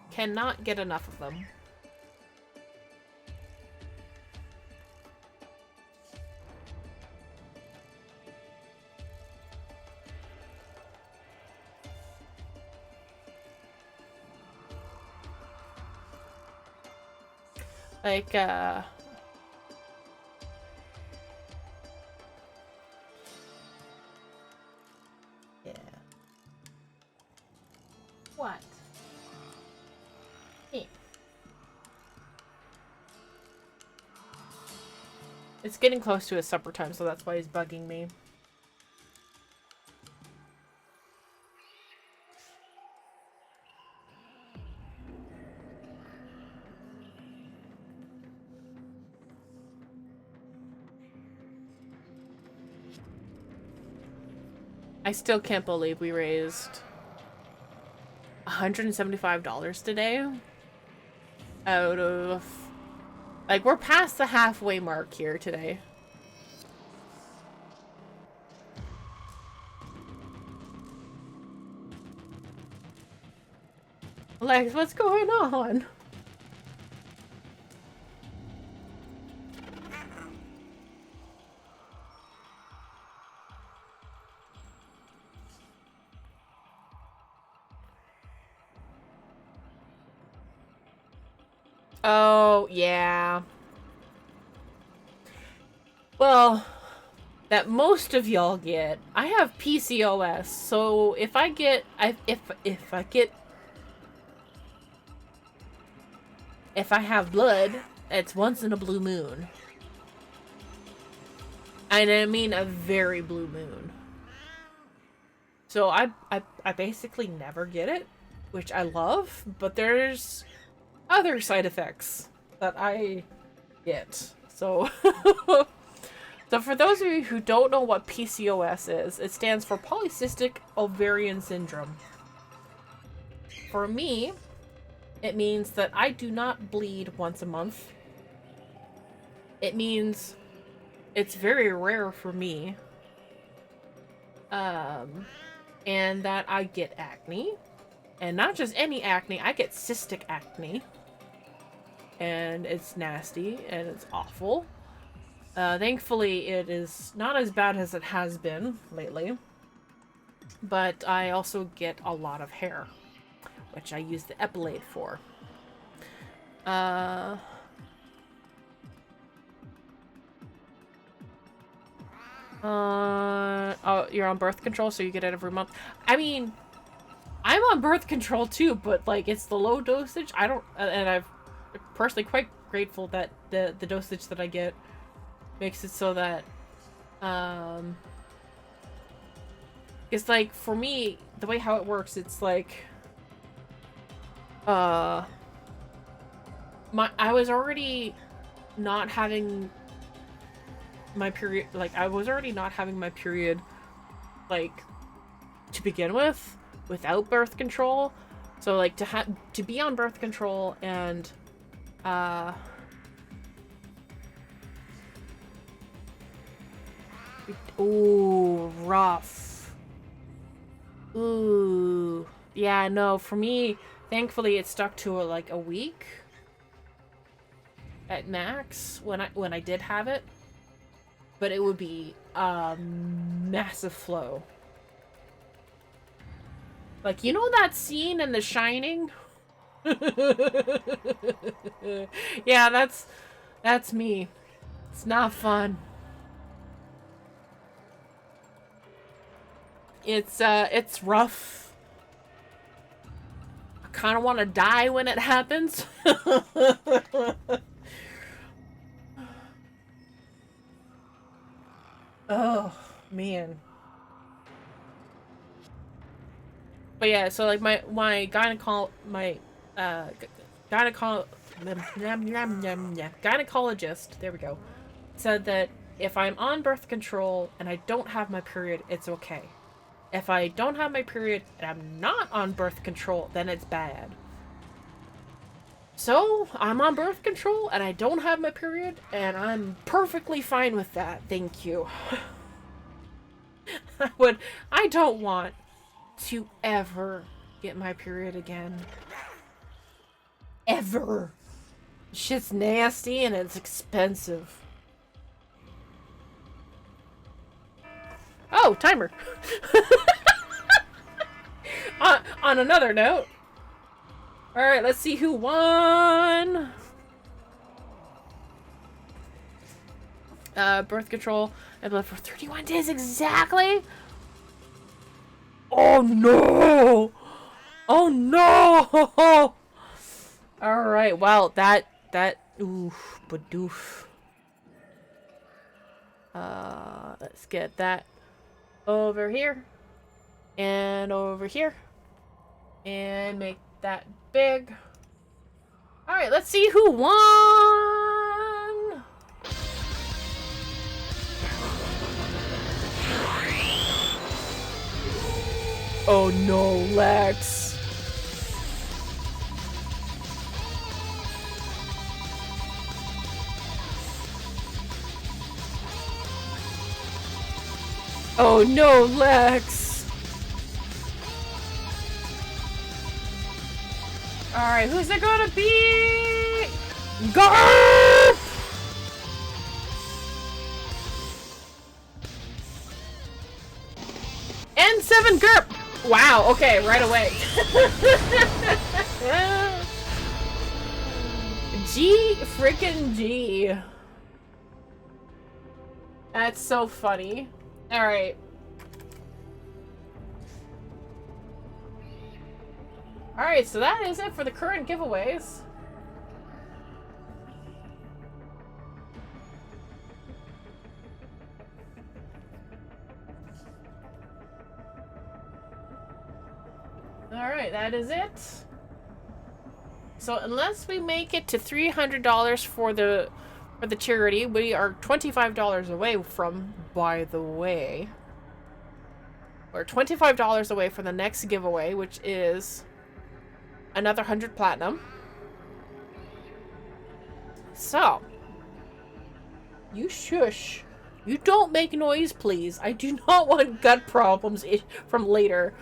Cannot get enough of them. Like, yeah. What? Hey. It's getting close to his supper time, so that's why he's bugging me. I still can't believe we raised $175 today out of, like, we're past the halfway mark here today. Lex, what's going on? Oh, yeah. Well, that most of y'all get. I have PCOS, so if I get if I have blood, it's once in a blue moon. And I mean a very blue moon. So I basically never get it. which I love, but there's other side effects that I get. So, so for those of you who don't know what PCOS is, it stands for Polycystic Ovarian Syndrome. For me, it means that I do not bleed once a month. It means it's very rare for me. And that I get acne. And not just any acne, I get cystic acne. And it's nasty and it's awful. Thankfully, it is not as bad as it has been lately. But I also get a lot of hair, which I use the Epilate for. Oh, you're on birth control, so you get it every month. I mean, I'm on birth control too, but like it's the low dosage. I don't, and I'm personally quite grateful that the dosage that I get makes it so that, it's like for me, the way how it works, it's like, I was already not having my period, like I was already not having my period, like to begin with, without birth control. So like to be on birth control and ooh, rough. Ooh, yeah, no, for me, thankfully it stuck to like a week at max when I did have it. But it would be a massive flow. Like, you know that scene in The Shining? Yeah, that's me. It's not fun. It's rough. I kind of want to die when it happens. Oh, man. But yeah, so like my gynecologist, there we go, said that if I'm on birth control and I don't have my period, it's okay. If I don't have my period and I'm not on birth control, then it's bad. So, I'm on birth control and I don't have my period, and I'm perfectly fine with that. Thank you. I don't want to ever get my period again. Ever. Shit's nasty and it's expensive. Oh, timer. On another note. Alright, let's see who won. Birth control and blood for 31 days exactly. Oh no! Oh no! Alright, well, that, oof, badoof. Let's get that over here. And over here. And make that big. Alright, let's see who won! Oh no, Lex. Oh no, Lex. Alright, who's it gonna be? Garp! N7 Garp! Wow, okay, right away. G freaking G. That's so funny. Alright. Alright, so that is it for the current giveaways. Alright. Alright, that is it. So unless we make it to $300 for the charity, we are $25 away from, by the way. We're $25 away from the next giveaway, which is another 100 platinum. So, you shush. You don't make noise, please. I do not want gut problems from later.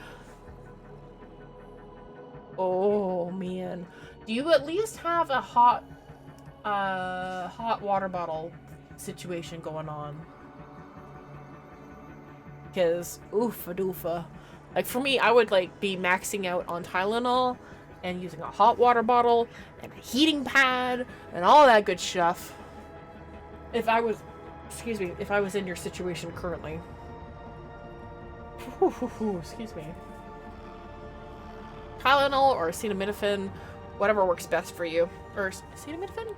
Oh, man. Do you at least have a hot water bottle situation going on? Because, oofa doofa. Like, for me, I would, like, be maxing out on Tylenol and using a hot water bottle and a heating pad and all that good stuff. If I was, excuse me, if I was in your situation currently. Excuse me. Tylenol or acetaminophen, whatever works best for you. Or acetaminophen?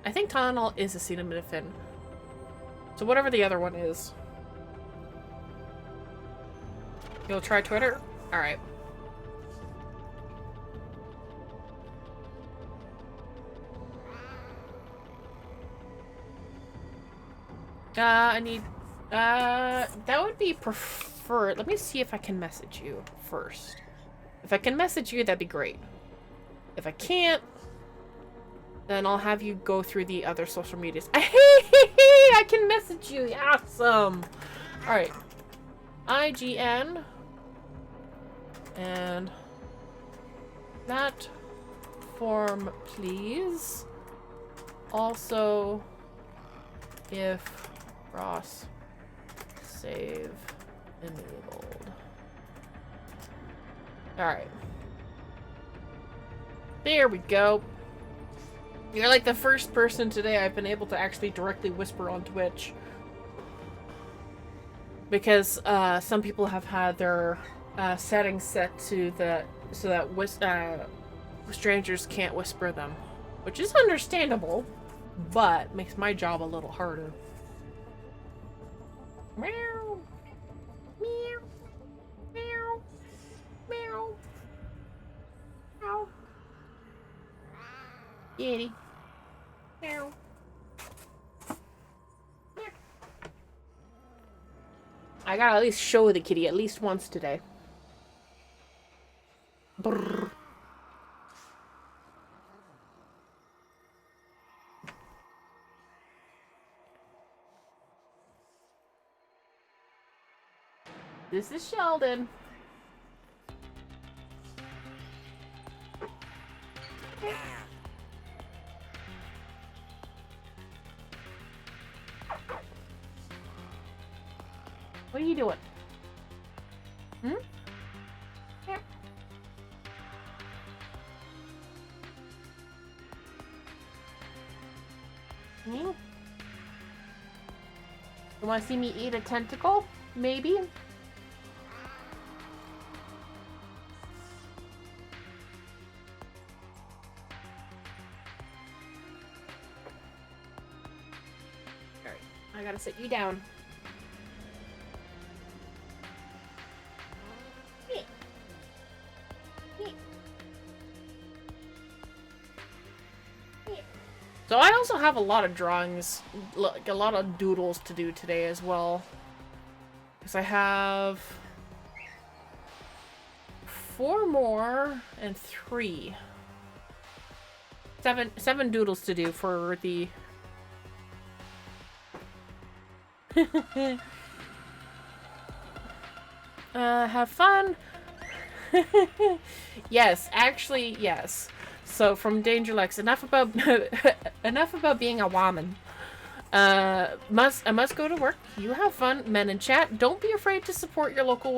I think Tylenol is acetaminophen. So whatever the other one is. You'll try Twitter? Alright. I need, that would be preferred. Let me see if I can message you first. If I can message you, that'd be great. If I can't, then I'll have you go through the other social medias. I can message you. Awesome. Alright. IGN. And that form, please. Also, if Ross save enabled. Alright. There we go. You're like the first person today I've been able to actually directly whisper on Twitch. Because some people have had their settings set to so that strangers can't whisper them. Which is understandable, but makes my job a little harder. Meow. Meow. Meow. Meow. Meow. Kitty. Meow. I gotta at least show the kitty at least once today. Brrr. This is Sheldon. What are you doing? Hmm? Here. Hmm? You want to see me eat a tentacle? Maybe? Alright, I gotta sit you down. So I also have a lot of drawings, like a lot of doodles to do today as well. Because I have 4 more and 3. 7 doodles to do for the... have fun. Yes, actually, yes. So from Danger Lex, enough about being a woman. I must go to work. You have fun, men in chat. Don't be afraid to support your local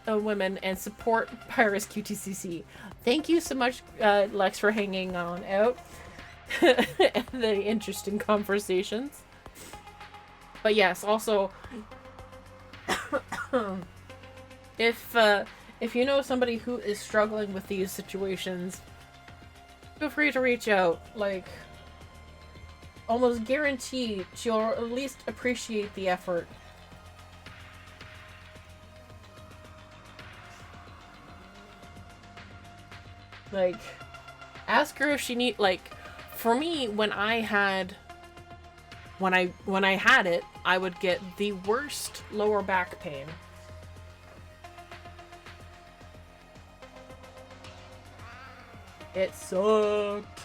women and support Pyrus QTCC. Thank you so much, Lex, for hanging on out and the interesting conversations. But yes, also, if you know somebody who is struggling with these situations, feel free to reach out. Like, almost guaranteed she'll at least appreciate the effort. Like, ask her if she need, like, for me, when I had it, I would get the worst lower back pain. It sucked.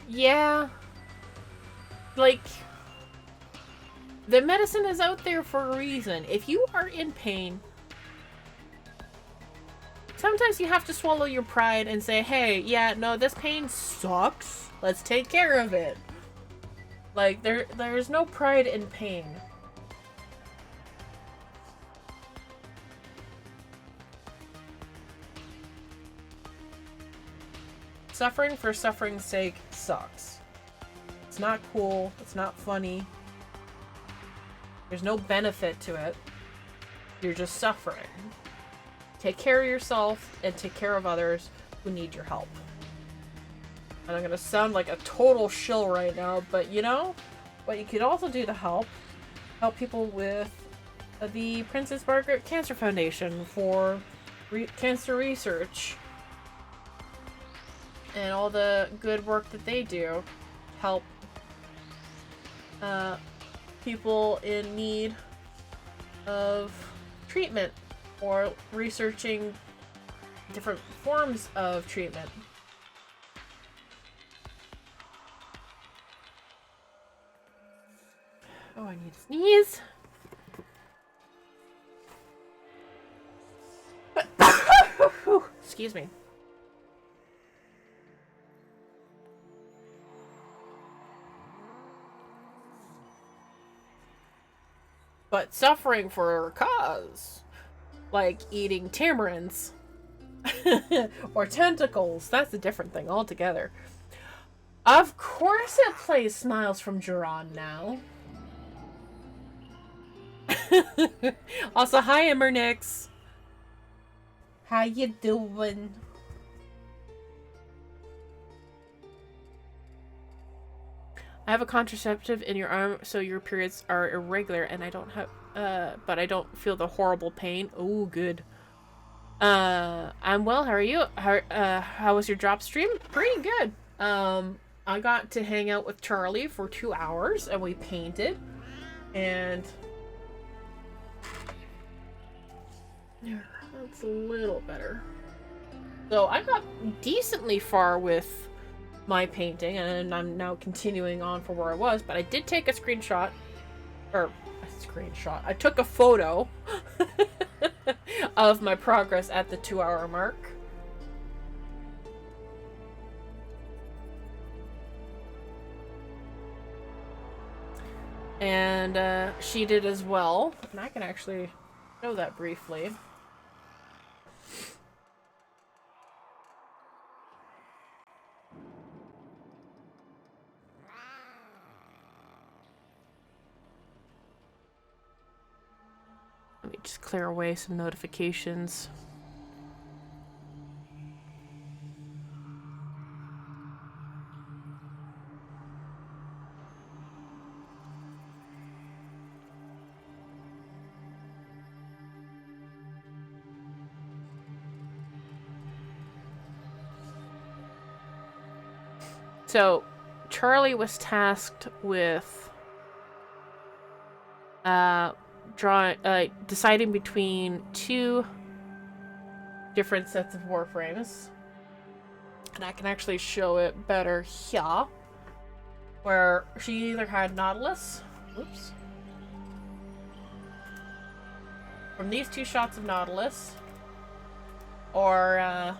Yeah. Like, the medicine is out there for a reason. If you are in pain, sometimes you have to swallow your pride and say, hey, yeah, no, this pain sucks. Let's take care of it. Like, there's no pride in pain. Suffering for suffering's sake sucks. It's not cool. It's not funny. There's no benefit to it. You're just suffering. Take care of yourself and take care of others who need your help. And I'm gonna sound like a total shill right now, but you know what you could also do to help people with the Princess Margaret Cancer Foundation for cancer research. And all the good work that they do help people in need of treatment or researching different forms of treatment. Oh, I need to sneeze. Excuse me. But suffering for a cause, like eating tamarins or tentacles, that's a different thing altogether. Of course it plays Smiles from Duran now. Also, hi Emmernix. How you doing? I have a contraceptive in your arm, so your periods are irregular, and I don't have, but I don't feel the horrible pain. Oh, good. I'm well. How are you? How was your drop stream? Pretty good. I got to hang out with Charly for 2 hours, and we painted, and that's a little better. So I got decently far with my painting, and I'm now continuing on for where I was, but I did take a screenshot, I took a photo of my progress at the 2-hour mark. And she did as well, and I can actually show that briefly. Let me just clear away some notifications. So, Charly was tasked with deciding between 2 different sets of Warframes. And I can actually show it better here. Where she either had Nautilus, oops, from these 2 shots of Nautilus, or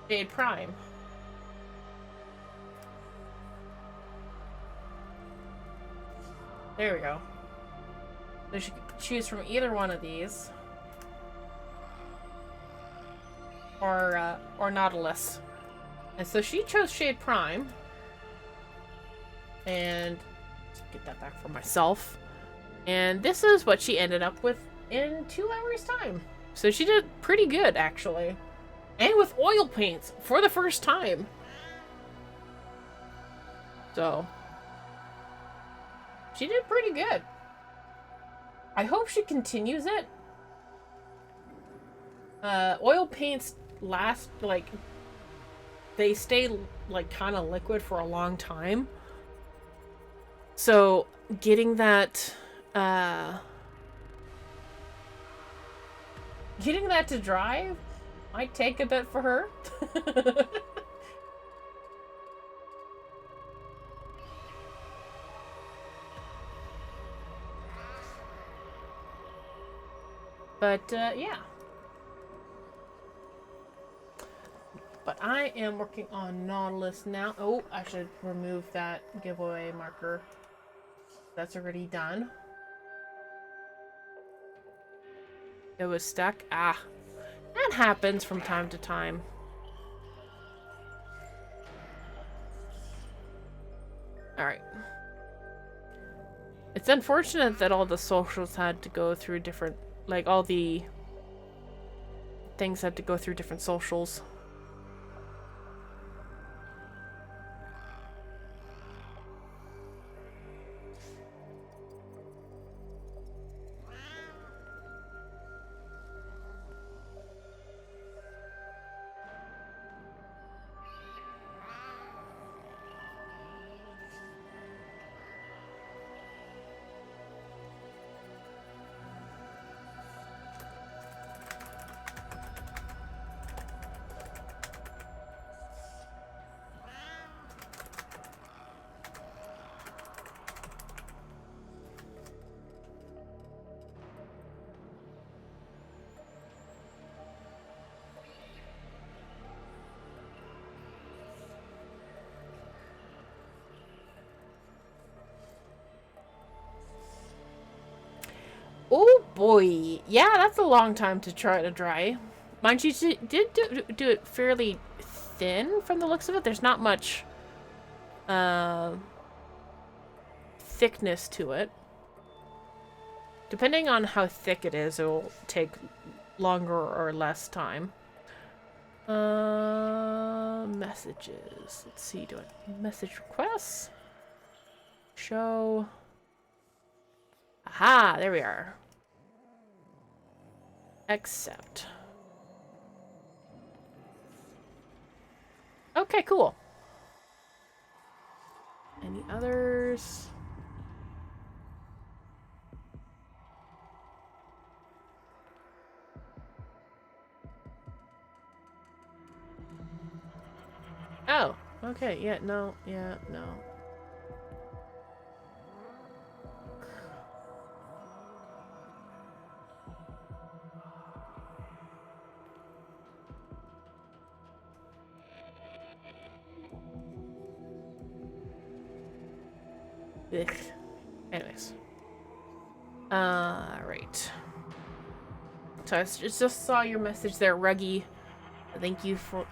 Jade Prime. There we go. So she could choose from either one of these. or Nautilus. And so she chose Shade Prime. And let's get that back for myself. And this is what she ended up with in 2 hours time. So she did pretty good, actually. And with oil paints for the first time. So she did pretty good. I hope she continues it. Oil paints last, like, they stay, like, kind of liquid for a long time. So getting that to dry might take a bit for her. But, yeah. But I am working on Nautilus now. Oh, I should remove that giveaway marker. That's already done. It was stuck. Ah. That happens from time to time. Alright. It's unfortunate that all the socials had to go through different... Like, all the things had to go through different socials. Oh boy. Yeah, that's a long time to try to dry. Mind you, she did do it fairly thin from the looks of it. There's not much thickness to it. Depending on how thick it is, it will take longer or less time. Messages. Let's see, do I message requests? Show. Aha, there we are. Accept. Okay, cool. Any others? Oh, okay, yeah, no, yeah, no. Ugh. Anyways. Right. So I just saw your message there, Ruggy. Thank you for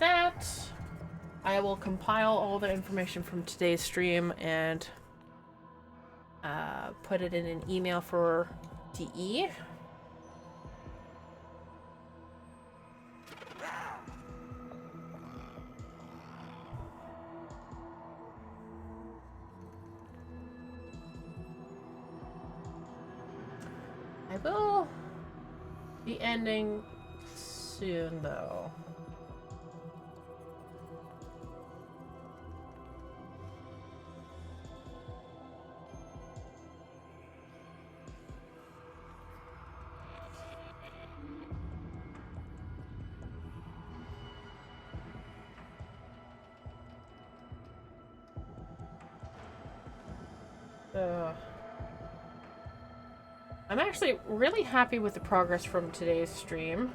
that. I will compile all the information from today's stream and put it in an email for DE. I will be ending soon, though. I'm actually really happy with the progress from today's stream.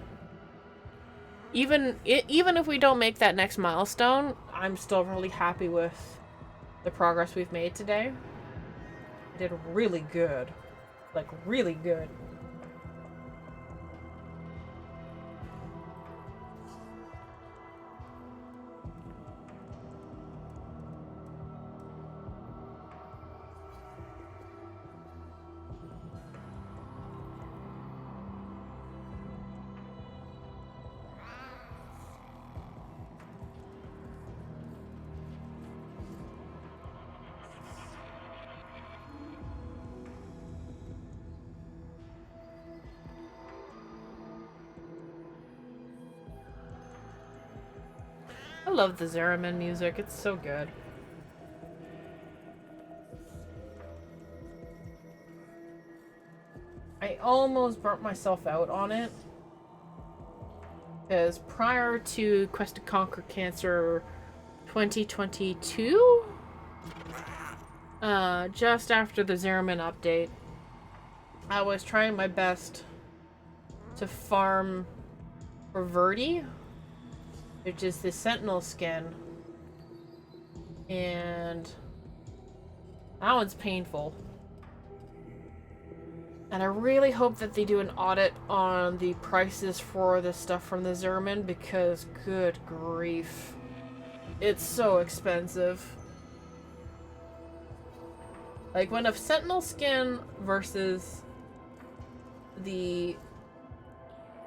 Even if we don't make that next milestone, I'm still really happy with the progress we've made today. I did really good. Like, really good. I love the Zeraman music. It's so good. I almost burnt myself out on it. Because prior to Quest to Conquer Cancer 2022, just after the Zeraman update, I was trying my best to farm for Verdi, which is the Sentinel skin. And that one's painful. And I really hope that they do an audit on the prices for the stuff from the Zeraman, because good grief. It's so expensive. Like, when a Sentinel skin versus the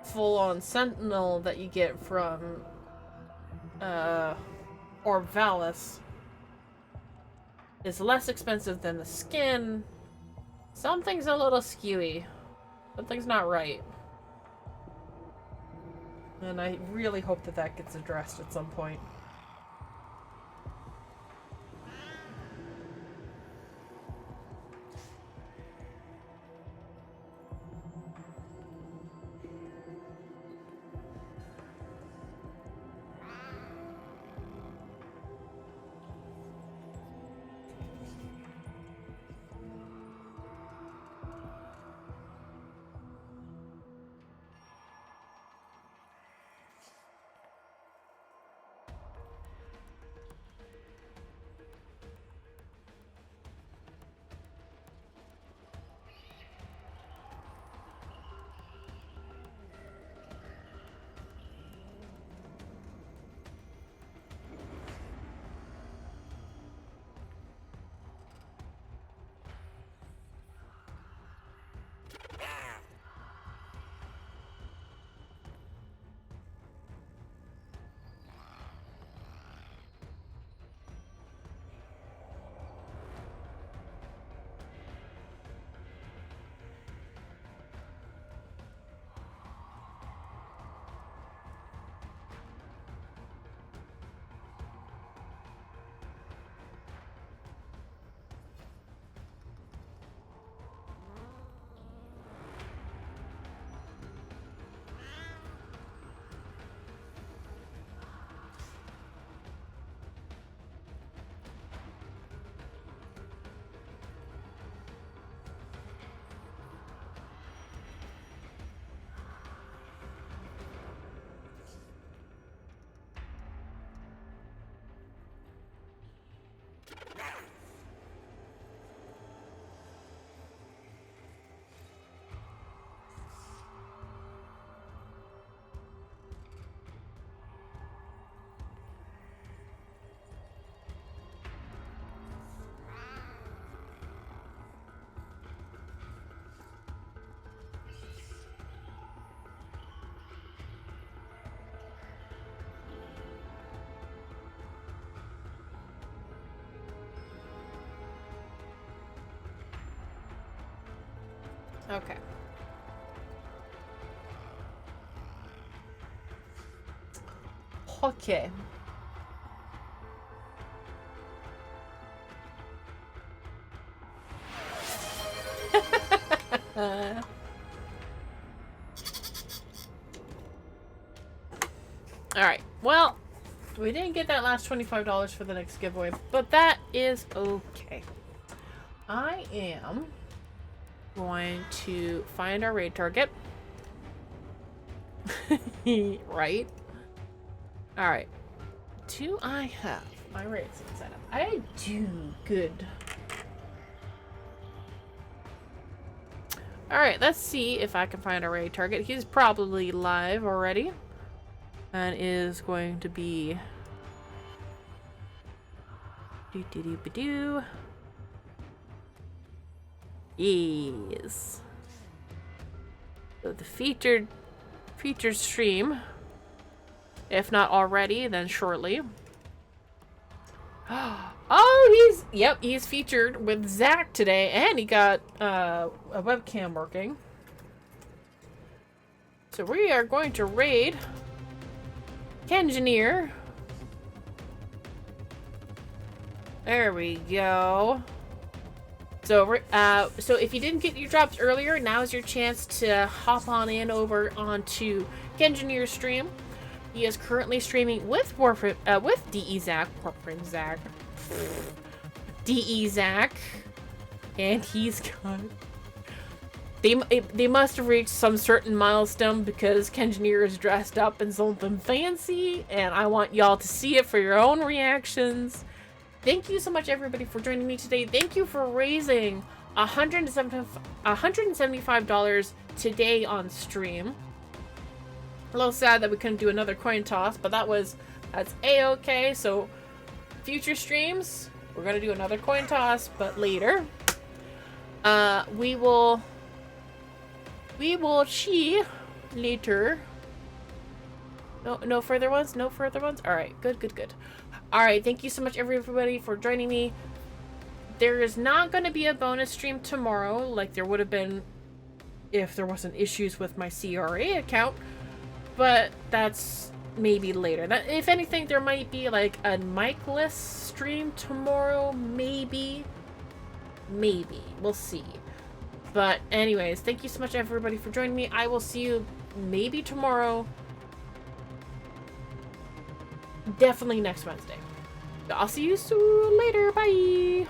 full-on Sentinel that you get from Orvalis is less expensive than the skin, something's a little skewy. Something's not right. And I really hope that that gets addressed at some point. Okay. Okay. Alright, well, we didn't get that last $25 for the next giveaway, but that is okay. I am going to find our raid target. Right? Alright. Do I have my raid set up? I do. Good. Alright, let's see if I can find our raid target. He's probably live already. And is going to be... Do-do-do-ba-do. Yes. So the featured stream, if not already, then shortly. Oh, he's featured with Zach today, and he got a webcam working. So we are going to raid Kengineer There we go. So, so if you didn't get your drops earlier, now's your chance to hop on in over onto Kenjineer's stream. He is currently streaming with Warframe, with DE Zach, Warframe Zach, DE Zach, and he's got. They must have reached some certain milestone because Kenjineer is dressed up in something fancy, and I want y'all to see it for your own reactions. Thank you so much, everybody, for joining me today. Thank you for raising $175 today on stream. A little sad that we couldn't do another coin toss, but that's a-okay. So future streams, we're gonna do another coin toss, but later. We will see later. No further ones? No further ones? Alright, good. Alright, thank you so much, everybody, for joining me. There is not going to be a bonus stream tomorrow, like there would have been if there wasn't issues with my CRA account, but that's maybe later. If anything, there might be like a mic-less stream tomorrow, maybe. We'll see. But anyways, thank you so much, everybody, for joining me. I will see you maybe tomorrow. Definitely next Wednesday. I'll see you soon later. Bye.